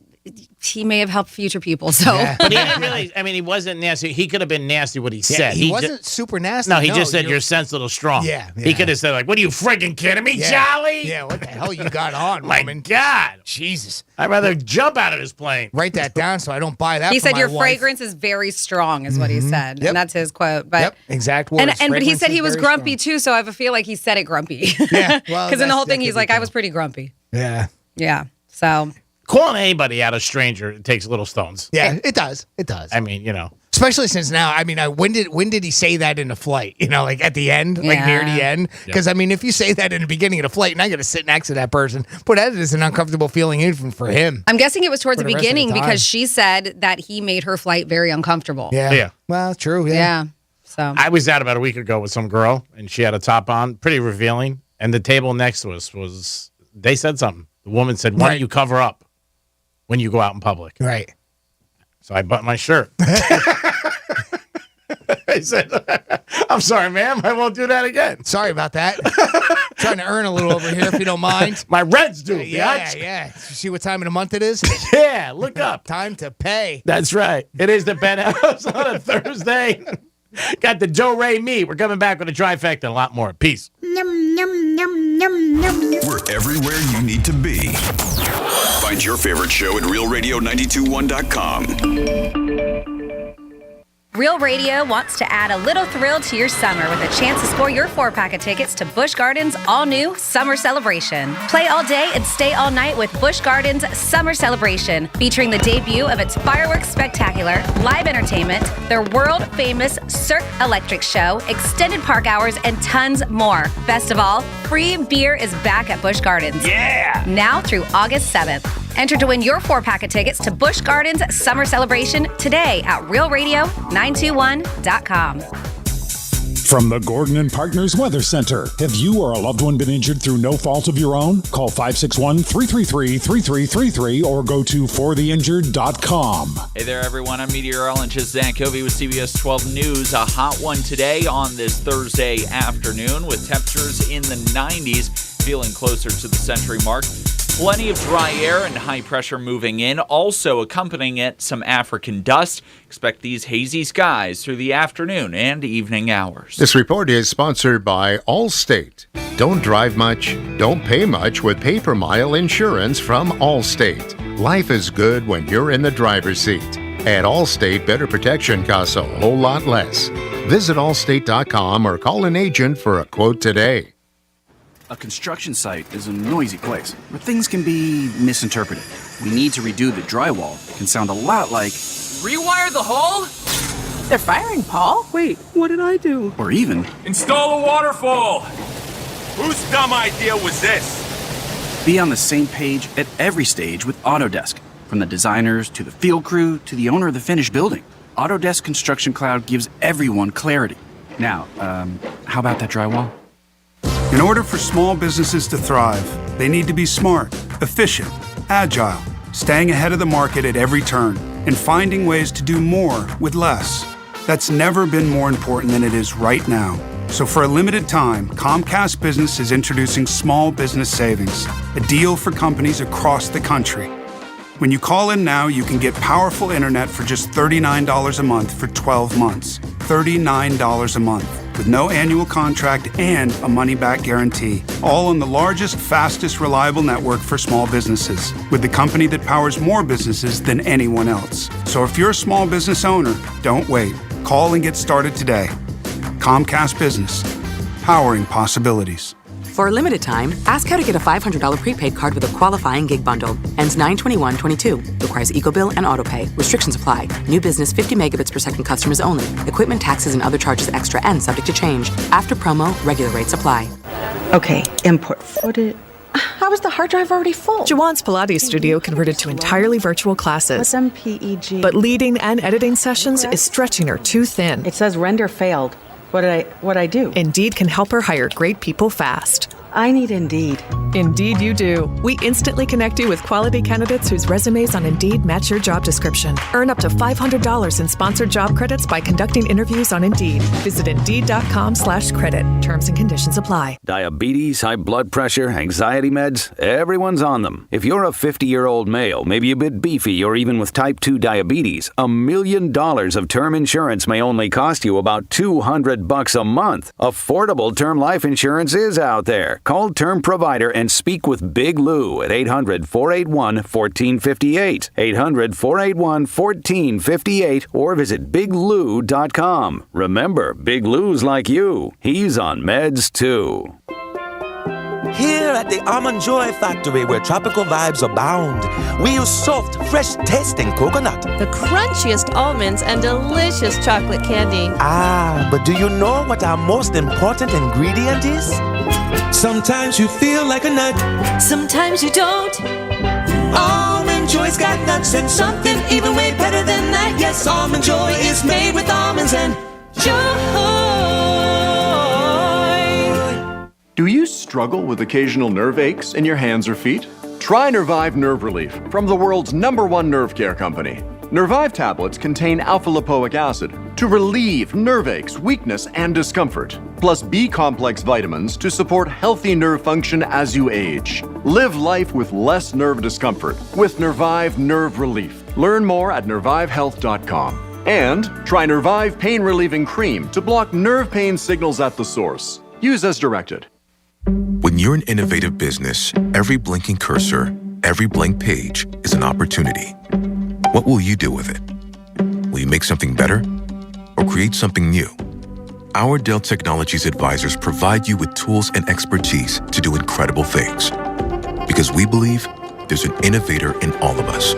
he may have helped future people. So, but he didn't really. I mean, he wasn't nasty. He could have been nasty. What he said. He wasn't super nasty. No, he just said your scent's a little strong. Yeah. He could have said like, "What are you friggin' kidding me, Charlie?" Yeah. What the hell you got on, my woman? God, Jesus! I'd rather jump out of this plane. Write that down so I don't buy that. He for said my your wife. fragrance is very strong, is what he said, and that's his quote. But exact words. But he said he was grumpy too, so I have a feel like he said it grumpy. Yeah, well, because in the whole thing he's like, I was pretty grumpy. Yeah. So calling anybody out a stranger takes little stones. Yeah, it does. I mean, Especially since now, I mean, when did he say that in the flight? You know, like at the end, like near the end? Because, I mean, if you say that in the beginning of the flight and I got to sit next to that person, but that is an uncomfortable feeling even for him. I'm guessing it was towards the rest of the beginning time. because she said that he made her flight very uncomfortable. Yeah. Well, true. Yeah. So I was out about a week ago with some girl, and she had a top on, pretty revealing. And the table next to us they said something. The woman said, "Why don't you cover up when you go out in public?" Right. So I buttoned my shirt. I said, "I'm sorry, ma'am. I won't do that again." Sorry about that. Trying to earn a little over here, if you don't mind. My rent's due. Yeah. You see what time of the month it is? Yeah, look up. Time to pay. That's right. It is the Penthouse on a Thursday. Got the Joe Ray meat. We're coming back with a trifecta and a lot more. Peace. We're everywhere you need to be. Find your favorite show at realradio921.com. Real Radio wants to add a little thrill to your summer with a chance to score your 4-pack of tickets to Busch Gardens' all-new Summer Celebration. Play all day and stay all night with Busch Gardens' Summer Celebration, featuring the debut of its fireworks spectacular, live entertainment, their world-famous Cirque Electric show, extended park hours, and tons more. Best of all, free beer is back at Busch Gardens. Yeah! Now through August 7th. Enter to win your 4-pack of tickets to Busch Gardens Summer Celebration today at realradio921.com. From the Gordon and Partners Weather Center. Have you or a loved one been injured through no fault of your own? Call 561-333-3333 or go to fortheinjured.com. Hey there, everyone. I'm meteorologist Zach Covey with CBS 12 News. A hot one today on this Thursday afternoon with temperatures in the 90s, feeling closer to the century mark. Plenty of dry air and high pressure moving in. Also accompanying it, some African dust. Expect these hazy skies through the afternoon and evening hours. This report is sponsored by Allstate. Don't drive much, don't pay much with pay-per-mile insurance from Allstate. Life is good when you're in the driver's seat. At Allstate, better protection costs a whole lot less. Visit allstate.com or call an agent for a quote today. A construction site is a noisy place where things can be misinterpreted. We need to redo the drywall. It can sound a lot like... Rewire the hole? They're firing Paul? Wait, what did I do? Or even... Install a waterfall! Whose dumb idea was this? Be on the same page at every stage with Autodesk. From the designers to the field crew to the owner of the finished building. Autodesk Construction Cloud gives everyone clarity. Now, how about that drywall? In order for small businesses to thrive, they need to be smart, efficient, agile, staying ahead of the market at every turn, and finding ways to do more with less. That's never been more important than it is right now. So for a limited time, Comcast Business is introducing Small Business Savings, a deal for companies across the country. When you call in now, you can get powerful internet for just $39 a month for 12 months. $39 a month. With no annual contract and a money-back guarantee. All on the largest, fastest, reliable network for small businesses. With the company that powers more businesses than anyone else. So if you're a small business owner, don't wait. Call and get started today. Comcast Business. Powering possibilities. For a limited time, ask how to get a $500 prepaid card with a qualifying gig bundle. Ends 9/21/22. Requires EcoBill and autopay. Restrictions apply. New business 50 megabits per second customers only. Equipment taxes and other charges extra and subject to change. After promo, regular rates apply. Okay, import footage. How is the hard drive already full? Jawan's Pilates studio converted to entirely virtual classes. What's MPEG? But leading and editing sessions is stretching her too thin. It says render failed. What'd I do? Indeed can help her hire great people fast. I need Indeed. Indeed you do. We instantly connect you with quality candidates whose resumes on Indeed match your job description. Earn up to $500 in sponsored job credits by conducting interviews on Indeed. Visit Indeed.com/credit. Terms and conditions apply. Diabetes, high blood pressure, anxiety meds, everyone's on them. If you're a 50-year-old male, maybe a bit beefy, or even with type 2 diabetes, $1 million of term insurance may only cost you about $200 a month. Affordable term life insurance is out there. Call Term Provider and speak with Big Lou at 800-481-1458. 800-481-1458 or visit biglou.com. Remember, Big Lou's like you. He's on meds too. Here at the Almond Joy Factory, where tropical vibes abound, we use soft, fresh-tasting coconut. The crunchiest almonds and delicious chocolate candy. Ah, but do you know what our most important ingredient is? Sometimes you feel like a nut. Sometimes you don't. Almond Joy's got nuts and something even way better than that. Yes, Almond Joy is made with almonds and joy. Do you struggle with occasional nerve aches in your hands or feet? Try Nervive Nerve Relief from the world's #1 nerve care company. Nervive tablets contain alpha-lipoic acid to relieve nerve aches, weakness, and discomfort, plus B-complex vitamins to support healthy nerve function as you age. Live life with less nerve discomfort with Nervive Nerve Relief. Learn more at nervivehealth.com. And try Nervive Pain Relieving Cream to block nerve pain signals at the source. Use as directed. When you're an innovative business, every blinking cursor, every blank page is an opportunity. What will you do with it? Will you make something better or create something new? Our Dell Technologies advisors provide you with tools and expertise to do incredible things. Because we believe there's an innovator in all of us.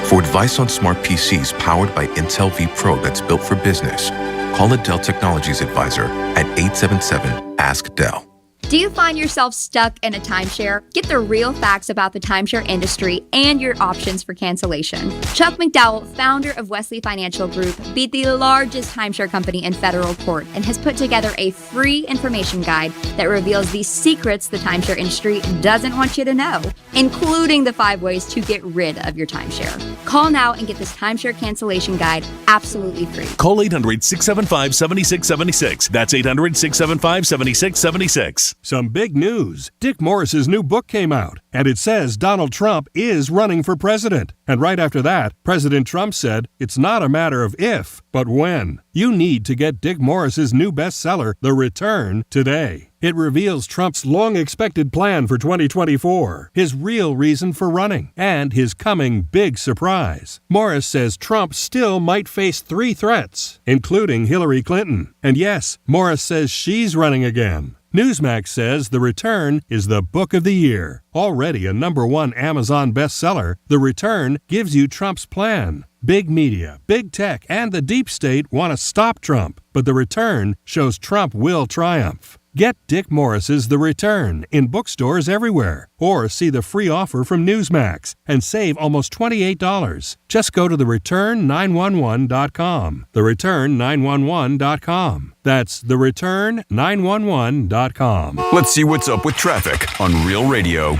For advice on smart PCs powered by Intel vPro that's built for business, call a Dell Technologies advisor at 877-ASK-DELL. Do you find yourself stuck in a timeshare? Get the real facts about the timeshare industry and your options for cancellation. Chuck McDowell, founder of Wesley Financial Group, beat the largest timeshare company in federal court and has put together a free information guide that reveals the secrets the timeshare industry doesn't want you to know, including the 5 ways to get rid of your timeshare. Call now and get this timeshare cancellation guide absolutely free. Call 800-675-7676. That's 800-675-7676. Some big news. Dick Morris's new book came out, and it says Donald Trump is running for president. And right after that, President Trump said it's not a matter of if, but when. You need to get Dick Morris's new bestseller, The Return, today. It reveals Trump's long-expected plan for 2024, his real reason for running, and his coming big surprise. Morris says Trump still might face 3 threats, including Hillary Clinton. And yes, Morris says she's running again. Newsmax says The Return is the book of the year. Already a #1 Amazon bestseller, The Return gives you Trump's plan. Big media, big tech, and the deep state want to stop Trump, but The Return shows Trump will triumph. Get Dick Morris's The Return in bookstores everywhere, or see the free offer from Newsmax and save almost $28. Just go to thereturn911.com. Thereturn911.com. That's thereturn911.com. Let's see what's up with traffic on Real Radio.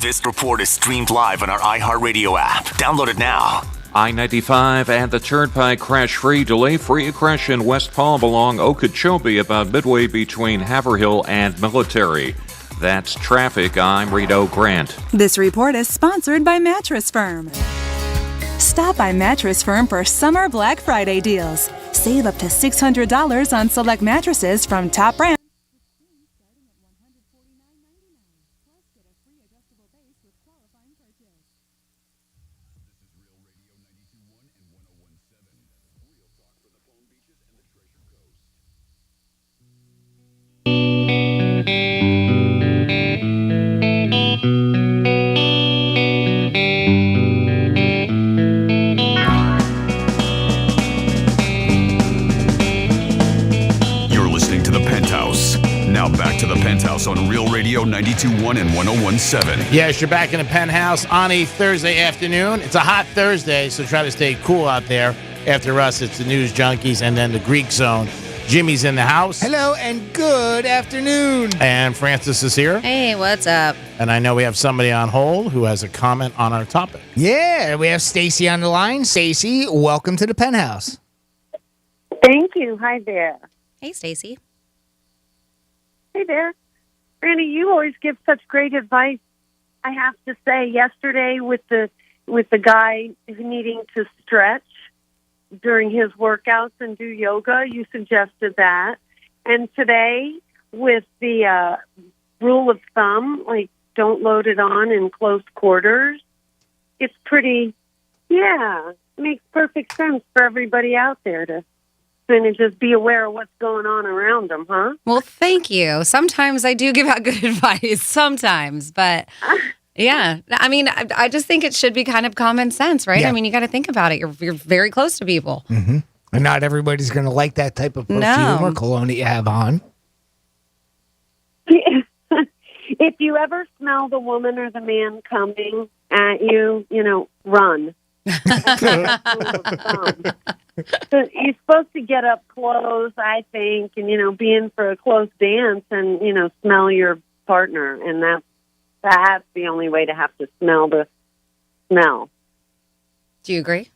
This report is streamed live on our iHeartRadio app. Download it now. I-95 and the Turnpike crash-free, delay-free crash in West Palm along Okeechobee about midway between Haverhill and Military. That's traffic. I'm Rito Grant. This report is sponsored by Mattress Firm. Stop by Mattress Firm for summer Black Friday deals. Save up to $600 on select mattresses from top brands. Now back to the Penthouse on Real Radio 92.1 and 101.7. Yes, you're back in the Penthouse on a Thursday afternoon. It's a hot Thursday, so try to stay cool out there. After us, it's the News Junkies and then the Greek Zone. Jimmy's in the house. Hello and good afternoon. And Francis is here. Hey, what's up? And I know we have somebody on hold who has a comment on our topic. Yeah, we have Stacy on the line. Stacy, welcome to the Penthouse. Thank you. Hi there. Hey, Stacy. Hey there. Randy, you always give such great advice. I have to say, yesterday with the guy needing to stretch during his workouts and do yoga, you suggested that. And today with the rule of thumb, like don't load it on in close quarters, it's pretty, makes perfect sense for everybody out there to person and just be aware of what's going on around them, huh? Well, thank you. Sometimes I do give out good advice, sometimes, but yeah. I mean, I just think it should be kind of common sense, right? Yeah. I mean, you got to think about it. You're very close to people. Mm-hmm. And not everybody's going to like that type of perfume No. or cologne that you have on. If you ever smell the woman or the man coming at you, run. So you're supposed to get up close, I think, and, be in for a close dance and, smell your partner. And that's the only way to have to smell the smell. Do you agree?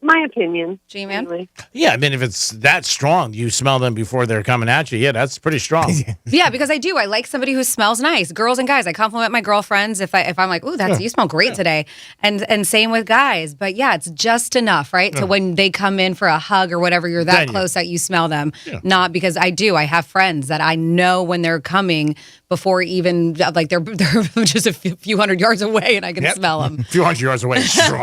My opinion. G-Man? Anyway. Yeah, I mean, if it's that strong, you smell them before they're coming at you. Yeah, that's pretty strong. Yeah, because I do. I like somebody who smells nice. Girls and guys. I compliment my girlfriends if I'm like, "Ooh, you smell great today," and same with guys. But yeah, it's just enough, right? To when they come in for a hug or whatever, you're that close that you smell them. Yeah. Not because I do. I have friends that I know when they're coming before even like they're just a few hundred yards away, and I can smell them. A few hundred yards away, is strong.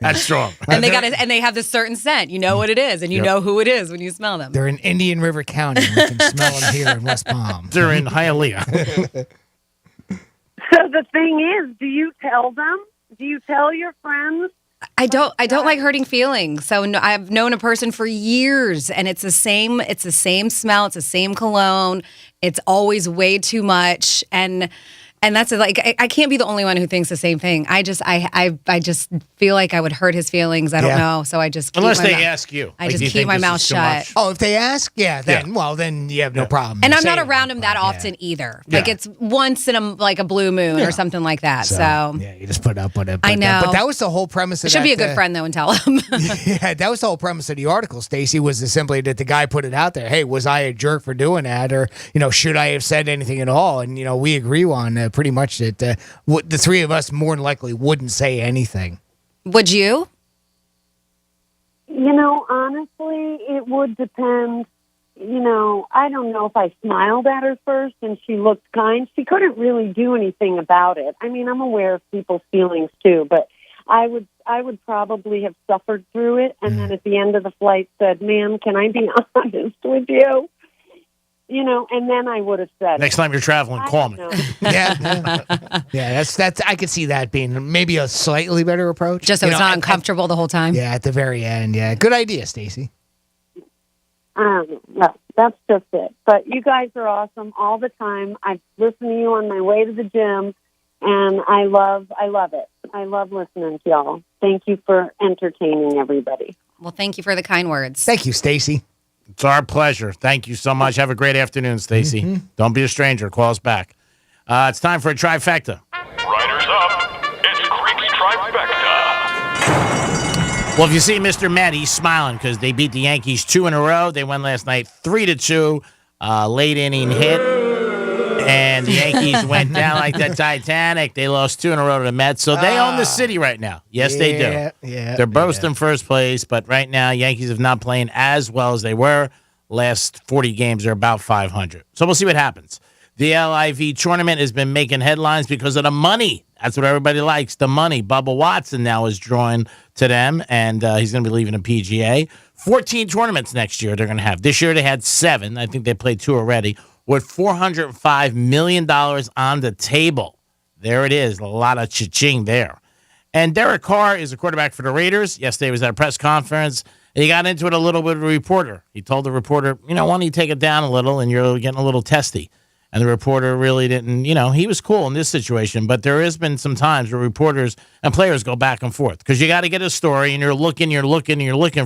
That's strong. And they have this certain scent. You know what it is, and you know who it is when you smell them. They're in Indian River County. We can smell them here in West Palm. They're in Hialeah. So the thing is, do you tell them? Do you tell your friends? I don't like hurting feelings. So no, I've known a person for years, and it's the same smell, it's the same cologne. It's always way too much, and that's like I can't be the only one who thinks the same thing. I just feel like I would hurt his feelings. I don't know, so I just unless they ask you. I just keep my mouth shut. Oh, if they ask, then you have no problem. And I'm not around him that often either. Like it's once in a blue moon or something like that. So yeah, you just put up with it. I know. But that was the whole premise of it. Should be a good friend though and tell him. Yeah, that was the whole premise of the article, Stacey, was simply that the guy put it out there. Hey, was I a jerk for doing that, or should I have said anything at all? And we agree on pretty much that the three of us more than likely wouldn't say anything. Would you? Honestly, it would depend. I don't know if I smiled at her first and she looked kind. She couldn't really do anything about it. I mean, I'm aware of people's feelings too, but I would probably have suffered through it. And then at the end of the flight said, "Ma'am, can I be honest with you?" And then I would have said, Next time you're traveling, call me. Yeah, that's. I could see that being maybe a slightly better approach, just so it's not uncomfortable the whole time. Yeah, at the very end. Yeah, good idea, Stacey. No, that's just it. But you guys are awesome all the time. I listen to you on my way to the gym, and I love it. I love listening to y'all. Thank you for entertaining everybody. Well, thank you for the kind words. Thank you, Stacey. It's our pleasure. Thank you so much. Have a great afternoon, Stacey. Don't be a stranger. Call us back. It's time for a trifecta. Riders up. It's Creepy Trifecta. Well, if you see Mr. Met, he's smiling because they beat the Yankees 2 in a row. They won last night 3-2. Late inning hit. And the Yankees went down like the Titanic. They lost 2 in a row to the Mets. So they own the city right now. Yes, they do. Yeah, They're both in first place. But right now, Yankees have not playing as well as they were. Last 40 games are about 500. So we'll see what happens. The LIV tournament has been making headlines because of the money. That's what everybody likes, the money. Bubba Watson now is drawing to them, and he's going to be leaving the PGA. 14 tournaments next year they're going to have. This year they had 7. I think they played 2 already, with $405 million on the table. There it is. A lot of cha-ching there. And Derek Carr is a quarterback for the Raiders. Yesterday he was at a press conference, and he got into it a little bit with a reporter. He told the reporter, why don't you take it down a little, and you're getting a little testy. And the reporter really didn't, he was cool in this situation. But there has been some times where reporters and players go back and forth because you got to get a story and you're looking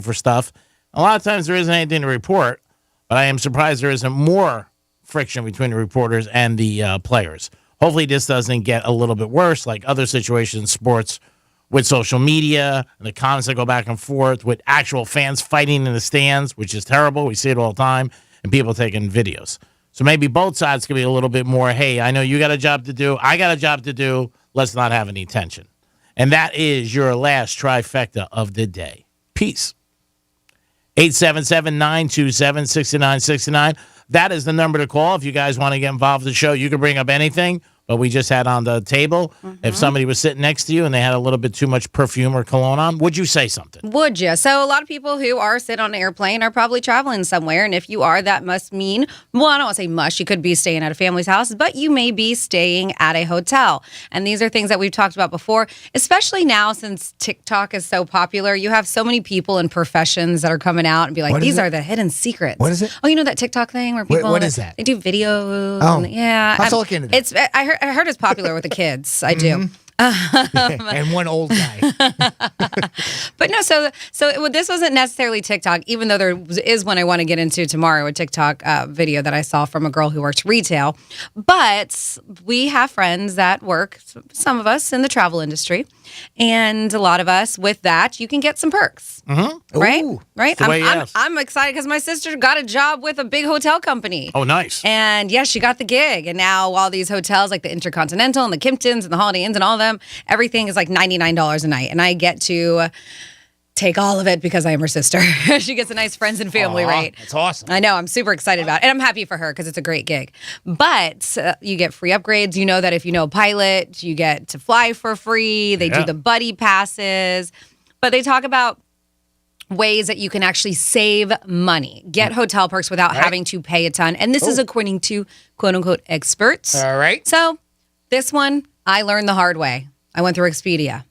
for stuff. A lot of times there isn't anything to report, but I am surprised there isn't more friction between the reporters and the players. Hopefully this doesn't get a little bit worse like other situations in sports with social media and the comments that go back and forth with actual fans fighting in the stands, which is terrible. We see it all the time, and people taking videos. So maybe both sides could be a little bit more, hey, I know you got a job to do. I got a job to do. Let's not have any tension. And that is your last trifecta of the day. Peace. 877-927-6969. That is the number to call if you guys want to get involved in the show. You can bring up anything. but we just had on the table. If somebody was sitting next to you and they had a little bit too much perfume or cologne on, would you say something? Would you? So a lot of people who are sitting on an airplane are probably traveling somewhere. And if you are, that must mean, well, I don't want to say must. You could be staying at a family's house, but you may be staying at a hotel. And these are things that we've talked about before, especially now since TikTok is so popular. You have so many people in professions that are coming out and be like, these are the hidden secrets. What is it? Oh, you know that TikTok thing where people... What is that? They do videos. Oh, yeah. I'll have to look into that. I heard it's popular with the kids. I do. And one old guy. But no, so this wasn't necessarily TikTok, even though there is one I want to get into tomorrow, a TikTok video that I saw from a girl who works retail. But we have friends that work, some of us in the travel industry, and a lot of us with that, you can get some perks. Right? Ooh, right? the way you asked. I'm excited because my sister got a job with a big hotel company. Oh, nice. And yes, she got the gig. And now all these hotels like the Intercontinental and the Kimptons and the Holiday Inns and all of them, everything is like $99 a night. And I get to take all of it because I am her sister. She gets a nice friends and family rate. That's awesome. I know. I'm super excited about it. And I'm happy for her because it's a great gig. But you get free upgrades. You know that if you know a pilot, you get to fly for free. They do the buddy passes. But they talk about ways that you can actually save money, get hotel perks without having to pay a ton. And this is according to quote unquote experts. All right. So this one, I learned the hard way. I went through Expedia.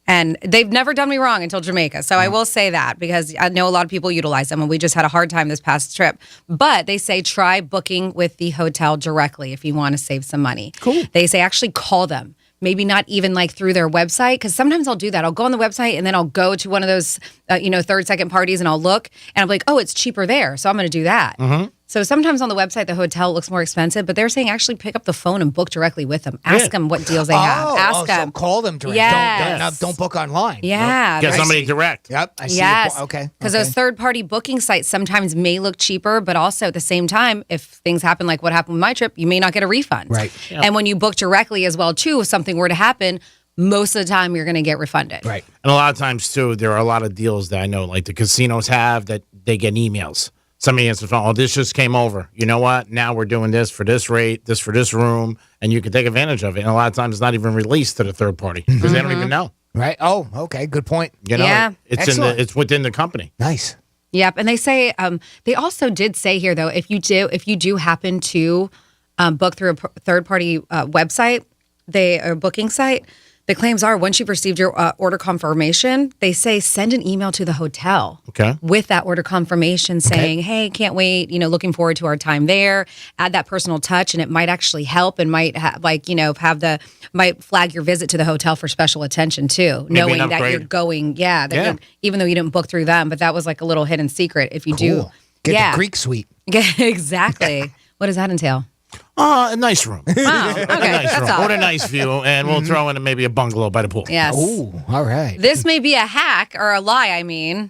And they've never done me wrong until Jamaica. So I will say that because I know a lot of people utilize them and we just had a hard time this past trip. But they say try booking with the hotel directly if you want to save some money. Cool. They say actually call them. Maybe not even like through their website, because sometimes I'll do that. I'll go on the website and then I'll go to one of those, third, second parties and I'll look and I'm like, oh, it's cheaper there. So I'm going to do that. So sometimes on the website, the hotel looks more expensive, but they're saying actually pick up the phone and book directly with them. Ask them what deals they have. Ask them. So call them direct. Yes. Don't book online. Yeah. Get somebody direct. Yep. I see. Yes. Okay. Because those third-party booking sites sometimes may look cheaper, but also at the same time, if things happen like what happened with my trip, you may not get a refund. Right. Yep. And when you book directly as well, too, if something were to happen, most of the time you're going to get refunded. Right. And a lot of times, too, there are a lot of deals that I know, like the casinos have, that they get emails. Somebody answers the phone, oh, this just came over. You know what? Now we're doing this for this rate, this for this room, and you can take advantage of it. And a lot of times it's not even released to the third party because they don't even know. Right. Oh, okay. Good point. You know, Yeah. it's within the company. Nice. Yep. And they say, they also did say here, though, if you do happen to book through a third-party website, or booking site, the claims are once you've received your order confirmation, they say send an email to the hotel with that order confirmation saying, hey, can't wait, looking forward to our time there. Add that personal touch and it might actually help and might might flag your visit to the hotel for special attention too, Maybe knowing that you're going, even though you didn't book through them, but that was like a little hidden secret if you do. Get the Greek suite. Yeah, exactly. What does that entail? A nice room. Oh, okay. Nice room. all. Or a nice view, and we'll throw in maybe a bungalow by the pool. Yes. Ooh, all right. This may be a hack or a lie,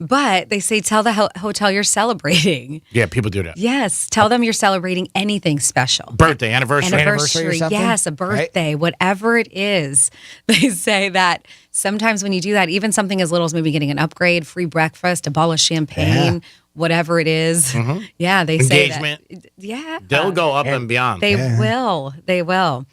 but they say tell the hotel you're celebrating. Yeah, people do that. Yes, tell them you're celebrating anything special. Birthday, anniversary or something? Yes, a birthday, whatever it is. They say that sometimes when you do that, even something as little as maybe getting an upgrade, free breakfast, a bottle of champagne, whatever it is. Yeah, they say that. Engagement. They'll go up and beyond. They will. They will.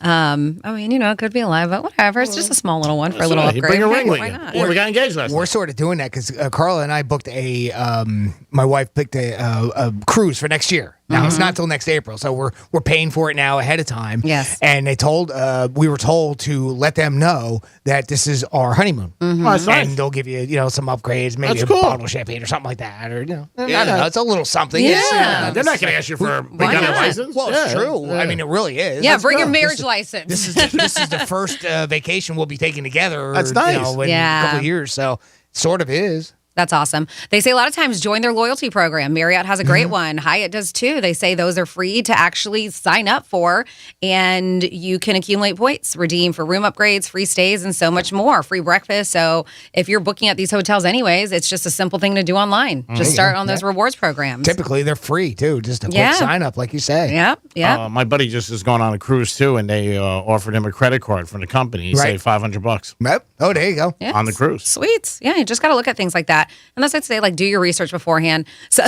It could be a lie, but whatever. It's just a small little one for a little upgrade. Bring a ring with Why you. not? Yeah, we got engaged last night. We're sort of doing that because Carla and I booked my wife picked a cruise for next year. Now it's not till next April, so we're paying for it now ahead of time. Yes, and we were told to let them know that this is our honeymoon, and they'll give you some upgrades, maybe a bottle of champagne or something like that, or I don't know, it's a little something. Yeah, they're not going to ask you for a gun license. Well, it's true. I mean, it really is. Yeah, bring your marriage license. This is the first vacation we'll be taking together. That's nice. In a couple of years, so sort of is. That's awesome. They say a lot of times join their loyalty program. Marriott has a great one. Hyatt does too. They say those are free to actually sign up for, and you can accumulate points, redeem for room upgrades, free stays, and so much more. Free breakfast. So if you're booking at these hotels anyways, it's just a simple thing to do online. Just start on those rewards programs. Typically, they're free too. Just a quick sign up, like you say. Yep. Yeah. My buddy just has gone on a cruise too, and they offered him a credit card from the company. He saved $500. Yep. Oh, there you go. Yes. On the cruise. Sweet. Yeah, you just got to look at things like that. that. And that's what I'd say, like, do your research beforehand. So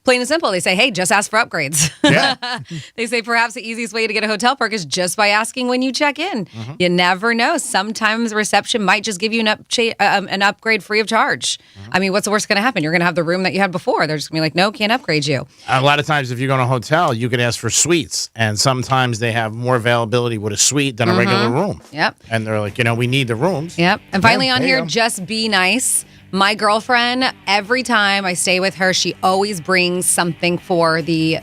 plain and simple, they say, hey, just ask for upgrades. Yeah. They say perhaps the easiest way to get a hotel perk is just by asking when you check in. You never know. Sometimes reception might just give you an upgrade free of charge. I mean, what's the worst going to happen? You're going to have the room that you had before. They're just going to be like, no, can't upgrade you. A lot of times, if you go to a hotel, you can ask for suites, and sometimes they have more availability with a suite than a regular room. Yep. And they're like, we need the rooms. Yep. And finally on here, just be nice. My girlfriend, every time I stay with her, she always brings something for the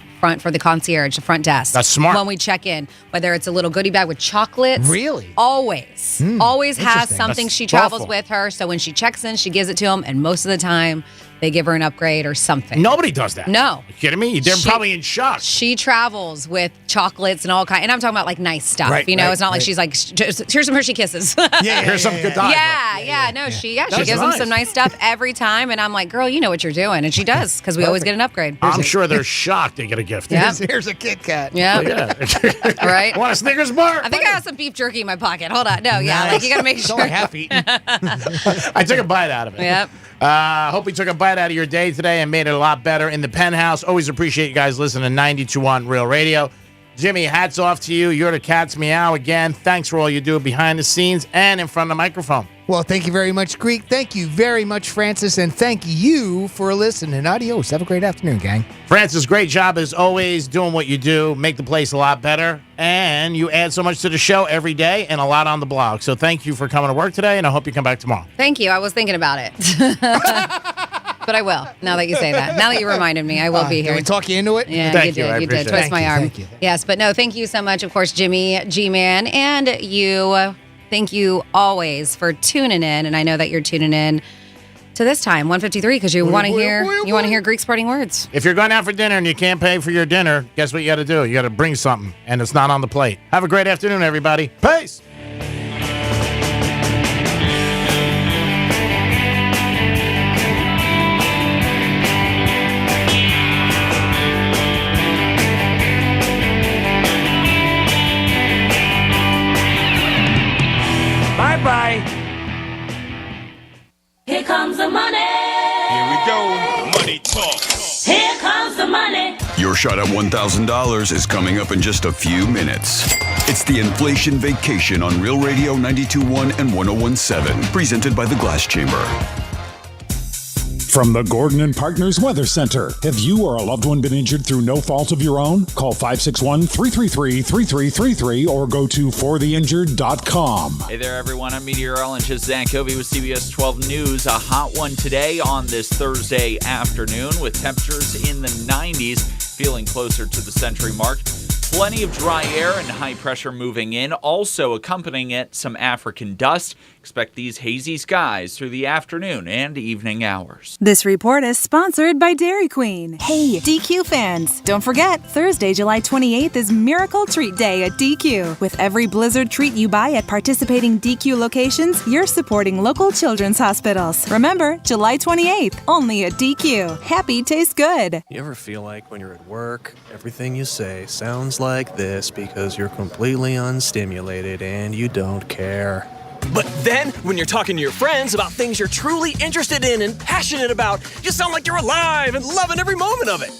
concierge, the front desk. That's smart. When we check in, whether it's a little goodie bag with chocolates. Really? Always. Always has something. That's she travels thoughtful. with her. So when she checks in, she gives it to them. And most of the time, they give her an upgrade or something. Nobody does that. No. You kidding me? They're probably in shock. She travels with chocolates and all kinds. And I'm talking about like nice stuff. Right, It's not like she's like, here's some Hershey Kisses. Here's some good times. She gives That's them nice. some nice stuff every time. And I'm like, girl, you know what you're doing. And she does, because we always get an upgrade. I'm sure they're shocked they get a gift. Yeah. Here's a Kit Kat. Yeah. Yeah. Right? Want a Snickers bar? I think I have some beef jerky in my pocket. Hold on. No, like you got to make It's sure. only half eaten. I took a bite out of it. Yep. Hope we took a bite out of your day today and made it a lot better in the Penthouse. Always appreciate you guys listening to 92.1 Real Radio. Jimmy, hats off to you. You're the cat's meow again. Thanks for all you do behind the scenes and in front of the microphone. Well, thank you very much, Greek. Thank you very much, Francis. And thank you for listening. Adios. Have a great afternoon, gang. Francis, great job as always doing what you do. Make the place a lot better. And you add so much to the show every day and a lot on the blog. So thank you for coming to work today, and I hope you come back tomorrow. Thank you. I was thinking about it. But I will, now that you say that. Now that you reminded me, I will be here. Did we talk you into it? Yeah, Thank you did. you. I You did. appreciate it. Twist my arm. Thank you. Yes, but no, thank you so much, of course, Jimmy, G-Man, and you. Thank you always for tuning in. And I know that you're tuning in to this time, 153, because you want to hear Greek sporting words. If you're going out for dinner and you can't pay for your dinner, guess what you got to do? You got to bring something, and it's not on the plate. Have a great afternoon, everybody. Peace. Bye-bye. Here comes the money. Here we go. Money talk. Here comes the money. Your shot at $1,000 is coming up in just a few minutes. It's the Inflation Vacation on Real Radio 92.1 and 101.7, presented by the Glass Chamber. From the Gordon and Partners Weather Center. Have you or a loved one been injured through no fault of your own? Call 561-333-3333 or go to fortheinjured.com. Hey there, everyone. I'm meteorologist Zach Covey with CBS 12 News. A hot one today on this Thursday afternoon with temperatures in the 90s, feeling closer to the century mark. Plenty of dry air and high pressure moving in. Also accompanying it, some African dust. Expect these hazy skies through the afternoon and evening hours. This report is sponsored by Dairy Queen. Hey, DQ fans, don't forget, Thursday, July 28th is Miracle Treat Day at DQ. With every Blizzard treat you buy at participating DQ locations, you're supporting local children's hospitals. Remember, July 28th, only at DQ. Happy tastes good. You ever feel like when you're at work, everything you say sounds like this because you're completely unstimulated and you don't care? But then, when you're talking to your friends about things you're truly interested in and passionate about, you sound like you're alive and loving every moment of it.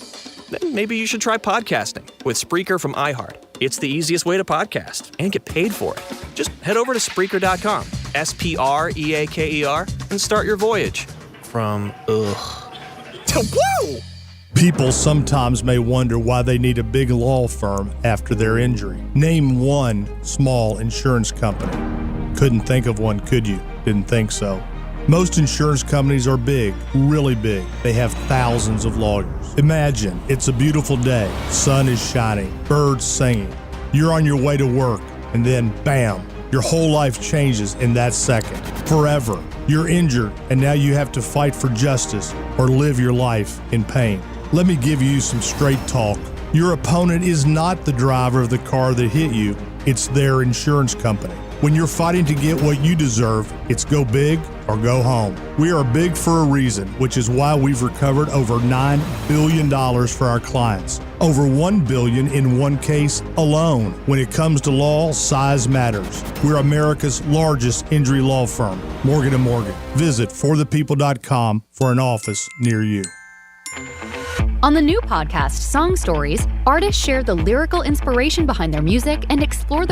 Then maybe you should try podcasting with Spreaker from iHeart. It's the easiest way to podcast and get paid for it. Just head over to Spreaker.com, Spreaker, and start your voyage from ugh to woo! People sometimes may wonder why they need a big law firm after their injury. Name one small insurance company. Couldn't think of one, could you? Didn't think so. Most insurance companies are big, really big. They have thousands of lawyers. Imagine, it's a beautiful day, sun is shining, birds singing. You're on your way to work, and then bam, your whole life changes in that second. Forever. You're injured, and now you have to fight for justice or live your life in pain. Let me give you some straight talk. Your opponent is not the driver of the car that hit you, it's their insurance company. When you're fighting to get what you deserve, it's go big or go home. We are big for a reason, which is why we've recovered over $9 billion for our clients. Over $1 billion in one case alone. When it comes to law, size matters. We're America's largest injury law firm, Morgan & Morgan. Visit forthepeople.com for an office near you. On the new podcast, Song Stories, artists share the lyrical inspiration behind their music and explore the